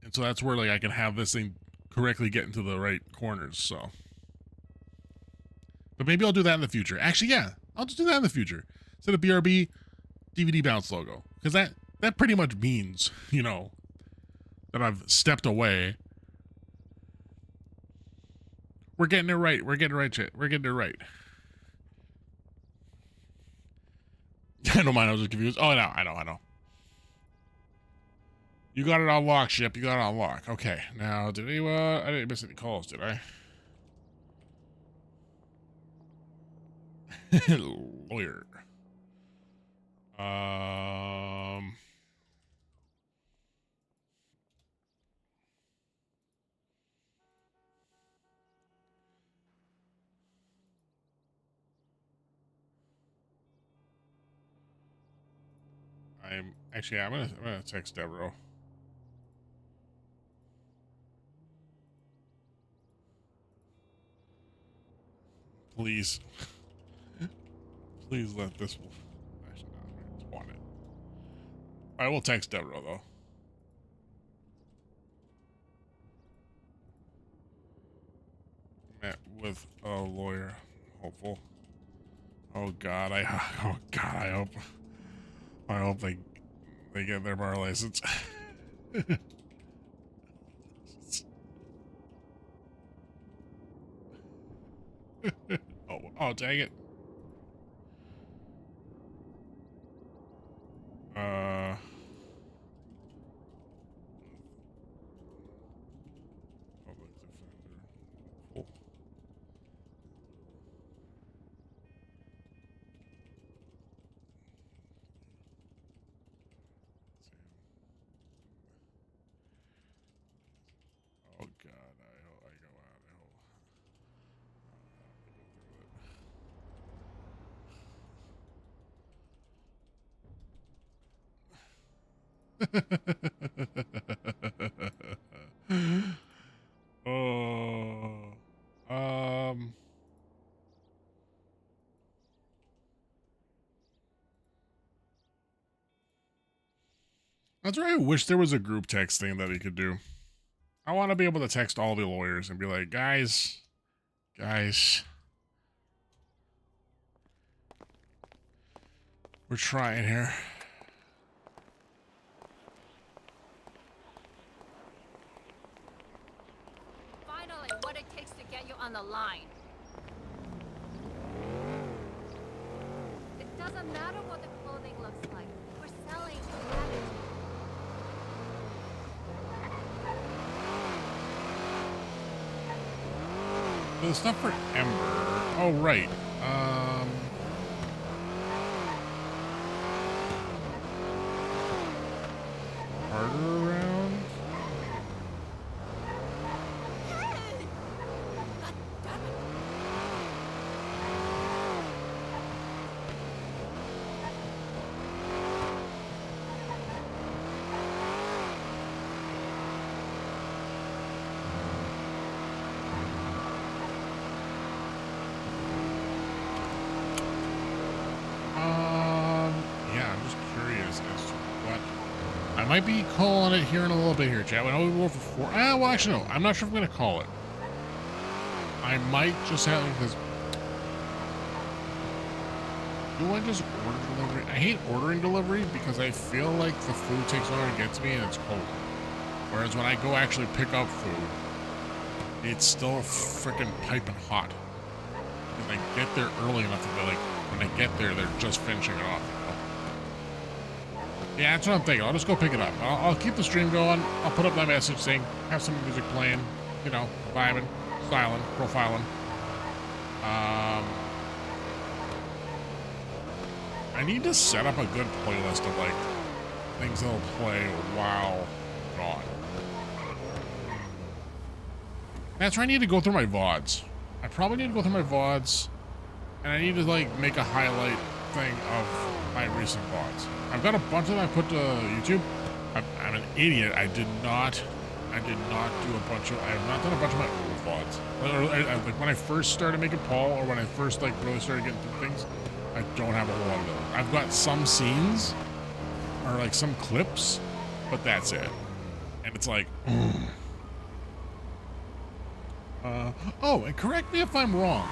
And so that's where like I can have this thing correctly get into the right corners, so. But maybe I'll do that in the future. Actually, yeah, I'll just do that in the future. Instead of BRB, DVD bounce logo. Because that pretty much means, you know, that I've stepped away. We're getting it right. We're getting it right, chat. We're getting it right. I don't mind, I was just confused. Oh, no, I know. You got it on lock, Ship. You got it on lock. Okay, now, I didn't miss any calls, did I? Lawyer. I'm gonna text Devereaux. Please. Please let this one. Actually, no, I just want it. I will text Devereaux though. Met with a lawyer. Hopeful. Oh God, I hope they get their bar license. oh, dang it. Public defender. Hopeful. Oh God, I hope I go out. I hope oh, that's right. I wish there was a group text thing that he could do. I want to be able to text all the lawyers and be like, guys, we're trying here. Finally, what it takes to get you on the line. It doesn't matter what the clothing looks like. We're selling humanity. The stuff for Ember. Oh, right. Harder around? Yeah, I'm just curious as to what I might be calling it here in a little bit here, chat. I know we were for 4. Well, actually, no. I'm not sure if I'm going to call it. I might just have, because do I just order delivery? I hate ordering delivery because I feel like the food takes longer to get to me and it's cold. Whereas when I go actually pick up food, it's still freaking piping hot. Because I get there early enough to be like, when I get there, they're just finishing it off. Yeah, that's what I'm thinking. I'll just go pick it up. I'll keep the stream going. I'll put up my message saying, have some music playing, you know, vibing, styling, profiling. I need to set up a good playlist of like things that'll play while gone. That's where I need to go through my VODs. I probably need to go through my VODs, and I need to like make a highlight thing of my recent VODs. I've got a bunch of them I put to YouTube. I'm an idiot. I did not do a bunch of. I have not done a bunch of my old VODs. Like when I first started making Paul, or when I first like really started getting through things, I don't have a whole lot of them. I've got some scenes, or like some clips, but that's it. And it's like, oh, and correct me if I'm wrong.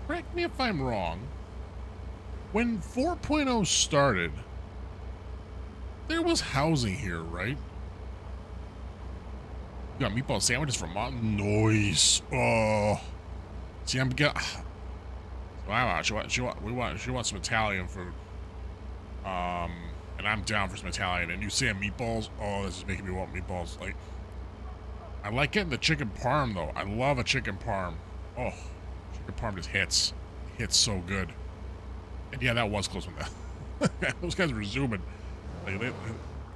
Correct me if I'm wrong. When 4.0 started, there was housing here, right? You got meatball sandwiches from Mom. Nice. Oh, see, I'm getting. Wow, she wants some Italian food. And I'm down for some Italian. And you say meatballs. Oh, this is making me want meatballs. Like, I like getting the chicken parm though. I love a chicken parm. Oh, chicken parm just hits. It hits so good. And yeah, that was close one. Those guys were zooming. Like,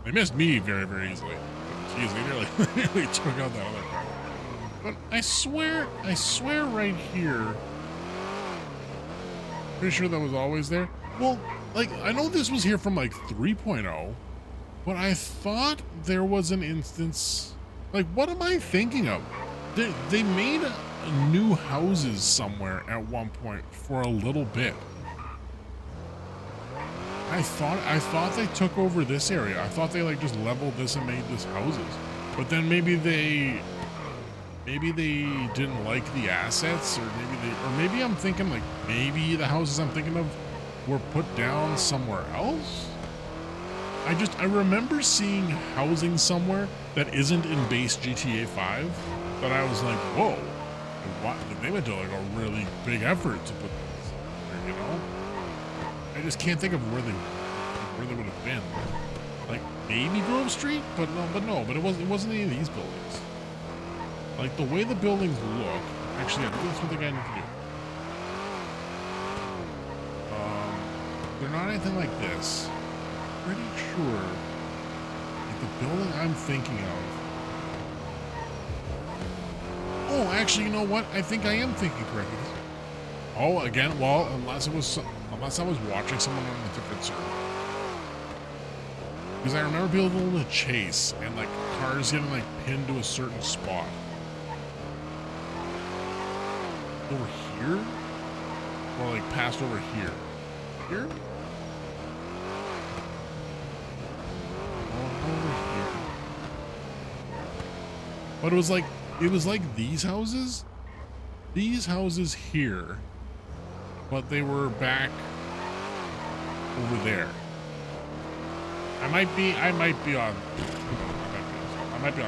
they missed me very, very easily. Jeez, they nearly took out that other car. But I swear right here. Pretty sure that was always there. Well, like, I know this was here from like 3.0, but I thought there was an instance. Like, what am I thinking of? They made new houses somewhere at one point for a little bit. I thought they took over this area. I thought they like just leveled this and made this houses. But then maybe they didn't like the assets, or maybe I'm thinking like maybe the houses I'm thinking of were put down somewhere else. I remember seeing housing somewhere that isn't in base GTA 5 that I was like, whoa, they went to like a really big effort to put this there, you know? I just can't think of where they would have been. Like maybe Grove Street, but it wasn't any of these buildings. Like the way the buildings look, actually, I think that's what the guy needs to do. They're not anything like this. Pretty sure like the building I'm thinking of. Oh, actually, you know what? I think I am thinking correctly. Oh, again, well, unless I was watching someone on a different server. Because I remember being able to chase and like cars getting like pinned to a certain spot. Over here? Or like passed over here? Here? Over here. But it was like these houses? These houses here. But they were back over there. I might be on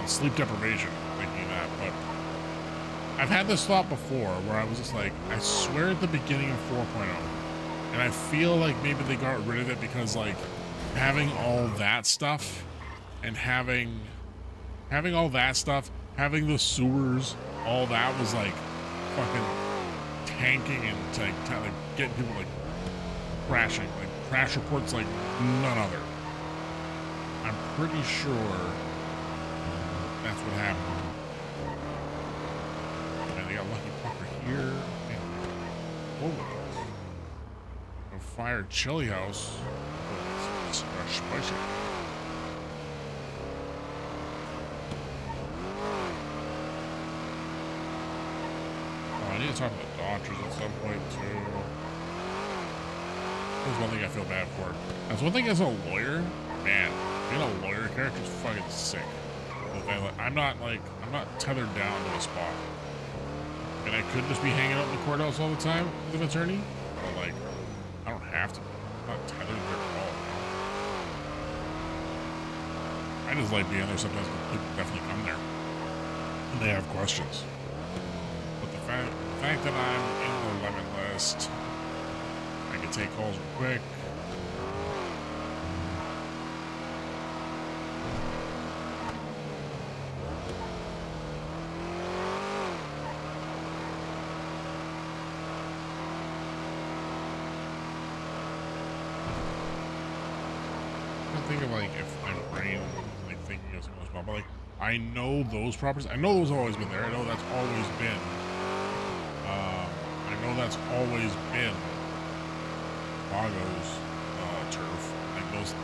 sleep deprivation thinking that, but I've had this thought before where I was just like, I swear at the beginning of 4.0, and I feel like maybe they got rid of it because like having all that stuff and having the sewers, all that was like fucking tanking and like getting people like crashing, like crash reports like none other. I'm pretty sure that's what happened. And they got Lucky Pucker here. And a fire chili house. Oh, it's spicy. Oh, I need to talk to the doctors at some point too. That's one thing I feel bad for. That's one thing as a lawyer, man. Being a lawyer character is fucking sick. I'm not tethered down to a spot. And I could just be hanging out in the courthouse all the time as an attorney, but like, I don't have to. I'm not tethered there at all. I just like being there sometimes when people definitely come there and they have questions. But the fact that I'm in the lemon list, I can take calls real quick. Think of like if my brain was like thinking of something else, but like I know those properties. I know those have always been there. I know that's always been. I know that's always been Vago's turf. Like those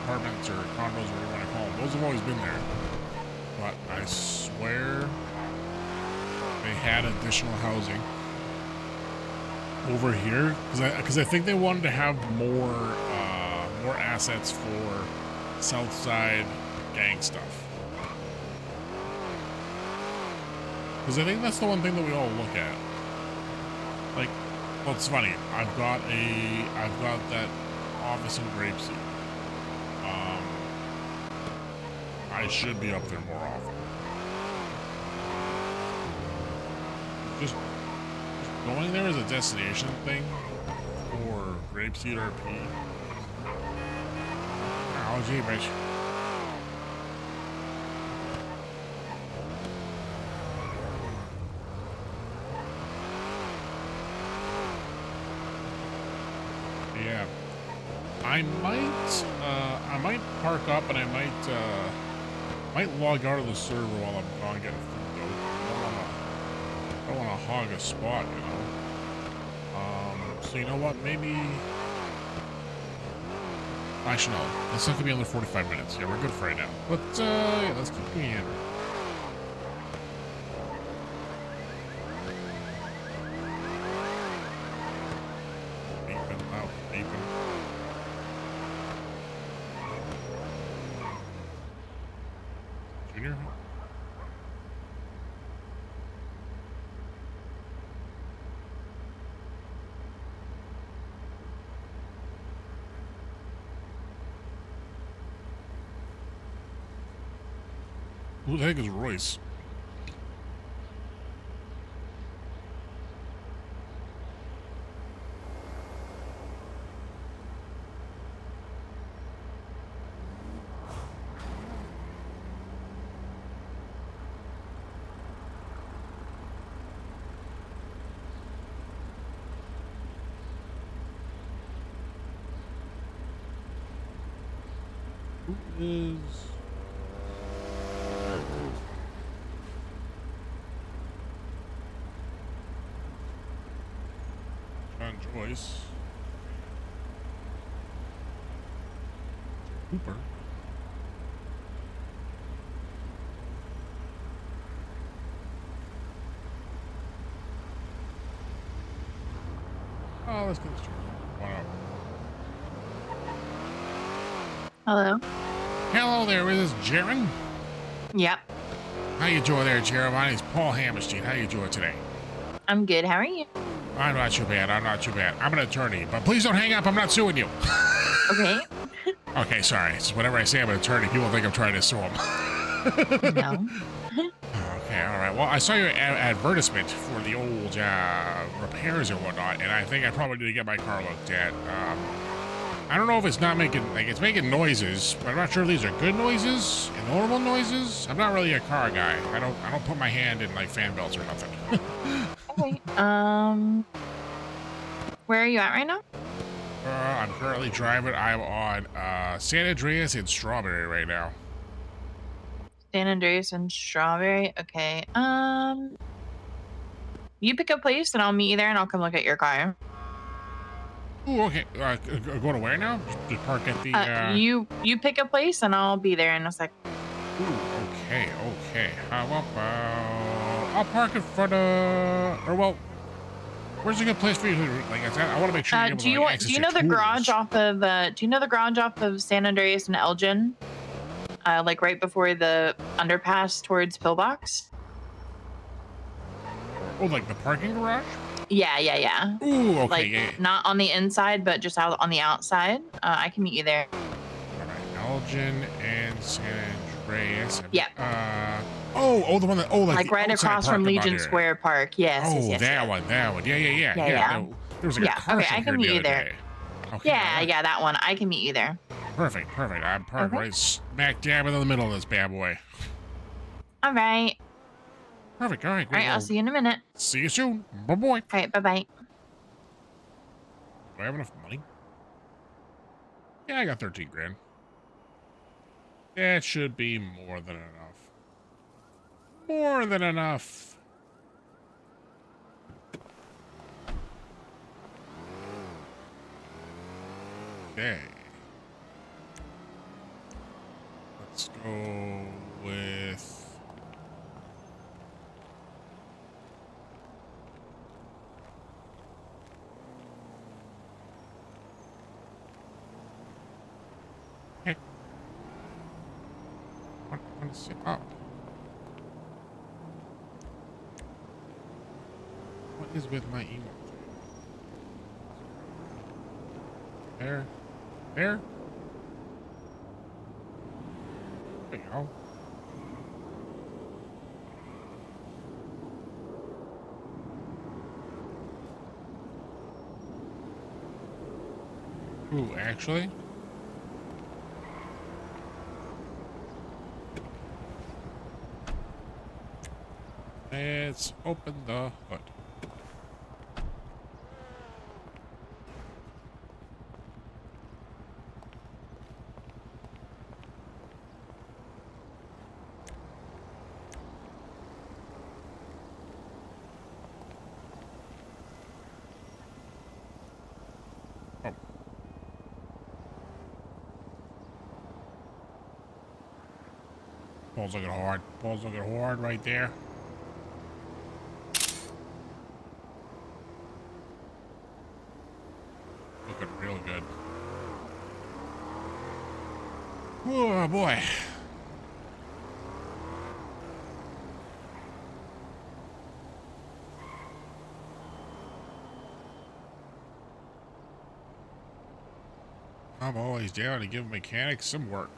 apartments or condos, whatever you want to call them. Those have always been there. But I swear they had additional housing over here because I think they wanted to have more assets for South Side gang stuff. Because I think that's the one thing that we all look at. Like, well, it's funny. I've got that office in Grapeseed. I should be up there more often. Just going there as a destination thing for Grapeseed RP. Oh, gee, bitch. Yeah. I might park up and I might log out of the server while I'm gone getting food though. I don't wanna hog a spot, you know. So you know what, maybe Actually, no. It's not gonna be under 45 minutes. Yeah, we're good for right now. But yeah, let's keep meandering. Beeping out, beeping. Junior? Who the heck is Royce? Who is... John Joyce. Cooper. Oh, let's get this started. Wow. Hello. Hello there, is this Jaron? Yep. How you doing there, Jaron? My name's Paul Hammerstein. How you doing today? I'm good. How are you? I'm not too bad. I'm not too bad. I'm an attorney, but please don't hang up. I'm not suing you. Okay. Okay, sorry. It's whenever I say I'm an attorney, people think I'm trying to sue them. No. Okay, all right. Well, I saw your advertisement for the old repairs and whatnot, and I think I probably need to get my car looked at. I don't know if it's not making, like, it's making noises, but I'm not sure if these are good noises and normal noises. I'm not really a car guy. I don't put my hand in, like, fan belts or nothing. Okay. Where are you at right now? I'm currently driving. I'm on San Andreas and Strawberry right now. San Andreas and Strawberry. Okay. You pick a place and I'll meet you there and I'll come look at your car. Ooh, okay. Go to where now? Just park at the. You pick a place and I'll be there in a sec. Ooh, okay. How about I'll park in front of, or well, where's a good place for you to, like, I want to make sure you're able to, like, access do you your know the tools. garage off of do you know the garage off of San Andreas and Elgin? Like right before the underpass towards Pillbox? Oh, like the parking garage? Yeah. Ooh, okay, Like yeah. not on the inside, but just out on the outside. I can meet you there. All right, Elgin and San Andreas. Yeah. Oh, the one that, like the right outside across from parking lot Legion area. Square Park. Yes. Oh, yes. that one. Yeah. There was like a car Okay, show I here can the meet you other there. day. Okay, Yeah, that one. I can meet you there. Perfect. I'm parked right smack dab in the middle of this bad boy. All right. Perfect. All right. All right. I'll see you in a minute. See you soon. Bye-bye. All right. Bye-bye. Do I have enough money? Yeah, I got 13 grand. That should be more than enough. More than enough. Okay. Let's go with... Hey. I want to sit up. What is with my email? There. There you go. Ooh, actually. Let's open the hood. Paul's looking hard. Paul's looking hard right there. Looking real good. Oh boy. I'm always down to give mechanics some work.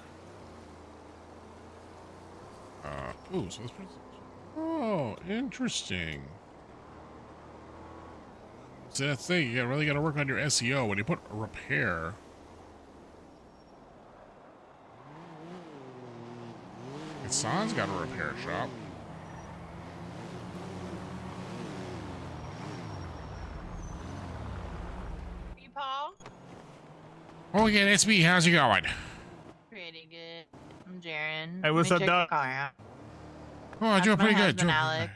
Ooh, so this person. Oh, interesting. So that's the thing, you really got to work on your SEO when you put repair. Hassan's got a repair shop. Hey, Paul. Oh yeah, that's me. How's it going? Pretty good. I'm Jaren. Hey, what's Let up, me check your Doc? car out. Oh, I'm That's doing my pretty good. husband, Doing Alec.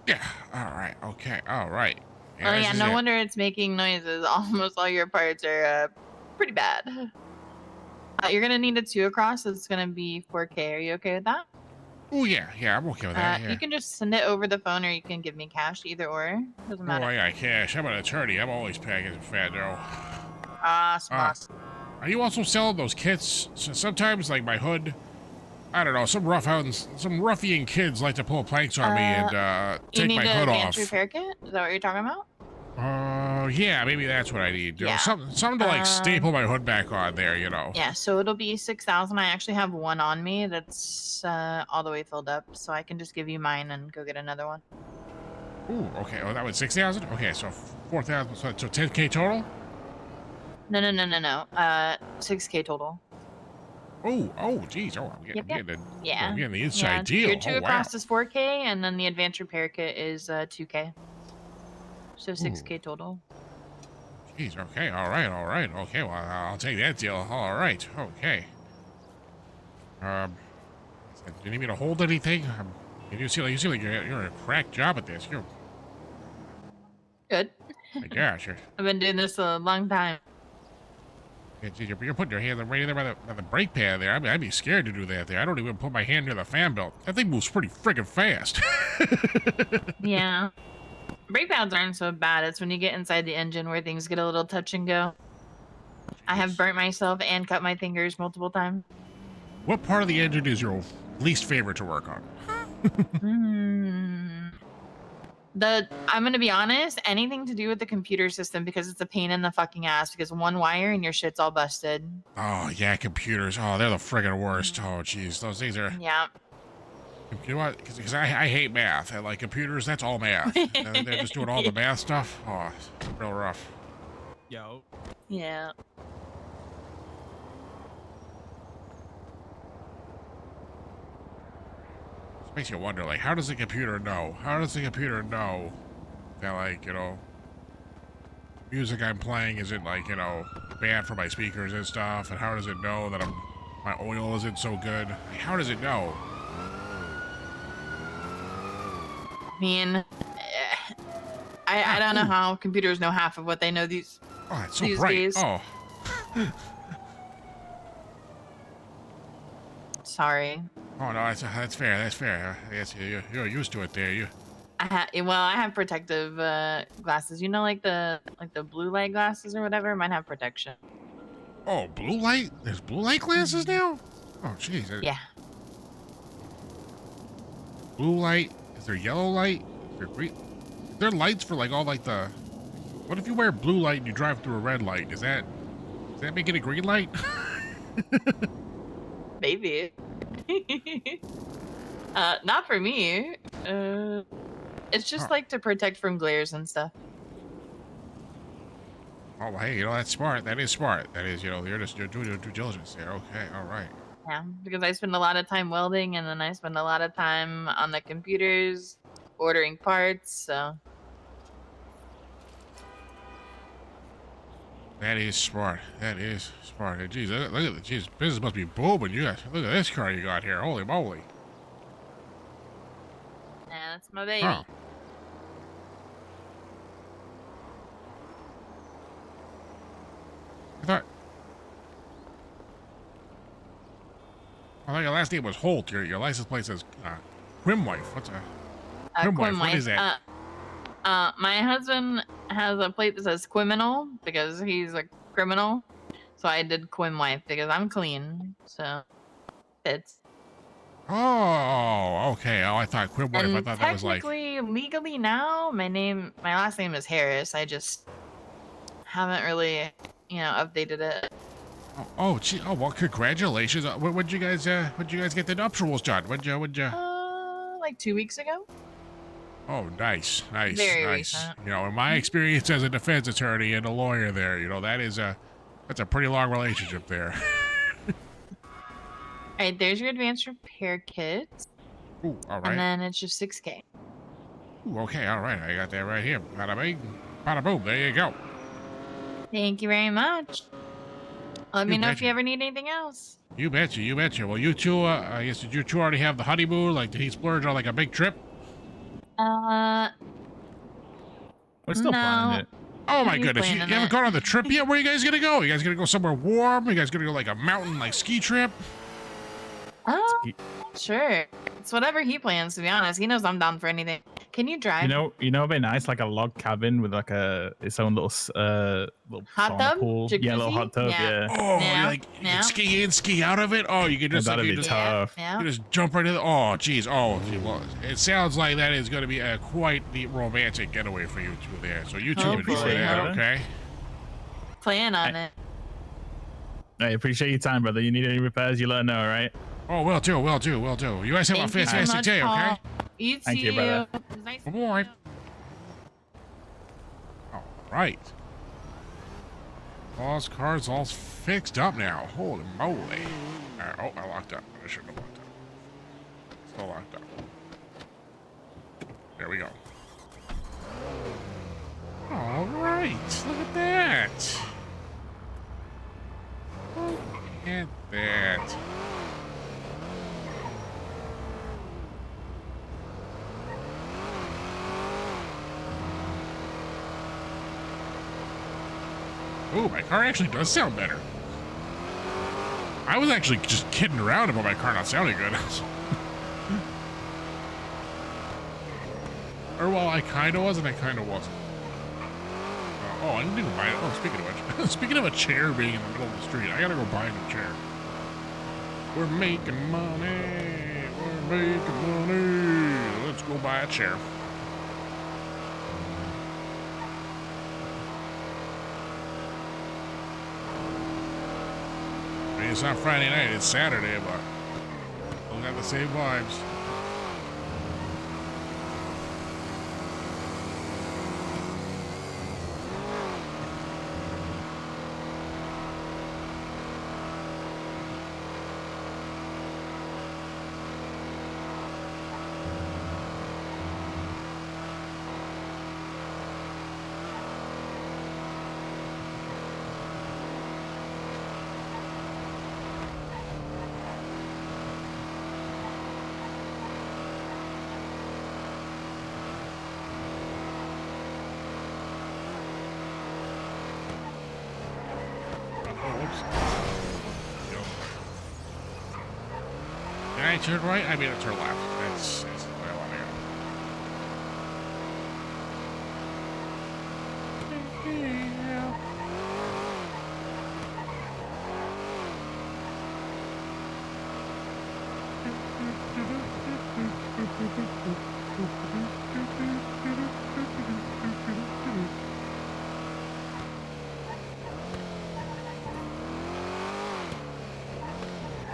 Yeah. All right. Okay. All right. Oh this yeah, is no it. wonder it's making noises. Almost all your parts are pretty bad. You're gonna need a 2 across. So it's gonna be 4K. Are you okay with that? Oh yeah. Yeah, I'm okay with that. Yeah. You can just send it over the phone, or you can give me cash. Either or, doesn't Oh, matter. I got cash. I'm an attorney. I'm always paying as a fat though. Awesome. Are you also selling those kits? So sometimes, like my hood, I don't know, some ruffian kids like to pull planks on me and You take need my an hood advanced off. repair kit? Is that what you're talking about? Yeah, maybe that's what I need. You know, Yeah. something to like staple my hood back on there. You know. Yeah, so it'll be 6,000. I actually have one on me that's all the way filled up, so I can just give you mine and go get another one. Ooh, okay. Oh, that was 6,000. Okay, so 4,000. So 10K total. No. 6K total. Oh, geez. Oh, I'm Yep. getting Yeah. I'm getting the inside deal. Your 2 Oh, wow. across is 4K, and then the advanced repair kit is 2K. So 6K total. Jeez. Okay. All right. Okay. Well, I'll take that deal. All right. Okay. Do you need me to hold anything? You seem like you're a crack job at this. You're. Good. My gosh. I've been doing this a long time. You're putting your hand right there by the brake pad there. I mean, I'd be scared to do that there. I don't even put my hand near the fan belt. That thing moves pretty friggin' fast. Yeah. Brake pads aren't so bad. It's when you get inside the engine where things get a little touch and go. I have burnt myself and cut my fingers multiple times. What part of the engine is your least favorite to work on? I'm gonna be honest, anything to do with the computer system, because it's a pain in the fucking ass, because one wire and your shit's all busted. Oh, yeah, computers. Oh, they're the friggin' worst. Oh, jeez. Those things are... Yeah. You know what? Because I hate math. I like computers. That's all math. They're just doing all the math stuff. Oh, it's real rough. Yo. Yeah. It makes you wonder, like, how does the computer know? How does the computer know that, like, you know, music I'm playing isn't, like, you know, bad for my speakers and stuff? And how does it know that my oil isn't so good? Like, how does it know? I mean, I don't know how computers know half of what they know these it's so these bright. days. Oh. Sorry. Oh, no, that's fair. That's fair. I guess you're used to it there. I have protective glasses. You know, like the blue light glasses or whatever. Mine have protection. Oh, blue light? There's blue light glasses now? Oh, jeez. Yeah. Blue light? Is there yellow light? Is there green? Is there lights for like all like the... What if you wear blue light and you drive through a red light? Does that make it a green light? Maybe. Not for me. It's just like to protect from glares and stuff. Oh, well, hey, you know, that's smart. That is smart. That is, you know, you're doing your due diligence there. Okay, all right. Yeah, because I spend a lot of time welding, and then I spend a lot of time on the computers, ordering parts, so... That is smart. That is smart. Jeez, look at the jeez, business must be booming. You guys, look at this car you got here. Holy moly. Yeah, that's my baby. Huh. I I thought your last name was Holt. Your license plate says Quimwife. What's a Quimwife? What is that? My husband has a plate that says criminal because he's a criminal. So I did Quimwife because I'm clean. So it's. Oh, okay. Oh, I thought Quimwife. I And thought that was like. technically, legally now, my last name is Harris. I just haven't really, updated it. Oh, gee. Oh, well, congratulations. When'd you guys get the nuptials done? When'd you? Like 2 weeks ago. Oh, nice. Very recent. In my experience as a defense attorney and a lawyer there, that's a pretty long relationship there. All right, there's your advanced repair kit. Ooh, all right. And then it's just 6K. Ooh, okay, all right. I got that right here. Bada bing, bada boom. There you go. Thank you very much. Let me know if you ever need anything else. You betcha, you betcha. Well, you two, I guess, did you two already have the honeymoon? Like, did he splurge on like a big trip? We're still planning it. Oh my goodness, you haven't gone on the trip yet? Where are you guys gonna go? You guys gonna go somewhere warm? You guys gonna go like a mountain, like ski trip? Sure. It's whatever he plans, to be honest. He knows I'm down for anything. Can you drive? It'd be nice, like a log cabin with like its own little hot sauna tub? pool. Jacuzzi? Yeah, little hot tub. Yeah. Oh, you can ski in, ski out of it. Oh, you can just that'd be tough. Yeah. You just jump right in. Oh, geez. Oh, gee, well, it sounds like that is going to be quite the romantic getaway for you two there. So you two enjoy that, okay? Plan on it. I appreciate your time, brother. You need any repairs, you let us know, all right? Oh, will do. You guys have a fantastic day, okay? You too. Thank you, brother. Nice boy. All right. Boss car's all fixed up now. Holy moly. Oh, I locked up. I shouldn't have locked up. Still locked up. There we go. All right. Look at that. Look at that. Ooh, my car actually does sound better. I was actually just kidding around about my car not sounding good. Or well, I kind of was and I kind of wasn't. I didn't even buy it. Oh, speaking of a chair being in the middle of the street, I gotta go buy a new chair. We're making money. We're making money. Let's go buy a chair. It's not Friday night, it's Saturday, but still got the same vibes. Did I turn right? I mean, I turn left. That's the way I want to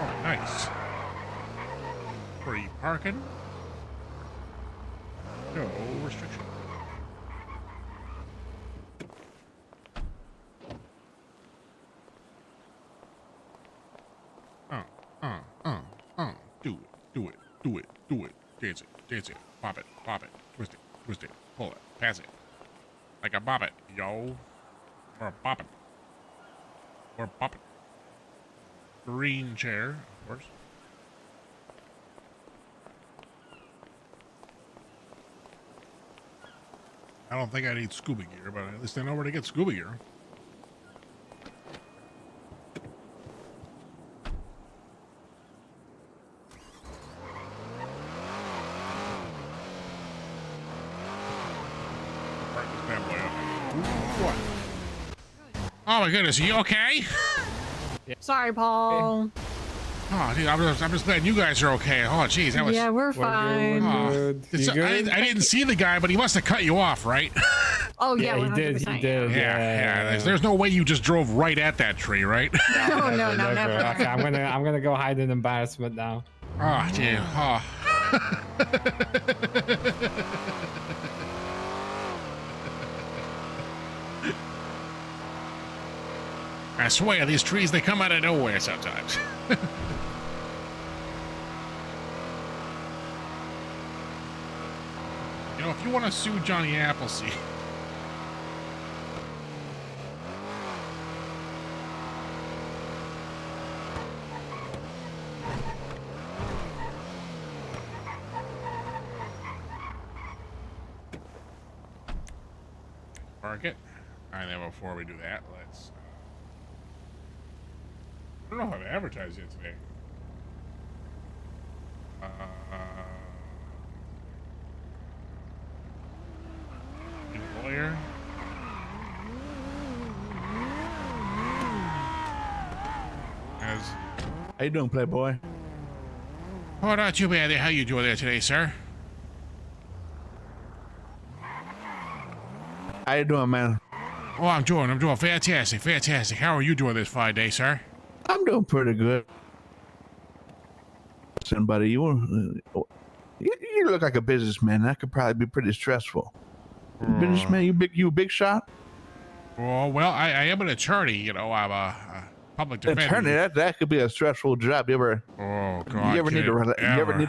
Oh, nice. Free parking. No restriction. Do it. Dance it. Pop it. Twist it. Pull it. Pass it. Like a bop it, yo. Or a bop it. Or pop it. Green chair, of course. I don't think I need scuba gear, but at least I know where to get scuba gear. Oh my goodness, are you okay? Sorry, Paul. Oh, dude, I'm just glad you guys are okay. Oh, jeez, that was. Yeah, we're fine. I didn't see the guy, but he must have cut you off, right? Oh yeah, he did. 100%, He did. Yeah. There's no way you just drove right at that tree, right? No, never. Okay, I'm gonna go hide in embarrassment now. Oh, dude. Oh. I swear, these trees, they come out of nowhere sometimes. You know, if you want to sue Johnny Appleseed... Park it. All right, then before we do that, let's... I don't know if I've advertised yet today. Lawyer. How you doing, Playboy? Oh, not too bad. How you doing there today, sir? How you doing, man? Oh, I'm doing fantastic. How are you doing this fine day, sir? I'm doing pretty good. Listen, buddy, you look like a businessman. That could probably be pretty stressful. Businessman, you a big shot? Oh, well, I am an attorney. You know, I'm a public defender. Attorney, that could be a stressful job. You ever need to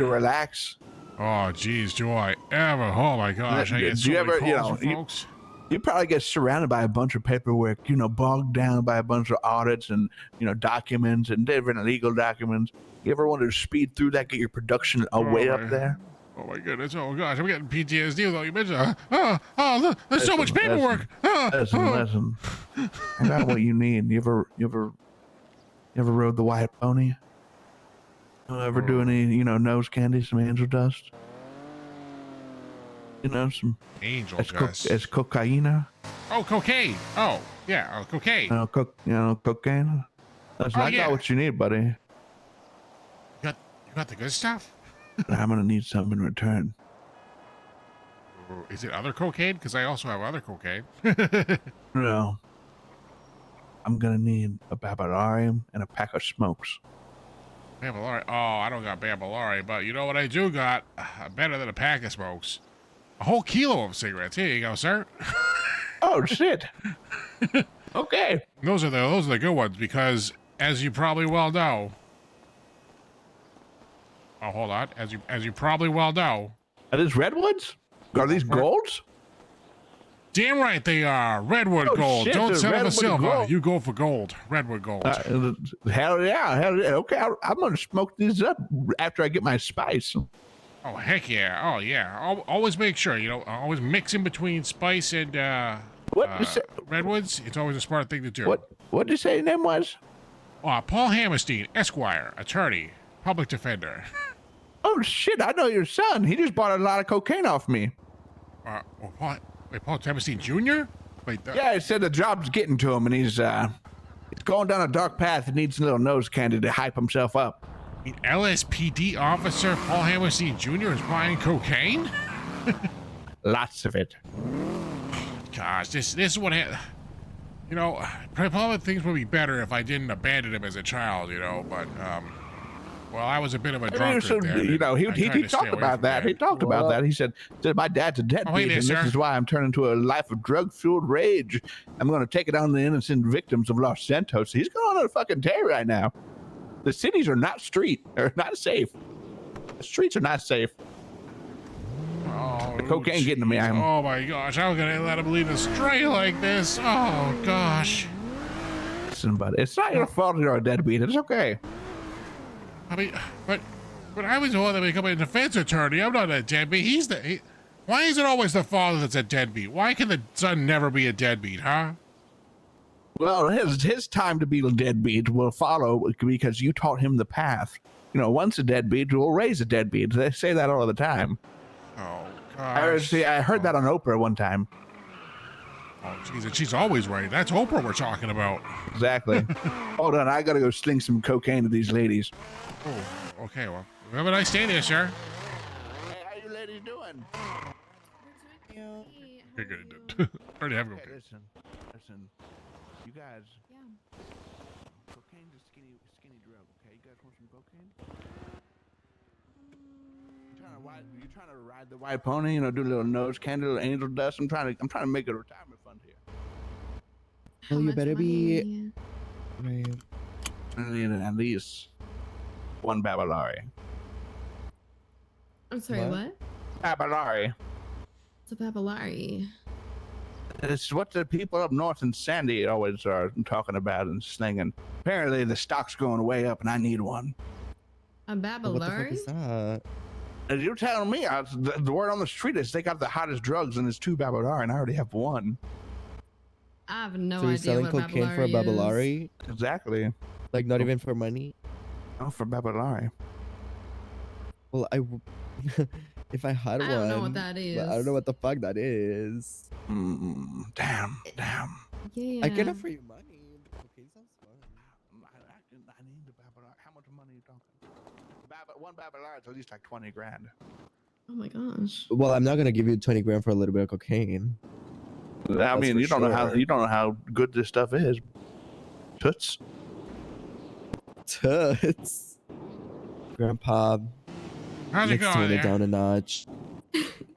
relax? Oh, geez, do I ever? Oh my gosh, I get so many calls from folks. You probably get surrounded by a bunch of paperwork, bogged down by a bunch of audits and, documents and different legal documents. You ever wanted to speed through that, get your production way up there? Oh my goodness! Oh gosh, I'm getting PTSD though. You mentioned, look, there's so much paperwork. Listen. I got what you need. You ever rode the white pony? You ever do any, nose candy, some angel dust? Some angel dust. It's cocaine. Oh, cocaine. Oh, yeah, cocaine. Cocaine. Listen, I got what you need, buddy. You got the good stuff? I'm gonna need something in return. Is it other cocaine? Because I also have other cocaine. No. I'm gonna need a Babylarium and a pack of smokes. Babylari? Oh, I don't got Babylari, but you know what I do got? Better than a pack of smokes. A whole kilo of cigarettes. Here you go, sir. Oh shit. Okay. Those are the good ones because, as you probably well know. Oh, hold on. As you probably well know. Are these redwoods? Are these golds? Damn right they are. Redwood gold. Shit, Don't settle for silver. Gold. You go for gold. Redwood gold. Hell yeah. Okay, I'm going to smoke these up after I get my spice. Oh, heck yeah. Oh, yeah. Always make sure, always mix in between spice and redwoods. It's always a smart thing to do. What did you say your name was? Paul Hammerstein, Esquire, attorney, public defender. Oh, shit. I know your son. He just bought a lot of cocaine off me. Paul Hammerstein Jr.? Yeah, he said the job's getting to him, and he's going down a dark path and needs a little nose candy to hype himself up. LSPD officer Paul Hammerstein Jr. is buying cocaine? Lots of it. Gosh, this is what probably things would be better if I didn't abandon him as a child, but well, I was a bit of a drunkard. He talked about that. He talked about that. He said, my dad's a deadbeat, and this is why I'm turning to a life of drug-fueled rage. I'm going to take it on the innocent victims of Los Santos. He's going on a fucking tear right now. The cities are not not safe. The streets are not safe. Oh, the cocaine getting to me. Oh my gosh, how can I let him lead astray like this? Oh gosh. Listen, buddy, it's not your fault you're a deadbeat. It's okay. I mean, but I was the one that became a defense attorney. I'm not a deadbeat. Why is it always the father that's a deadbeat? Why can the son never be a deadbeat, huh? Well, his time to be a deadbeat will follow because you taught him the path. Once a deadbeat, we'll raise a deadbeat. They say that all the time. Oh, gosh. I heard that on Oprah one time. Oh, she's always right. That's Oprah we're talking about. Exactly. Hold on, I gotta go sling some cocaine to these ladies. Oh, okay. Well, have a nice day there, sir. Hey, how you ladies doing? Okay, good. Already have cocaine. Listen. You guys. Yeah. Cocaine's a skinny drug. Okay, you guys want some cocaine? You trying to ride the white pony? You know, do a little nose candy, little angel dust. I'm trying to make a retirement fund here. Well, you better be. Right. I need at least one Babylari. I'm sorry, what? Babylari. It's a Babylari. It's what the people up north in Sandy always are talking about and slinging. Apparently, the stock's going way up, and I need one. A Babylari? What the fuck is that? As you're telling me, the word on the street is they got the hottest drugs, and it's 2 Babylari, and I already have 1. I have no So you're idea selling what cocaine Babylari for a is. Babylari? Exactly. Like not even for money? Oh, for Babylari. Well, if I had one. I don't know what that is. But I don't know what the fuck that is. Damn. Yeah. I can offer you money. Okay, sounds fun. I need the Babylari. How much money are you talking? One Babylari is at least like 20 grand. Oh my gosh. Well, I'm not gonna give you 20 grand for a little bit of cocaine. I mean, you don't know how good this stuff is. Toots. Grandpa. How's it let's going tone there? it down a notch.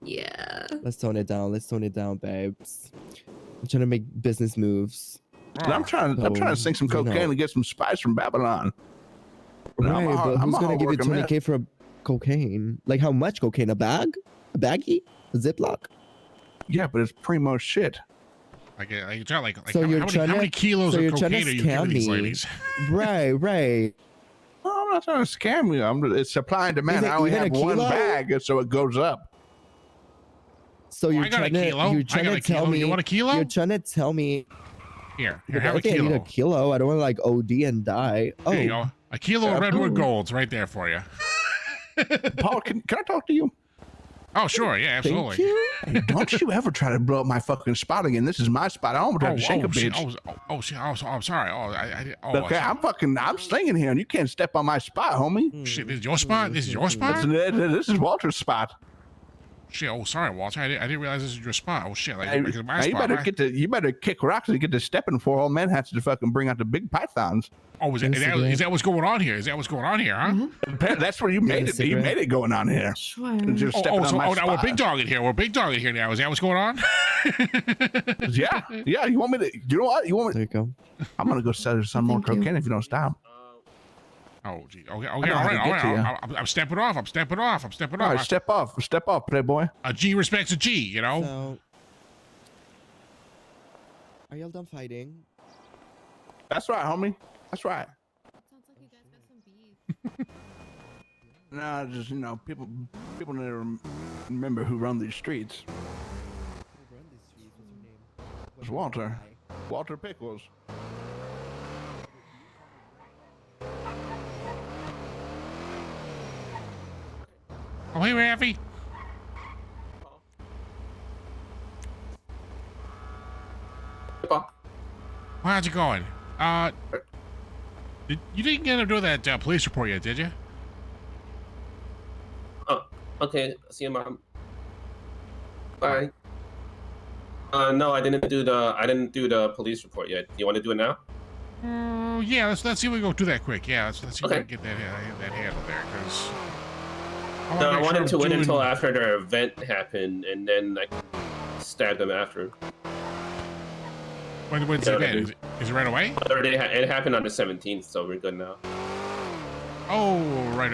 Yeah. Let's tone it down, babes. I'm trying to make business moves. I'm trying to sink some cocaine and get some spice from Babylon. Right, but who's gonna give you 20K for cocaine? Like how much cocaine? A bag? A baggie? A Ziploc? Yeah, but it's primo shit. Like how you're how many kilos of cocaine are you giving these ladies? Right. No, I'm not trying to scam you. It's supply and demand. I only have one bag, so it goes up. So you're trying to tell me. You want a kilo? You're trying to tell me. Here, I have a think I need kilo. a kilo. I don't want to like OD and die. Oh, There you go. A kilo of Redwood Golds right there for you. Paul, can I talk to you? Oh, sure. Yeah, absolutely. Thank you. Hey, don't you ever try to blow up my fucking spot again. This is my spot. I almost have to shake a bitch. Shit. I'm sorry. Okay, I'm slinging here, and you can't step on my spot, homie. Shit, this is your spot? This is your spot? This is Walter's spot. Shit, sorry, Walter. I didn't realize this is your spot. Oh, shit. Hey, This is my spot. you better kick rocks and get to stepping for all men has to fucking bring out the big pythons. Oh, is that what's going on here? Is that what's going on here, huh? That's where you made it. You made it going on here. Sure. Just stepping on my now spot. we're big dogging here. We're big dogging here now. Is that what's going on? Yeah. You want me to? You know what? You want me? There you go. I'm gonna go sell you some more cocaine if you don't stop. Oh, gee. Okay. All right. I'm stepping off. I'm stepping off. All right, step off, playboy. A G respects a G, you know? So, are y'all done fighting? That's right, homie. That's right. Sounds like you guys got some beef. Nah, just people need to remember who run these streets. Who run these streets? What's your name? It's Walter. Walter Pickles. Oh, hey, Raffy. How's it going? You didn't get to do that police report yet, did you? Oh, okay. See you, Mom. Bye. No, I didn't do the police report yet. Do you want to do it now? Yeah. Let's see if we go do that quick. Yeah. Let's see if we can get that handled there, because. No, I wanted to wait until after their event happened, and then I stabbed them after. When's the event? Is it right away? It happened on the 17th, so we're good now. Oh, right.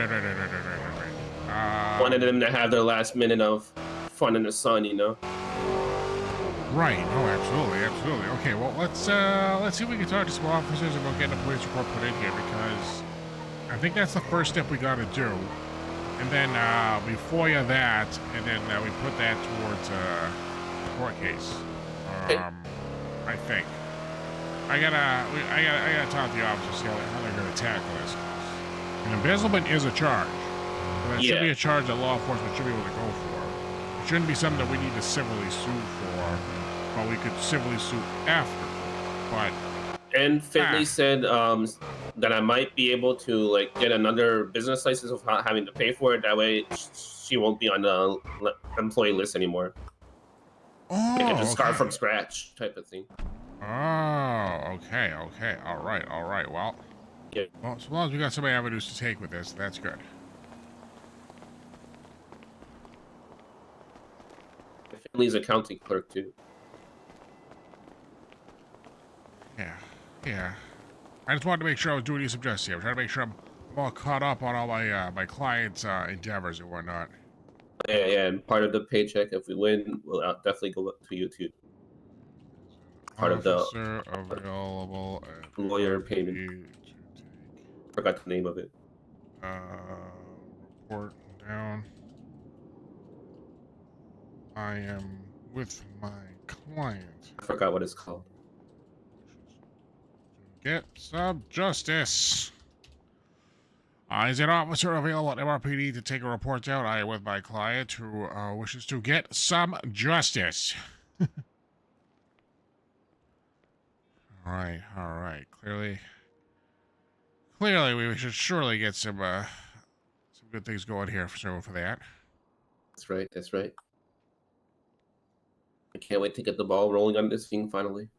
Wanted them to have their last minute of fun in the sun, you know. Right. Oh, absolutely. Okay. Well, let's see if we can talk to some officers about getting a police report put in here, because I think that's the first step we got to do. And then before you that, and then we put that towards a court case. I think. I gotta talk to the officers, see how they're gonna tackle this. And embezzlement is a charge. So that should be a charge that law enforcement should be able to go for. It shouldn't be something that we need to civilly sue for. but we could civilly sue after. But And Finley said that I might be able to like get another business license without having to pay for it. That way, she won't be on the employee list anymore. Oh, They can just start okay. from scratch, type of thing. Oh, okay. All right. Well, yeah. Well, as long as we got so many avenues to take with this, that's good. Finley's accounting clerk too. Yeah. I just wanted to make sure I was doing you some justice here. I'm trying to make sure I'm all caught up on all my my clients' endeavors and whatnot. Yeah, and part of the paycheck, if we win, will definitely go up to you too. Part Officer of the available lawyer payment. Forgot the name of it. Report down. I am with my client. I forgot what it's called. Get some justice. Is an officer available at MRPD to take a report down? I am with my client who wishes to get some justice. All right. Clearly, we should surely get some good things going here for that. That's right. I can't wait to get the ball rolling on this thing finally.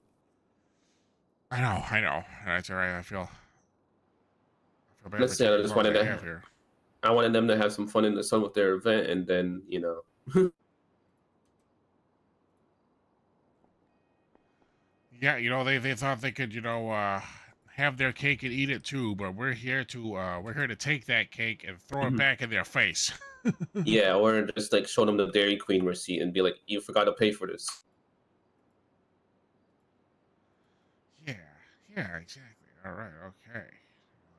I know. That's all right. I feel bad. Let's say I just wanted to. I wanted them to have some fun in the sun with their event, and then Yeah, they thought they could, have their cake and eat it too, but we're here to take that cake and throw it back in their face. Yeah, or just like show them the Dairy Queen receipt and be like, "You forgot to pay for this." Yeah, exactly. All right, okay.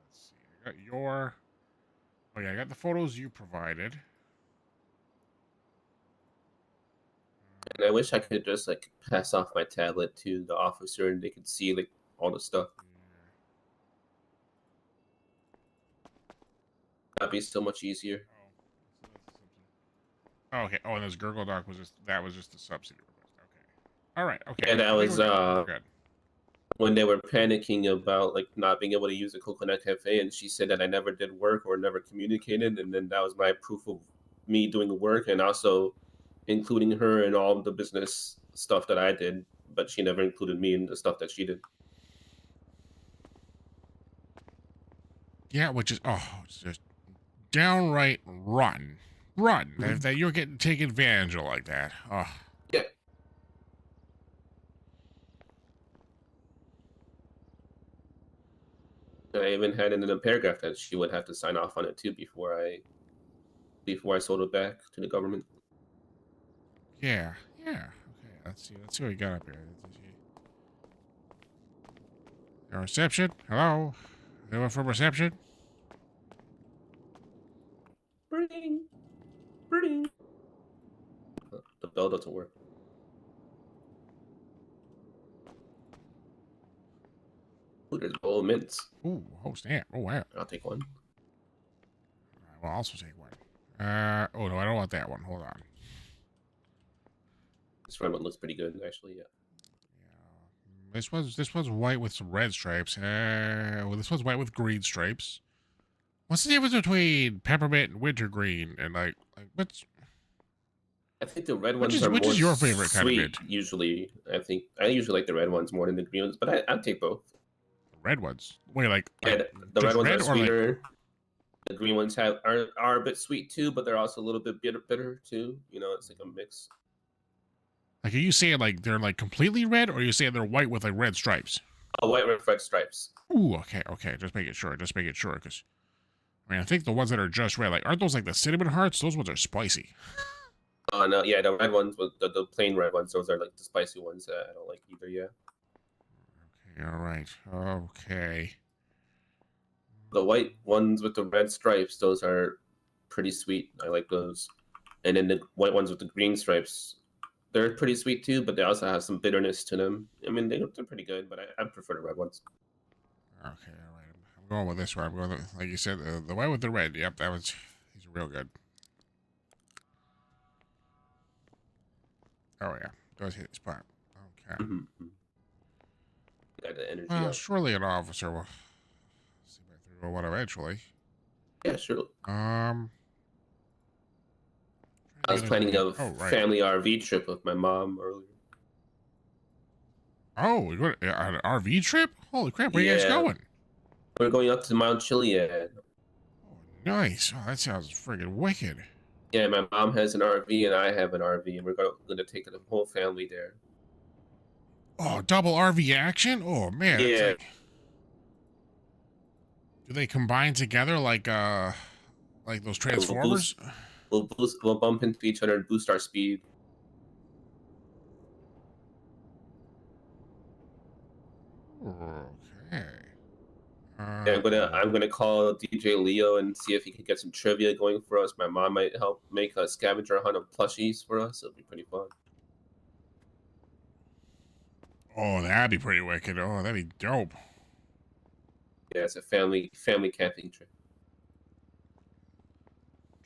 Let's see. I got the photos you provided. And I wish I could just like pass off my tablet to the officer and they could see like all the stuff. That'd be so much easier. Oh, okay. Oh, and this Gurgle Doc was just a subsidy request. Okay. All right. Okay. And that was good. When they were panicking about like not being able to use the Coconut Cafe, and she said that I never did work or never communicated, and then that was my proof of me doing the work, and also including her in all the business stuff that I did, but she never included me in the stuff that she did. Yeah, which is it's just downright rotten. That you're getting taken advantage of like that. Oh. Yeah. I even had in a paragraph that she would have to sign off on it too before I sold it back to the government. Yeah. Okay, let's see what we got up here. Reception? Hello? Anyone from reception? Bring. The bell doesn't work. Ooh, there's bowl of mints. Ooh, oh snap. Oh wow. I'll take one. I will also take one. Oh no, I don't want that one. Hold on. This red one looks pretty good, actually. Yeah. This one's white with some red stripes. Well, this one's white with green stripes. What's the difference between peppermint and wintergreen? And like what's? I think the red ones are more. Which is your favorite sweet, kind of mint? Usually, I usually like the red ones more than the green ones, but I'll take both. Red ones. Wait, the red ones are sweeter. Like... The green ones are a bit sweet too, but they're also a little bit bitter too. It's like a mix. Like, are you saying like they're like completely red, or are you saying they're white with like red stripes? Oh, white with red stripes. Ooh, okay. Just make it sure, because I think the ones that are just red, like, aren't those like the cinnamon hearts? Those ones are spicy. Oh no, yeah, the red ones, the plain red ones, those are like the spicy ones. I don't like either. Yeah. Okay. All right. Okay. The white ones with the red stripes, those are pretty sweet. I like those. And then the white ones with the green stripes, they're pretty sweet too, but they also have some bitterness to them. I mean, they're pretty good, but I prefer the red ones. Okay, all right. I'm going with this one. I'm going with, like you said, the white with the red. Yep, these are real good. Oh yeah, does hit the spot. Mhm. Got the energy Well, up. surely an officer will see my through one eventually. Yeah, sure. Um, I was planning a Oh, right. family RV trip with my mom earlier. Oh, we got an RV trip? Holy crap! Where are you guys going? We're going up to Mount Chiliad. Nice. Oh, that sounds friggin' wicked. Yeah, my mom has an RV and I have an RV, and we're going to take the whole family there. Oh, double RV action? Oh man. It's Yeah. like, do they combine together like those Transformers? We'll bump into each other and boost our speed. Okay. Yeah, I'm gonna call DJ Leo and see if he can get some trivia going for us. My mom might help make a scavenger hunt of plushies for us. It'll be pretty fun. Oh, that'd be pretty wicked. Oh, that'd be dope. Yeah, it's a family camping trip.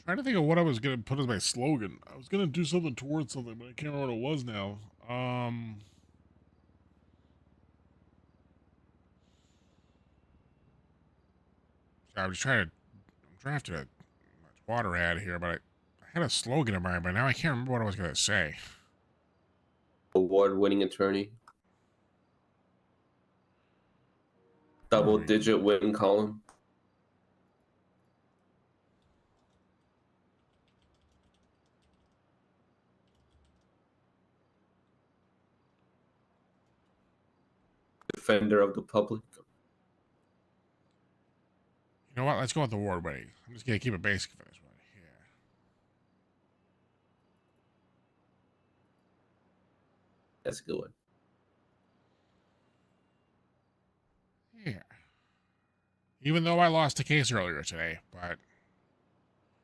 Trying to think of what I was gonna put as my slogan. I was gonna do something towards something, but I can't remember what it was now. I'm drafting a water ad here, but I had a slogan in mind, but now I can't remember what I was gonna say. Award-winning attorney. Double-digit win column. Defender of the public. You know what? Let's go with the award winning. I'm just gonna keep it basic for this one. That's a good one. Yeah. Even though I lost a case earlier today, but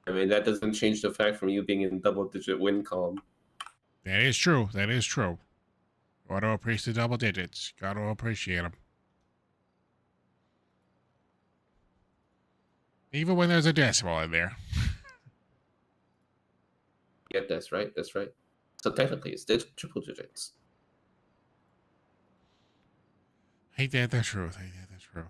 I mean, that doesn't change the fact from you being in double-digit win column. that is true. That is true. Gotta appreciate the double digits. Gotta appreciate them. Even when there's a decimal in there. Yeah, that's right. That's right. So technically, it's triple digits. Ain't that the truth? Ain't that the truth?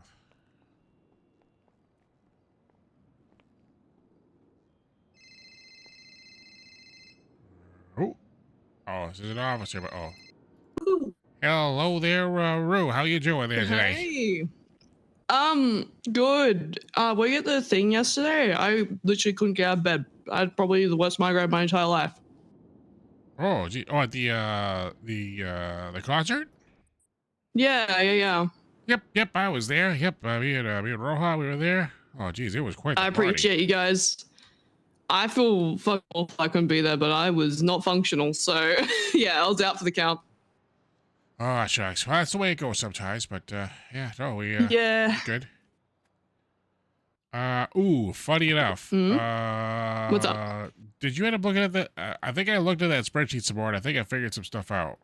Oh, this is an officer, but hello there, Rue. How you doing there today? Hey. Good. We at the thing yesterday. I literally couldn't get out of bed. I had probably the worst migraine of my entire life. Oh, gee. Oh, at the concert? Yeah. Yep. I was there. Yep. Me and Roja, we were there. Oh, geez, it was quite. I appreciate you guys. I feel fucking awful I couldn't be there, but I was not functional, so yeah, I was out for the count. Oh, shucks. Well, that's the way it goes sometimes, but yeah, no, we yeah, good. Funny enough. What's up? Did you end up looking at that? I think I looked at that spreadsheet some more, and I think I figured some stuff out.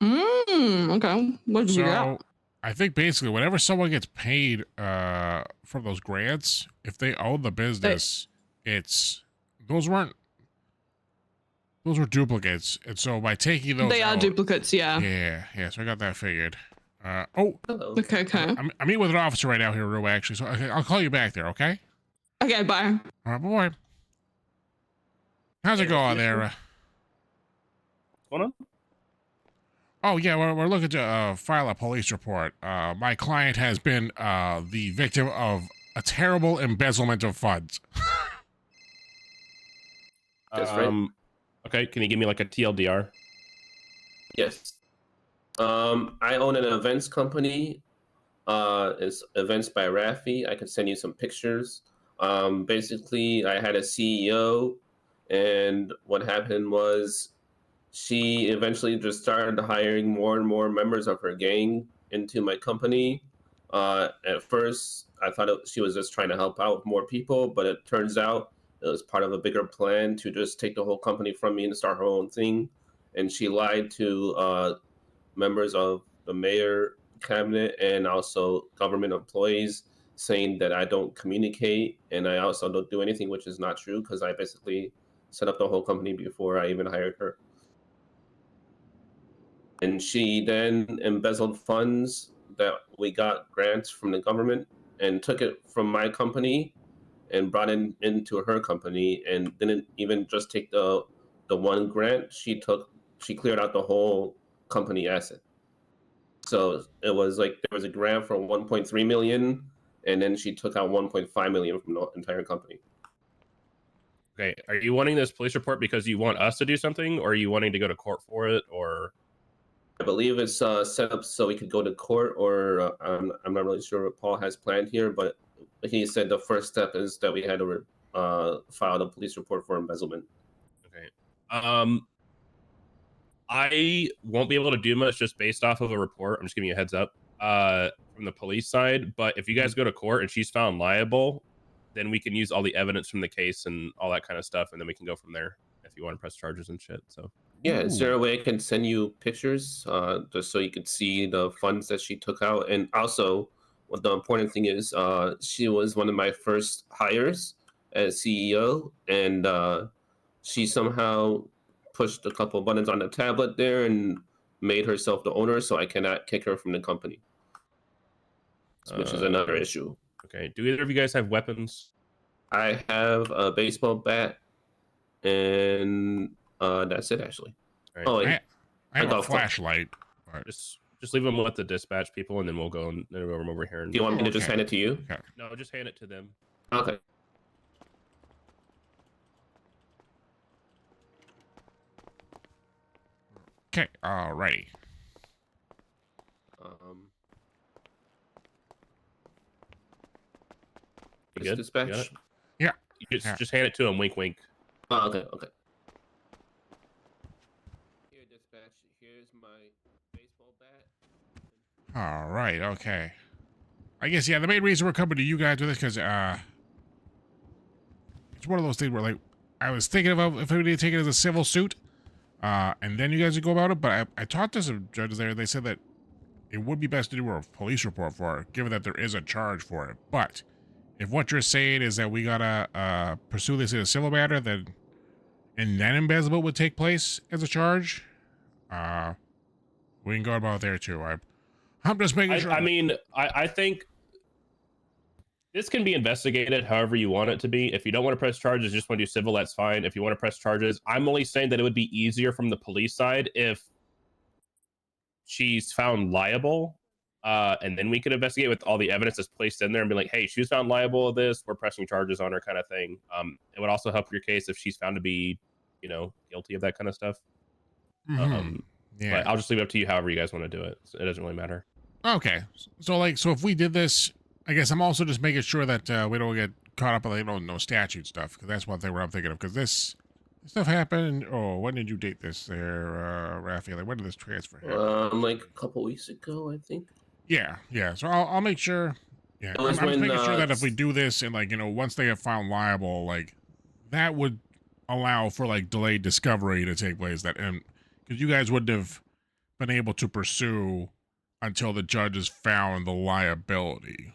Okay. What did you figure out? I think basically whenever someone gets paid from those grants, if they own the business, those were duplicates, and so by taking those they are duplicates, yeah. Yeah, so I got that figured. Okay. I'm meeting with an officer right now here, Rue, actually, so I'll call you back there, okay? Okay, bye. All right, boy. How's it going there? What's going on? Oh, yeah, we're looking to file a police report. My client has been the victim of a terrible embezzlement of funds. That's right. Okay, can you give me like a TLDR? Yes. I own an events company. It's Events by Rafi. I can send you some pictures. Basically, I had a CEO, and what happened was she eventually just started hiring more and more members of her gang into my company. At first, I thought she was just trying to help out more people, but it turns out it was part of a bigger plan to just take the whole company from me and start her own thing. And she lied to members of the mayor cabinet and also government employees, saying that I don't communicate and I also don't do anything, which is not true because I basically set up the whole company before I even hired her. and she then embezzled funds that we got grants from the government and took it from my company and brought it into her company, and didn't even just take the one grant. She cleared out the whole company asset. So it was like there was a grant for 1.3 million, and then she took out 1.5 million from the entire company. Okay, are you wanting this police report because you want us to do something, or are you wanting to go to court for it, or? I believe it's set up so we could go to court, or I'm not really sure what Paul has planned here, but he said the first step is that we had to file a police report for embezzlement. Okay. I won't be able to do much just based off of a report. I'm just giving you a heads up from the police side. But if you guys go to court and she's found liable, then we can use all the evidence from the case and all that kind of stuff, and then we can go from there if you want to press charges and shit. So yeah, is there a way I can send you pictures just so you could see the funds that she took out? And also, what the important thing is, she was one of my first hires as CEO, and she somehow pushed a couple buttons on the tablet there and made herself the owner, so I cannot kick her from the company, which is another issue. Okay. Do either of you guys have weapons? I have a baseball bat, and that's it actually. Right. Oh, I have a golf club. flashlight. Just leave them with the dispatch people, and then we'll go and then we'll come over here. And Do you want me to just hand it to you? Okay. No, just hand it to them. Okay. Okay, alrighty. You good? Dispatch? You got it? Yeah. You just hand it to him. Wink, wink. Oh, okay. Here, dispatch. Here's my baseball bat. All right, okay. I guess, yeah, the main reason we're coming to you guys with this, because, it's one of those things where, like, I was thinking about if we need to take it as a civil suit, and then you guys would go about it, but I talked to some judges there, they said that it would be best to do a police report for it, given that there is a charge for it. But if what you're saying is that we gotta pursue this in a civil matter, then and then embezzlement would take place as a charge, we can go about there too. I'm just making sure. I mean, I think this can be investigated however you want it to be. If you don't want to press charges, just want to do civil, that's fine. If you want to press charges, I'm only saying that it would be easier from the police side if she's found liable, and then we could investigate with all the evidence that's placed in there and be like, hey, she was found liable of this, we're pressing charges on her, kind of thing. It would also help your case if she's found to be, guilty of that kind of stuff. Yeah. But I'll just leave it up to you however you guys want to do it. It doesn't really matter. Okay. So if we did this, I guess I'm also just making sure that we don't get caught up in no statute stuff, because that's one thing where I'm thinking of, because this stuff happened. Oh, when did you date this there, Raphael? When did this transfer happen? Like a couple weeks ago, I think. Yeah. So I'll make sure. Yeah, I'm just making sure that if we do this and once they get found liable, that would allow for delayed discovery to take place. Because you guys wouldn't have been able to pursue until the judges found the liability.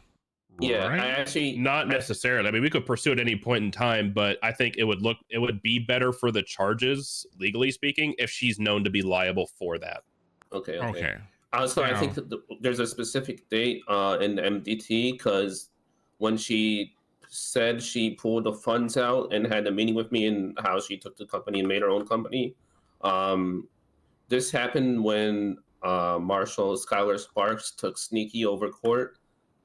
Yeah, right? I actually not necessarily. I mean, we could pursue at any point in time, but I think it would be better for the charges, legally speaking, if she's known to be liable for that. Okay. Also, I think that there's a specific date in the MDT, because when she said she pulled the funds out and had a meeting with me and how she took the company and made her own company. This happened when Marshal Skylar Sparks took Sneaky over court,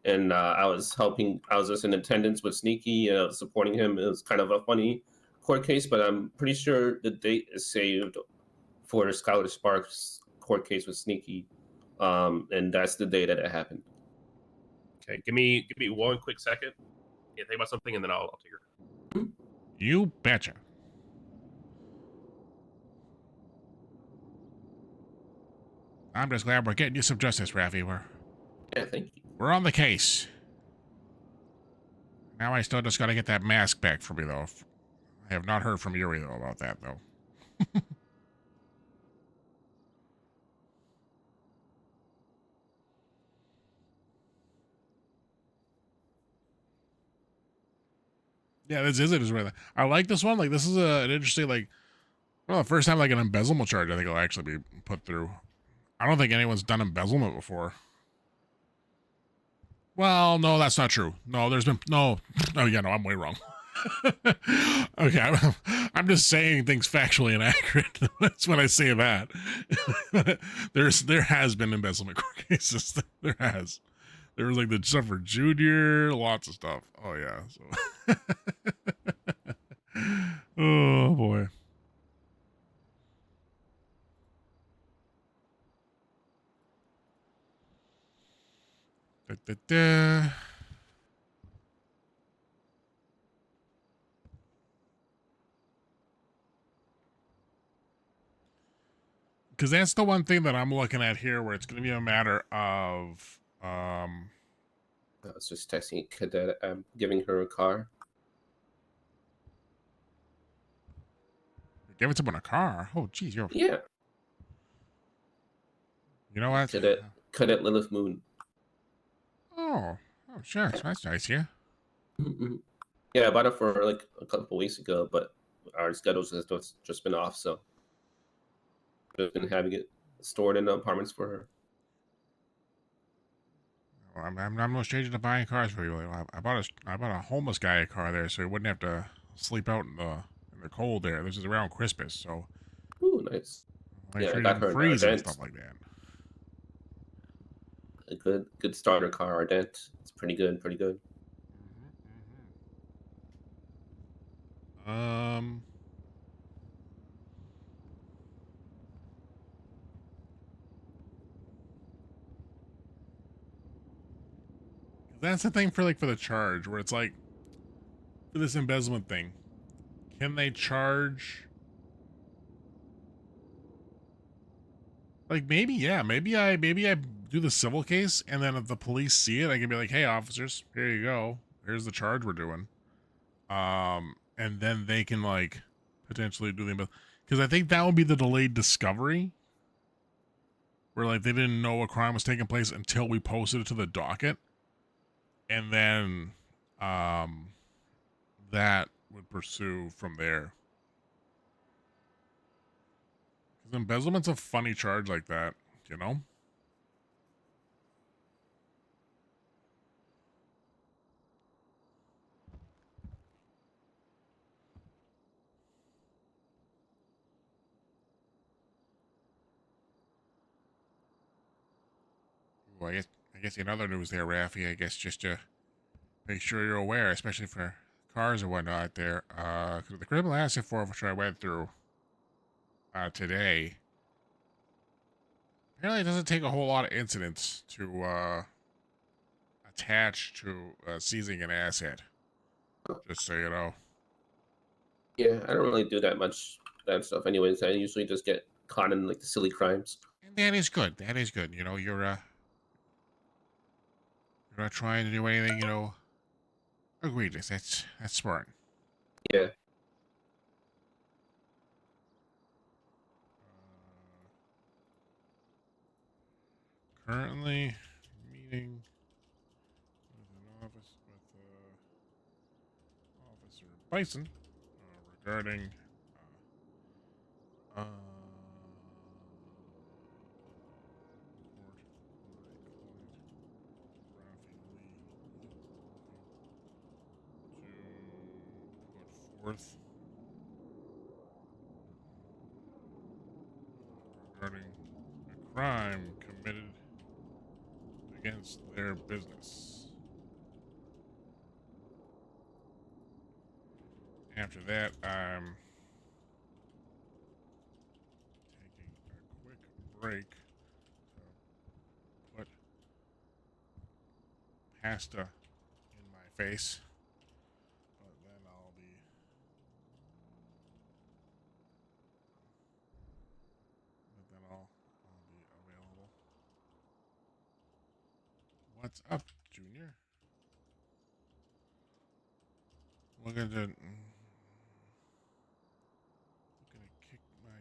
and I was just in attendance with Sneaky and supporting him. It was kind of a funny court case, but I'm pretty sure the date is saved for Skylar Sparks' court case with Sneaky, and that's the day that it happened. Okay, give me one quick second. Yeah, think about something, and then I'll take her. You betcha. I'm just glad we're getting you some justice, Rafi. Yeah, thank you. We're on the case. Now I still just gotta get that mask back from you, though. I have not heard from Yuri, though, about that, though. Yeah, this is it. I like this one. This is an interesting, the first time, an embezzlement charge, I think, will actually be put through. I don't think anyone's done embezzlement before. Well, no, that's not true. No, there's been no. Oh yeah, no, I'm way wrong. Okay, I'm just saying things factually inaccurate. That's when I say that. There has been embezzlement court cases. There has. There was like the stuff for Junior, lots of stuff. Oh yeah. So. Oh boy. Da, da, da. Because that's the one thing that I'm looking at here, where it's going to be a matter of I was just texting Cadet. I'm giving her a car. give it to him in a car. Oh, geez, you're. Yeah. You know what? Cadet Lilith Moon. Oh, sure. That's nice, yeah. Yeah, I bought it for like a couple weeks ago, but our schedules has just been off, so I've been having it stored in the apartments for her. Well, I'm no stranger to buying cars for you. I bought a homeless guy a car there, so he wouldn't have to sleep out in the cold there. This is around Christmas, so. Ooh, nice. Make Yeah, sure I you got don't her freeze and Ardent. stuff like that. A good starter car, Ardent. It's pretty good, pretty good. That's the thing for the charge, where it's like, for this embezzlement thing, can they charge? Like maybe I do the civil case, and then if the police see it, I can be like, hey officers, here you go. Here's the charge we're doing. And then they can like potentially do the, because I think that would be the delayed discovery, where like they didn't know a crime was taking place until we posted it to the docket, and then that would pursue from there. Because embezzlement's a funny charge like that, you know? Well, I guess in other news there, Raffy, I guess just to make sure you're aware, especially for cars and whatnot there, the criminal asset forfeiture I went through today, apparently it doesn't take a whole lot of incidents to attach to seizing an asset. Just so you know. Yeah, I don't really do that much that stuff anyways. I usually just get caught in like the silly crimes. And that is good. That is good. You know, you're not trying to do anything, you know, egregious. That's smart. Yeah. Currently meeting with Officer Bison regarding forth regarding a crime committed against their business. After that, I'm taking a quick break to put pasta in my face. But then I'll be available. What's up, Junior? We're gonna kick my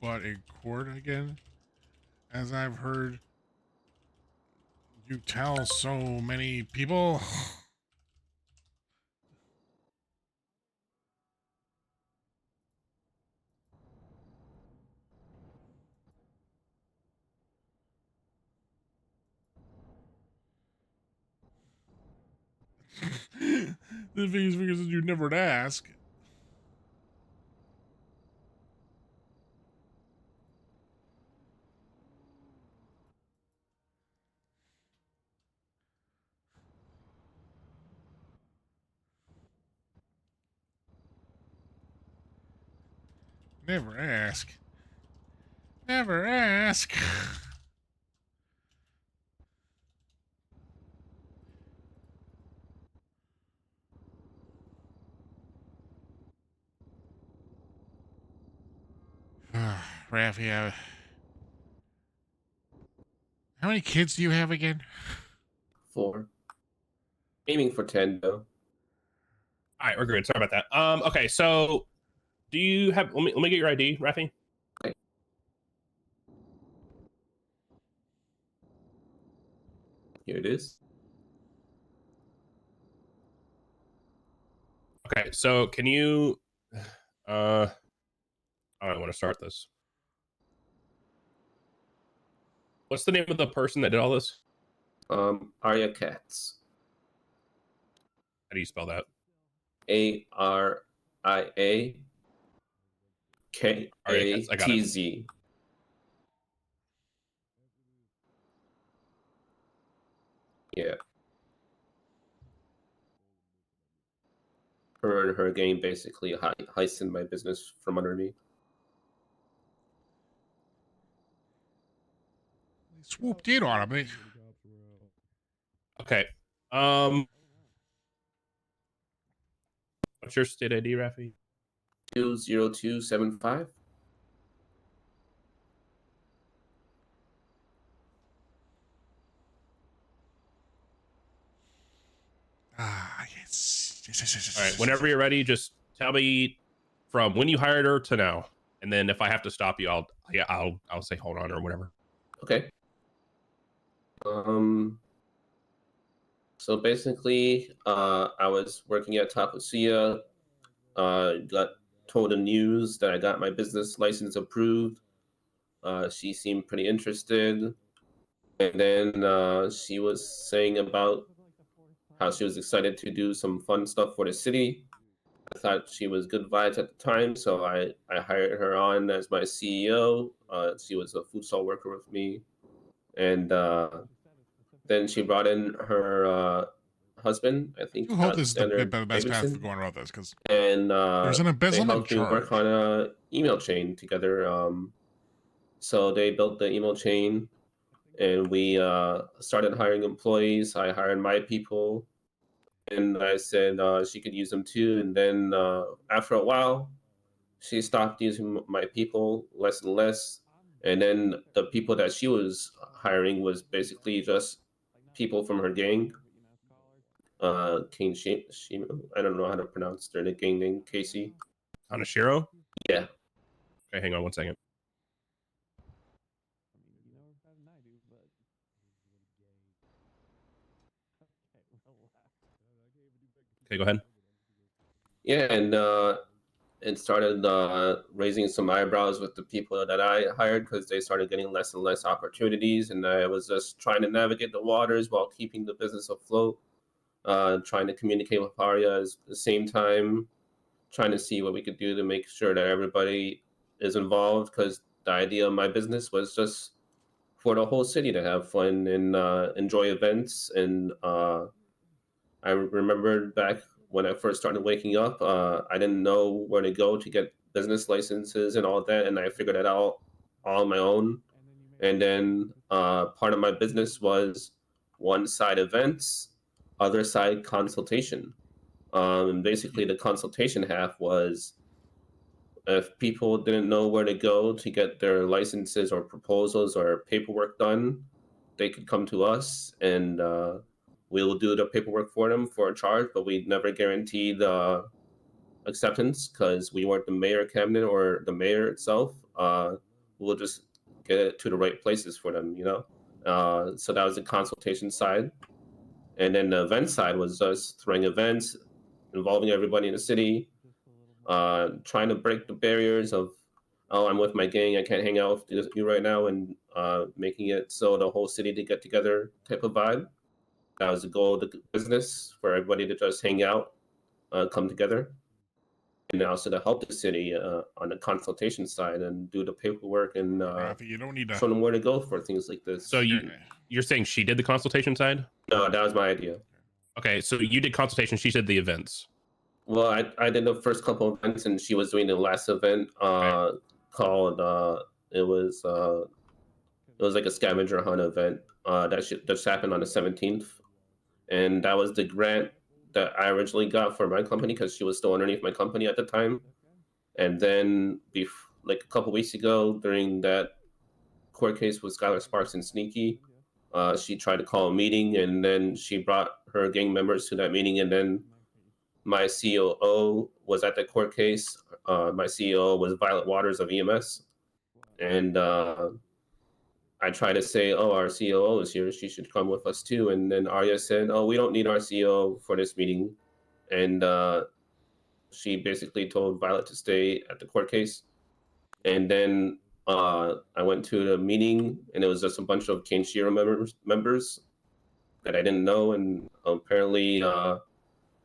butt in court again, as I've heard you tell so many people. The thing is, because you never ask. Never ask. Never ask. Raffy, how many kids do you have again? 4. Aiming for 10 though. All right, we're good. Sorry about that. Okay, so do you have? Let me get your ID, Rafi. Okay. Here it is. Okay, so can you? I don't want to start this. What's the name of the person that did all this? Arya Katz. How do you spell that? ARIAKATZ. Yeah. Her and her gang basically heisted my business from under me. Swooped in on him. Okay. What's your state ID, Rafi? 20275. Yes. All right. Whenever you're ready, just tell me from when you hired her to now, and then if I have to stop you, I'll say hold on or whatever. Okay. So basically, I was working at Taposia. Got told the news that I got my business license approved. She seemed pretty interested, and then she was saying about how she was excited to do some fun stuff for the city. I thought she was good vibes at the time, so I hired her on as my CEO. She was a food stall worker with me, and then she brought in her husband. I think I hope this is the Alexander best path for Davidson. going about this, because And there's an they embezzlement helped me work charge. on a email chain together. So they built the email chain, and we started hiring employees. I hired my people, and I said she could use them too. And then after a while, she stopped using my people less and less. And then the people that she was hiring was basically just people from her gang. King Shima. I don't know how to pronounce their gang name. Casey. Hanashiro? Yeah. Okay, hang on one second. Okay, go ahead. Yeah, and it started raising some eyebrows with the people that I hired because they started getting less and less opportunities, and I was just trying to navigate the waters while keeping the business afloat, trying to communicate with Arya at the same time, trying to see what we could do to make sure that everybody is involved, because the idea of my business was just for the whole city to have fun and enjoy events. And I remember back when I first started waking up, I didn't know where to go to get business licenses and all that, and I figured it out all on my own. And then part of my business was one side events, other side consultation. And basically, the consultation half was if people didn't know where to go to get their licenses or proposals or paperwork done, they could come to us, and we'll do the paperwork for them for a charge, but we never guaranteed acceptance because we weren't the mayor cabinet or the mayor itself. We'll just get it to the right places for them, you know? So that was the consultation side. And then the event side was just throwing events, involving everybody in the city, trying to break the barriers of, oh, I'm with my gang, I can't hang out with you right now, and making it so the whole city to get together type of vibe. That was the goal of the business, for everybody to just hang out come together, and also to help the city on the consultation side and do the paperwork and you don't need to show them where to go for things like this. So you're saying she did the consultation side? No, that was my idea. Okay, so you did consultation. She did the events. Well, I did the first couple of events, and she was doing the last event called it was like a scavenger hunt event that just happened on the 17th, and that was the grant that I originally got for my company because she was still underneath my company at the time. And then, like a couple weeks ago, during that court case with Skylar Sparks and Sneaky, she tried to call a meeting, and then she brought her gang members to that meeting, and then my COO was at the court case. My COO was Violet Waters of EMS, and I tried to say, "Oh, our COO is here; she should come with us too." And then Arya said, "Oh, we don't need our COO for this meeting," and she basically told Violet to stay at the court case. And then I went to the meeting, and it was just a bunch of Kane Shiro members that I didn't know, and apparently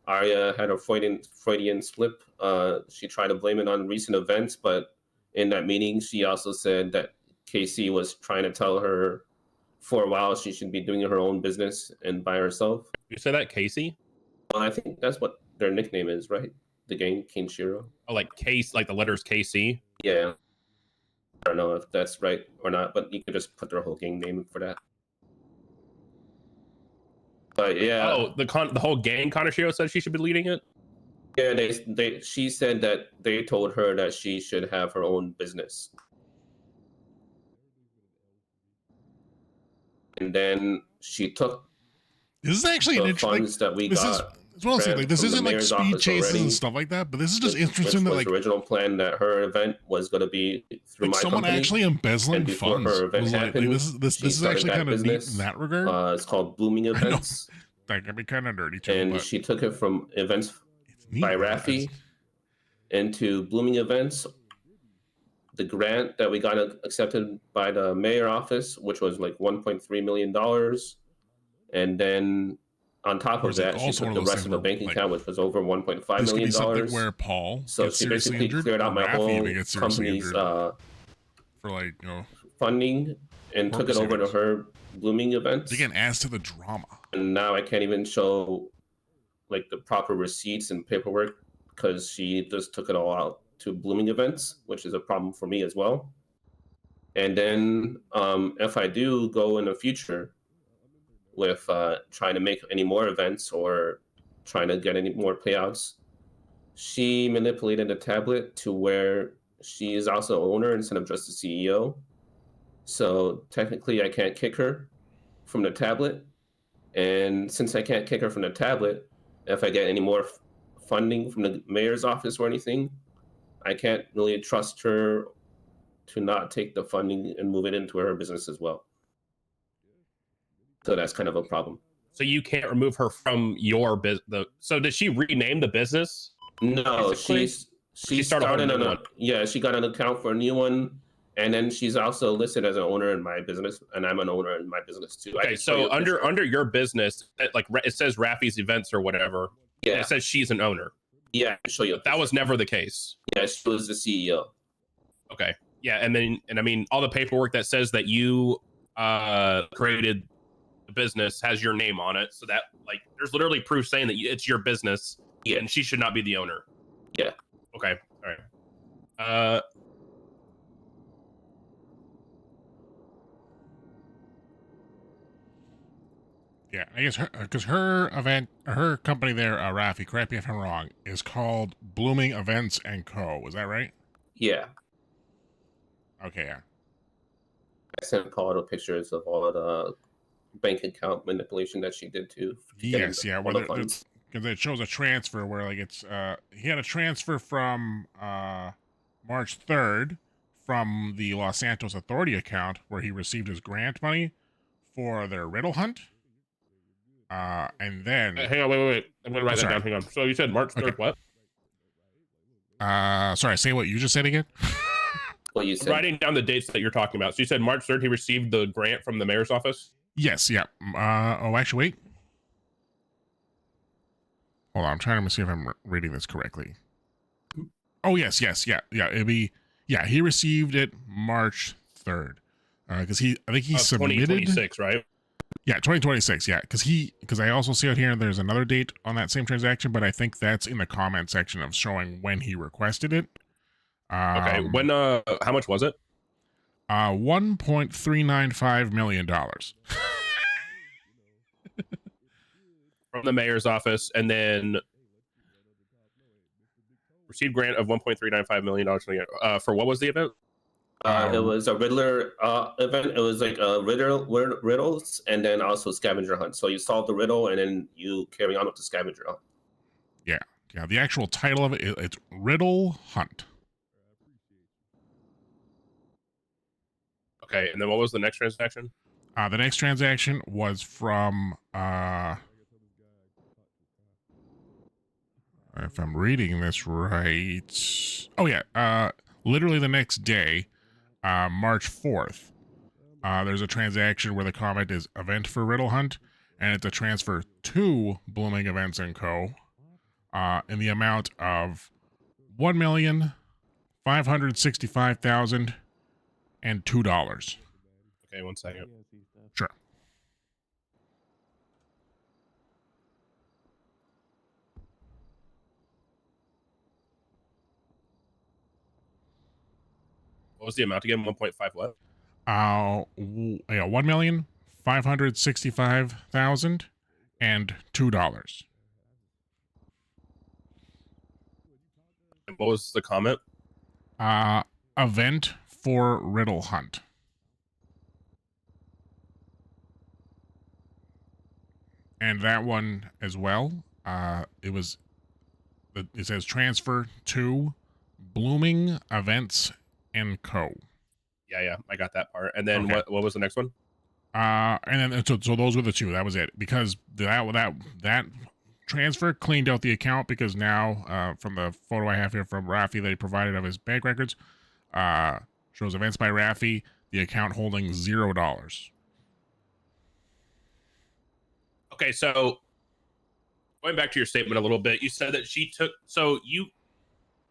Arya had a Freudian slip. She tried to blame it on recent events, but in that meeting, she also said that Casey was trying to tell her for a while she should be doing her own business and by herself. You said that, Casey? Well, I think that's what their nickname is, right? The gang, Kinshiro. Oh, like Case, like the letters KC? Yeah. I don't know if that's right or not, but you could just put their whole gang name for that. But yeah. Oh, the whole gang Kanashiro said she should be leading it? Yeah, she said that they told her that she should have her own business. And then she took this is actually the an funds that we got. As well as like this isn't like speed chases and stuff like that, but this is just interesting that like the original plan that her event was going to be through my someone company, actually embezzling and funds. Her event Was like, happened, this is actually kind of neat in that regard. It's called Blooming Events. That can be kind of dirty too. And but she took it from Events by Raffi into Blooming Events. The grant that we got accepted by the mayor office, which was like $1.3 million. And then on top of that, she took the rest of the bank account, which was over $1.5 million. Something where Paul so she basically cleared out my whole company's for like funding and took it over to her Blooming Events. Again, as to the drama. And now I can't even show like the proper receipts and paperwork because she just took it all out to Blooming Events, which is a problem for me as well. And then if I do go in the future with trying to make any more events or trying to get any more payouts, she manipulated the tablet to where she is also owner instead of just the CEO. So technically I can't kick her from the tablet. And since I can't kick her from the tablet, if I get any more funding from the mayor's office or anything, I can't really trust her to not take the funding and move it into her business as well. So that's kind of a problem. So you can't remove her from your business. So did she rename the business? No, she started she got an account for a new one, and then she's also listed as an owner in my business, and I'm an owner in my business too. Okay, so under your business, like it says Raffi's Events or whatever. Yeah, it says she's an owner. Yeah, I can show you. But that was never the case. Yeah, she was the CEO. Okay. Yeah, and I mean, all the paperwork that says that you created the business has your name on it, so that like there's literally proof saying that it's your business. Yeah, and she should not be the owner. Yeah. Okay. All right. Yeah, I guess because her event, her company there, Raffi, correct me if I'm wrong, is called Blooming Events and Co. Is that right? Yeah. Okay, yeah. I sent Paul the pictures of all the bank account manipulation that she did too. Yes, yeah. Because it shows a transfer where like it's he had a transfer from March 3rd from the Los Santos Authority account where he received his grant money for their riddle hunt. And then hang on, wait. I'm gonna write that down. Hang on. So you said March 3rd, what? Sorry, say what you just said again. What you said? Writing down the dates that you're talking about. So you said March 3rd he received the grant from the mayor's office? Yes, yeah. Oh, actually, wait. Hold on, I'm trying to see if I'm reading this correctly. Oh yes, yeah. It'd be he received it March 3rd. Because I think he submitted 2026, right? Yeah, 2026. Yeah, because I also see out here there's another date on that same transaction, but I think that's in the comment section of showing when he requested it. Okay, when how much was it? $1.395 million. From the mayor's office, and then received grant of $1.395 million for what was the event? It was a Riddler event. It was like riddles and then also scavenger hunt. So you solve the riddle and then you carry on with the scavenger hunt. Yeah. The actual title of it's Riddle Hunt. Okay, and then what was the next transaction? The next transaction was from if I'm reading this right. Oh yeah, literally the next day, March 4th. There's a transaction where the comment is event for Riddle Hunt, and it's a transfer to Blooming Events & Co. In the amount of $1,565,002. Okay, 1 second. Sure. What was the amount again? 1.5 what? $1,565,002. And what was the comment? Event for Riddle Hunt. And that one as well. It says transfer to Blooming Events & Co. Yeah, I got that part. And then Okay. what was the next one? And then so those were the two. That was it. Because that transfer cleaned out the account because now from the photo I have here from Rafi that he provided of his bank records, shows events by Rafi, the account holding $0. Okay, so going back to your statement a little bit, you said that she took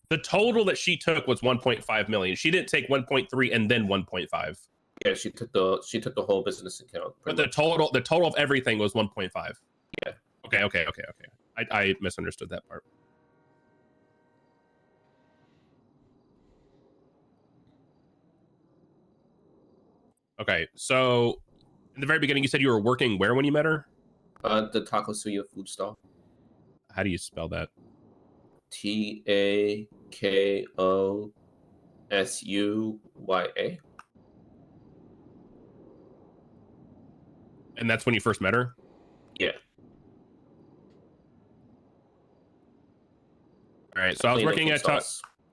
the total that she took was 1.5 million. She didn't take 1.3 and then 1.5. Yeah, she took the whole business account. But the total of everything was 1.5. Yeah. Okay. I misunderstood that part. Okay, so in the very beginning, you said you were working where when you met her? The Taco Suya food stall. How do you spell that? TAKOSUYA. And that's when you first met her? Yeah. All right, so I was working at Taco.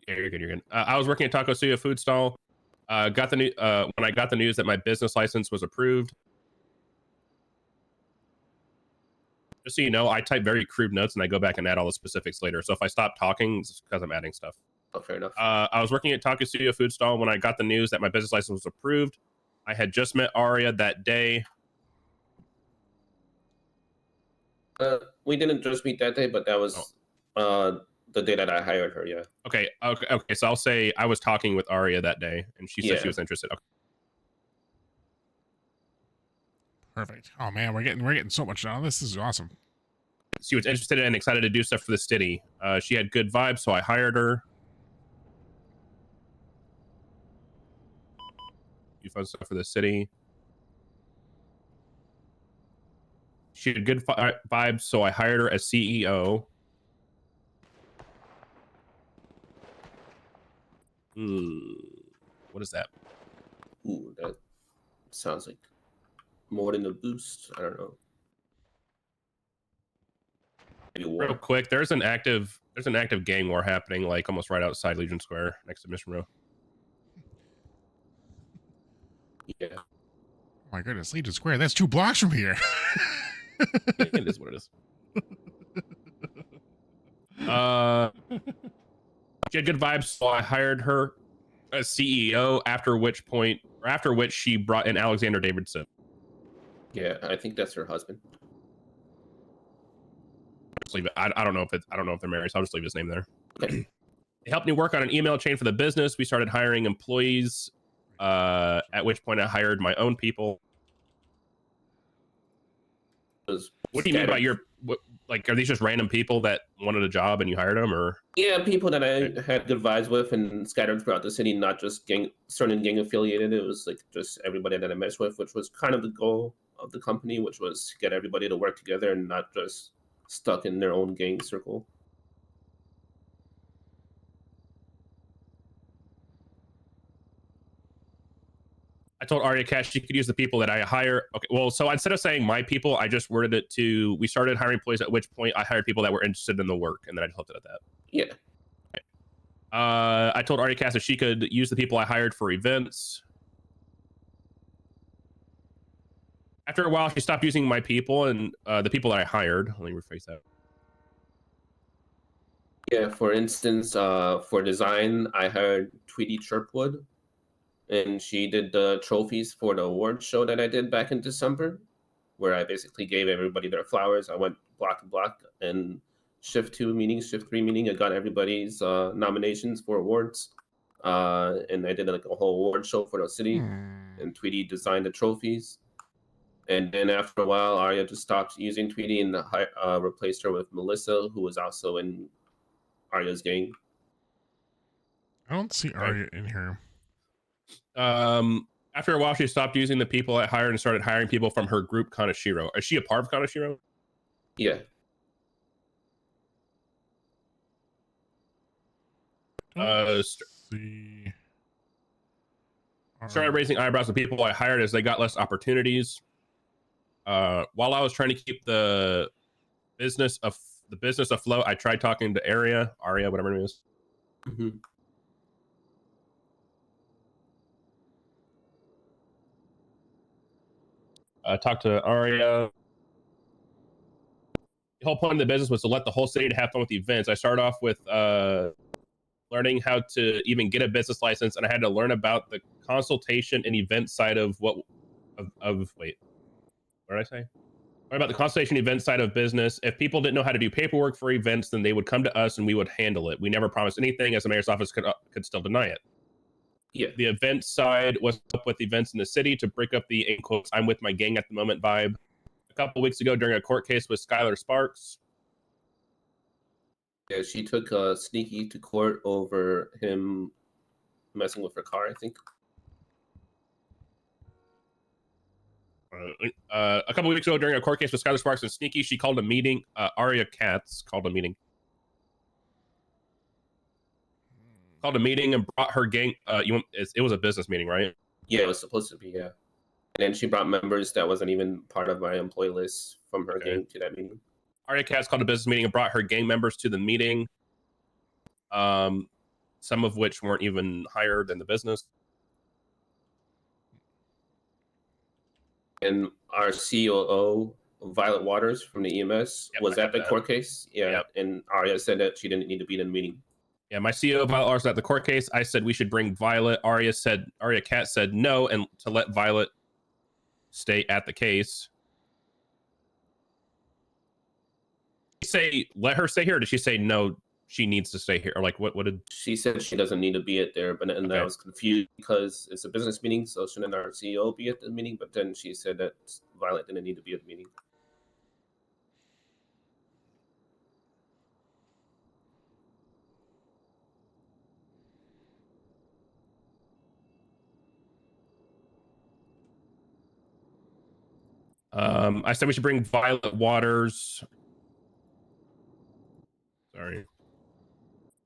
Yeah, you're good. I was working at Taco Suya food stall. Got the new when I got the news that my business license was approved. Just so you know, I type very crude notes and I go back and add all the specifics later. So if I stop talking, it's because I'm adding stuff. Oh, fair enough. I was working at Taco Studio Food Stall when I got the news that my business license was approved. I had just met Aria that day. We didn't just meet that day, but that was the day that I hired her. Yeah. Okay. So I'll say I was talking with Aria that day, and she said she was interested. Okay. Perfect. Oh man, we're getting so much done. This is awesome. She was interested and excited to do stuff for the city. She had good vibes, so I hired her. Do fun stuff for the city. She had good vibes, so I hired her as CEO. What is that? Ooh, that sounds like more than a boost. I don't know. Real quick, there's an active gang war happening, like almost right outside Legion Square, next to Mission Row. Yeah. Oh my goodness, Legion Square. That's 2 blocks from here. It is what it is. She had good vibes, so I hired her as CEO. After which she brought in Alexander Davidson. Yeah, I think that's her husband. Just leave it. I don't know if they're married, so I'll just leave his name there. They helped me work on an email chain for the business. We started hiring employees. At which point I hired my own people. What do you mean by like, are these just random people that wanted a job and you hired them, or? Yeah, people that I had good vibes with and scattered throughout the city, not just certain gang affiliated. It was like just everybody that I meshed with, which was kind of the goal of the company, which was to get everybody to work together and not just stuck in their own gang circle. I told Arya Cat she could use the people that I hire. Okay, well, so instead of saying my people, I just worded it to, we started hiring employees, at which point I hired people that were interested in the work, and then I just left it at that. Yeah. Okay. I told Arya Cat that she could use the people I hired for events. After a while, she stopped using my people and the people that I hired. Let me rephrase that. Yeah, for instance, for design, I hired Tweety Chirpwood, and she did the trophies for the award show that I did back in December, where I basically gave everybody their flowers. I went block to block, and shift 2 meeting, shift 3 meeting, I got everybody's nominations for awards. And I did like a whole award show for the city, and Tweety designed the trophies. And then after a while, Arya just stopped using Tweety and replaced her with Melissa, who was also in Arya's gang. I don't see Arya in here. After a while, she stopped using the people I hired and started hiring people from her group, Kanashiro. Is she a part of Kanashiro? Yeah. Started raising eyebrows with people I hired as they got less opportunities. While I was trying to keep the business afloat, I tried talking to Arya, whatever her name is. Mm-hmm. Talked to Arya. The whole point of the business was to let the whole city to have fun with the events. I started off with learning how to even get a business license, and I had to learn about the consultation and event side of wait, what did I say? Learn about the consultation event side of business. If people didn't know how to do paperwork for events, then they would come to us and we would handle it. We never promised anything, as the mayor's office could still deny it. Yeah. The event side was up with events in the city to break up the, in quotes, I'm with my gang at the moment vibe. A couple weeks ago during a court case with Skylar Sparks. Yeah, she took Sneaky to court over him messing with her car, I think. A couple weeks ago during a court case with Skylar Sparks and Sneaky, she called a meeting. Arya Katz called a meeting. Called a meeting and brought her gang. It was a business meeting, right? Yeah, it was supposed to be, yeah. And then she brought members that wasn't even part of my employee list from her gang to that meeting. Arya Katz called a business meeting and brought her gang members to the meeting. Some of which weren't even hired in the business. And our COO, Violet Waters from the EMS, was at the court case. Yeah, Yep. And Arya said that she didn't need to be in the meeting. Yeah, my CEO, Violet Waters, was at the court case. I said we should bring Violet. Arya Katz said no, and to let Violet stay at the case. Did she say let her stay here, or did she say no, she needs to stay here? Or like what did she said? She doesn't need to be at there, but and I was confused because it's a business meeting, so shouldn't our CEO be at the meeting? But then she said that Violet didn't need to be at the meeting. I said we should bring Violet Waters. Sorry.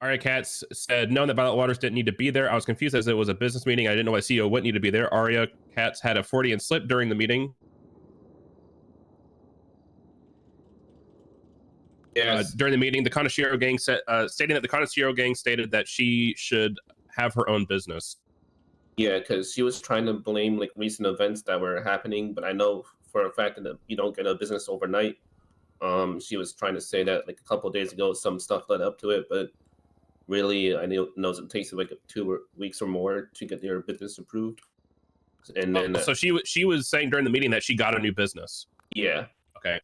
Arya Katz said no, that Violet Waters didn't need to be there. I was confused as it was a business meeting. I didn't know why CEO wouldn't need to be there. Arya Katz had a Freudian slip during the meeting. Yes. During the meeting, the Kanashiro gang stating that the Kanashiro gang stated that she should have her own business. Yeah, because she was trying to blame like recent events that were happening, but I know for a fact that you don't get a business overnight. She was trying to say that like a couple of days ago, some stuff led up to it, but really, I know it takes like 2 weeks or more to get your business approved. And then, so she was saying during the meeting that she got a new business. Yeah. Okay.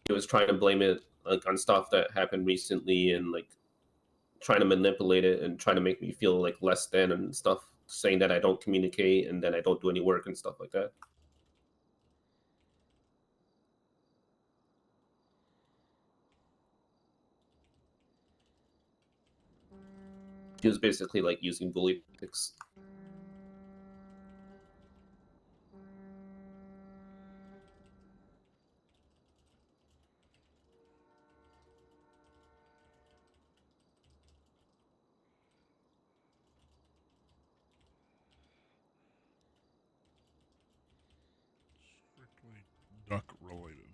he was trying to blame it like on stuff that happened recently and like trying to manipulate it and trying to make me feel like less than and stuff, saying that I don't communicate and that I don't do any work and stuff like that. He was basically like using bully tactics. Duck related.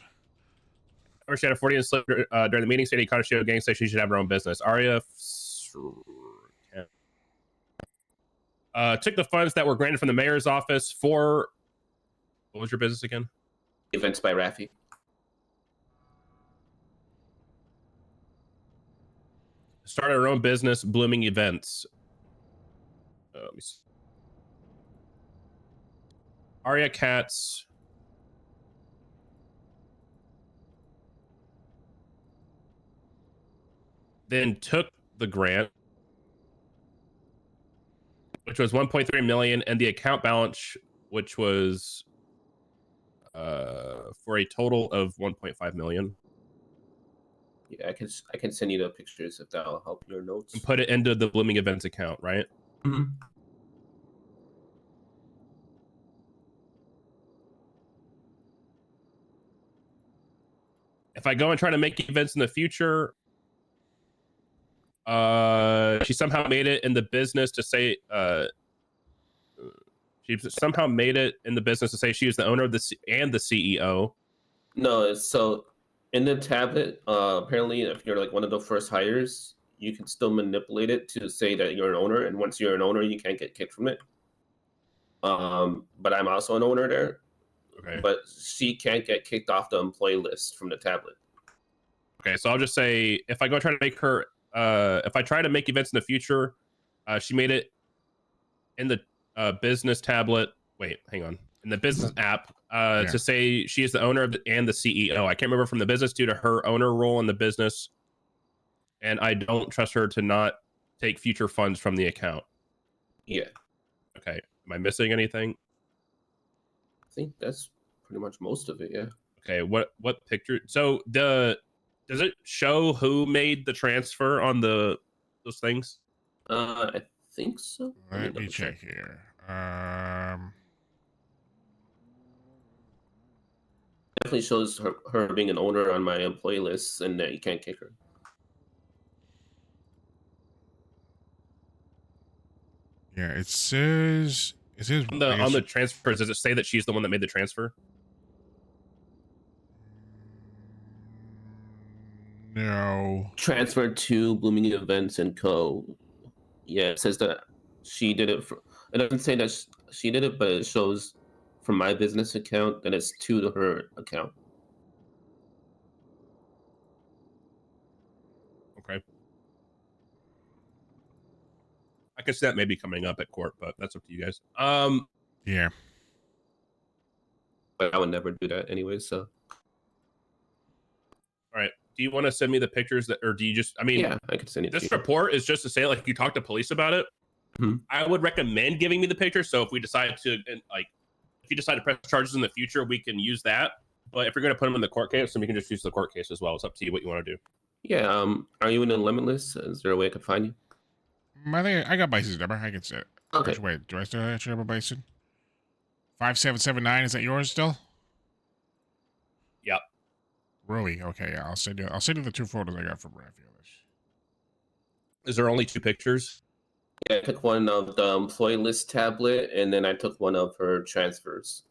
She had a 40 and slip during the meeting, stating Conestio gang said she should have her own business. Aria took the funds that were granted from the mayor's office for, what was your business again? Events by Rafi. Started her own business, Blooming Events. Let me see. Aria Katz. Then took the grant, which was 1.3 million, and the account balance, which was for a total of 1.5 million. Yeah, I can send you the pictures if that'll help your notes. And put it into the Blooming Events account, right? Mm-hmm. If I go and try to make events in the future, she somehow made it in the business to say she somehow made it in the business to say she was the owner of the and the CEO. No, so in the tablet, apparently, if you're like one of the first hires, you can still manipulate it to say that you're an owner, and once you're an owner, you can't get kicked from it. But I'm also an owner there. Okay. But she can't get kicked off the employee list from the tablet. Okay, so I'll just say if I go try to make her, if I try to make events in the future, she made it in the business tablet. Wait, hang on. In the business app, to say she is the owner of and the CEO. I can't remember from the business due to her owner role in the business, and I don't trust her to not take future funds from the account. Yeah. Okay. Am I missing anything? I think that's pretty much most of it. Yeah. Okay. What picture? So does it show who made the transfer on those things? I think so. Let me check here. Definitely shows her being an owner on my employee list, and that you can't kick her. Yeah, it says on the transfers. Does it say that she's the one that made the transfer? No. Transferred to Blooming Events and Co. Yeah, it says that she did it. It doesn't say that she did it, but it shows from my business account that it's to her account. Okay. I can see that maybe coming up at court, but that's up to you guys. Yeah. But I would never do that anyway, so. All right. Do you want to send me the pictures that, or do you just, I mean, yeah, I could send it. This report is just to say, like, you talk to police about it. Mm-hmm. I would recommend giving me the picture. So if we decide to, like, if you decide to press charges in the future, we can use that. But if you're going to put them in the court case, then we can just use the court case as well. It's up to you what you want to do. Yeah. Are you in the Limitless? Is there a way I could find you? I think I got Bison's number. I can say it. Okay. Wait, do I still have your number, Bison? 5779. Is that yours still? Yep. Really? Okay, yeah. I'll send you the two photos I got from Raphael. Is there only two pictures? Yeah, I took one of the employee list tablet, and then I took one of her transfers.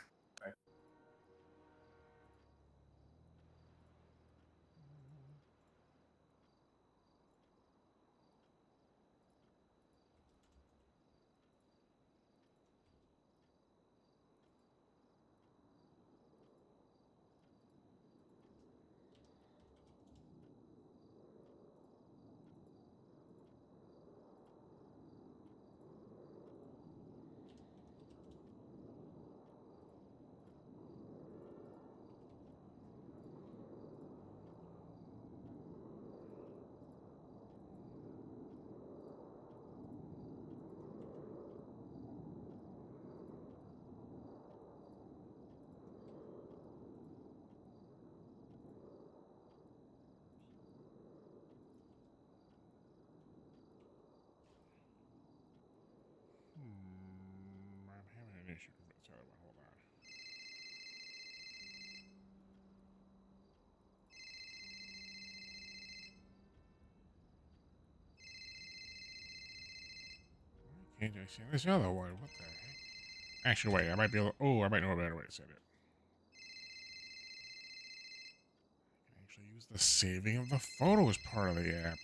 the other one? Hold on. Can't I see this other one? What the heck? Actually, wait. I might be able. Oh, I might know a better way to set it. I can actually use the saving of the photos part of the app.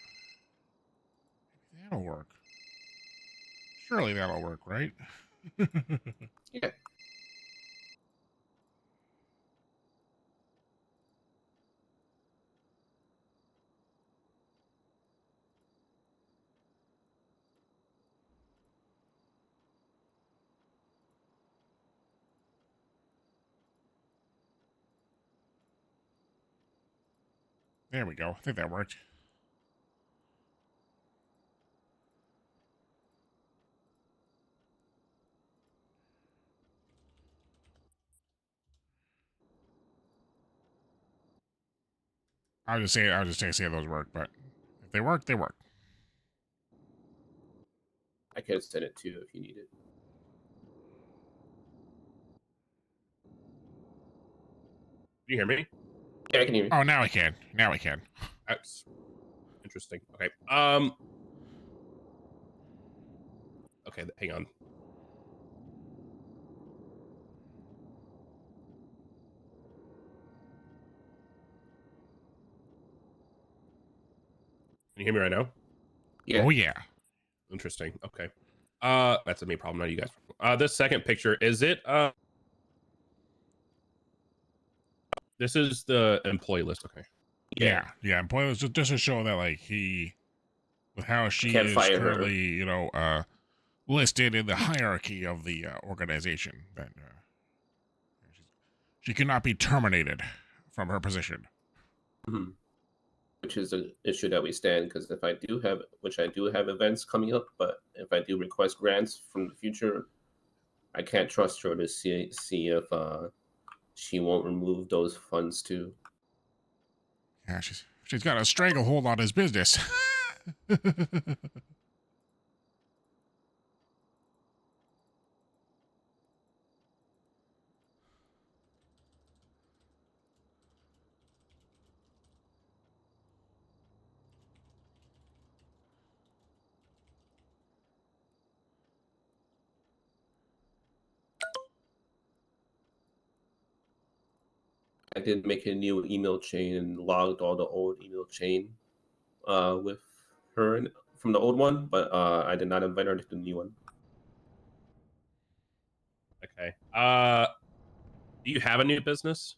Maybe that'll work. Surely that'll work, right? Yeah. There we go. I think that worked. I was just saying those work, but if they work, they work. I can send it to you if you need it. Can you hear me? Yeah, I can hear you. Oh, now I can. Now I can. That's interesting. Okay. Okay, hang on. Can you hear me right now? Yeah. Oh yeah. Interesting. Okay. That's a me problem, not you guys. This second picture, is it this is the employee list, okay. Yeah. Employee just to show that like with how she Can't is fire her. currently, listed in the hierarchy of the organization, that she cannot be terminated from her position. Mm-hmm. Which is an issue that we stand, because if I do have events coming up, but if I do request grants from the future, I can't trust her to see if she won't remove those funds too. Yeah, she's got a stranglehold on his business. I did make a new email chain and logged all the old email chain with her from the old one, but I did not invite her to the new one. Okay. Do you have a new business?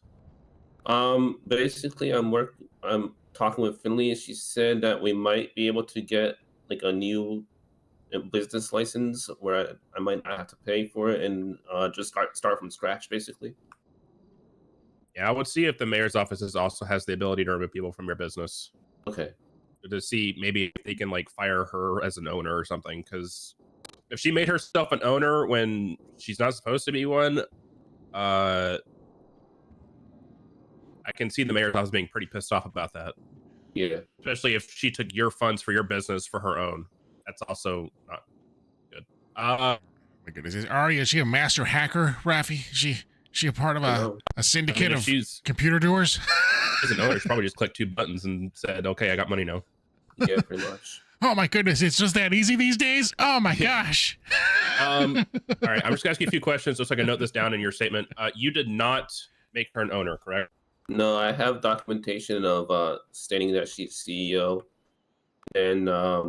Basically, I'm talking with Finley, and she said that we might be able to get like a new business license where I might not have to pay for it and just start from scratch, basically. Yeah, I would see if the mayor's office also has the ability to remove people from your business. Okay. To see maybe if they can like fire her as an owner or something, because if she made herself an owner when she's not supposed to be one, I can see the mayor's office being pretty pissed off about that. Yeah. Especially if she took your funds for your business for her own. That's also not good. My goodness, is she a master hacker, Rafi? Is she a part of a syndicate of computer doers? As an owner, she probably just clicked 2 buttons and said, "Okay, I got money now." Yeah, pretty much. Oh my goodness, it's just that easy these days. Oh my gosh. All right, I'm just gonna ask you a few questions just so I can note this down in your statement. You did not make her an owner, correct? No, I have documentation of stating that she's CEO, and I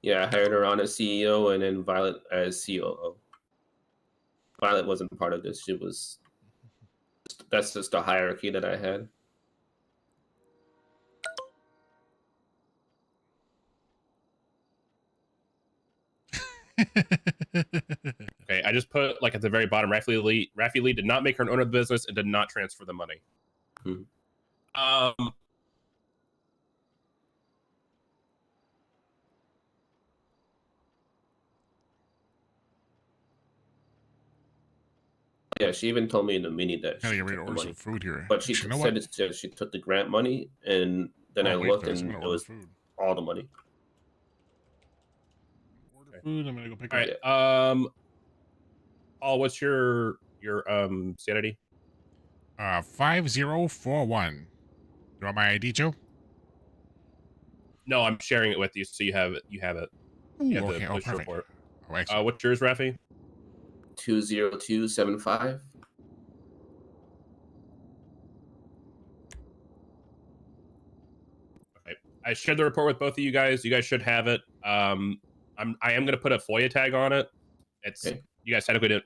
hired her on as CEO, and then Violet as COO. Violet wasn't part of this. That's just the hierarchy that I had. Okay, I just put like at the very bottom, Rafi Lee did not make her an owner of the business and did not transfer the money. Yeah, she even told me in the meeting that she took the order money. some food here. But she You know said what? that she took the grant money, and then I wait, looked, guys, and I'm it gonna order was food. all the money. Food. I'm gonna go pick All up. right. Paul, what's your sanity? 5041. You want my ID too? No, I'm sharing it with you, so you have it. You have it. You have okay. the police Perfect. report. Oh, excellent. What's yours, Rafi? 20275. Okay. I shared the report with both of you guys. You guys should have it. I am gonna put a FOIA tag on it. It's you guys technically didn't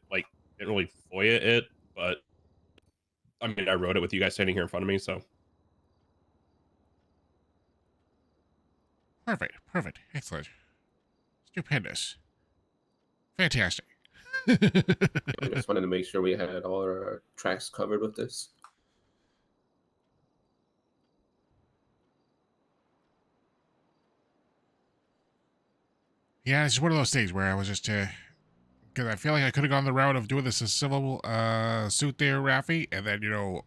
really FOIA it, but I mean I wrote it with you guys standing here in front of me, so. Perfect. Excellent. Stupendous. Fantastic. I just wanted to make sure we had all our tracks covered with this. Yeah, it's one of those things where I was just because I feel like I could have gone the route of doing this a civil suit there, Rafi, and then go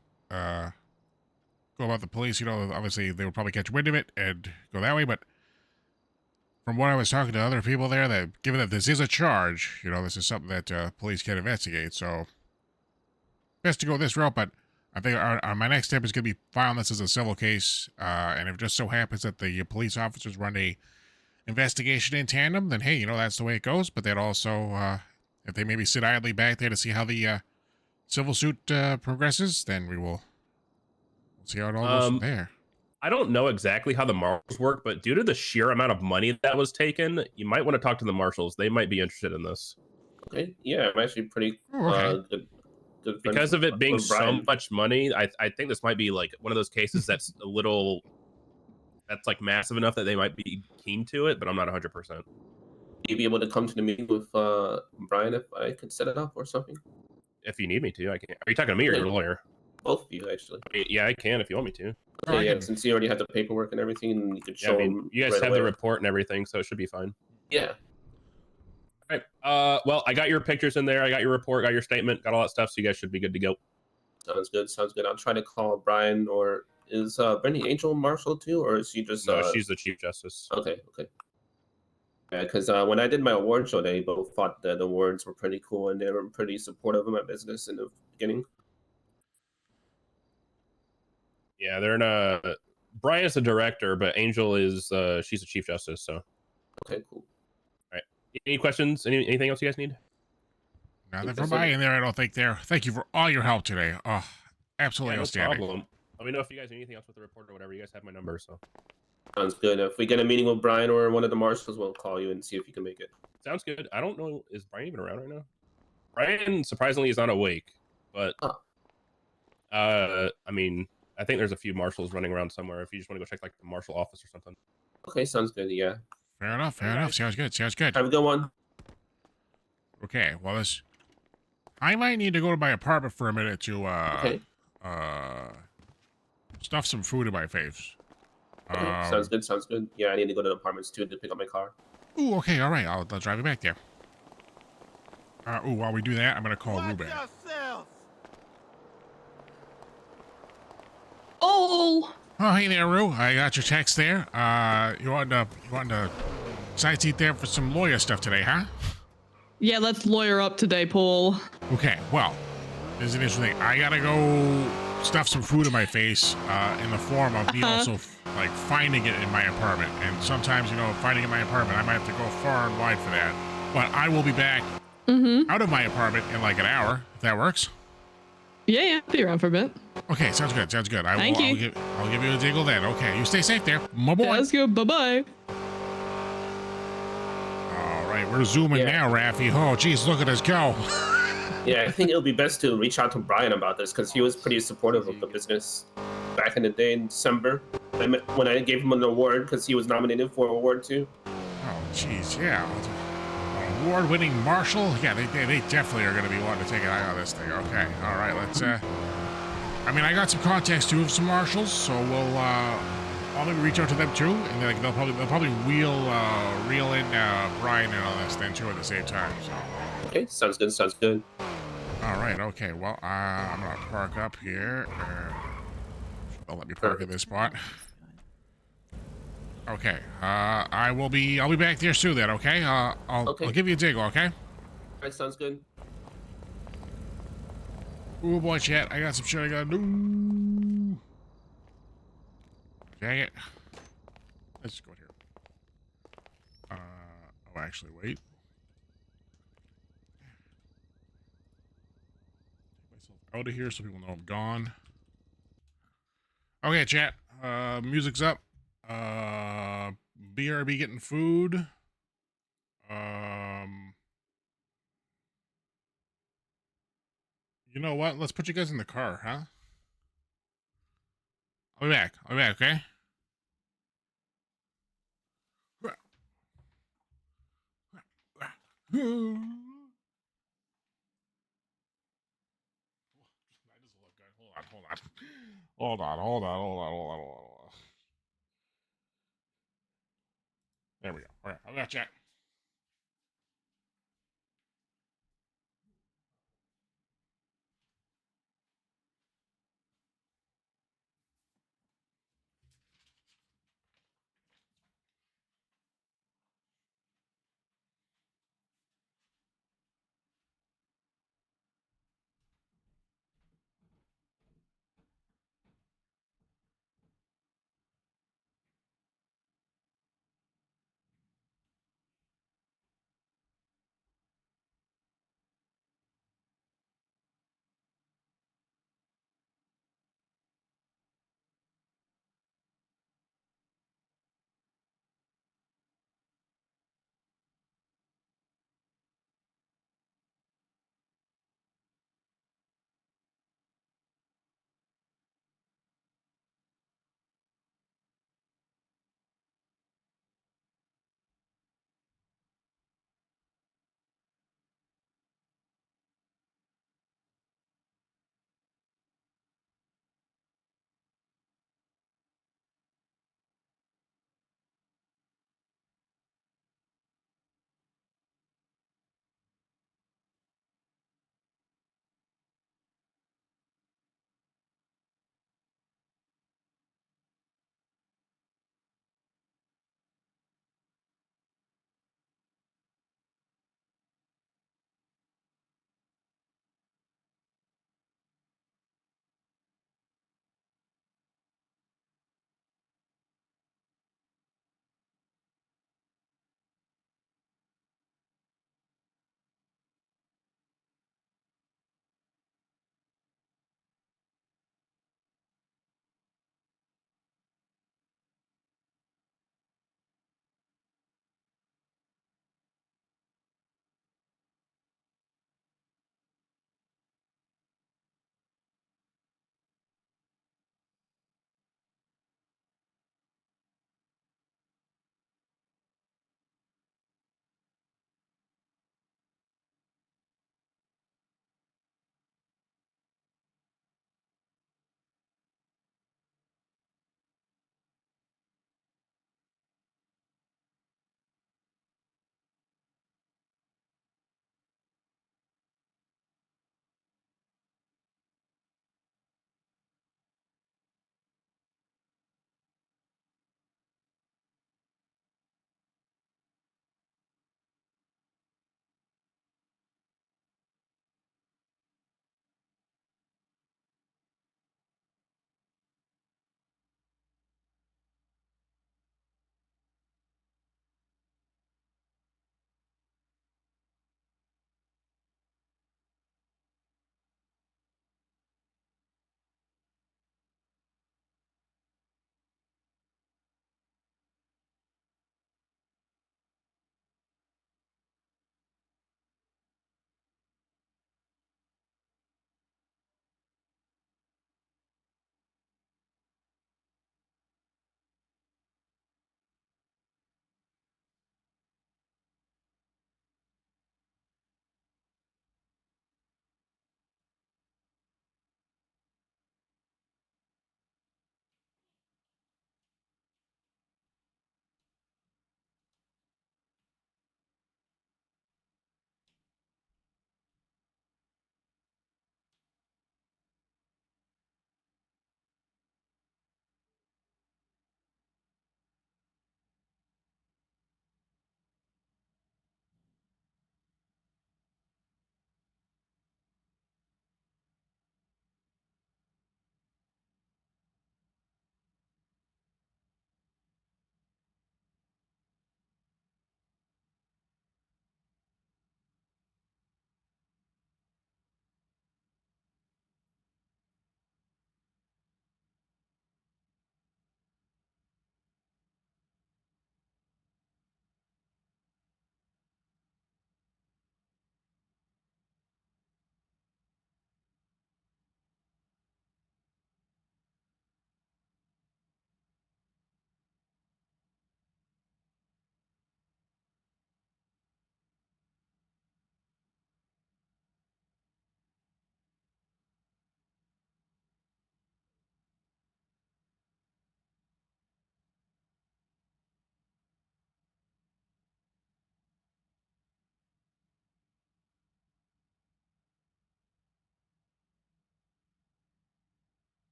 about the police. Obviously they would probably catch wind of it and go that way. But from what I was talking to other people there, that given that this is a charge, this is something that police can investigate. So best to go this route. But I think my next step is going to be filing this as a civil case, and if it just so happens that the police officers run a investigation in tandem, then hey, that's the way it goes. But then also, if they maybe sit idly back there to see how the civil suit progresses, then we'll see how it all goes from there. I don't know exactly how the marshals work, but due to the sheer amount of money that was taken, you might want to talk to the marshals. They might be interested in this. Okay, yeah, I'm actually pretty good Because of it being with so Brian. much money, I think this might be like one of those cases that's a little, that's like massive enough that they might be keen to it, but I'm not 100%. You be able to come to the meeting with Brian if I could set it up or something? If you need me to, I can. Are you talking to me or your lawyer? Both of you, actually. Yeah, I can if you want me to. Okay, yeah, since you already have the paperwork and everything, and you could Yeah, show I mean, them you guys right have away. the report and everything, so it should be fine. Yeah. All right. Well, I got your pictures in there. I got your report, got your statement, got all that stuff, so you guys should be good to go. Sounds good. I'll try to call Brian, or is Brittany Angel Marshall too, or is she just? No, she's the Chief Justice. Okay. Yeah, because when I did my award show, they both thought that the awards were pretty cool, and they were pretty supportive of my business in the beginning. Yeah, they're in a. Brian's the director, but Angel is she's the Chief Justice. So. Okay, cool. All right. Any questions? Anything else you guys need? Nothing from my end there, I don't think there. Thank you for all your help today. Oh, absolutely No outstanding. problem. Let me know if you guys need anything else with the report or whatever. You guys have my number, so. Sounds good. If we get a meeting with Brian or one of the marshals, we'll call you and see if you can make it. Sounds good. I don't know. Is Brian even around right now? Brian surprisingly is not awake, but I mean, I think there's a few marshals running around somewhere. If you just want to go check like the marshal office or something. Okay, sounds good. Yeah. Fair enough. Sounds good. Have a good one. Okay, well, I might need to go to my apartment for a minute to stuff some food in my face. Okay, sounds good. Yeah, I need to go to the apartments too to pick up my car. Ooh, okay, all right. I'll drive you back there. While we do that, I'm gonna call Ruben. Oh, hey there, Rue. I got your text there. You want to side seat there for some lawyer stuff today, huh? yeah, let's lawyer up today, Paul. Okay, well, there's an interesting thing. I gotta go stuff some food in my face in the form of me also like finding it in my apartment. And sometimes, finding it in my apartment, I might have to go far and wide for that. But I will be back out of my apartment in like an hour, if that works. Yeah, be around for a bit. Okay, sounds good. Thank you. I'll give you a jingle then. Okay, you stay safe there. My boy. Let's go. Bye-bye. All right, we're zooming now, Rafi. Oh, geez, look at us go. Yeah, I think it'll be best to reach out to Brian about this because he was pretty supportive of the business back in the day in December when I gave him an award because he was nominated for an award too. Oh, jeez, yeah. Award-winning marshal? Yeah, they definitely are going to be wanting to take an eye on this thing. Okay, all right, let's. I mean, I got some contacts too of some marshals, so I'll maybe reach out to them too, and then they'll probably reel in Brian and all this then too at the same time. So. Okay, sounds good. All right, okay. Well, I'm gonna park up here. Don't let me park in this spot. Okay. I'll be back there soon then. Okay. I'll give you a jingle. Okay. All right, sounds good. Oh boy, chat. I got some shit I gotta do. Dang it. Let's just go here. Oh, actually, wait. Take myself out of here so people know I'm gone. Okay, chat. Music's up. BRB getting food. You know what? Let's put you guys in the car, huh? I'll be back. I'll be back, okay? Hold on. There we go. All right, I got chat.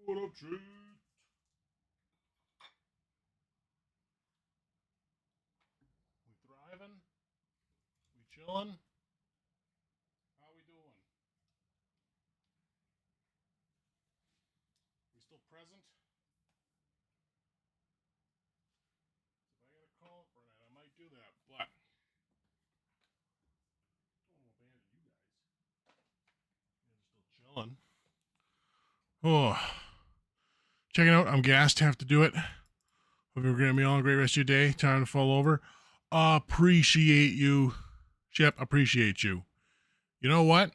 What up, Treat? We thriving? We chilling? How we doing? We still present? If I gotta call it for a night, I might do that, but don't want to abandon you guys. You guys are still chilling. Oh, checking out. I'm gassed. Have to do it. Hope you're going to be all a great rest of your day. Time to fall over. Appreciate you. Shep, appreciate you. You know what?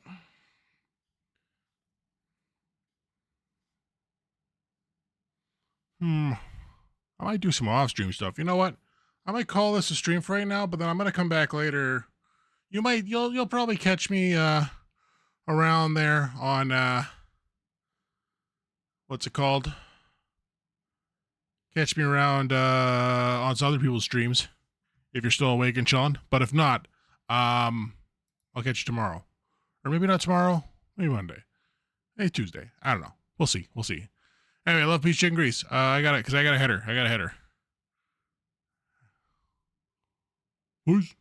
I might do some off-stream stuff. You know what? I might call this a stream for right now, but then I'm gonna come back later. You'll probably catch me around there on what's it called? Catch me around on some other people's streams if you're still awake and chilling. But if not, I'll catch you tomorrow. Or maybe not tomorrow, maybe Monday. Maybe Tuesday. I don't know. We'll see. We'll see. Anyway, love, peace, chicken grease. I got a header. Peace.